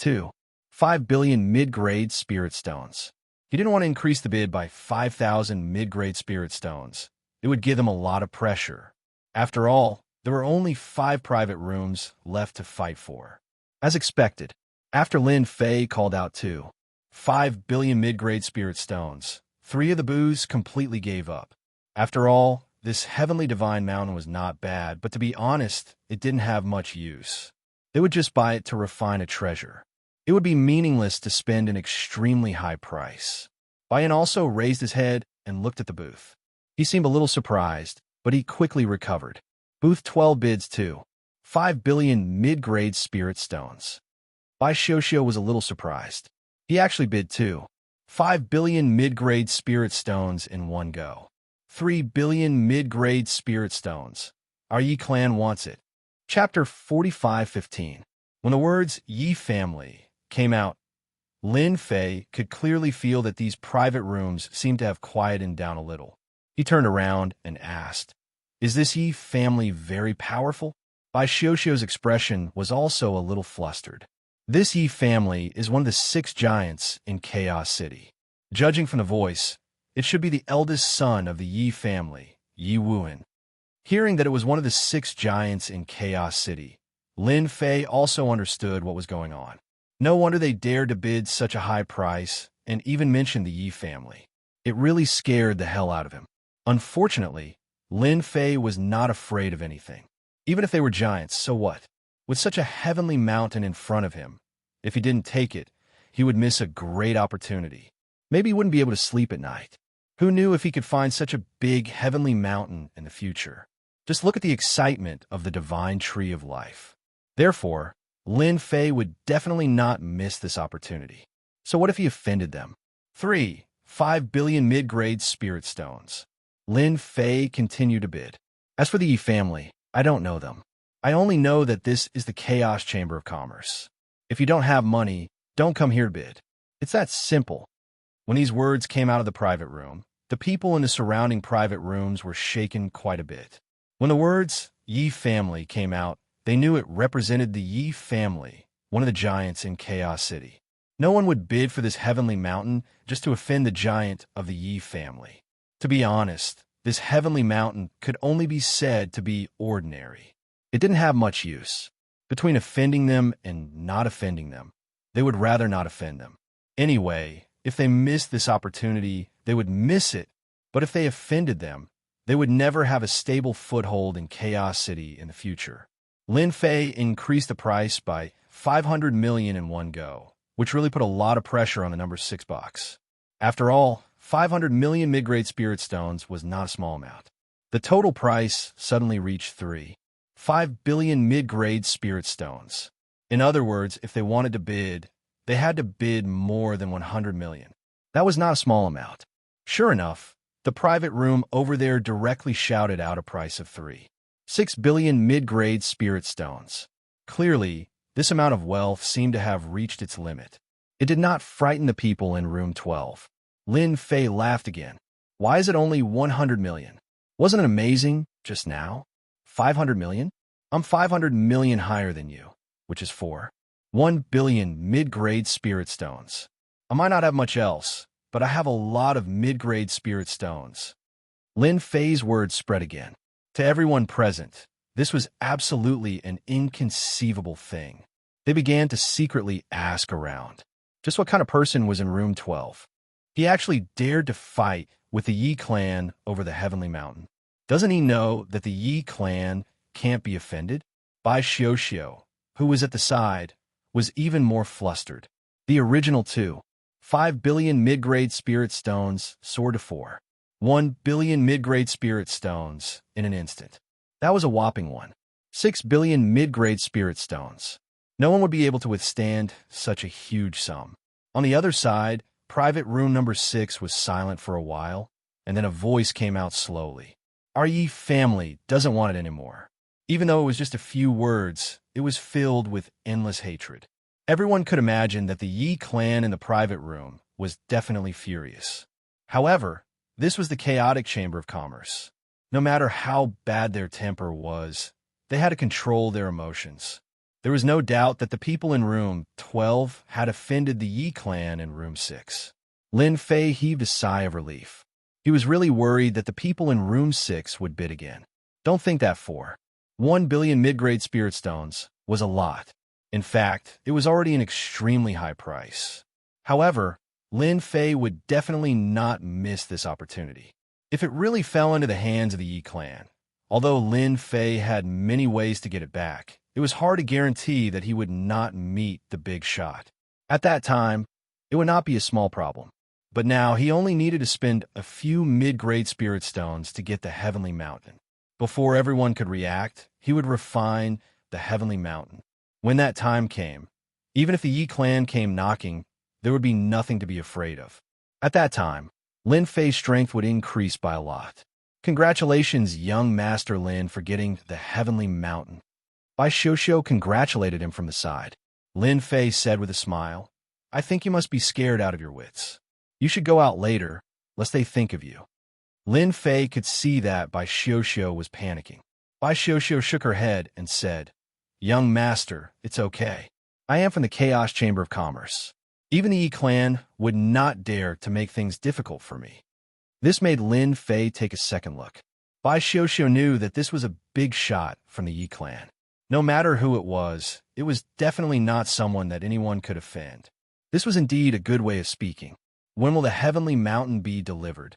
5 billion mid-grade spirit stones. He didn't want to increase the bid by 5,000 mid-grade spirit stones. It would give them a lot of pressure. After all, there were only 5 private rooms left to fight for. As expected, after Lin Fei called out 5 billion mid-grade spirit stones, 3 of the boos completely gave up. After all, this heavenly divine mountain was not bad, but to be honest, it didn't have much use. They would just buy it to refine a treasure. It would be meaningless to spend an extremely high price. Bai Yun also raised his head and looked at the booth. He seemed a little surprised, but he quickly recovered. Booth 12 bids 5 billion mid-grade spirit stones. Bai Xiaoxiao was a little surprised. He actually bid 5 billion mid-grade spirit stones in one go. 3 billion mid-grade spirit stones. Our Yi clan wants it. Chapter 45:15. When the words Yi family came out, Lin Fei could clearly feel that these private rooms seemed to have quieted down a little. He turned around and asked, "Is this Yi family very powerful?" Bai Xiaoxiao's expression was also a little flustered. This Yi family is one of the 6 giants in Chaos City. Judging from the voice, it should be the eldest son of the Yi family, Yi Wuan. Hearing that it was one of the 6 giants in Chaos City, Lin Fei also understood what was going on. No wonder they dared to bid such a high price and even mention the Yi family. It really scared the hell out of him. Unfortunately, Lin Fei was not afraid of anything. Even if they were giants, so what? With such a heavenly mountain in front of him, if he didn't take it, he would miss a great opportunity. Maybe he wouldn't be able to sleep at night. Who knew if he could find such a big heavenly mountain in the future? Just look at the excitement of the divine tree of life. Therefore, Lin Fei would definitely not miss this opportunity. So what if he offended them? 3. 5 billion mid-grade spirit stones. Lin Fei continued to bid. As for the Yi family, I don't know them. I only know that this is the Chaos Chamber of Commerce. If you don't have money, don't come here to bid. It's that simple. When these words came out of the private room, the people in the surrounding private rooms were shaken quite a bit. When the words Yi family came out, they knew it represented the Yi family, one of the giants in Chaos City. No one would bid for this heavenly mountain just to offend the giant of the Yi family. To be honest, this heavenly mountain could only be said to be ordinary. It didn't have much use. Between offending them and not offending them, they would rather not offend them. Anyway, if they missed this opportunity, they would miss it, but if they offended them, they would never have a stable foothold in Chaos City in the future. Lin Fei increased the price by 500 million in one go, which really put a lot of pressure on the number 6 box. After all, 500 million mid-grade spirit stones was not a small amount. The total price suddenly reached 5 billion mid-grade spirit stones. In other words, if they wanted to bid, they had to bid more than 100 million. That was not a small amount. Sure enough, the private room over there directly shouted out a price of 6 billion mid-grade spirit stones. Clearly, this amount of wealth seemed to have reached its limit. It did not frighten the people in room 12. Lin Fei laughed again. Why is it only 100 million? Wasn't it amazing just now? 500 million? I'm 500 million higher than you, which is 1 billion mid-grade spirit stones. I might not have much else, but I have a lot of mid-grade spirit stones. Lin Fei's words spread again. To everyone present, this was absolutely an inconceivable thing. They began to secretly ask around, just what kind of person was in room 12? He actually dared to fight with the Yi clan over the heavenly mountain. Doesn't he know that the Yi clan can't be offended? Bai Xiaoxiao, who was at the side, was even more flustered. The original 5 billion mid-grade spirit stones soared to 1 billion mid-grade spirit stones in an instant. That was a whopping 6 billion mid-grade spirit stones. No one would be able to withstand such a huge sum. On the other side, private room number 6 was silent for a while, and then a voice came out slowly. Our Yi family doesn't want it anymore. Even though it was just a few words, it was filled with endless hatred. Everyone could imagine that the Yi clan in the private room was definitely furious. However, this was the chaotic chamber of commerce. No matter how bad their temper was, they had to control their emotions. There was no doubt that the people in room 12 had offended the Yi clan in room 6. Lin Fei heaved a sigh of relief. He was really worried that the people in room 6 would bid again. Don't think that 1 billion mid-grade spirit stones was a lot. In fact, it was already an extremely high price. However, Lin Fei would definitely not miss this opportunity. If it really fell into the hands of the Yi clan, although Lin Fei had many ways to get it back, it was hard to guarantee that he would not meet the big shot. At that time, it would not be a small problem. But now he only needed to spend a few mid-grade spirit stones to get the heavenly mountain. Before everyone could react, he would refine the heavenly mountain. When that time came, even if the Yi clan came knocking, there would be nothing to be afraid of. At that time, Lin Fei's strength would increase by a lot. Congratulations, young Master Lin, for getting the heavenly mountain. Bai Xiaoxiao congratulated him from the side. Lin Fei said with a smile, I think you must be scared out of your wits. You should go out later, lest they think of you. Lin Fei could see that Bai Xiaoxiao was panicking. Bai Xiaoxiao shook her head and said, Young master, it's okay. I am from the Chaos Chamber of Commerce. Even the Yi clan would not dare to make things difficult for me. This made Lin Fei take a second look. Bai Xiuxiu knew that this was a big shot from the Yi clan. No matter who it was definitely not someone that anyone could offend. This was indeed a good way of speaking. When will the heavenly mountain be delivered?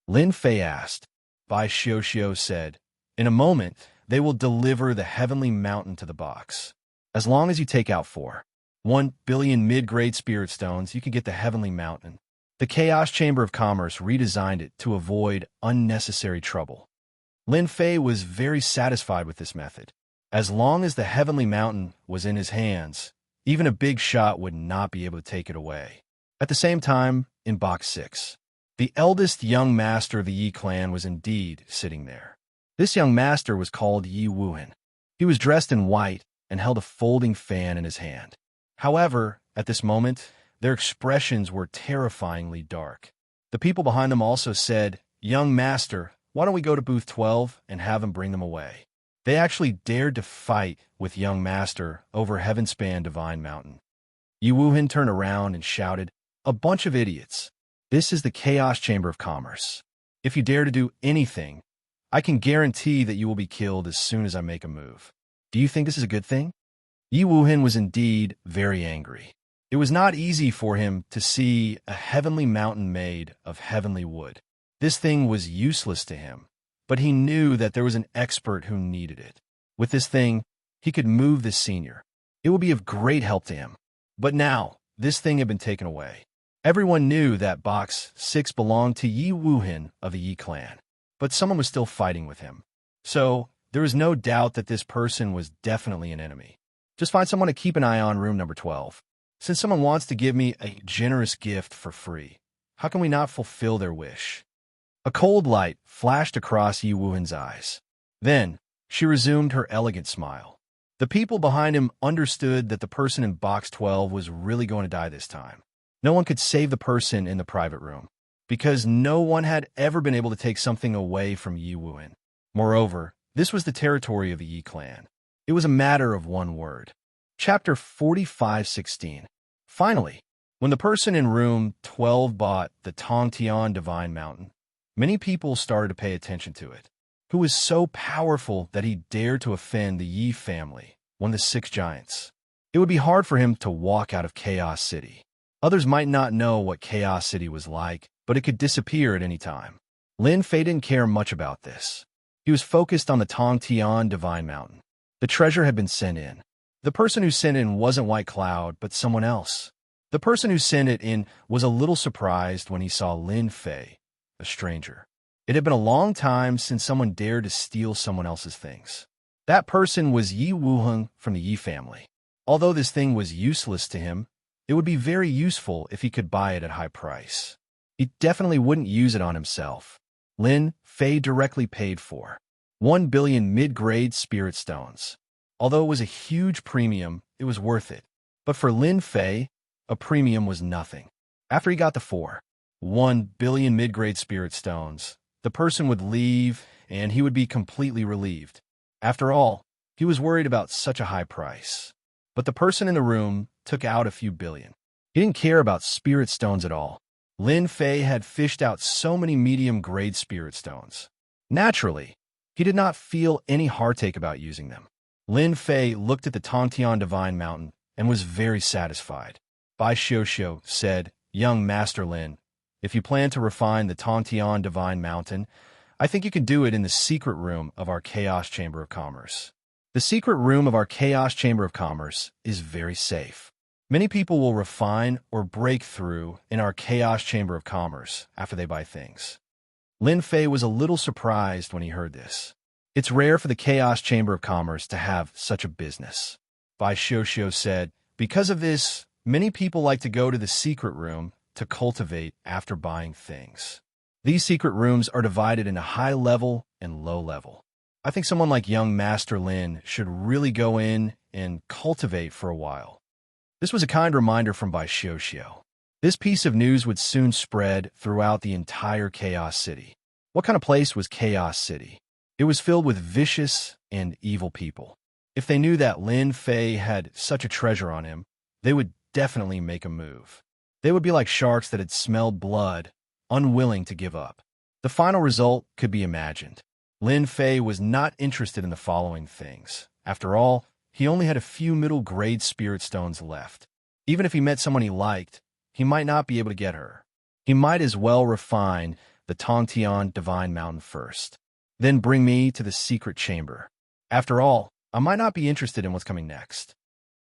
Lin Fei asked. Bai Xiuxiu said, in a moment, they will deliver the heavenly mountain to the box. As long as you take out 1 billion mid-grade spirit stones, you can get the heavenly mountain. The Chaos Chamber of Commerce redesigned it to avoid unnecessary trouble. Lin Fei was very satisfied with this method. As long as the heavenly mountain was in his hands, even a big shot would not be able to take it away. At the same time, in Box 6, the eldest young master of the Yi clan was indeed sitting there. This young master was called Yi Wuhan. He was dressed in white and held a folding fan in his hand. However, at this moment, their expressions were terrifyingly dark. The people behind them also said, "Young master, why don't we go to booth 12 and have him bring them away?" They actually dared to fight with young master over Heavenspan Divine Mountain. Yi Wuhan turned around and shouted, "A bunch of idiots. This is the Chaos Chamber of Commerce. If you dare to do anything, I can guarantee that you will be killed as soon as I make a move. Do you think this is a good thing?" Yi Wuhan was indeed very angry. It was not easy for him to see a heavenly mountain made of heavenly wood. This thing was useless to him, but he knew that there was an expert who needed it. With this thing, he could move this senior. It would be of great help to him. But now, this thing had been taken away. Everyone knew that Box 6 belonged to Yi Wuhan of the Yi clan, but someone was still fighting with him. So, there was no doubt that this person was definitely an enemy. Just find someone to keep an eye on room number 12. Since someone wants to give me a generous gift for free, how can we not fulfill their wish? A cold light flashed across Yi Wuhan's eyes. Then, she resumed her elegant smile. The people behind him understood that the person in Box 12 was really going to die this time. No one could save the person in the private room, because no one had ever been able to take something away from Yi Wuhan. Moreover, this was the territory of the Yi clan. It was a matter of one word. Chapter 45:16. Finally, when the person in room 12 bought the Tongtian Divine Mountain, many people started to pay attention to it. Who was so powerful that he dared to offend the Yi family, one of the 6 giants? It would be hard for him to walk out of Chaos City. Others might not know what Chaos City was like, but it could disappear at any time. Lin Fei didn't care much about this. He was focused on the Tongtian Divine Mountain. The treasure had been sent in. The person who sent it in wasn't White Cloud, but someone else. The person who sent it in was a little surprised when he saw Lin Fei, a stranger. It had been a long time since someone dared to steal someone else's things. That person was Yi Wuhan from the Yi family. Although this thing was useless to him, it would be very useful if he could buy it at a high price. He definitely wouldn't use it on himself. Lin Fei directly paid for 1 billion mid-grade spirit stones. Although it was a huge premium, it was worth it. But for Lin Fei, a premium was nothing. After he got the 1 billion mid-grade spirit stones, the person would leave and he would be completely relieved. After all, he was worried about such a high price. But the person in the room took out a few billion. He didn't care about spirit stones at all. Lin Fei had fished out so many medium-grade spirit stones. Naturally, he did not feel any heartache about using them. Lin Fei looked at the Tongtian Divine Mountain and was very satisfied. Bai Xiuxiu said, "Young Master Lin, if you plan to refine the Tongtian Divine Mountain, I think you can do it in the secret room of our Chaos Chamber of Commerce. The secret room of our Chaos Chamber of Commerce is very safe. Many people will refine or break through in our Chaos Chamber of Commerce after they buy things." Lin Fei was a little surprised when he heard this. It's rare for the Chaos Chamber of Commerce to have such a business. Bai Xiuxiu said, because of this, many people like to go to the secret room to cultivate after buying things. These secret rooms are divided into high level and low level. I think someone like young Master Lin should really go in and cultivate for a while. This was a kind reminder from Bai Xiuxiu. This piece of news would soon spread throughout the entire Chaos City. What kind of place was Chaos City? It was filled with vicious and evil people. If they knew that Lin Fei had such a treasure on him, they would definitely make a move. They would be like sharks that had smelled blood, unwilling to give up. The final result could be imagined. Lin Fei was not interested in the following things. After all, he only had a few middle-grade spirit stones left. Even if he met someone he liked, he might not be able to get her. He might as well refine the Tongtian Divine Mountain first. Then bring me to the secret chamber. After all, I might not be interested in what's coming next.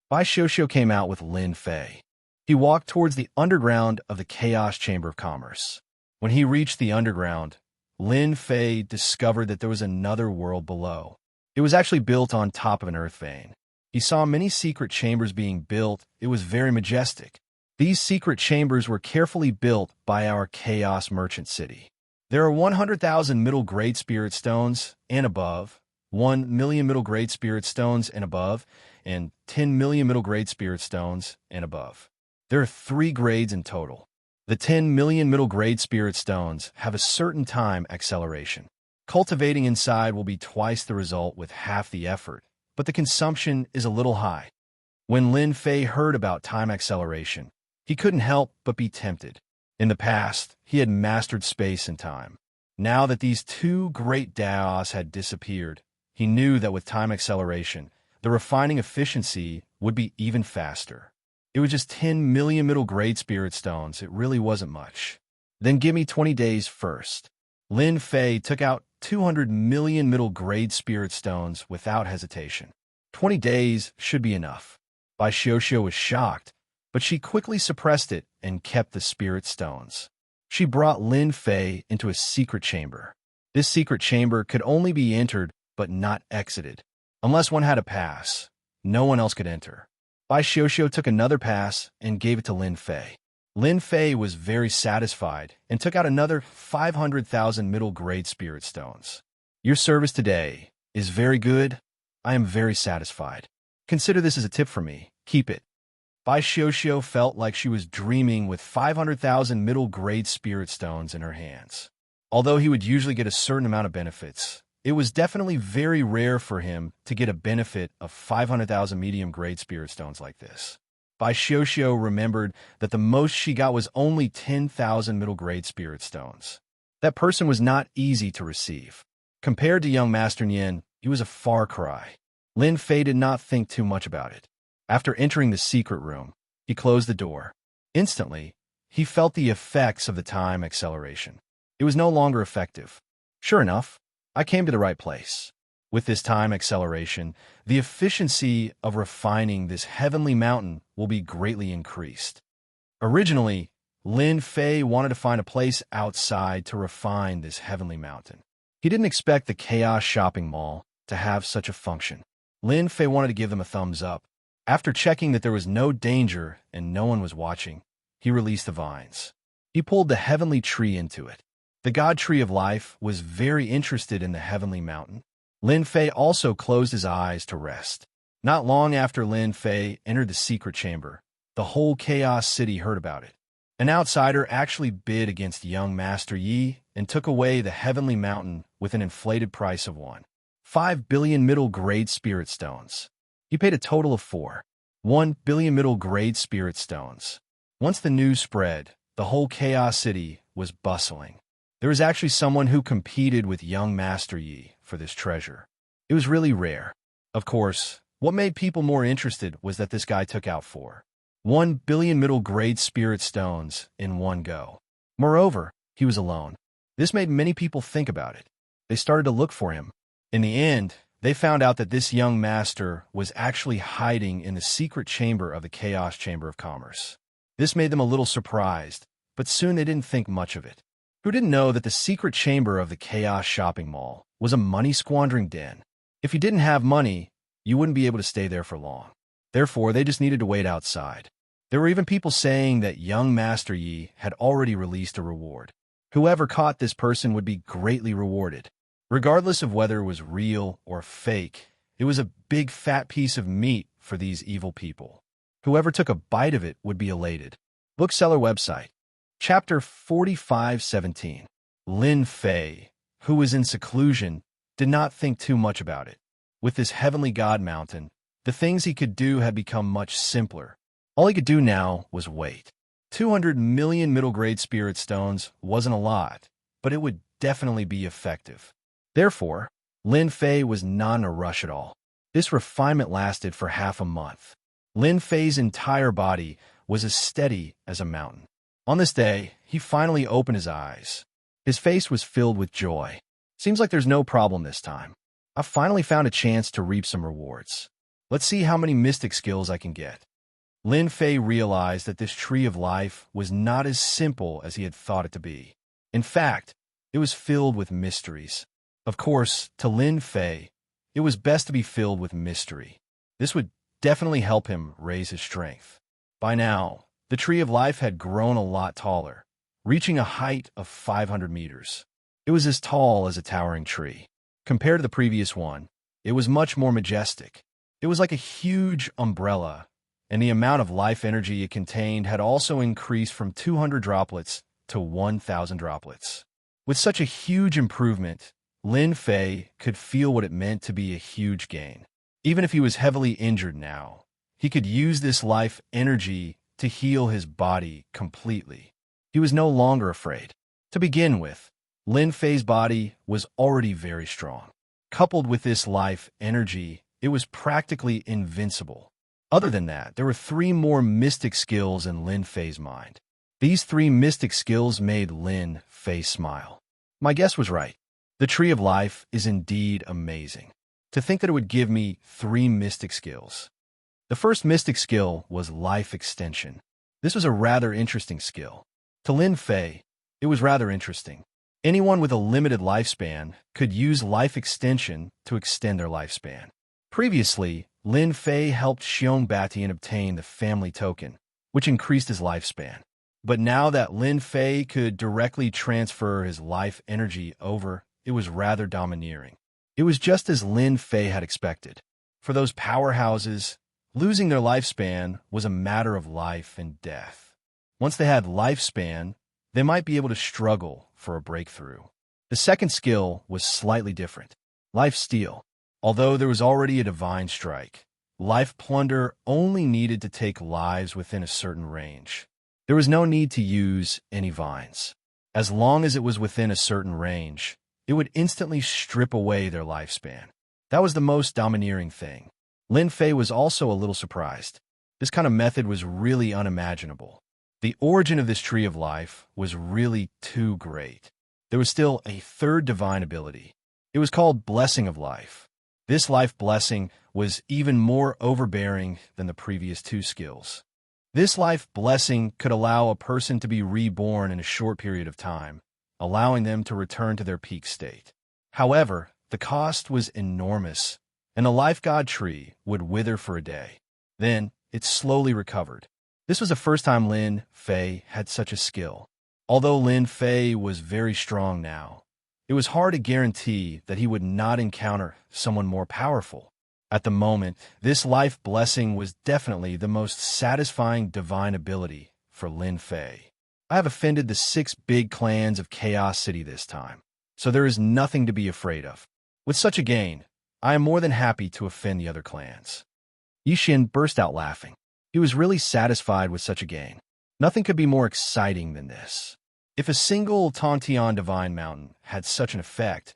Bai Xiuxiu came out with Lin Fei. He walked towards the underground of the Chaos Chamber of Commerce. When he reached the underground, Lin Fei discovered that there was another world below. It was actually built on top of an earth vein. He saw many secret chambers being built. It was very majestic. These secret chambers were carefully built by our Chaos Merchant City. There are 100,000 middle-grade spirit stones and above, 1 million middle-grade spirit stones and above, and 10 million middle-grade spirit stones and above. There are 3 grades in total. The 10 million middle-grade spirit stones have a certain time acceleration. Cultivating inside will be twice the result with half the effort, but the consumption is a little high. When Lin Fei heard about time acceleration, he couldn't help but be tempted. In the past, he had mastered space and time. Now that these 2 great daos had disappeared, he knew that with time acceleration, the refining efficiency would be even faster. It was just 10 million middle-grade spirit stones. It really wasn't much. Then give me 20 days first. Lin Fei took out 200 million middle-grade spirit stones without hesitation. 20 days should be enough. Bai Xiuxiu was shocked, but she quickly suppressed it and kept the spirit stones. She brought Lin Fei into a secret chamber. This secret chamber could only be entered but not exited. Unless one had a pass, no one else could enter. Bai Xiuxiu took another pass and gave it to Lin Fei. Lin Fei was very satisfied and took out another 500,000 middle-grade spirit stones. Your service today is very good. I am very satisfied. Consider this as a tip from me. Keep it. Bai Xiuxiu felt like she was dreaming with 500,000 middle-grade spirit stones in her hands. Although he would usually get a certain amount of benefits, it was definitely very rare for him to get a benefit of 500,000 medium-grade spirit stones like this. Bai Xiuxiu remembered that the most she got was only 10,000 middle-grade spirit stones. That person was not easy to receive. Compared to young Master Nian, he was a far cry. Lin Fei did not think too much about it. After entering the secret room, he closed the door. Instantly, he felt the effects of the time acceleration. It was no longer effective. Sure enough, I came to the right place. With this time acceleration, the efficiency of refining this heavenly mountain will be greatly increased. Originally, Lin Fei wanted to find a place outside to refine this heavenly mountain. He didn't expect the Chaos Shopping Mall to have such a function. Lin Fei wanted to give them a thumbs up. After checking that there was no danger and no one was watching, he released the vines. He pulled the heavenly tree into it. The God Tree of Life was very interested in the heavenly mountain. Lin Fei also closed his eyes to rest. Not long after Lin Fei entered the secret chamber, the whole Chaos City heard about it. An outsider actually bid against young Master Yi and took away the heavenly mountain with an inflated price of 1.5 billion middle-grade spirit stones. He paid a total of 1 billion middle-grade spirit stones. Once the news spread, the whole Chaos City was bustling. There was actually someone who competed with young Master Yi for this treasure. It was really rare. Of course, what made people more interested was that this guy took out 1 billion middle-grade spirit stones in one go. Moreover, he was alone. This made many people think about it. They started to look for him. In the end, they found out that this young master was actually hiding in the secret chamber of the Chaos Chamber of Commerce. This made them a little surprised, but soon they didn't think much of it. Who didn't know that the secret chamber of the Chaos Shopping Mall was a money-squandering den? If you didn't have money, you wouldn't be able to stay there for long. Therefore, they just needed to wait outside. There were even people saying that young Master Yi had already released a reward. Whoever caught this person would be greatly rewarded. Regardless of whether it was real or fake, it was a big fat piece of meat for these evil people. Whoever took a bite of it would be elated. Bookseller website. Chapter 45:17. Lin Fei, who was in seclusion, did not think too much about it. With this heavenly god mountain, the things he could do had become much simpler. All he could do now was wait. 200 million middle-grade spirit stones wasn't a lot, but it would definitely be effective. Therefore, Lin Fei was not in a rush at all. This refinement lasted for half a month. Lin Fei's entire body was as steady as a mountain. On this day, he finally opened his eyes. His face was filled with joy. Seems like there's no problem this time. I've finally found a chance to reap some rewards. Let's see how many mystic skills I can get. Lin Fei realized that this tree of life was not as simple as he had thought it to be. In fact, it was filled with mysteries. Of course, to Lin Fei, it was best to be filled with mystery. This would definitely help him raise his strength. By now, the tree of life had grown a lot taller, reaching a height of 500 meters. It was as tall as a towering tree. Compared to the previous one, it was much more majestic. It was like a huge umbrella, and the amount of life energy it contained had also increased from 200 droplets to 1,000 droplets. With such a huge improvement, Lin Fei could feel what it meant to be a huge gain. Even if he was heavily injured now, he could use this life energy to heal his body completely. He was no longer afraid. To begin with, Lin Fei's body was already very strong. Coupled with this life energy, it was practically invincible. Other than that, there were 3 more mystic skills in Lin Fei's mind. These 3 mystic skills made Lin Fei smile. My guess was right. The tree of life is indeed amazing. To think that it would give me 3 mystic skills. The first mystic skill was life extension. This was a rather interesting skill. To Lin Fei, it was rather interesting. Anyone with a limited lifespan could use life extension to extend their lifespan. Previously, Lin Fei helped Xianxia obtain the family token, which increased his lifespan. But now that Lin Fei could directly transfer his life energy over, it was rather domineering. It was just as Lin Fei had expected. For those powerhouses, losing their lifespan was a matter of life and death. Once they had lifespan, they might be able to struggle for a breakthrough. The second skill was slightly different. Life steal. Although there was already a divine strike, life plunder only needed to take lives within a certain range. There was no need to use any vines. As long as it was within a certain range, it would instantly strip away their lifespan. That was the most domineering thing. Lin Fei was also a little surprised. This kind of method was really unimaginable. The origin of this tree of life was really too great. There was still a third divine ability. It was called Blessing of Life. This life blessing was even more overbearing than the previous 2 skills. This life blessing could allow a person to be reborn in a short period of time, allowing them to return to their peak state. However, the cost was enormous, and the life god tree would wither for a day. Then, it slowly recovered. This was the first time Lin Fei had such a skill. Although Lin Fei was very strong now, it was hard to guarantee that he would not encounter someone more powerful. At the moment, this life blessing was definitely the most satisfying divine ability for Lin Fei. I have offended the 6 big clans of Chaos City this time, so there is nothing to be afraid of. With such a gain, I am more than happy to offend the other clans. Yixin burst out laughing. He was really satisfied with such a gain. Nothing could be more exciting than this. If a single Tontian Divine Mountain had such an effect,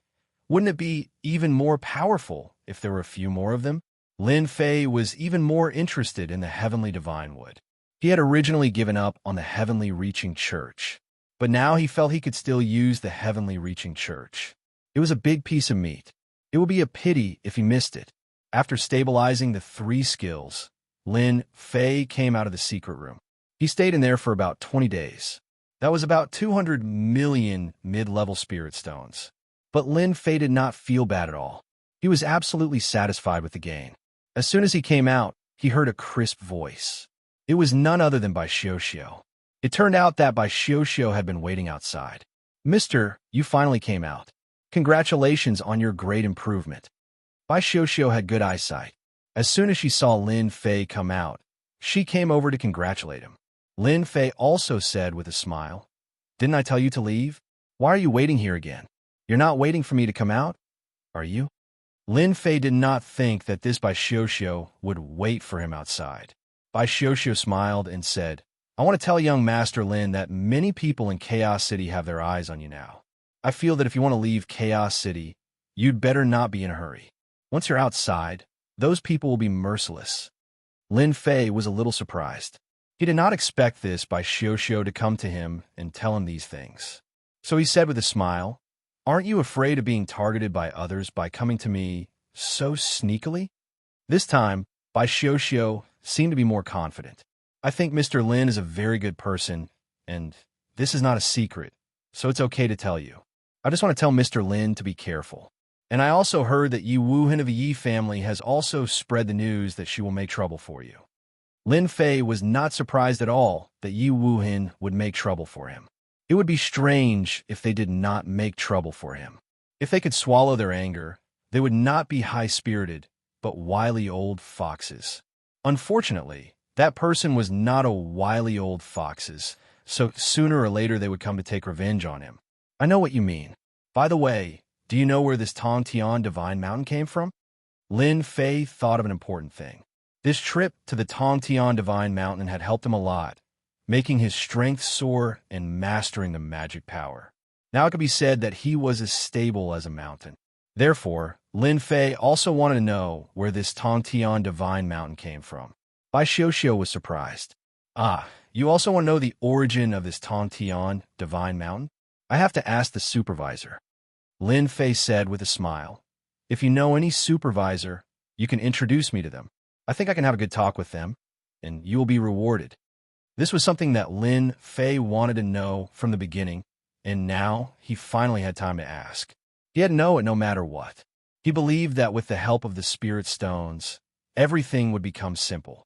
wouldn't it be even more powerful if there were a few more of them? Lin Fei was even more interested in the Heavenly Divine Wood. He had originally given up on the Heavenly Reaching Church, but now he felt he could still use the Heavenly Reaching Church. It was a big piece of meat. It would be a pity if he missed it. After stabilizing the 3 skills, Lin Fei came out of the secret room. He stayed in there for about 20 days. That was about 200 million mid-level spirit stones. But Lin Fei did not feel bad at all. He was absolutely satisfied with the gain. As soon as he came out, he heard a crisp voice. It was none other than Bai Xiaoxiao. It turned out that Bai Xiaoxiao had been waiting outside. "Mister, you finally came out. Congratulations on your great improvement." Bai Xiaoxiao had good eyesight. As soon as she saw Lin Fei come out, she came over to congratulate him. Lin Fei also said with a smile, "Didn't I tell you to leave? Why are you waiting here again? You're not waiting for me to come out, are you?" Lin Fei did not think that this Bai Xiaoxiao would wait for him outside. Bai Xiaoxiao smiled and said, "I want to tell young Master Lin that many people in Chaos City have their eyes on you now. I feel that if you want to leave Chaos City, you'd better not be in a hurry. Once you're outside, those people will be merciless. Lin Fei was a little surprised. He did not expect this by Xianxia to come to him and tell him these things. So he said with a smile, "Aren't you afraid of being targeted by others by coming to me so sneakily?" This time, Bai Xianxia seemed to be more confident. "I think Mr. Lin is a very good person, and this is not a secret, so it's okay to tell you. I just want to tell Mr. Lin to be careful. And I also heard that Yi Wuhan of the Yi family has also spread the news that she will make trouble for you." Lin Fei was not surprised at all that Yi Wuhan would make trouble for him. It would be strange if they did not make trouble for him. If they could swallow their anger, they would not be high-spirited, but wily old foxes. Unfortunately, that person was not a wily old foxes, so sooner or later they would come to take revenge on him. I know what you mean. By the way, do you know where this Tongtian Divine Mountain came from? Lin Fei thought of an important thing. This trip to the Tongtian Divine Mountain had helped him a lot, making his strength soar and mastering the magic power. Now it could be said that he was as stable as a mountain. Therefore, Lin Fei also wanted to know where this Tongtian Divine Mountain came from. Bai Xianxia was surprised. "Ah, you also want to know the origin of this Tongtian Divine Mountain? I have to ask the supervisor." Lin Fei said with a smile, "If you know any supervisor, you can introduce me to them. I think I can have a good talk with them, and you will be rewarded." This was something that Lin Fei wanted to know from the beginning, and now he finally had time to ask. He had to know it no matter what. He believed that with the help of the spirit stones, everything would become simple.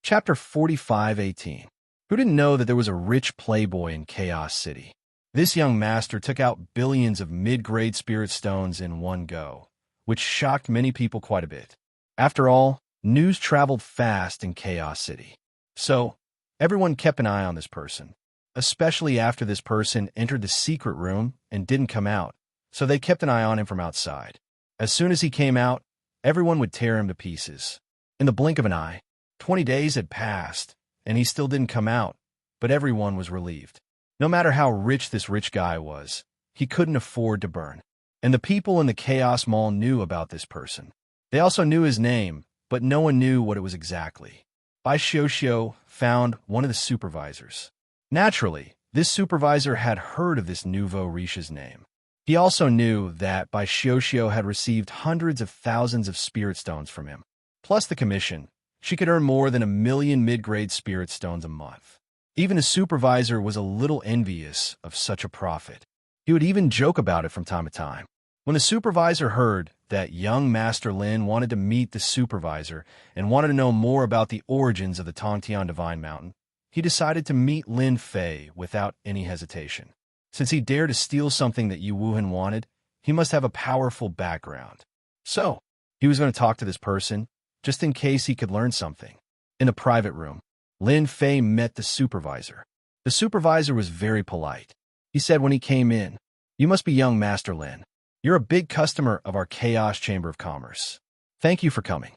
Chapter 45:18. Who didn't know that there was a rich playboy in Chaos City? This young master took out billions of mid-grade spirit stones in one go, which shocked many people quite a bit. After all, news traveled fast in Chaos City. So, everyone kept an eye on this person, especially after this person entered the secret room and didn't come out, so they kept an eye on him from outside. As soon as he came out, everyone would tear him to pieces. In the blink of an eye, 20 days had passed, and he still didn't come out, but everyone was relieved. No matter how rich this rich guy was, he couldn't afford to burn. And the people in the Chaos Mall knew about this person. They also knew his name, but no one knew what it was exactly. Bai Xianxia found one of the supervisors. Naturally, this supervisor had heard of this nouveau riche's name. He also knew that Bai Xianxia had received hundreds of thousands of spirit stones from him. Plus the commission, she could earn more than 1,000,000 mid-grade spirit stones a month. Even the supervisor was a little envious of such a profit. He would even joke about it from time to time. When the supervisor heard that young Master Lin wanted to meet the supervisor and wanted to know more about the origins of the Tongtian Divine Mountain, he decided to meet Lin Fei without any hesitation. Since he dared to steal something that Yi Wuhan wanted, he must have a powerful background. So, he was going to talk to this person, just in case he could learn something. In a private room, Lin Fei met the supervisor. The supervisor was very polite. He said when he came in, "You must be young Master Lin. You're a big customer of our Chaos Chamber of Commerce. Thank you for coming."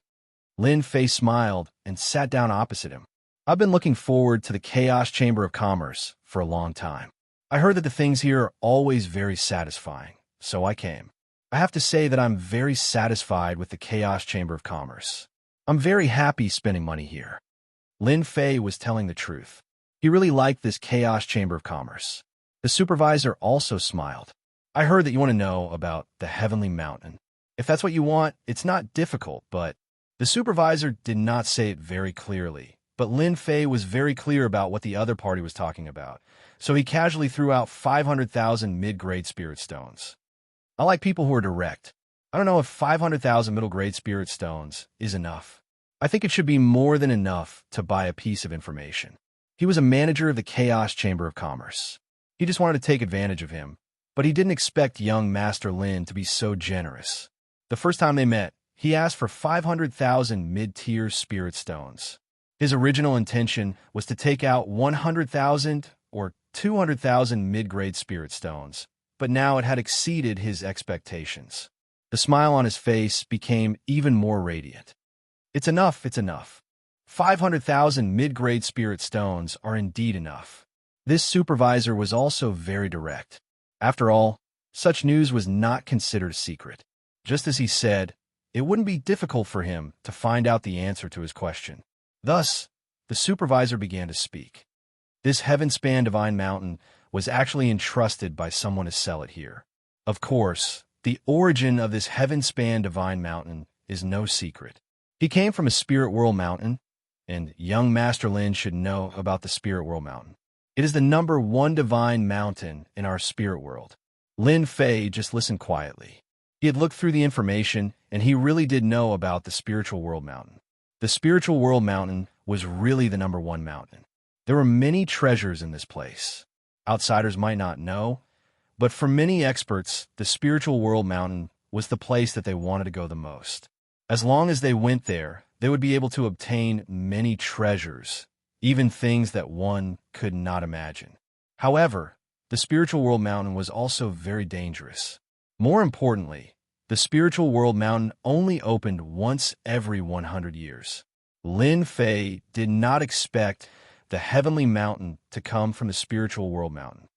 Lin Fei smiled and sat down opposite him. "I've been looking forward to the Chaos Chamber of Commerce for a long time. I heard that the things here are always very satisfying, so I came. I have to say that I'm very satisfied with the Chaos Chamber of Commerce. I'm very happy spending money here." Lin Fei was telling the truth. He really liked this Chaos Chamber of Commerce. The supervisor also smiled. "I heard that you want to know about the Heavenly Mountain. If that's what you want, it's not difficult, but..." The supervisor did not say it very clearly, but Lin Fei was very clear about what the other party was talking about, so he casually threw out 500,000 mid-grade spirit stones. I like people who are direct. I don't know if 500,000 middle-grade spirit stones is enough. I think it should be more than enough to buy a piece of information. He was a manager of the Chaos Chamber of Commerce. He just wanted to take advantage of him, but he didn't expect young Master Lin to be so generous. The first time they met, he asked for 500,000 mid-tier spirit stones. His original intention was to take out 100,000 or 200,000 mid-grade spirit stones, but now it had exceeded his expectations. The smile on his face became even more radiant. It's enough, it's enough. 500,000 mid-grade spirit stones are indeed enough. This supervisor was also very direct. After all, such news was not considered a secret. Just as he said, it wouldn't be difficult for him to find out the answer to his question. Thus, the supervisor began to speak. This heaven-span divine mountain was actually entrusted by someone to sell it here. Of course, the origin of this heaven-span divine mountain is no secret. He came from a spirit world mountain, and young Master Lin should know about the spirit world mountain. It is the #1 divine mountain in our spirit world. Lin Fei just listened quietly. He had looked through the information, and he really did know about the spiritual world mountain. The spiritual world mountain was really the #1 mountain. There were many treasures in this place. Outsiders might not know, but for many experts, the spiritual world mountain was the place that they wanted to go the most. As long as they went there, they would be able to obtain many treasures, even things that one could not imagine. However, the spiritual world mountain was also very dangerous. More importantly, the spiritual world mountain only opened once every 100 years. Lin Fei did not expect the heavenly mountain to come from the spiritual world mountain.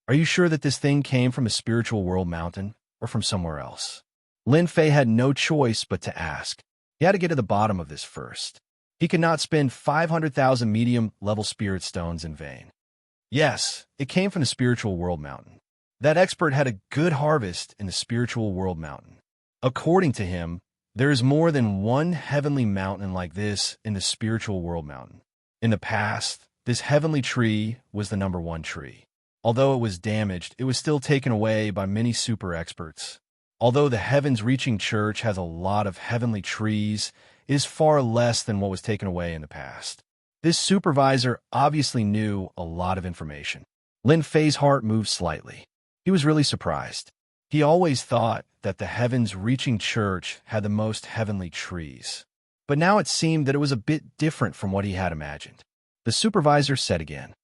Are you sure that this thing came from a spiritual world mountain or from somewhere else? Lin Fei had no choice but to ask. He had to get to the bottom of this first. He could not spend 500,000 medium-level spirit stones in vain. Yes, it came from the spiritual world mountain. That expert had a good harvest in the spiritual world mountain. According to him, there is more than one heavenly mountain like this in the spiritual world mountain. In the past, this heavenly tree was the #1 tree. Although it was damaged, it was still taken away by many super experts. Although the heavens-reaching church has a lot of heavenly trees, it is far less than what was taken away in the past. This supervisor obviously knew a lot of information. Lin Fei's heart moved slightly. He was really surprised. He always thought that the heavens-reaching church had the most heavenly trees. But now it seemed that it was a bit different from what he had imagined. The supervisor said again,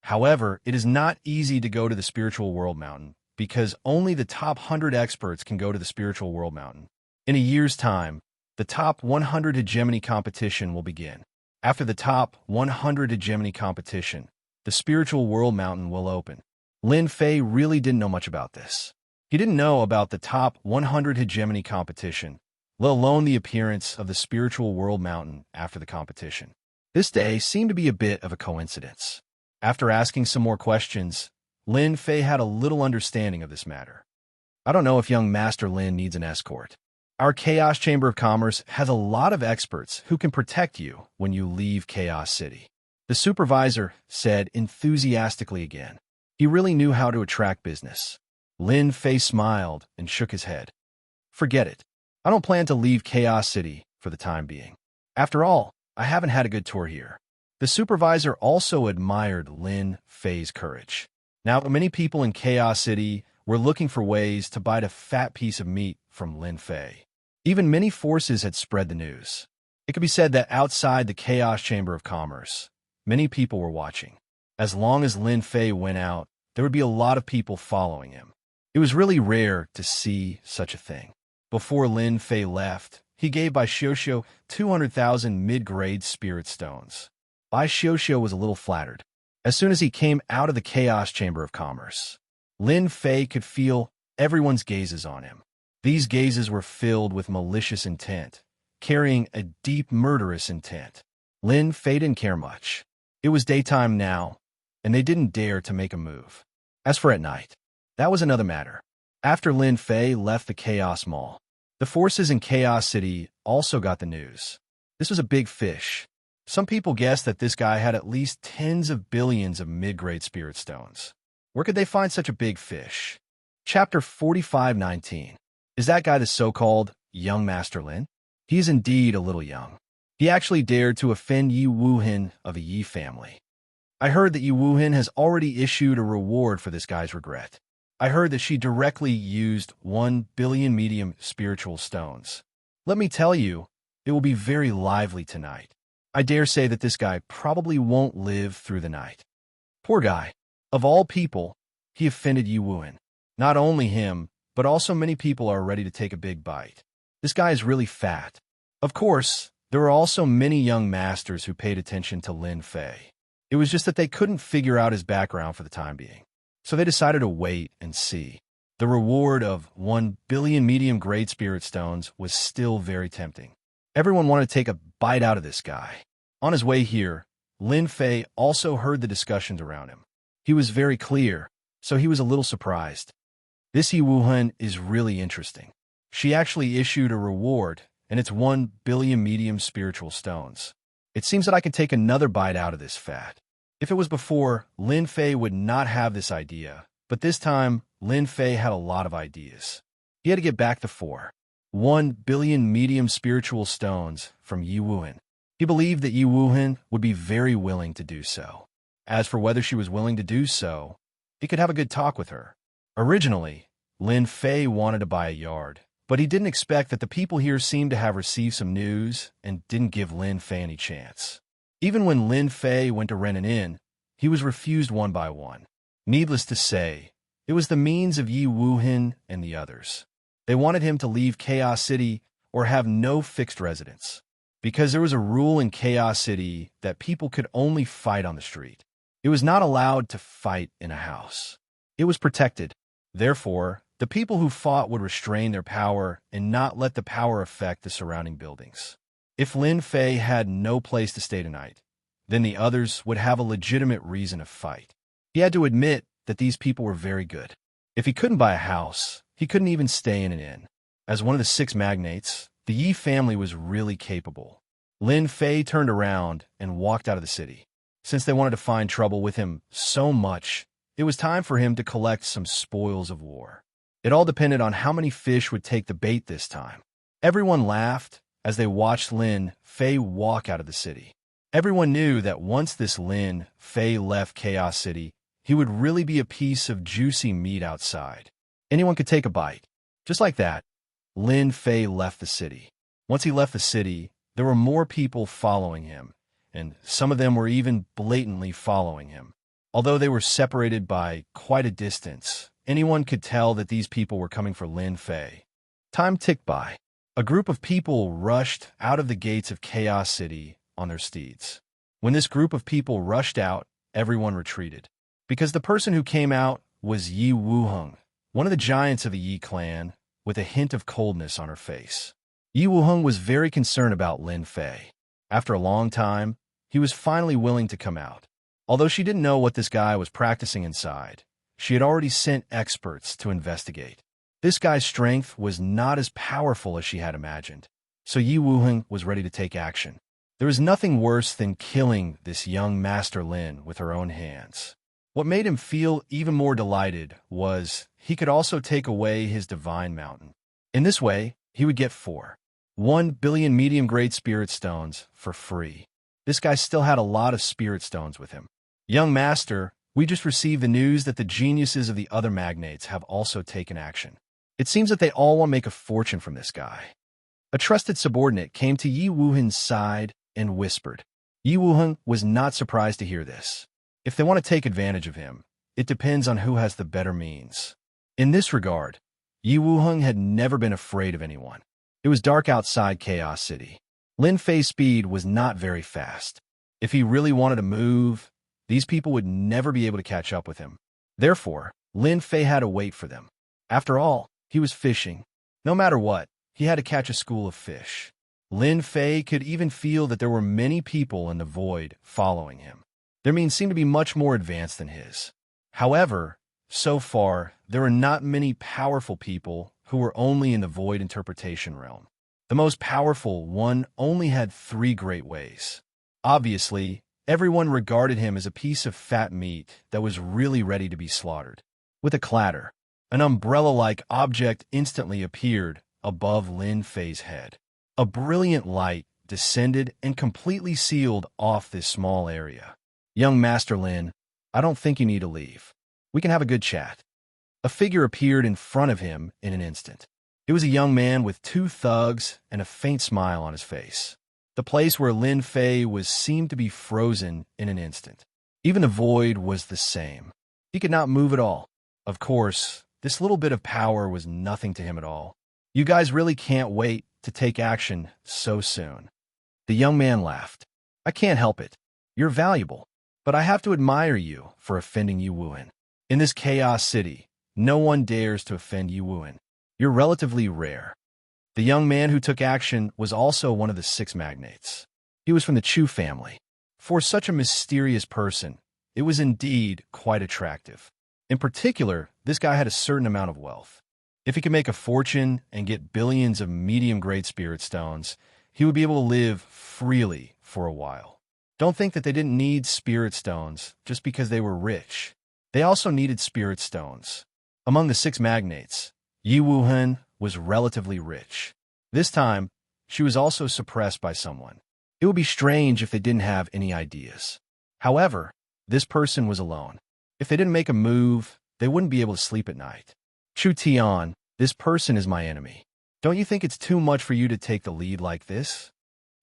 "However, it is not easy to go to the spiritual world mountain because only the top 100 experts can go to the spiritual world mountain. In a year's time, the top 100 hegemony competition will begin. After the top 100 hegemony competition, the spiritual world mountain will open." Lin Fei really didn't know much about this. He didn't know about the top 100 hegemony competition, let alone the appearance of the spiritual world mountain after the competition. This day seemed to be a bit of a coincidence. After asking some more questions, Lin Fei had a little understanding of this matter. "I don't know if young Master Lin needs an escort. Our Chaos Chamber of Commerce has a lot of experts who can protect you when you leave Chaos City," the supervisor said enthusiastically again. He really knew how to attract business. Lin Fei smiled and shook his head. "Forget it. I don't plan to leave Chaos City for the time being. After all, I haven't had a good tour here." The supervisor also admired Lin Fei's courage. Now, many people in Chaos City were looking for ways to bite a fat piece of meat from Lin Fei. Even many forces had spread the news. It could be said that outside the Chaos Chamber of Commerce, many people were watching. As long as Lin Fei went out, there would be a lot of people following him. It was really rare to see such a thing. Before Lin Fei left, he gave Bai Xiuxiu 200,000 mid-grade spirit stones. Bai Xiuxiu was a little flattered. As soon as he came out of the Chaos Chamber of Commerce, Lin Fei could feel everyone's gazes on him. These gazes were filled with malicious intent, carrying a deep murderous intent. Lin Fei didn't care much. It was daytime now, and they didn't dare to make a move. As for at night, that was another matter. After Lin Fei left the Chaos Mall, the forces in Chaos City also got the news. This was a big fish. Some people guessed that this guy had at least tens of billions of mid-grade spirit stones. Where could they find such a big fish? Chapter 45:19. Is that guy the so-called young Master Lin? He is indeed a little young. He actually dared to offend Yi Wuhin of the Yi family. I heard that Yi Wuhin has already issued a reward for this guy's regret. I heard that she directly used 1 billion medium spiritual stones. Let me tell you, it will be very lively tonight. I dare say that this guy probably won't live through the night. Poor guy. Of all people, he offended Yi Wuhin. Not only him, but also many people are ready to take a big bite. This guy is really fat. Of course, there were also many young masters who paid attention to Lin Fei. It was just that they couldn't figure out his background for the time being. So they decided to wait and see. The reward of 1 billion medium-grade spirit stones was still very tempting. Everyone wanted to take a bite out of this guy. On his way here, Lin Fei also heard the discussions around him. He was very clear, so he was a little surprised. This Yi Wuhan is really interesting. She actually issued a reward, and it's 1 billion medium spiritual stones. It seems that I can take another bite out of this fat. If it was before, Lin Fei would not have this idea, but this time, Lin Fei had a lot of ideas. He had to get back the 1 billion medium spiritual stones from Yi Wuhan. He believed that Yi Wuhan would be very willing to do so. As for whether she was willing to do so, he could have a good talk with her. Originally, Lin Fei wanted to buy a yard, but he didn't expect that the people here seemed to have received some news and didn't give Lin Fei any chance. Even when Lin Fei went to rent an inn, he was refused one by one. Needless to say, it was the means of Yi Wuhan and the others. They wanted him to leave Chaos City or have no fixed residence, because there was a rule in Chaos City that people could only fight on the street. It was not allowed to fight in a house. It was protected. Therefore, the people who fought would restrain their power and not let the power affect the surrounding buildings. If Lin Fei had no place to stay tonight, then the others would have a legitimate reason to fight. He had to admit that these people were very good. If he couldn't buy a house, he couldn't even stay in an inn. As one of the 6 magnates, the Yi family was really capable. Lin Fei turned around and walked out of the city. Since they wanted to find trouble with him so much, it was time for him to collect some spoils of war. It all depended on how many fish would take the bait this time. Everyone laughed as they watched Lin Fei walk out of the city. Everyone knew that once this Lin Fei left Chaos City, he would really be a piece of juicy meat outside. Anyone could take a bite. Just like that, Lin Fei left the city. Once he left the city, there were more people following him, and some of them were even blatantly following him. Although they were separated by quite a distance, anyone could tell that these people were coming for Lin Fei. Time ticked by. A group of people rushed out of the gates of Chaos City on their steeds. When this group of people rushed out, everyone retreated. Because the person who came out was Yi Wuheng, one of the giants of the Yi clan, with a hint of coldness on her face. Yi Wuheng was very concerned about Lin Fei. After a long time, he was finally willing to come out. Although she didn't know what this guy was practicing inside, she had already sent experts to investigate. This guy's strength was not as powerful as she had imagined, so Yi Wuheng was ready to take action. There was nothing worse than killing this young Master Lin with her own hands. What made him feel even more delighted was he could also take away his divine mountain. In this way, he would get 1 billion medium-grade spirit stones for free. This guy still had a lot of spirit stones with him. Young Master, we just received the news that the geniuses of the other magnates have also taken action. It seems that they all want to make a fortune from this guy. A trusted subordinate came to Yi Wuhen's side and whispered. Yi Wuheng was not surprised to hear this. If they want to take advantage of him, it depends on who has the better means. In this regard, Yi Wuheng had never been afraid of anyone. It was dark outside Chaos City. Lin Fei's speed was not very fast. If he really wanted to move, these people would never be able to catch up with him. Therefore, Lin Fei had to wait for them. After all, he was fishing. No matter what, he had to catch a school of fish. Lin Fei could even feel that there were many people in the void following him. Their means seemed to be much more advanced than his. However, so far, there were not many powerful people who were only in the void interpretation realm. The most powerful one only had 3 great ways. Obviously, everyone regarded him as a piece of fat meat that was really ready to be slaughtered. With a clatter, an umbrella-like object instantly appeared above Lin Fei's head. A brilliant light descended and completely sealed off this small area. Young Master Lin, I don't think you need to leave. We can have a good chat. A figure appeared in front of him in an instant. It was a young man with 2 thugs and a faint smile on his face. The place where Lin Fei was seemed to be frozen in an instant. Even the void was the same. He could not move at all. Of course, this little bit of power was nothing to him at all. You guys really can't wait to take action so soon. The young man laughed. I can't help it. You're valuable. But I have to admire you for offending Yi Wuhan. In this Chaos City, no one dares to offend Yi Wuhan. You're relatively rare. The young man who took action was also one of the 6 magnates. He was from the Chu family. For such a mysterious person, it was indeed quite attractive. In particular, this guy had a certain amount of wealth. If he could make a fortune and get billions of medium-grade spirit stones, he would be able to live freely for a while. Don't think that they didn't need spirit stones just because they were rich. They also needed spirit stones. Among the 6 magnates, Yi Wuhan was relatively rich. This time, she was also suppressed by someone. It would be strange if they didn't have any ideas. However, this person was alone. If they didn't make a move, they wouldn't be able to sleep at night. Chu Tian, this person is my enemy. Don't you think it's too much for you to take the lead like this?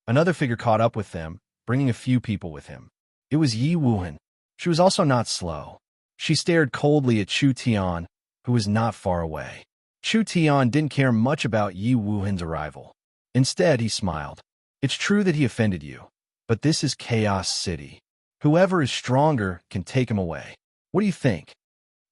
Another figure caught up with them, bringing a few people with him. It was Yi Wuhan. She was also not slow. She stared coldly at Chu Tian, who was not far away. Chu Tian didn't care much about Yi Wuhan's arrival. Instead, he smiled. It's true that he offended you, but this is Chaos City. Whoever is stronger can take him away. What do you think?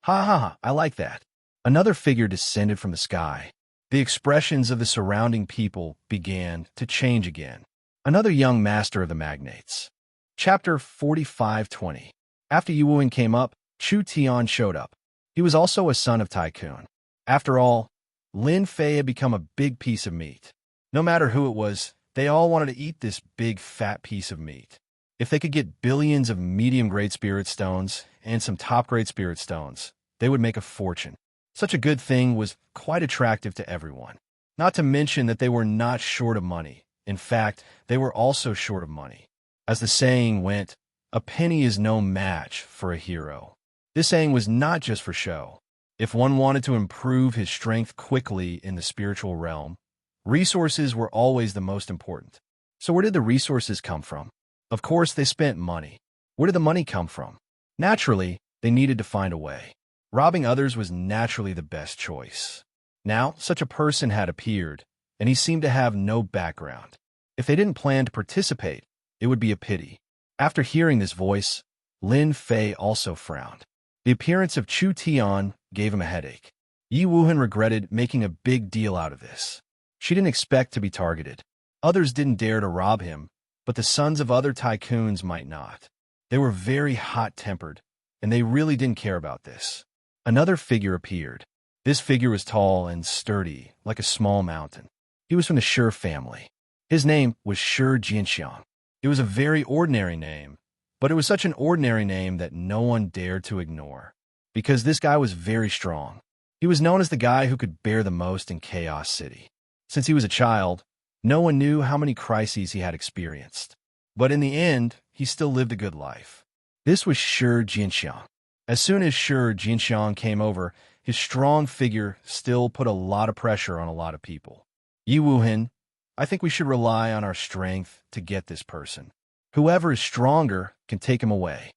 Ha ha ha, I like that. Another figure descended from the sky. The expressions of the surrounding people began to change again. Another young master of the magnates. Chapter 45:20. After Yi Wuhan came up, Chu Tian showed up. He was also a son of Tycoon. After all, Lin Fei had become a big piece of meat. No matter who it was, they all wanted to eat this big fat piece of meat. If they could get billions of medium-grade spirit stones and some top-grade spirit stones, they would make a fortune. Such a good thing was quite attractive to everyone. Not to mention that they were not short of money. In fact, they were also short of money. As the saying went, a penny is no match for a hero. This saying was not just for show. If one wanted to improve his strength quickly in the spiritual realm, resources were always the most important. So where did the resources come from? Of course, they spent money. Where did the money come from? Naturally, they needed to find a way. Robbing others was naturally the best choice. Now, such a person had appeared, and he seemed to have no background. If they didn't plan to participate, it would be a pity. After hearing this voice, Lin Fei also frowned. The appearance of Chu Tian gave him a headache. Yi Wuhan regretted making a big deal out of this. She didn't expect to be targeted. Others didn't dare to rob him, but the sons of other tycoons might not. They were very hot-tempered, and they really didn't care about this. Another figure appeared. This figure was tall and sturdy, like a small mountain. He was from the Shi family. His name was Shi Xianxia. It was a very ordinary name, but it was such an ordinary name that no one dared to ignore, because this guy was very strong. He was known as the guy who could bear the most in Chaos City. Since he was a child, no one knew how many crises he had experienced. But in the end, he still lived a good life. This was Shi Xianxia. As soon as Shi Xianxia came over, his strong figure still put a lot of pressure on a lot of people. Yi Wuhan, I think we should rely on our strength to get this person. Whoever is stronger can take him away.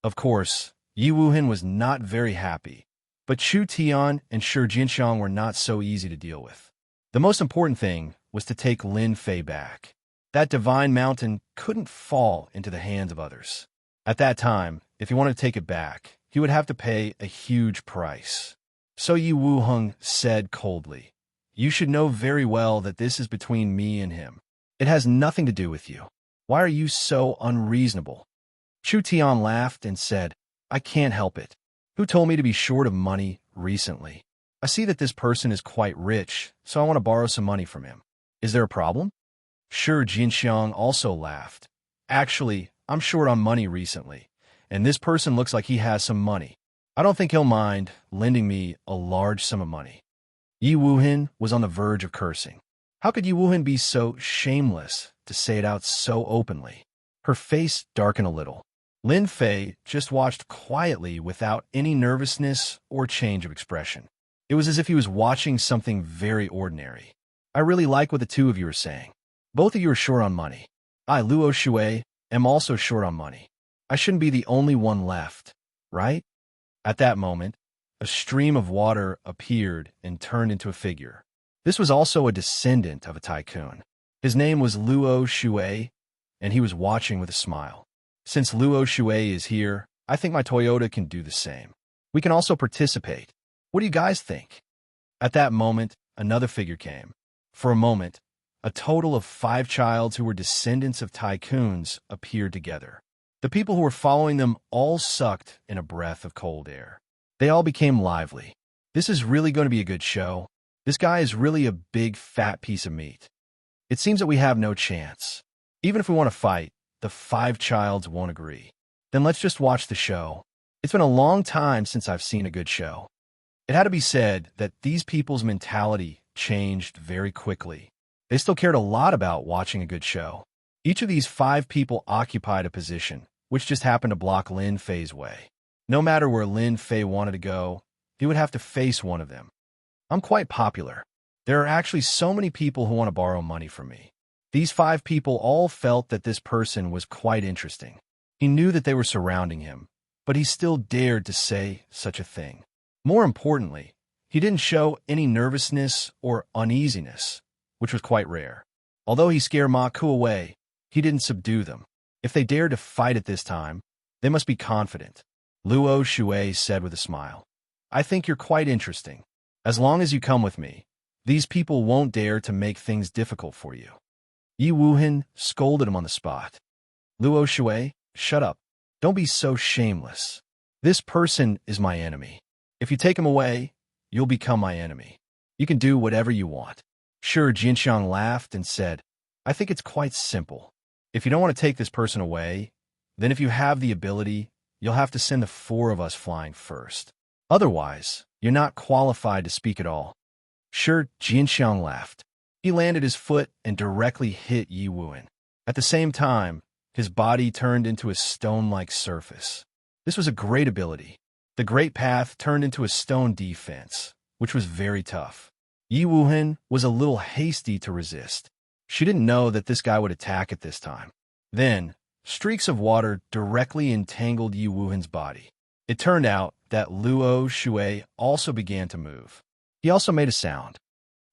Of course, Yi Wuhan was not very happy, but Chu Tian and Shi Xianxia were not so easy to deal with. The most important thing was to take Lin Fei back. That divine mountain couldn't fall into the hands of others. At that time, if he wanted to take it back, he would have to pay a huge price. So Yi Wuhan said coldly, "You should know very well that this is between me and him. It has nothing to do with you. Why are you so unreasonable?" Chu Tian laughed and said, "I can't help it. Who told me to be short of money recently? I see that this person is quite rich, so I want to borrow some money from him. Is there a problem?" Shi Jinxiang also laughed. "Actually, I'm short on money recently, and this person looks like he has some money. I don't think he'll mind lending me a large sum of money." Yi Wuhan was on the verge of cursing. How could Yi Wuhan be so shameless to say it out so openly? Her face darkened a little. Lin Fei just watched quietly without any nervousness or change of expression. It was as if he was watching something very ordinary. "I really like what the two of you are saying. Both of you are short on money. I, Luo Shui, am also short on money. I shouldn't be the only one left, right?" At that moment, a stream of water appeared and turned into a figure. This was also a descendant of a tycoon. His name was Luo Shui, and he was watching with a smile. "Since Luo Shui is here, I think my Toyota can do the same. We can also participate. What do you guys think? At that moment, another figure came. For a moment, a total of 5 childs who were descendants of tycoons appeared together. The people who were following them all sucked in a breath of cold air. They all became lively. This is really going to be a good show. This guy is really a big, fat piece of meat. It seems that we have no chance. Even if we want to fight, the 5 childs won't agree. Then let's just watch the show. It's been a long time since I've seen a good show. It had to be said that these people's mentality changed very quickly. They still cared a lot about watching a good show. Each of these 5 people occupied a position, which just happened to block Lin Fei's way. No matter where Lin Fei wanted to go, he would have to face one of them. I'm quite popular. There are actually so many people who want to borrow money from me. These 5 people all felt that this person was quite interesting. He knew that they were surrounding him, but he still dared to say such a thing. More importantly, he didn't show any nervousness or uneasiness, which was quite rare. Although he scared Ma Ku away, he didn't subdue them. If they dared to fight at this time, they must be confident. Luo Shui said with a smile. I think you're quite interesting. As long as you come with me, these people won't dare to make things difficult for you. Yi Wuhan scolded him on the spot. Luo Shui, shut up. Don't be so shameless. This person is my enemy. If you take him away, you'll become my enemy. You can do whatever you want. Sure, Xianxia laughed and said, I think it's quite simple. If you don't want to take this person away, then if you have the ability, you'll have to send the 4 of us flying first. Otherwise, you're not qualified to speak at all. Sure, Xianxia laughed. He landed his foot and directly hit Yi Wuhan. At the same time, his body turned into a stone-like surface. This was a great ability. The Great Path turned into a stone defense, which was very tough. Yi Wuhan was a little hasty to resist. She didn't know that this guy would attack at this time. Then, streaks of water directly entangled Yi Wuhan's body. It turned out that Luo Shui also began to move. He also made a sound.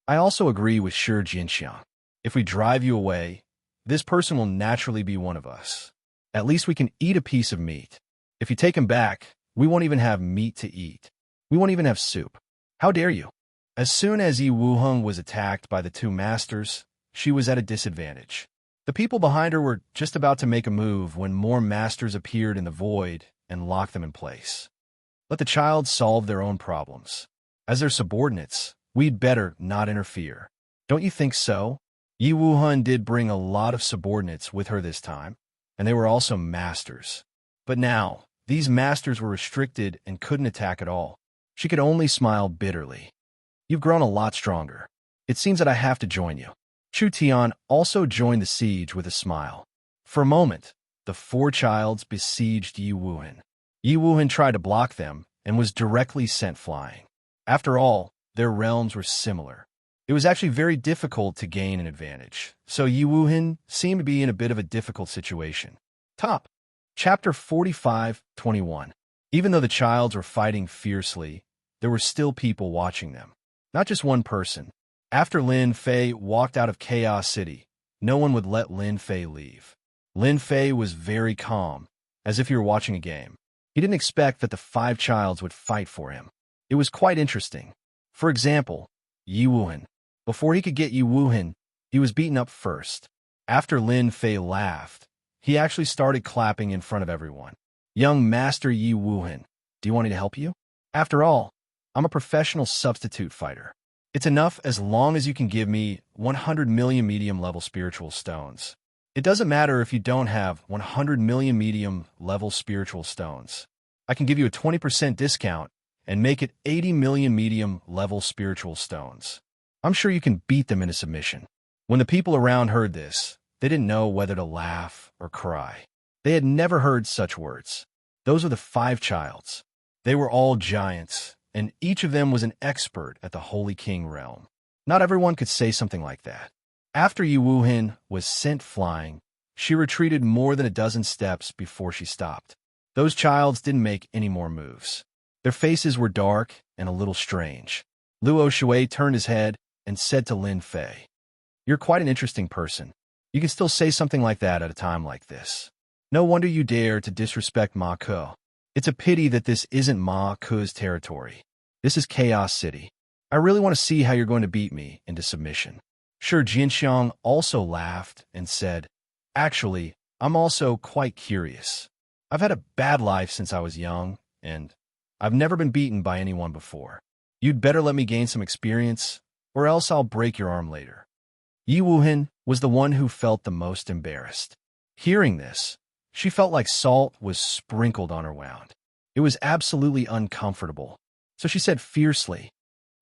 I also agree with Shi Jinxiang. If we drive you away, this person will naturally be one of us. At least we can eat a piece of meat. If you take him back, we won't even have meat to eat. We won't even have soup. How dare you? As soon as Yi Wuheng was attacked by the 2 masters, she was at a disadvantage. The people behind her were just about to make a move when more masters appeared in the void and locked them in place. Let the child solve their own problems. As their subordinates, we'd better not interfere. Don't you think so? Yi Wuheng did bring a lot of subordinates with her this time, and they were also masters. But now, these masters were restricted and couldn't attack at all. She could only smile bitterly. You've grown a lot stronger. It seems that I have to join you. Chu Tian also joined the siege with a smile. For a moment, the 4 childs besieged Yi Wuhan. Yi Wuhan tried to block them and was directly sent flying. After all, their realms were similar. It was actually very difficult to gain an advantage, so Yi Wuhan seemed to be in a bit of a difficult situation. Top. Chapter 45:21. Even though the childs were fighting fiercely, there were still people watching them. Not just one person. After Lin Fei walked out of Chaos City, no one would let Lin Fei leave. Lin Fei was very calm, as if he were watching a game. He didn't expect that the 5 childs would fight for him. It was quite interesting. For example, Yi Wuhan. Before he could get Yi Wuhan, he was beaten up first. After Lin Fei laughed, he actually started clapping in front of everyone. Young Master Yi Wuhan, do you want me to help you? After all, I'm a professional substitute fighter. It's enough as long as you can give me 100 million medium-level spiritual stones. It doesn't matter if you don't have 100 million medium-level spiritual stones. I can give you a 20% discount and make it 80 million medium-level spiritual stones. I'm sure you can beat them in a submission. When the people around heard this, they didn't know whether to laugh or cry. They had never heard such words. Those were the 5 childs. They were all giants, and each of them was an expert at the Holy King realm. Not everyone could say something like that. After Yi Wuhan was sent flying, she retreated more than a dozen steps before she stopped. Those childs didn't make any more moves. Their faces were dark and a little strange. Luo Shui turned his head and said to Lin Fei, "You're quite an interesting person. You can still say something like that at a time like this. No wonder you dare to disrespect Ma Ku. It's a pity that this isn't Ma Ku's territory. This is Chaos City. I really want to see how you're going to beat me into submission. Sure, Xianxia also laughed and said, Actually, I'm also quite curious. I've had a bad life since I was young, and I've never been beaten by anyone before. You'd better let me gain some experience, or else I'll break your arm later. Yi Wuhan was the one who felt the most embarrassed. Hearing this, she felt like salt was sprinkled on her wound. It was absolutely uncomfortable. So she said fiercely,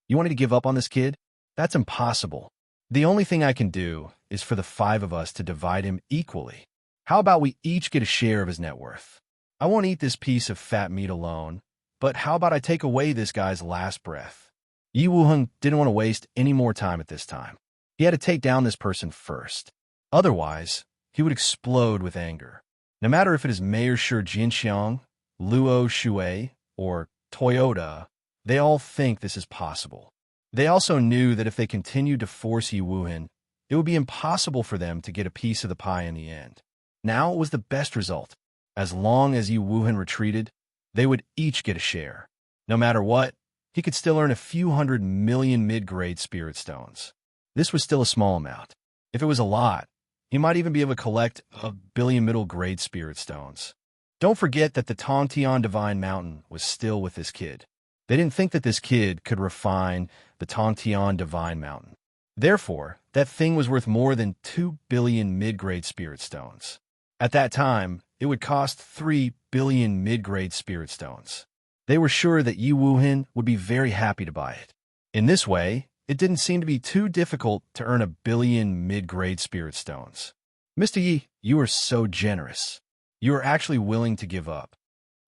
You want me to give up on this kid? That's impossible. The only thing I can do is for the 5 of us to divide him equally. How about we each get a share of his net worth? I won't eat this piece of fat meat alone, but how about I take away this guy's last breath? Yi Wuheng didn't want to waste any more time at this time. He had to take down this person first. Otherwise, he would explode with anger. No matter if it is Mayor Shi Jinxiang, Luo Shui, or Toyota, they all think this is possible. They also knew that if they continued to force Yi Wuhan, it would be impossible for them to get a piece of the pie in the end. Now was the best result. As long as Yi Wuhan retreated, they would each get a share. No matter what, he could still earn a few 100 million mid-grade spirit stones. This was still a small amount. If it was a lot, he might even be able to collect 1 billion middle-grade spirit stones. Don't forget that the Tongtian Divine Mountain was still with this kid. They didn't think that this kid could refine the Tongtian Divine Mountain. Therefore, that thing was worth more than 2 billion mid-grade spirit stones. At that time, it would cost 3 billion mid-grade spirit stones. They were sure that Yi Wuhan would be very happy to buy it. In this way, it didn't seem to be too difficult to earn 1 billion mid-grade spirit stones. Mr. Yi, you are so generous. You are actually willing to give up.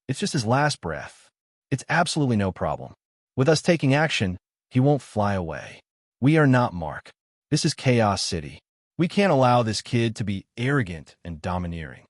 It's just his last breath. It's absolutely no problem. With us taking action, he won't fly away. We are not Mark. This is Chaos City. We can't allow this kid to be arrogant and domineering.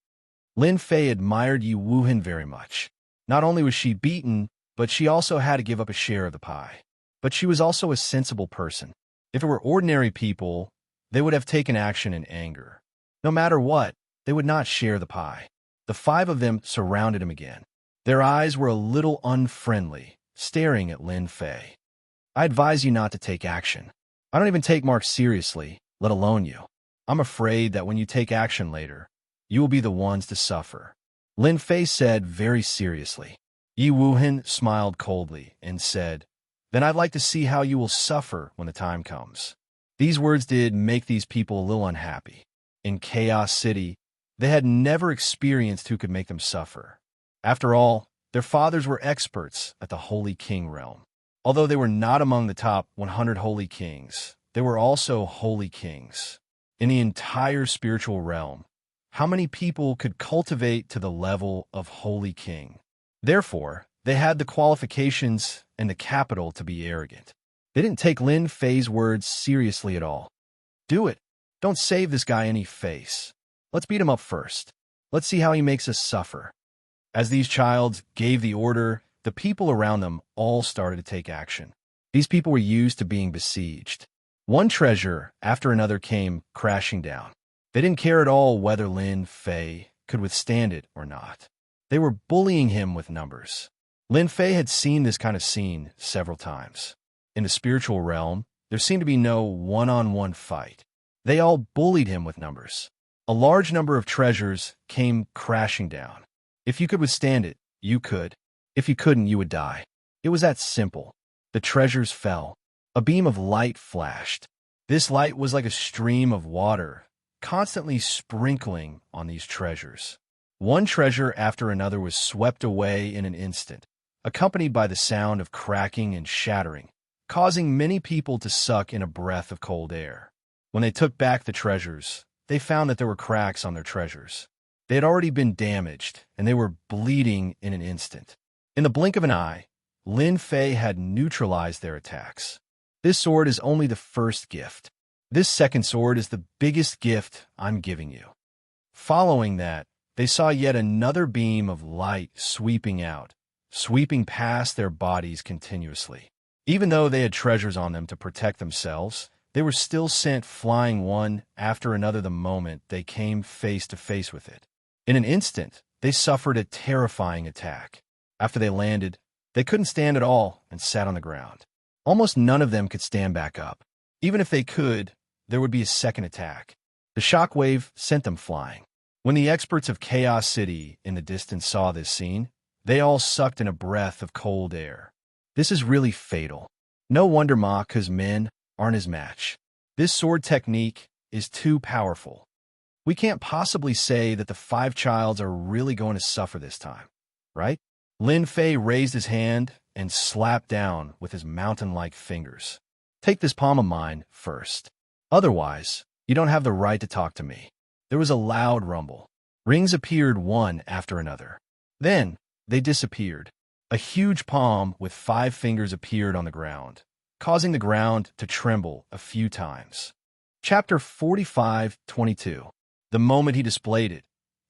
Lin Fei admired Yi Wuhan very much. Not only was she beaten, but she also had to give up a share of the pie. But she was also a sensible person. If it were ordinary people, they would have taken action in anger. No matter what, they would not share the pie. The 5 of them surrounded him again. Their eyes were a little unfriendly, staring at Lin Fei. I advise you not to take action. I don't even take Mark seriously, let alone you. I'm afraid that when you take action later, you will be the ones to suffer. Lin Fei said very seriously. Yi Wuhan smiled coldly and said, Then I'd like to see how you will suffer when the time comes. These words did make these people a little unhappy. In Chaos City, they had never experienced who could make them suffer. After all, their fathers were experts at the Holy King realm. Although they were not among the top 100 holy kings, they were also holy kings. In the entire spiritual realm, how many people could cultivate to the level of holy king? Therefore, they had the qualifications and the capital to be arrogant. They didn't take Lin Fei's words seriously at all. Do it. Don't save this guy any face. Let's beat him up first. Let's see how he makes us suffer. As these childs gave the order, the people around them all started to take action. These people were used to being besieged. One treasure after another came crashing down. They didn't care at all whether Lin Fei could withstand it or not. They were bullying him with numbers. Lin Fei had seen this kind of scene several times. In the spiritual realm, there seemed to be no one-on-one fight. They all bullied him with numbers. A large number of treasures came crashing down. If you could withstand it, you could. If you couldn't, you would die. It was that simple. The treasures fell. A beam of light flashed. This light was like a stream of water, constantly sprinkling on these treasures. One treasure after another was swept away in an instant, accompanied by the sound of cracking and shattering, causing many people to suck in a breath of cold air. When they took back the treasures, they found that there were cracks on their treasures. They had already been damaged, and they were bleeding in an instant. In the blink of an eye, Lin Fei had neutralized their attacks. This sword is only the first gift. This second sword is the biggest gift I'm giving you. Following that, they saw yet another beam of light sweeping out, sweeping past their bodies continuously. Even though they had treasures on them to protect themselves, they were still sent flying one after another the moment they came face to face with it. In an instant, they suffered a terrifying attack. After they landed, They couldn't stand at all and sat on the ground. Almost none of them could stand back up. Even if they could, there would be a second attack. The shockwave sent them flying. When the experts of Chaos City in the distance saw this scene, they all sucked in a breath of cold air. This is really fatal. No wonder Maka's men aren't his match. This sword technique is too powerful. We can't possibly say that the 5 childs are really going to suffer this time, right? Lin Fei raised his hand and slapped down with his mountain-like fingers. Take this palm of mine first. Otherwise, you don't have the right to talk to me. There was a loud rumble. Rings appeared one after another. Then, they disappeared. A huge palm with 5 fingers appeared on the ground, causing the ground to tremble a few times. Chapter 45:22. The moment he displayed it,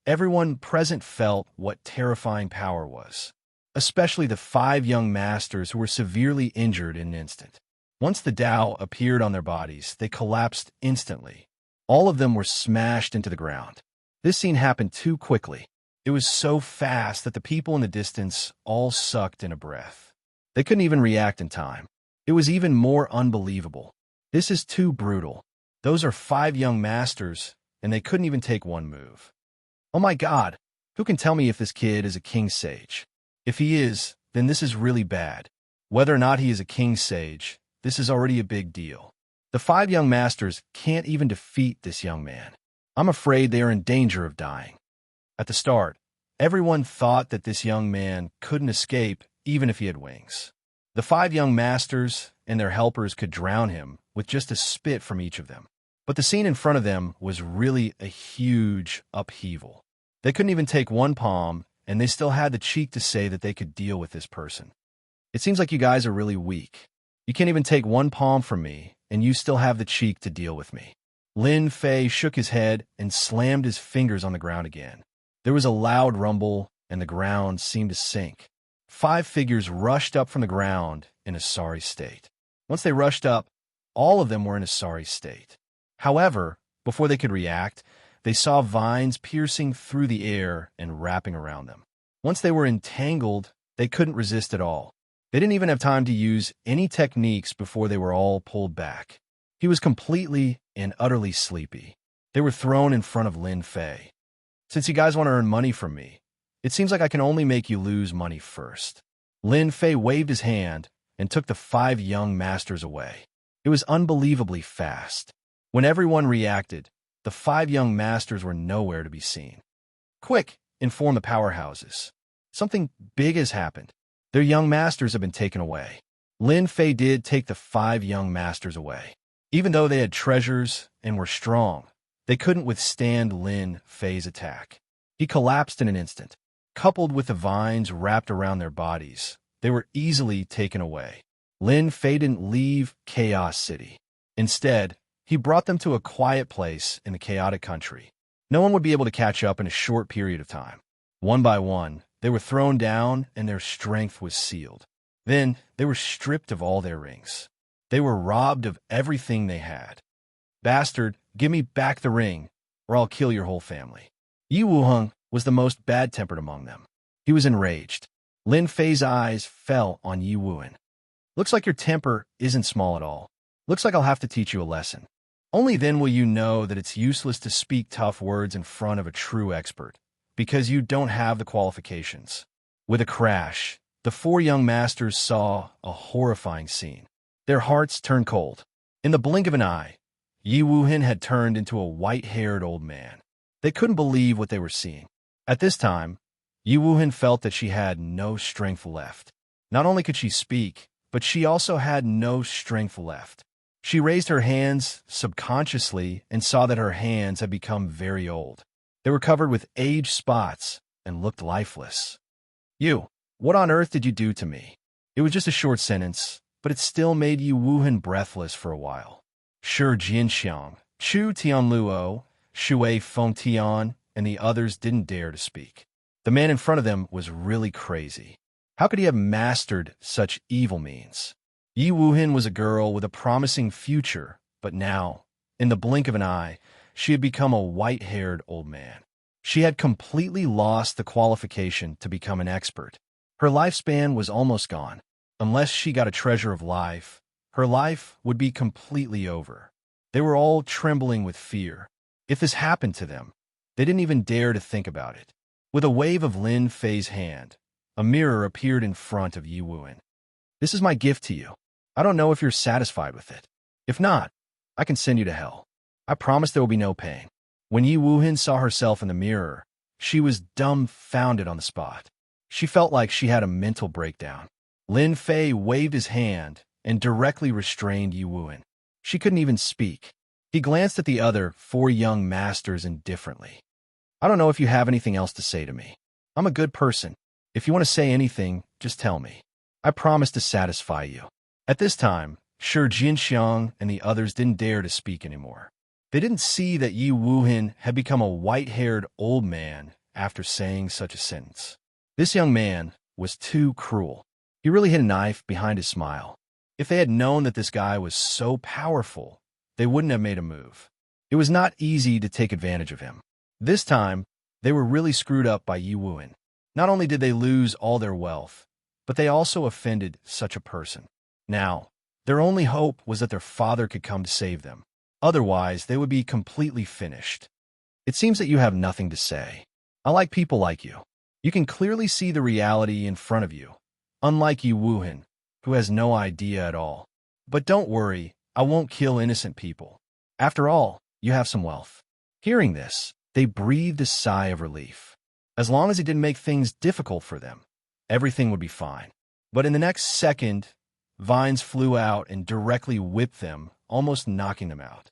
everyone present felt what terrifying power was, especially the 5 young masters who were severely injured in an instant. Once the Tao appeared on their bodies, they collapsed instantly. All of them were smashed into the ground. This scene happened too quickly. It was so fast that the people in the distance all sucked in a breath. They couldn't even react in time. It was even more unbelievable. This is too brutal. Those are 5 young masters, and they couldn't even take one move. Oh my God, who can tell me if this kid is a king sage? If he is, then this is really bad. Whether or not he is a king sage, this is already a big deal. The 5 young masters can't even defeat this young man. I'm afraid they are in danger of dying. At the start, everyone thought that this young man couldn't escape even if he had wings. The 5 young masters and their helpers could drown him with just a spit from each of them. But the scene in front of them was really a huge upheaval. They couldn't even take one palm, and they still had the cheek to say that they could deal with this person. It seems like you guys are really weak. You can't even take one palm from me, and you still have the cheek to deal with me. Lin Fei shook his head and slammed his fingers on the ground again. There was a loud rumble, and the ground seemed to sink. 5 figures rushed up from the ground in a sorry state. Once they rushed up, all of them were in a sorry state. However, before they could react, they saw vines piercing through the air and wrapping around them. Once they were entangled, they couldn't resist at all. They didn't even have time to use any techniques before they were all pulled back. He was completely and utterly sleepy. They were thrown in front of Lin Fei. Since you guys want to earn money from me, it seems like I can only make you lose money first. Lin Fei waved his hand and took the 5 young masters away. It was unbelievably fast. When everyone reacted, the 5 young masters were nowhere to be seen. Quick, inform the powerhouses. Something big has happened. Their young masters have been taken away. Lin Fei did take the 5 young masters away. Even though they had treasures and were strong, they couldn't withstand Lin Fei's attack. He collapsed in an instant. Coupled with the vines wrapped around their bodies, they were easily taken away. Lin Fei didn't leave Chaos City. Instead, he brought them to a quiet place in the chaotic country. No one would be able to catch up in a short period of time. One by one, they were thrown down and their strength was sealed. Then, they were stripped of all their rings. They were robbed of everything they had. Bastard, give me back the ring, or I'll kill your whole family. Yi Wuheng was the most bad-tempered among them. He was enraged. Lin Fei's eyes fell on Yi Wuheng. Looks like your temper isn't small at all. Looks like I'll have to teach you a lesson. Only then will you know that it's useless to speak tough words in front of a true expert, because you don't have the qualifications. With a crash, the 4 young masters saw a horrifying scene. Their hearts turned cold. In the blink of an eye, Yi Wuheng had turned into a white-haired old man. They couldn't believe what they were seeing. At this time, Yi Wuheng felt that she had no strength left. Not only could she speak, but she also had no strength left. She raised her hands subconsciously and saw that her hands had become very old. They were covered with age spots and looked lifeless. You, what on earth did you do to me? It was just a short sentence, but it still made Yi Wuheng breathless for a while. Sure, Jianxiang, Chu Tianluo, Shui Fengtian, and the others didn't dare to speak. The man in front of them was really crazy. How could he have mastered such evil means? Yi Wuheng was a girl with a promising future, but now, in the blink of an eye, she had become a white-haired old man. She had completely lost the qualification to become an expert. Her lifespan was almost gone. Unless she got a treasure of life, her life would be completely over. They were all trembling with fear. If this happened to them, they didn't even dare to think about it. With a wave of Lin Fei's hand, a mirror appeared in front of Yi Wuhan. This is my gift to you. I don't know if you're satisfied with it. If not, I can send you to hell. I promise there will be no pain. When Yi Wuhan saw herself in the mirror, she was dumbfounded on the spot. She felt like she had a mental breakdown. Lin Fei waved his hand and directly restrained Yi Wuhan. She couldn't even speak. He glanced at the other 4 young masters indifferently. I don't know if you have anything else to say to me. I'm a good person. If you want to say anything, just tell me. I promise to satisfy you. At this time, Xianxia and the others didn't dare to speak anymore. They didn't see that Yi Wuhan had become a white-haired old man after saying such a sentence. This young man was too cruel. He really hid a knife behind his smile. If they had known that this guy was so powerful, they wouldn't have made a move. It was not easy to take advantage of him. This time, they were really screwed up by Yi Wuhan. Not only did they lose all their wealth, but they also offended such a person. Now, their only hope was that their father could come to save them. Otherwise, they would be completely finished. It seems that you have nothing to say. I like people like you. You can clearly see the reality in front of you, unlike Yi Wuhan, who has no idea at all. But don't worry, I won't kill innocent people. After all, you have some wealth. Hearing this, they breathed a sigh of relief. As long as it didn't make things difficult for them, everything would be fine. But in the next second, vines flew out and directly whipped them, almost knocking them out.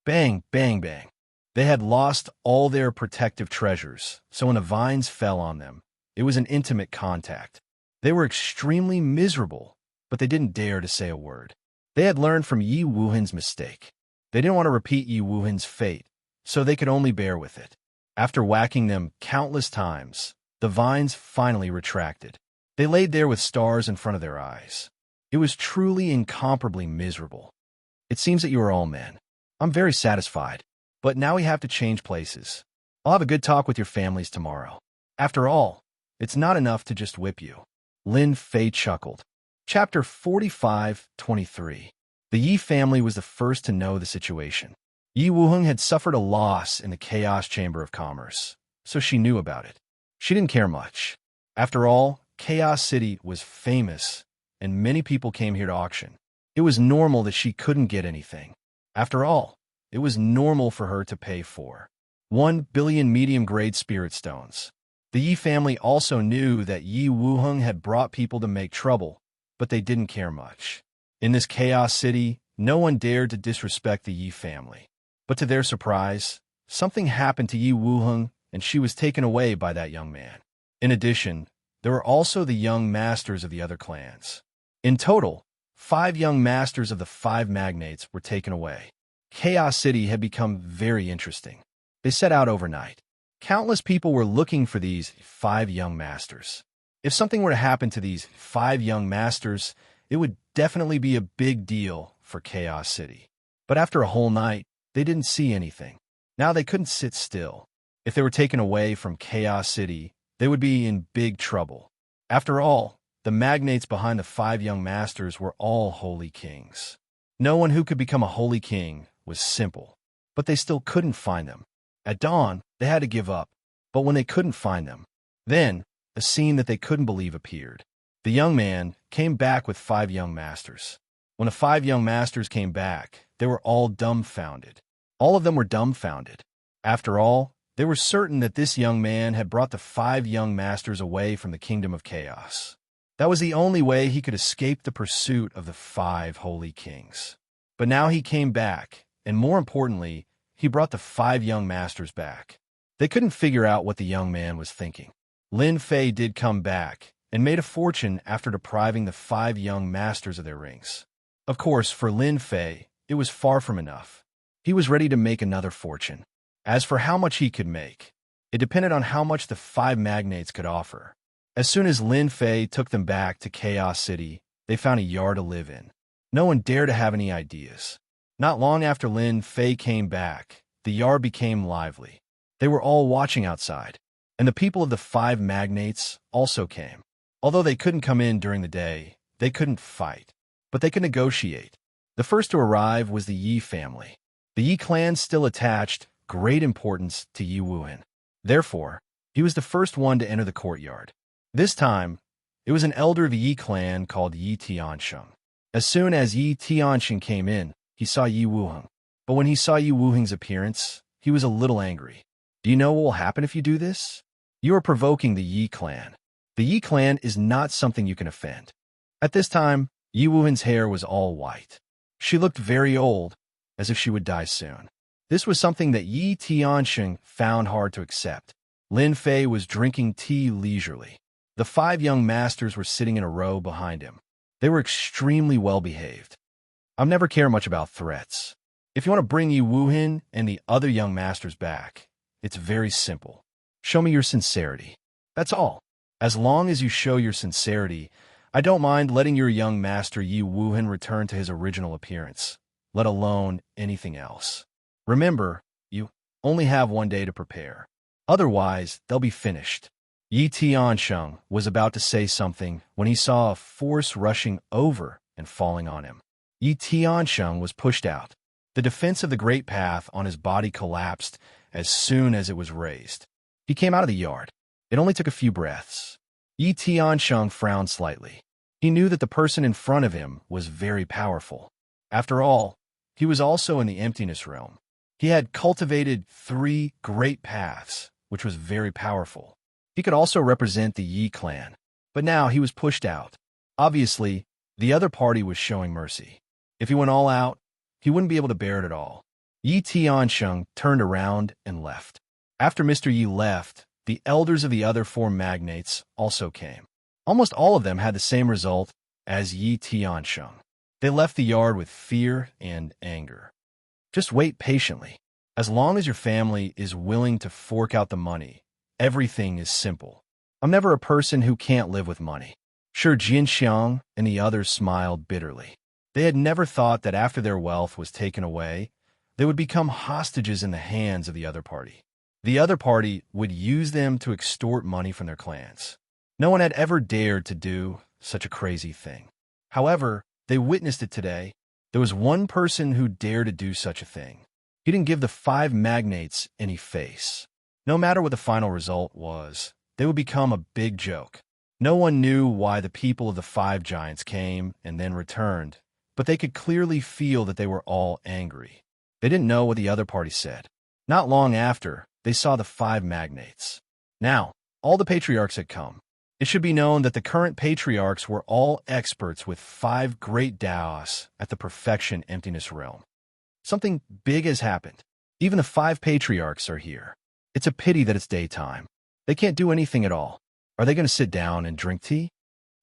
Bang, bang, bang. They had lost all their protective treasures, so when the vines fell on them, it was an intimate contact. They were extremely miserable, but they didn't dare to say a word. They had learned from Yi Wuhan's mistake. They didn't want to repeat Yi Wuhan's fate, so they could only bear with it. After whacking them countless times, the vines finally retracted. They laid there with stars in front of their eyes. It was truly incomparably miserable. It seems that you are all men. I'm very satisfied. But now we have to change places. I'll have a good talk with your families tomorrow. After all, it's not enough to just whip you. Lin Fei chuckled. Chapter 45:23. The Yi family was the first to know the situation. Yi Wuheng had suffered a loss in the Chaos Chamber of Commerce, so she knew about it. She didn't care much. After all, Chaos City was famous, and many people came here to auction. It was normal that she couldn't get anything. After all, it was normal for her to pay for 1 billion medium-grade spirit stones. The Yi family also knew that Yi Wuheng had brought people to make trouble, but they didn't care much. In this Chaos City, no one dared to disrespect the Yi family. But to their surprise, something happened to Yi Wuheng, and she was taken away by that young man. In addition, there were also the young masters of the other clans. In total, 5 young masters of the 5 magnates were taken away. Chaos City had become very interesting. They set out overnight. Countless people were looking for these 5 young masters. If something were to happen to these 5 young masters, it would definitely be a big deal for Chaos City. But after a whole night, they didn't see anything. Now they couldn't sit still. If they were taken away from Chaos City, they would be in big trouble. After all, the magnates behind the 5 young masters were all holy kings. No one who could become a holy king was simple, but they still couldn't find them. At dawn, they had to give up, but when they couldn't find them, then a scene that they couldn't believe appeared. The young man came back with 5 young masters. When the 5 young masters came back, they were all dumbfounded. All of them were dumbfounded. After all, they were certain that this young man had brought the 5 young masters away from the kingdom of chaos. That was the only way he could escape the pursuit of the 5 holy kings. But now he came back, and more importantly, he brought the 5 young masters back. They couldn't figure out what the young man was thinking. Lin Fei did come back, and made a fortune after depriving the 5 young masters of their rings. Of course, for Lin Fei, it was far from enough. He was ready to make another fortune. As for how much he could make, it depended on how much the 5 magnates could offer. As soon as Lin Fei took them back to Chaos City, they found a yard to live in. No one dared to have any ideas. Not long after Lin Fei came back, the yard became lively. They were all watching outside, and the people of the 5 magnates also came. Although they couldn't come in during the day, they couldn't fight, but they could negotiate. The first to arrive was the Yi family. The Yi clan still attached great importance to Yi Wuhan. Therefore, he was the first one to enter the courtyard. This time, it was an elder of the Yi clan called Yi Tiansheng. As soon as Yi Tiansheng came in, he saw Yi Wuheng. But when he saw Yi Wuheng's appearance, he was a little angry. Do you know what will happen if you do this? You are provoking the Yi clan. The Yi clan is not something you can offend. At this time, Yi Wuhen's hair was all white. She looked very old, as if she would die soon. This was something that Yi Tiansheng found hard to accept. Lin Fei was drinking tea leisurely. The 5 young masters were sitting in a row behind him. They were extremely well-behaved. I've never cared much about threats. If you want to bring Yi Wuhen and the other young masters back, it's very simple. Show me your sincerity. That's all. As long as you show your sincerity, I don't mind letting your young master Yi Wuhen return to his original appearance, let alone anything else. Remember, you only have 1 day to prepare. Otherwise, they'll be finished. Yi Tiansheng was about to say something when he saw a force rushing over and falling on him. Yi Tiansheng was pushed out. The defense of the Great Path on his body collapsed as soon as it was raised. He came out of the yard. It only took a few breaths. Yi Tiansheng frowned slightly. He knew that the person in front of him was very powerful. After all, he was also in the emptiness realm. He had cultivated 3 great paths, which was very powerful. He could also represent the Yi clan. But now he was pushed out. Obviously, the other party was showing mercy. If he went all out, he wouldn't be able to bear it at all. Yi Tiansheng turned around and left. After Mr. Yi left, the elders of the other 4 magnates also came. Almost all of them had the same result as Yi Tiansheng. They left the yard with fear and anger. Just wait patiently. As long as your family is willing to fork out the money, everything is simple. I'm never a person who can't live with money. Sure, Xianxia and the others smiled bitterly. They had never thought that after their wealth was taken away, they would become hostages in the hands of the other party. The other party would use them to extort money from their clans. No one had ever dared to do such a crazy thing. However, they witnessed it today. There was one person who dared to do such a thing. He didn't give the 5 magnates any face. No matter what the final result was, they would become a big joke. No one knew why the people of the 5 giants came and then returned, but they could clearly feel that they were all angry. They didn't know what the other party said. Not long after, they saw the 5 magnates. Now, all the patriarchs had come. It should be known that the current patriarchs were all experts with 5 great Daos at the perfection emptiness realm. Something big has happened. Even the 5 patriarchs are here. It's a pity that it's daytime. They can't do anything at all. Are they going to sit down and drink tea?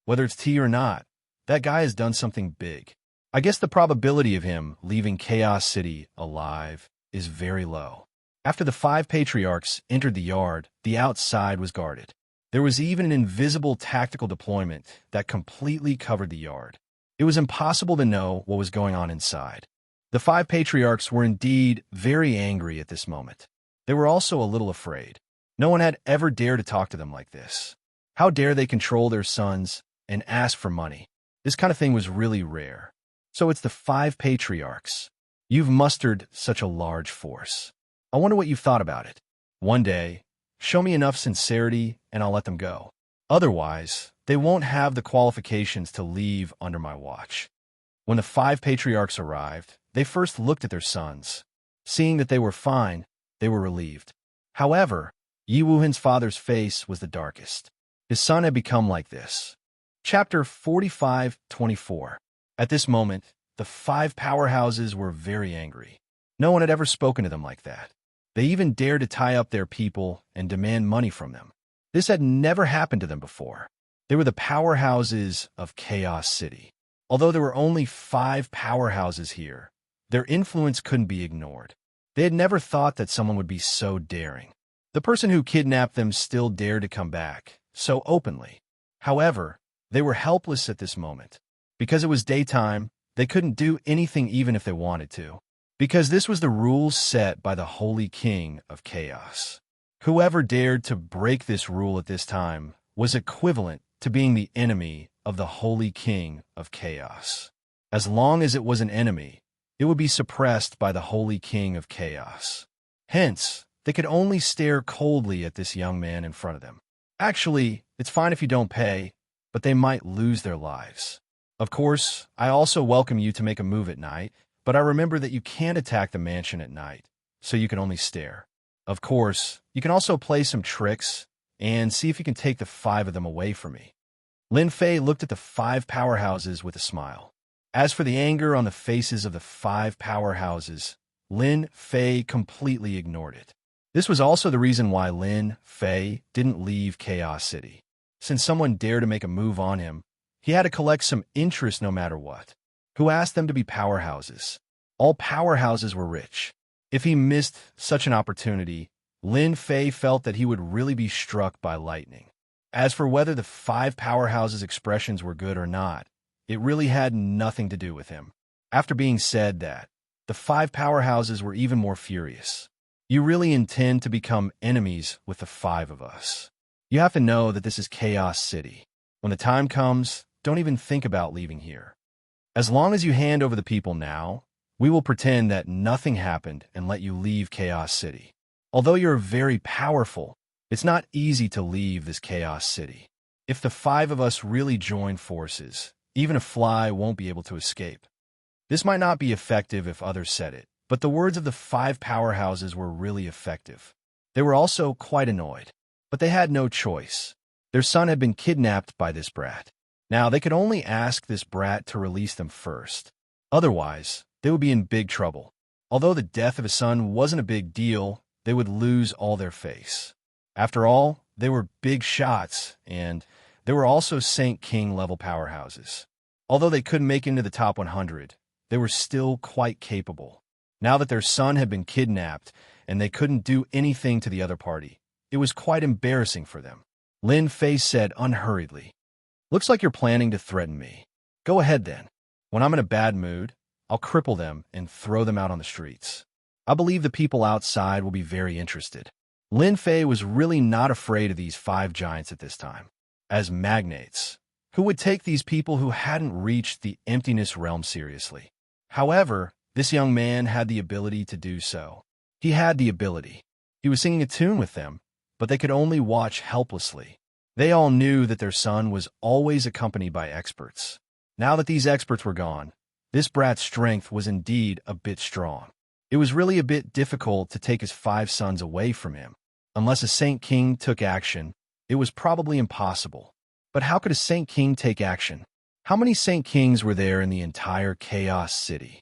Whether it's tea or not, that guy has done something big. I guess the probability of him leaving Chaos City alive is very low. After the 5 patriarchs entered the yard, the outside was guarded. There was even an invisible tactical deployment that completely covered the yard. It was impossible to know what was going on inside. The 5 patriarchs were indeed very angry at this moment. They were also a little afraid. No one had ever dared to talk to them like this. How dare they control their sons and ask for money? This kind of thing was really rare. So it's the 5 patriarchs. You've mustered such a large force. I wonder what you've thought about it. One day, show me enough sincerity and I'll let them go. Otherwise, they won't have the qualifications to leave under my watch. When the 5 patriarchs arrived, they first looked at their sons. Seeing that they were fine, they were relieved. However, Yi Wuhen's father's face was the darkest. His son had become like this. Chapter 45:24. At this moment, the 5 powerhouses were very angry. No one had ever spoken to them like that. They even dared to tie up their people and demand money from them. This had never happened to them before. They were the powerhouses of Chaos City. Although there were only 5 powerhouses here, their influence couldn't be ignored. They had never thought that someone would be so daring. The person who kidnapped them still dared to come back, so openly. However, they were helpless at this moment. Because it was daytime, they couldn't do anything even if they wanted to. Because this was the rules set by the Holy King of Chaos. Whoever dared to break this rule at this time was equivalent to being the enemy of the Holy King of Chaos. As long as it was an enemy, it would be suppressed by the Holy King of Chaos. Hence, they could only stare coldly at this young man in front of them. Actually, it's fine if you don't pay, but they might lose their lives. Of course, I also welcome you to make a move at night, but I remember that you can't attack the mansion at night, so you can only stare. Of course, you can also play some tricks and see if you can take the 5 of them away from me. Lin Fei looked at the 5 powerhouses with a smile. As for the anger on the faces of the 5 powerhouses, Lin Fei completely ignored it. This was also the reason why Lin Fei didn't leave Chaos City. Since someone dared to make a move on him, he had to collect some interest no matter what. Who asked them to be powerhouses? All powerhouses were rich. If he missed such an opportunity, Lin Fei felt that he would really be struck by lightning. As for whether the 5 powerhouses' expressions were good or not, it really had nothing to do with him. After being said that, the 5 powerhouses were even more furious. You really intend to become enemies with the 5 of us. You have to know that this is Chaos City. When the time comes, don't even think about leaving here. As long as you hand over the people now, we will pretend that nothing happened and let you leave Chaos City. Although you're very powerful, it's not easy to leave this Chaos City. If the 5 of us really join forces, even a fly won't be able to escape. This might not be effective if others said it, but the words of the 5 powerhouses were really effective. They were also quite annoyed, but they had no choice. Their son had been kidnapped by this brat. Now, they could only ask this brat to release them first. Otherwise, they would be in big trouble. Although the death of a son wasn't a big deal, they would lose all their face. After all, they were big shots, and there were also Saint King level powerhouses. Although they couldn't make it into the top 100, they were still quite capable. Now that their son had been kidnapped and they couldn't do anything to the other party, it was quite embarrassing for them. Lin Fei said unhurriedly, "Looks like you're planning to threaten me. Go ahead then. When I'm in a bad mood, I'll cripple them and throw them out on the streets. I believe the people outside will be very interested." Lin Fei was really not afraid of these 5 giants at this time. As magnates, who would take these people who hadn't reached the emptiness realm seriously? However, this young man had the ability to do so. He had the ability. He was singing a tune with them, but they could only watch helplessly. They all knew that their son was always accompanied by experts. Now that these experts were gone, this brat's strength was indeed a bit strong. It was really a bit difficult to take his 5 sons away from him. Unless a Saint King took action, it was probably impossible. But how could a Saint King take action? How many Saint Kings were there in the entire Chaos City?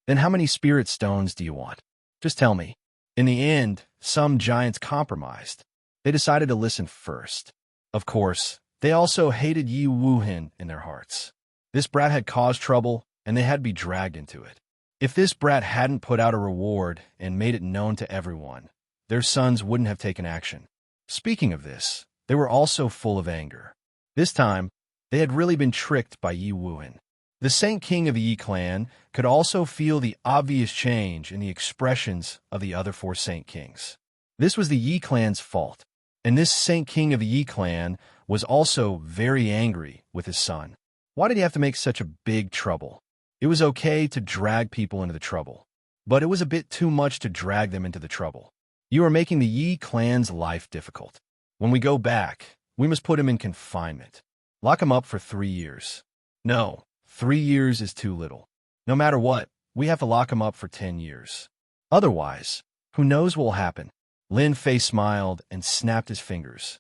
Then how many spirit stones do you want? Just tell me. In the end, some giants compromised. They decided to listen first. Of course, they also hated Yi Wuhan in their hearts. This brat had caused trouble, and they had to be dragged into it. If this brat hadn't put out a reward and made it known to everyone, their sons wouldn't have taken action. Speaking of this, they were also full of anger. This time, they had really been tricked by Yi Wuhan. The Saint King of the Yi clan could also feel the obvious change in the expressions of the other 4 Saint Kings. This was the Yi clan's fault, and this Saint King of the Yi clan was also very angry with his son. Why did he have to make such a big trouble? It was okay to drag people into the trouble, but it was a bit too much to drag them into the trouble. You are making the Yi clan's life difficult. When we go back, we must put him in confinement. Lock him up for 3 years. No, 3 years is too little. No matter what, we have to lock him up for 10 years. Otherwise, who knows what will happen? Lin Fei smiled and snapped his fingers.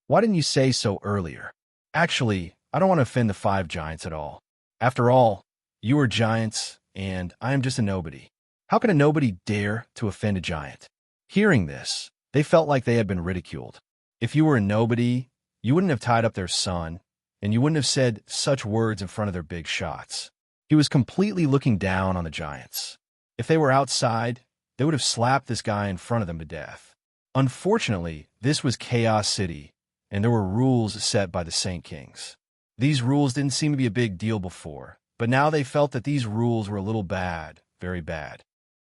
Why didn't you say so earlier? Actually, I don't want to offend the 5 giants at all. After all, you are giants, and I am just a nobody. How can a nobody dare to offend a giant? Hearing this, they felt like they had been ridiculed. If you were a nobody, you wouldn't have tied up their son, and you wouldn't have said such words in front of their big shots. He was completely looking down on the giants. If they were outside, they would have slapped this guy in front of them to death. Unfortunately, this was Chaos City, and there were rules set by the Saint Kings. These rules didn't seem to be a big deal before, but now they felt that these rules were a little bad, very bad.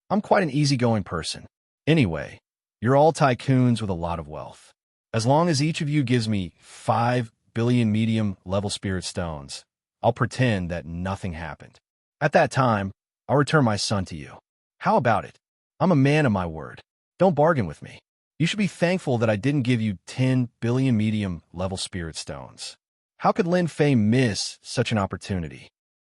I'm quite an easygoing person. Anyway, you're all tycoons with a lot of wealth. As long as each of you gives me 5 billion medium-level spirit stones, I'll pretend that nothing happened. At that time, I'll return my son to you. How about it? I'm a man of my word. Don't bargain with me. You should be thankful that I didn't give you 10 billion medium-level spirit stones. How could Lin Fei miss such an opportunity?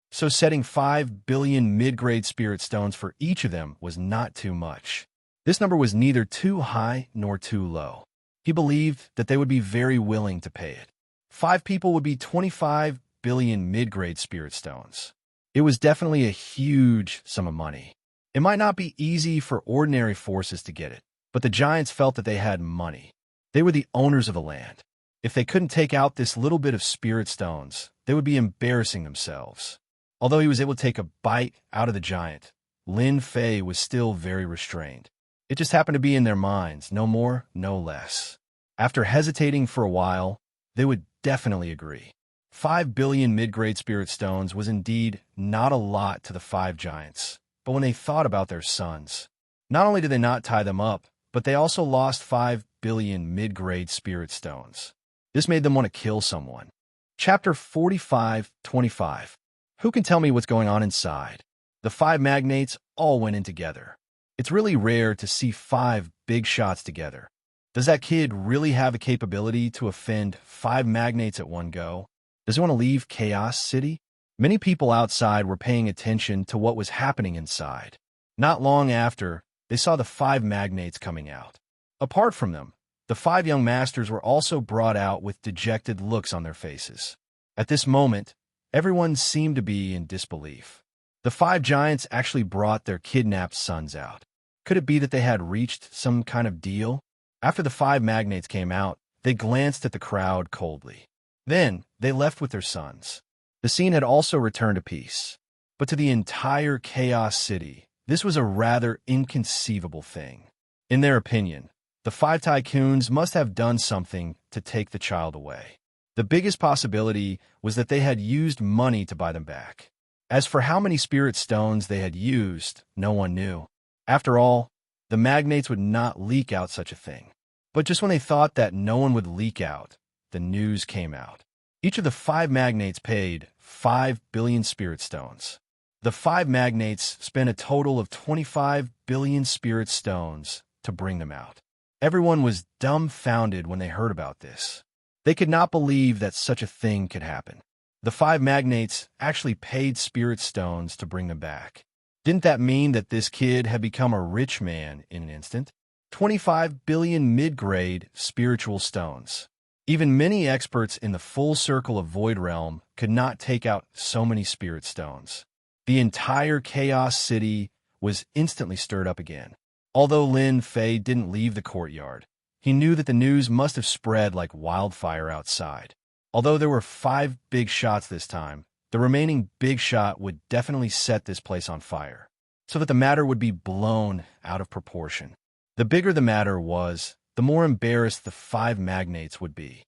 So setting 5 billion mid-grade spirit stones for each of them was not too much. This number was neither too high nor too low. He believed that they would be very willing to pay it. 5 people would be 25 billion mid-grade spirit stones. It was definitely a huge sum of money. It might not be easy for ordinary forces to get it, but the giants felt that they had money. They were the owners of the land. If they couldn't take out this little bit of spirit stones, they would be embarrassing themselves. Although he was able to take a bite out of the giant, Lin Fei was still very restrained. It just happened to be in their minds, no more, no less. After hesitating for a while, they would definitely agree. 5 billion mid-grade spirit stones was indeed not a lot to the 5 giants, but when they thought about their sons, not only did they not tie them up, but they also lost 5 billion mid-grade spirit stones. This made them want to kill someone. Chapter 45:25. Who can tell me what's going on inside? The 5 magnates all went in together. It's really rare to see 5 big shots together. Does that kid really have a capability to offend 5 magnates at one go? Does he want to leave Chaos City? Many people outside were paying attention to what was happening inside. Not long after, they saw the 5 magnates coming out. Apart from them, the 5 young masters were also brought out with dejected looks on their faces. At this moment, everyone seemed to be in disbelief. The 5 giants actually brought their kidnapped sons out. Could it be that they had reached some kind of deal? After the 5 magnates came out, they glanced at the crowd coldly. Then, they left with their sons. The scene had also returned to peace. But to the entire Chaos City, this was a rather inconceivable thing. In their opinion, the 5 tycoons must have done something to take the child away. The biggest possibility was that they had used money to buy them back. As for how many spirit stones they had used, no one knew. After all, the magnates would not leak out such a thing. But just when they thought that no one would leak out, the news came out. Each of the 5 magnates paid 5 billion spirit stones. The 5 magnates spent a total of 25 billion spirit stones to bring them out. Everyone was dumbfounded when they heard about this. They could not believe that such a thing could happen. The 5 magnates actually paid spirit stones to bring them back. Didn't that mean that this kid had become a rich man in an instant? 25 billion mid-grade spiritual stones. Even many experts in the full circle of Void Realm could not take out so many spirit stones. The entire Chaos City was instantly stirred up again. Although Lin Fei didn't leave the courtyard, he knew that the news must have spread like wildfire outside. Although there were 5 big shots this time, the remaining big shot would definitely set this place on fire, so that the matter would be blown out of proportion. The bigger the matter was, the more embarrassed the 5 magnates would be.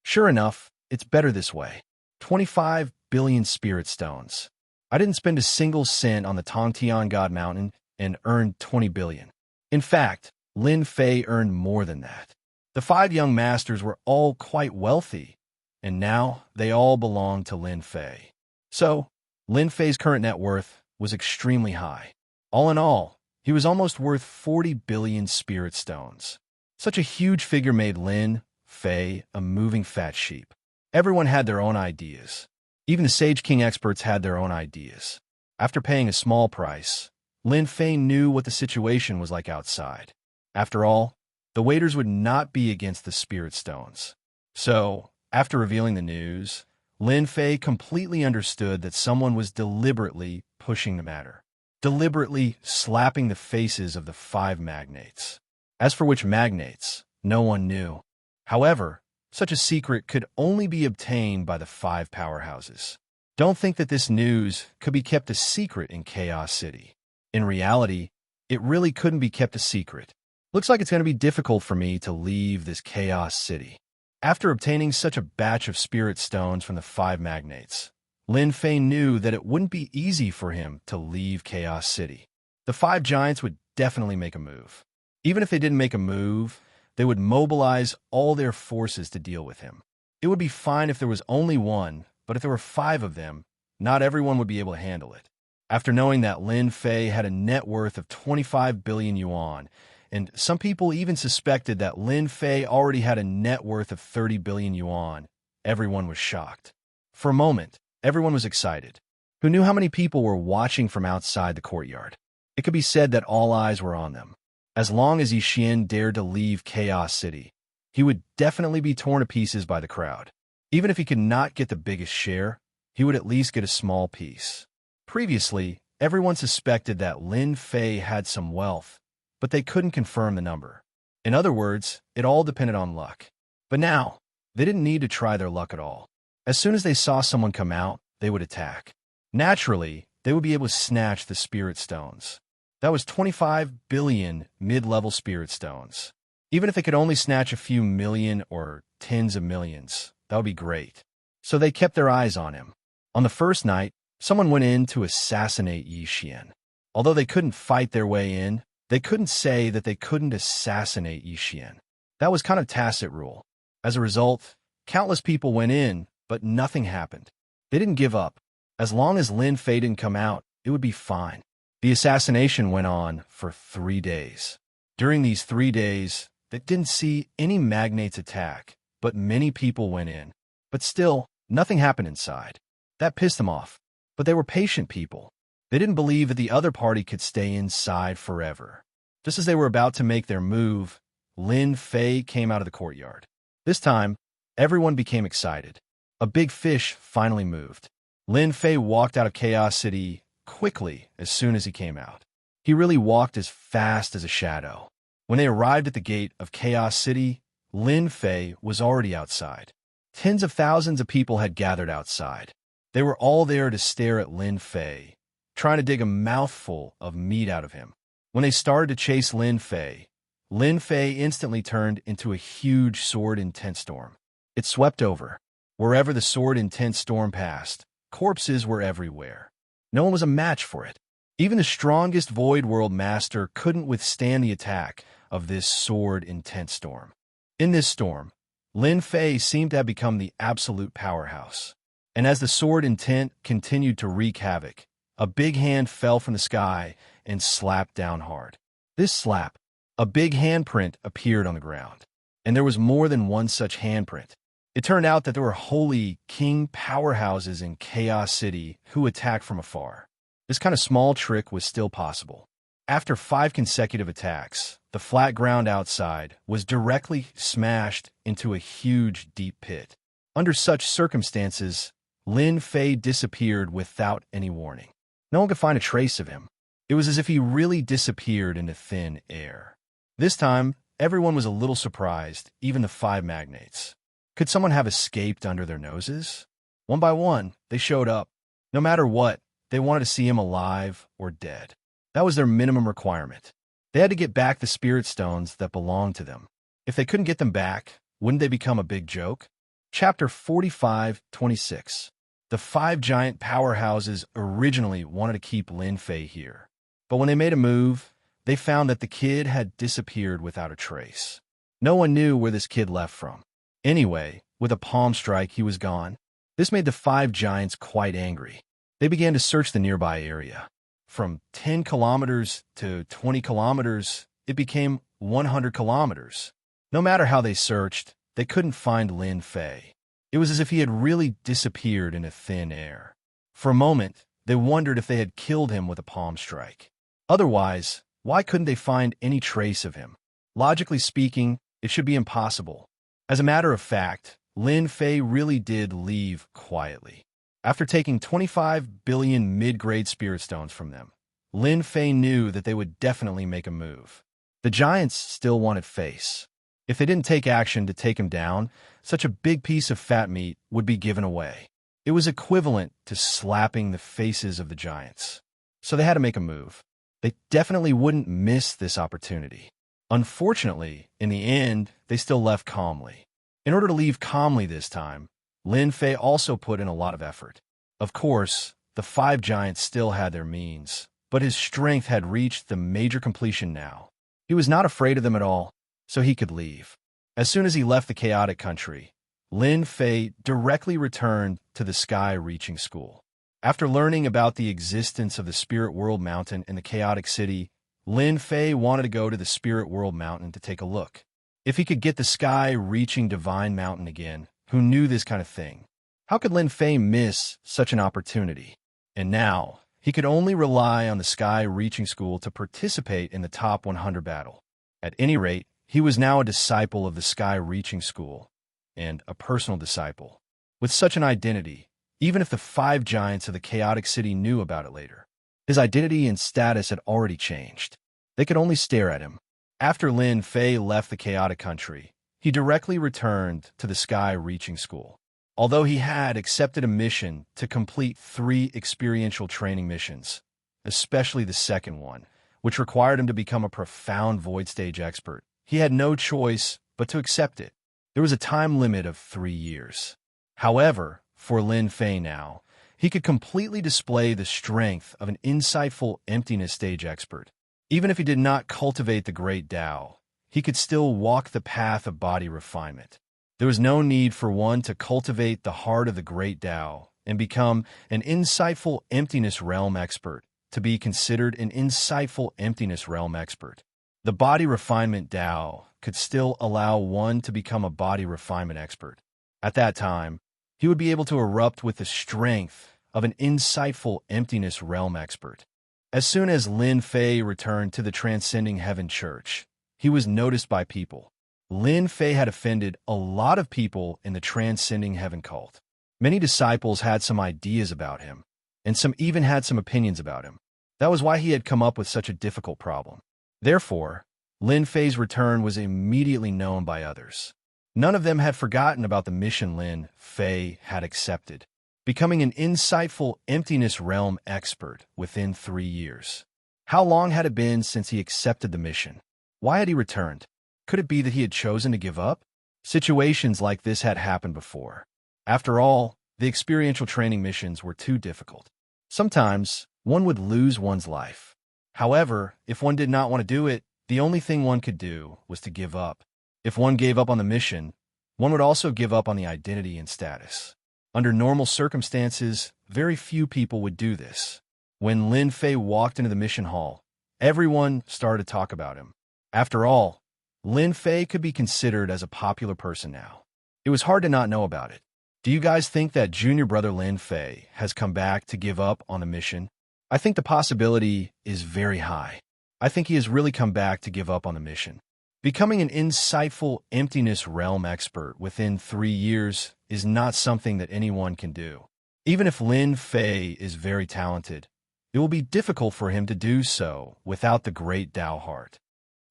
Sure enough, it's better this way. 25 billion spirit stones. I didn't spend a single cent on the Tongtian God Mountain and earned 20 billion. In fact, Lin Fei earned more than that. The 5 young masters were all quite wealthy, and now they all belonged to Lin Fei. So, Lin Fei's current net worth was extremely high. All in all, he was almost worth 40 billion spirit stones. Such a huge figure made Lin Fei a moving fat sheep. Everyone had their own ideas. Even the Sage King experts had their own ideas. After paying a small price, Lin Fei knew what the situation was like outside. After all, the waiters would not be against the spirit stones. So, after revealing the news, Lin Fei completely understood that someone was deliberately pushing the matter, deliberately slapping the faces of the 5 magnates. As for which magnates, no one knew. However, such a secret could only be obtained by the 5 powerhouses. Don't think that this news could be kept a secret in Chaos City. In reality, it really couldn't be kept a secret. Looks like it's going to be difficult for me to leave this Chaos City. After obtaining such a batch of spirit stones from the 5 magnates, Lin Fei knew that it wouldn't be easy for him to leave Chaos City. The 5 giants would definitely make a move. Even if they didn't make a move, they would mobilize all their forces to deal with him. It would be fine if there was only one, but if there were 5 of them, not everyone would be able to handle it. After knowing that Lin Fei had a net worth of 25 billion yuan, and some people even suspected that Lin Fei already had a net worth of 30 billion yuan, everyone was shocked. For a moment, everyone was excited. Who knew how many people were watching from outside the courtyard? It could be said that all eyes were on them. As long as Yixian dared to leave Chaos City, he would definitely be torn to pieces by the crowd. Even if he could not get the biggest share, he would at least get a small piece. Previously, everyone suspected that Lin Fei had some wealth, but they couldn't confirm the number. In other words, it all depended on luck. But now, they didn't need to try their luck at all. As soon as they saw someone come out, they would attack. Naturally, they would be able to snatch the spirit stones. That was 25 billion mid-level spirit stones. Even if they could only snatch a few million or tens of millions, that would be great. So they kept their eyes on him. On the first night, someone went in to assassinate Yixian. Although they couldn't fight their way in, they couldn't say that they couldn't assassinate Yixian. That was kind of tacit rule. As a result, countless people went in, but nothing happened. They didn't give up. As long as Lin Fei didn't come out, it would be fine. The assassination went on for 3 days. During these 3 days, they didn't see any magnates attack, but many people went in. But still, nothing happened inside. That pissed them off. But they were patient people. They didn't believe that the other party could stay inside forever. Just as they were about to make their move, Lin Fei came out of the courtyard. This time, everyone became excited. A big fish finally moved. Lin Fei walked out of Chaos City quickly as soon as he came out. He really walked as fast as a shadow. When they arrived at the gate of Chaos City, Lin Fei was already outside. Tens of thousands of people had gathered outside. They were all there to stare at Lin Fei, trying to dig a mouthful of meat out of him. When they started to chase Lin Fei instantly turned into a huge sword-intent storm. It swept over. Wherever the sword-intent storm passed, corpses were everywhere. No one was a match for it. Even the strongest Void World Master couldn't withstand the attack of this sword-intent storm. In this storm, Lin Fei seemed to have become the absolute powerhouse. And as the sword intent continued to wreak havoc, a big hand fell from the sky and slapped down hard. This slap, a big handprint appeared on the ground. And there was more than one such handprint. It turned out that there were holy king powerhouses in Chaos City who attacked from afar. This kind of small trick was still possible. After 5 consecutive attacks, the flat ground outside was directly smashed into a huge deep pit. Under such circumstances, Lin Fei disappeared without any warning. No one could find a trace of him. It was as if he really disappeared into thin air. This time, everyone was a little surprised, even the 5 magnates. Could someone have escaped under their noses? One by one, they showed up. No matter what, they wanted to see him alive or dead. That was their minimum requirement. They had to get back the spirit stones that belonged to them. If they couldn't get them back, wouldn't they become a big joke? Chapter 45:26. The 5 giant powerhouses originally wanted to keep Lin Fei here. But when they made a move, they found that the kid had disappeared without a trace. No one knew where this kid left from. Anyway, with a palm strike, he was gone. This made the 5 giants quite angry. They began to search the nearby area. From 10 kilometers to 20 kilometers, it became 100 kilometers. No matter how they searched, they couldn't find Lin Fei. It was as if he had really disappeared into thin air. For a moment, they wondered if they had killed him with a palm strike. Otherwise, why couldn't they find any trace of him? Logically speaking, it should be impossible. As a matter of fact, Lin Fei really did leave quietly. After taking 25 billion mid-grade spirit stones from them, Lin Fei knew that they would definitely make a move. The giants still wanted face. If they didn't take action to take him down, such a big piece of fat meat would be given away. It was equivalent to slapping the faces of the giants. So they had to make a move. They definitely wouldn't miss this opportunity. Unfortunately, in the end, they still left calmly. In order to leave calmly this time, Lin Fei also put in a lot of effort. Of course, the 5 giants still had their means, but his strength had reached the major completion now. He was not afraid of them at all, so he could leave. As soon as he left the chaotic country, Lin Fei directly returned to the sky-reaching school. After learning about the existence of the Spirit World Mountain in the chaotic city, Lin Fei wanted to go to the Spirit World Mountain to take a look. If he could get the sky-reaching divine mountain again, who knew this kind of thing? How could Lin Fei miss such an opportunity? And now, he could only rely on the sky-reaching school to participate in the top 100 battle. At any rate, he was now a disciple of the sky-reaching school, and a personal disciple. With such an identity, even if the 5 giants of the chaotic city knew about it later, his identity and status had already changed. They could only stare at him. After Lin Fei left the chaotic country, he directly returned to the sky-reaching school. Although he had accepted a mission to complete 3 experiential training missions, especially the second one, which required him to become a profound void stage expert, he had no choice but to accept it. There was a time limit of 3 years. However, for Lin Fei now, he could completely display the strength of an insightful emptiness stage expert. Even if he did not cultivate the great Tao, he could still walk the path of body refinement. There was no need for one to cultivate the heart of the great Tao and become an insightful emptiness realm expert to be considered an insightful emptiness realm expert. The body refinement Tao could still allow one to become a body refinement expert. At that time, he would be able to erupt with the strength of an insightful emptiness realm expert. As soon as Lin Fei returned to the Transcending Heaven Church, he was noticed by people. Lin Fei had offended a lot of people in the Transcending Heaven cult. Many disciples had some ideas about him, and some even had some opinions about him. That was why he had come up with such a difficult problem. Therefore, Lin Fei's return was immediately known by others. None of them had forgotten about the mission Lin Fei had accepted, becoming an insightful emptiness realm expert within 3 years. How long had it been since he accepted the mission? Why had he returned? Could it be that he had chosen to give up? Situations like this had happened before. After all, the experiential training missions were too difficult. Sometimes, one would lose one's life. However, if one did not want to do it, the only thing one could do was to give up. If one gave up on the mission, one would also give up on the identity and status. Under normal circumstances, very few people would do this. When Lin Fei walked into the mission hall, everyone started to talk about him. After all, Lin Fei could be considered as a popular person now. It was hard to not know about it. Do you guys think that junior brother Lin Fei has come back to give up on the mission? I think the possibility is very high. I think he has really come back to give up on the mission. Becoming an insightful emptiness realm expert within 3 years is not something that anyone can do. Even if Lin Fei is very talented, it will be difficult for him to do so without the great Tao heart.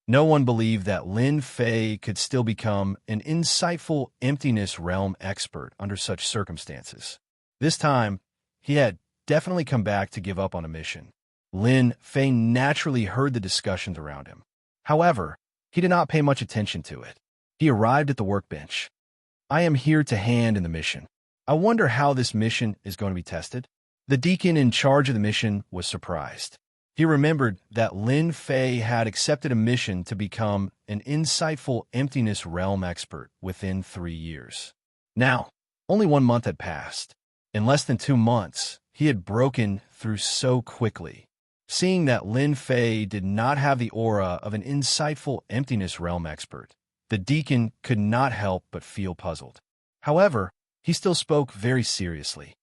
No one believed that Lin Fei could still become an insightful emptiness realm expert under such circumstances. This time, he had definitely come back to give up on a mission. Lin Fei naturally heard the discussions around him. However, he did not pay much attention to it. He arrived at the workbench. I am here to hand in the mission. I wonder how this mission is going to be tested. The deacon in charge of the mission was surprised. He remembered that Lin Fei had accepted a mission to become an insightful emptiness realm expert within 3 years. Now, only 1 month had passed. In less than 2 months, he had broken through so quickly. Seeing that Lin Fei did not have the aura of an insightful emptiness realm expert, the deacon could not help but feel puzzled. However, he still spoke very seriously.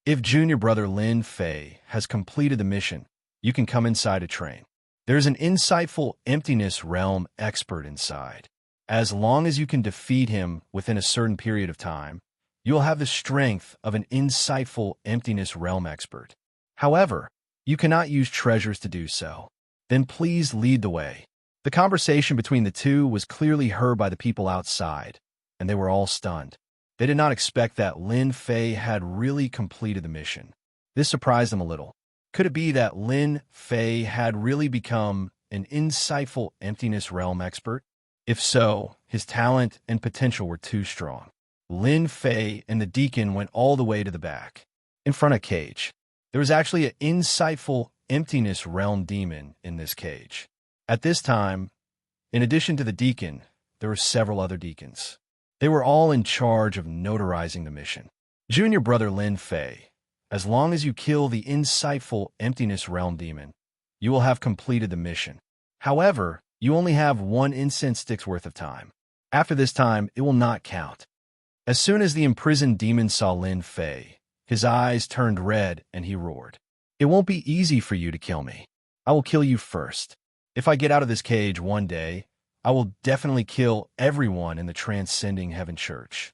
If junior brother Lin Fei has completed the mission, you can come inside to train. There's an insightful emptiness realm expert inside. As long as you can defeat him within a certain period of time, you'll have the strength of an insightful emptiness realm expert. However, you cannot use treasures to do so. Then please lead the way. The conversation between the two was clearly heard by the people outside, and they were all stunned. They did not expect that Lin Fei had really completed the mission. This surprised them a little. Could it be that Lin Fei had really become an insightful emptiness realm expert? If so, his talent and potential were too strong. Lin Fei and the deacon went all the way to the back. In front of cage, there was actually an insightful emptiness realm demon in this cage. At this time, in addition to the deacon, there were several other deacons. They were all in charge of notarizing the mission. Junior brother Lin Fei, as long as you kill the insightful Emptiness Realm demon, you will have completed the mission. However, you only have 1 incense stick's worth of time. After this time, it will not count. As soon as the imprisoned demon saw Lin Fei, his eyes turned red and he roared. It won't be easy for you to kill me. I will kill you first. If I get out of this cage one day, I will definitely kill everyone in the Transcending Heaven Church.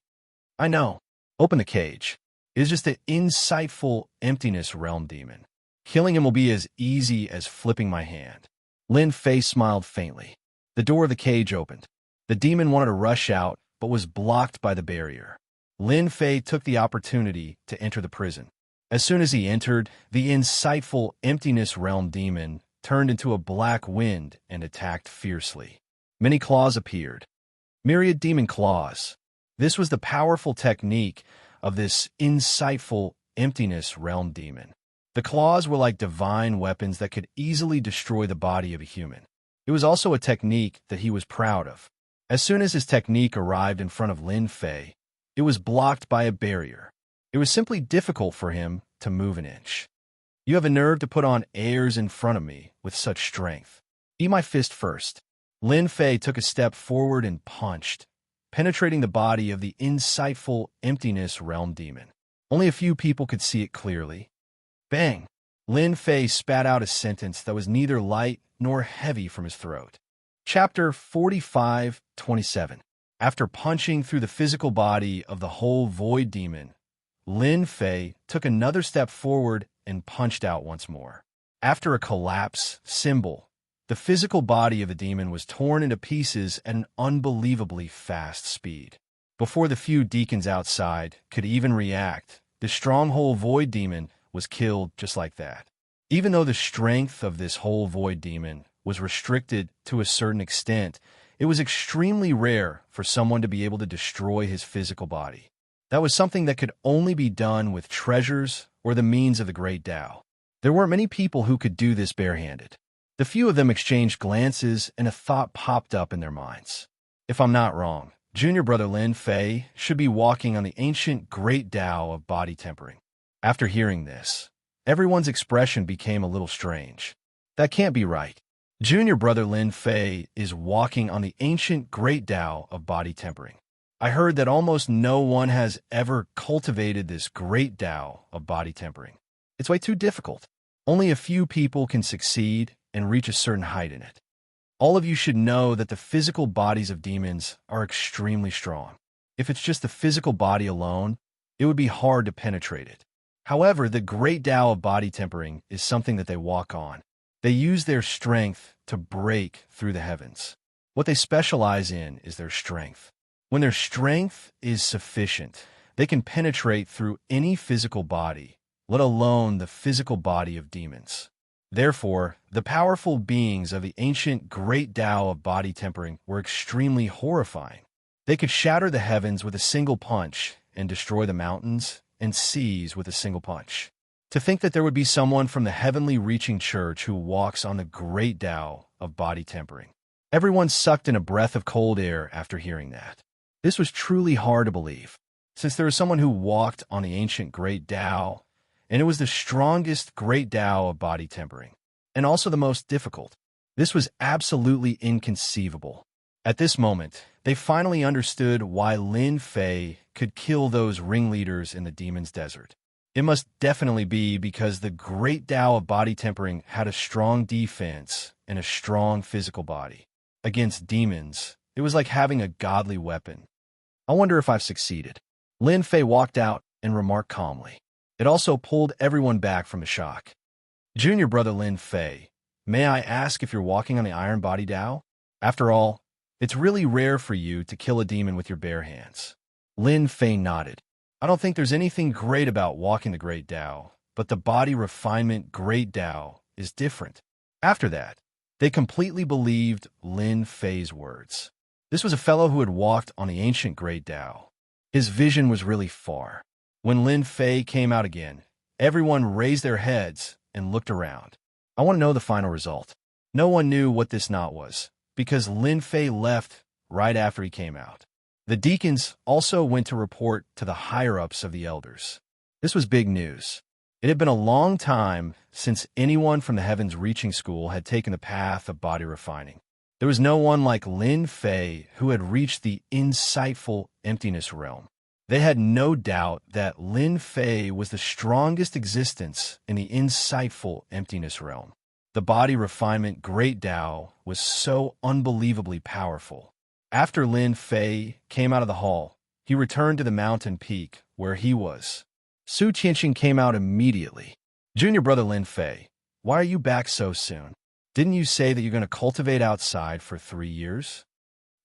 I know. Open the cage. It is just an insightful Emptiness Realm demon. Killing him will be as easy as flipping my hand. Lin Fei smiled faintly. The door of the cage opened. The demon wanted to rush out, but was blocked by the barrier. Lin Fei took the opportunity to enter the prison. As soon as he entered, the insightful Emptiness Realm demon turned into a black wind and attacked fiercely. Many claws appeared. Myriad demon claws. This was the powerful technique of this insightful Emptiness Realm demon. The claws were like divine weapons that could easily destroy the body of a human. It was also a technique that he was proud of. As soon as his technique arrived in front of Lin Fei, it was blocked by a barrier. It was simply difficult for him to move an inch. You have a nerve to put on airs in front of me with such strength. Eat my fist first. Lin Fei took a step forward and punched, penetrating the body of the insightful Emptiness Realm demon. Only a few people could see it clearly. Bang! Lin Fei spat out a sentence that was neither light nor heavy from his throat. Chapter 45:27. After punching through the physical body of the whole void demon, Lin Fei took another step forward and punched out once more. After a collapse symbol, the physical body of the demon was torn into pieces at an unbelievably fast speed. Before the few deacons outside could even react, the stronghold void demon was killed just like that. Even though the strength of this whole void demon was restricted to a certain extent, it was extremely rare for someone to be able to destroy his physical body. That was something that could only be done with treasures or the means of the great Tao. There weren't many people who could do this barehanded. The few of them exchanged glances and a thought popped up in their minds. If I'm not wrong, junior brother Lin Fei should be walking on the ancient great Tao of body tempering. After hearing this, everyone's expression became a little strange. That can't be right. Junior brother Lin Fei is walking on the ancient great Tao of body tempering. I heard that almost no one has ever cultivated this great Tao of body tempering. It's way too difficult. Only a few people can succeed and reach a certain height in it. All of you should know that the physical bodies of demons are extremely strong. If it's just the physical body alone, it would be hard to penetrate it. However, the great Tao of body tempering is something that they walk on. They use their strength to break through the heavens. What they specialize in is their strength. When their strength is sufficient, they can penetrate through any physical body, let alone the physical body of demons. Therefore, the powerful beings of the ancient great Tao of body tempering were extremely horrifying. They could shatter the heavens with a single punch and destroy the mountains and seas with a single punch. To think that there would be someone from the heavenly reaching church who walks on the great Tao of body tempering. Everyone sucked in a breath of cold air after hearing that. This was truly hard to believe, since there was someone who walked on the ancient great Tao, and it was the strongest great Tao of body tempering, and also the most difficult. This was absolutely inconceivable. At this moment, they finally understood why Lin Fei could kill those ringleaders in the demon's desert. It must definitely be because the great Tao of body tempering had a strong defense and a strong physical body. Against demons, it was like having a godly weapon. I wonder if I've succeeded. Lin Fei walked out and remarked calmly. It also pulled everyone back from the shock. Junior brother Lin Fei, may I ask if you're walking on the iron body Tao? After all, it's really rare for you to kill a demon with your bare hands. Lin Fei nodded. I don't think there's anything great about walking the great Tao, but the body refinement great Tao is different. After that, they completely believed Lin Fei's words. This was a fellow who had walked on the ancient great Tao. His vision was really far. When Lin Fei came out again, everyone raised their heads and looked around. I want to know the final result. No one knew what this knot was, because Lin Fei left right after he came out. The deacons also went to report to the higher-ups of the elders. This was big news. It had been a long time since anyone from the Heavens Reaching School had taken the path of body refining. There was no one like Lin Fei who had reached the insightful emptiness realm. They had no doubt that Lin Fei was the strongest existence in the insightful emptiness realm. The body refinement Great Tao was so unbelievably powerful. After Lin Fei came out of the hall, he returned to the mountain peak where he was. Su Qianxing came out immediately. Junior brother Lin Fei, why are you back so soon? Didn't you say that you're going to cultivate outside for 3 years?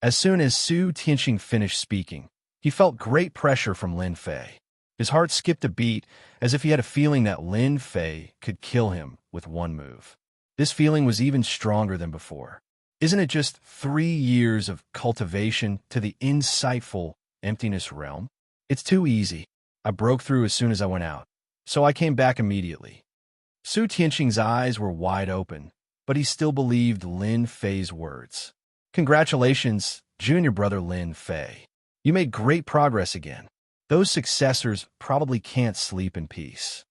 As soon as Su Qianxing finished speaking, he felt great pressure from Lin Fei. His heart skipped a beat as if he had a feeling that Lin Fei could kill him with one move. This feeling was even stronger than before. Isn't it just 3 years of cultivation to the insightful emptiness realm? It's too easy. I broke through as soon as I went out, so I came back immediately. Su Qianxing's eyes were wide open, but he still believed Lin Fei's words. Congratulations, junior brother Lin Fei. You made great progress again. Those successors probably can't sleep in peace.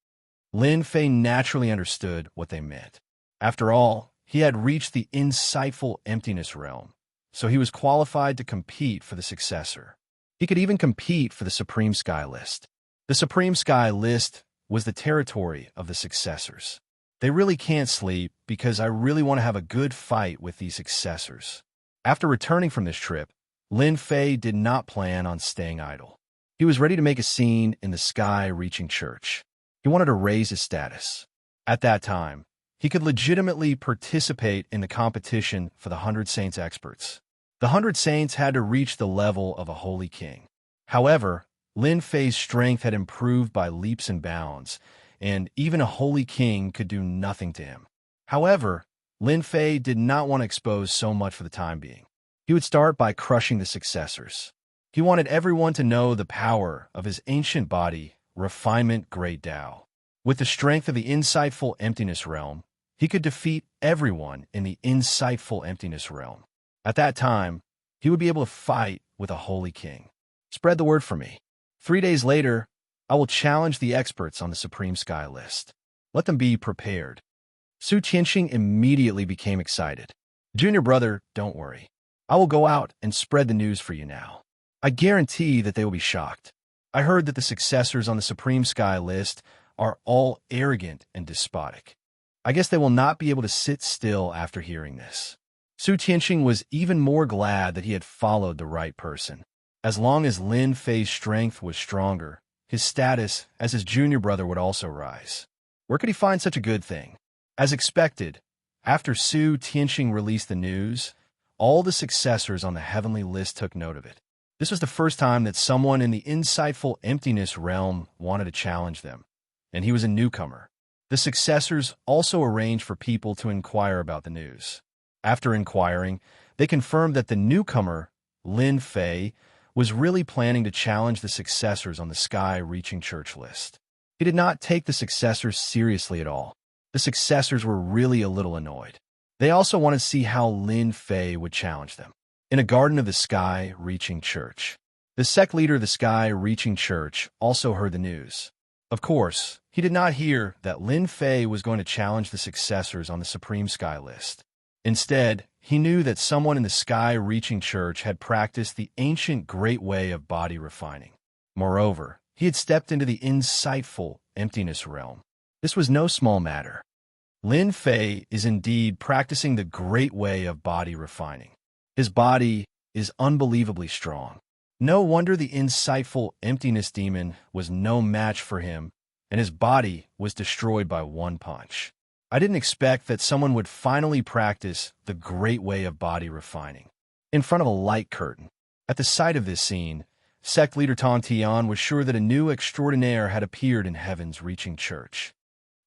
Lin Fei naturally understood what they meant. After all, he had reached the insightful emptiness realm, so he was qualified to compete for the successor. He could even compete for the Supreme Sky List. The Supreme Sky List was the territory of the successors. They really can't sleep because I really want to have a good fight with these successors. After returning from this trip, Lin Fei did not plan on staying idle. He was ready to make a scene in the sky-reaching church. He wanted to raise his status. At that time, he could legitimately participate in the competition for the 100 Saints experts. The 100 Saints had to reach the level of a holy king. However, Lin Fei's strength had improved by leaps and bounds, and even a holy king could do nothing to him. However, Lin Fei did not want to expose so much for the time being. He would start by crushing the successors. He wanted everyone to know the power of his ancient body, refinement Great Tao. With the strength of the insightful emptiness realm, he could defeat everyone in the insightful emptiness realm. At that time, he would be able to fight with a holy king. Spread the word for me. 3 days later, I will challenge the experts on the Supreme Sky List. Let them be prepared. Su Qianxing immediately became excited. Junior brother, don't worry. I will go out and spread the news for you now. I guarantee that they will be shocked. I heard that the successors on the Supreme Sky List are all arrogant and despotic. I guess they will not be able to sit still after hearing this. Su Qianxing was even more glad that he had followed the right person. As long as Lin Fei's strength was stronger, his status as his junior brother would also rise. Where could he find such a good thing? As expected, after Su Qianxing released the news, all the successors on the heavenly list took note of it. This was the first time that someone in the insightful emptiness realm wanted to challenge them, and he was a newcomer. The successors also arranged for people to inquire about the news. After inquiring, they confirmed that the newcomer, Lin Fei, was really planning to challenge the successors on the sky-reaching church list. He did not take the successors seriously at all. The successors were really a little annoyed. They also wanted to see how Lin Fei would challenge them. In a garden of the sky-reaching church, the sect leader of the sky-reaching church also heard the news. Of course, he did not hear that Lin Fei was going to challenge the successors on the Supreme Sky List. Instead, he knew that someone in the sky-reaching church had practiced the ancient great way of body refining. Moreover, he had stepped into the insightful emptiness realm. This was no small matter. Lin Fei is indeed practicing the great way of body refining. His body is unbelievably strong. No wonder the insightful emptiness demon was no match for him, and his body was destroyed by one punch. I didn't expect that someone would finally practice the great way of body refining in front of a light curtain. At the sight of this scene, sect leader Tong Tian was sure that a new extraordinaire had appeared in Heaven's Reaching Church.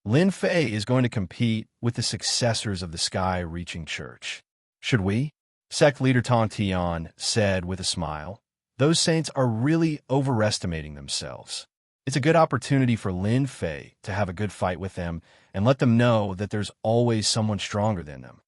Lin Fei is going to compete with the successors of the Sky Reaching Church. Should we? Sect leader Tong Tian said with a smile. Those saints are really overestimating themselves. It's a good opportunity for Lin Fei to have a good fight with them and let them know that there's always someone stronger than them.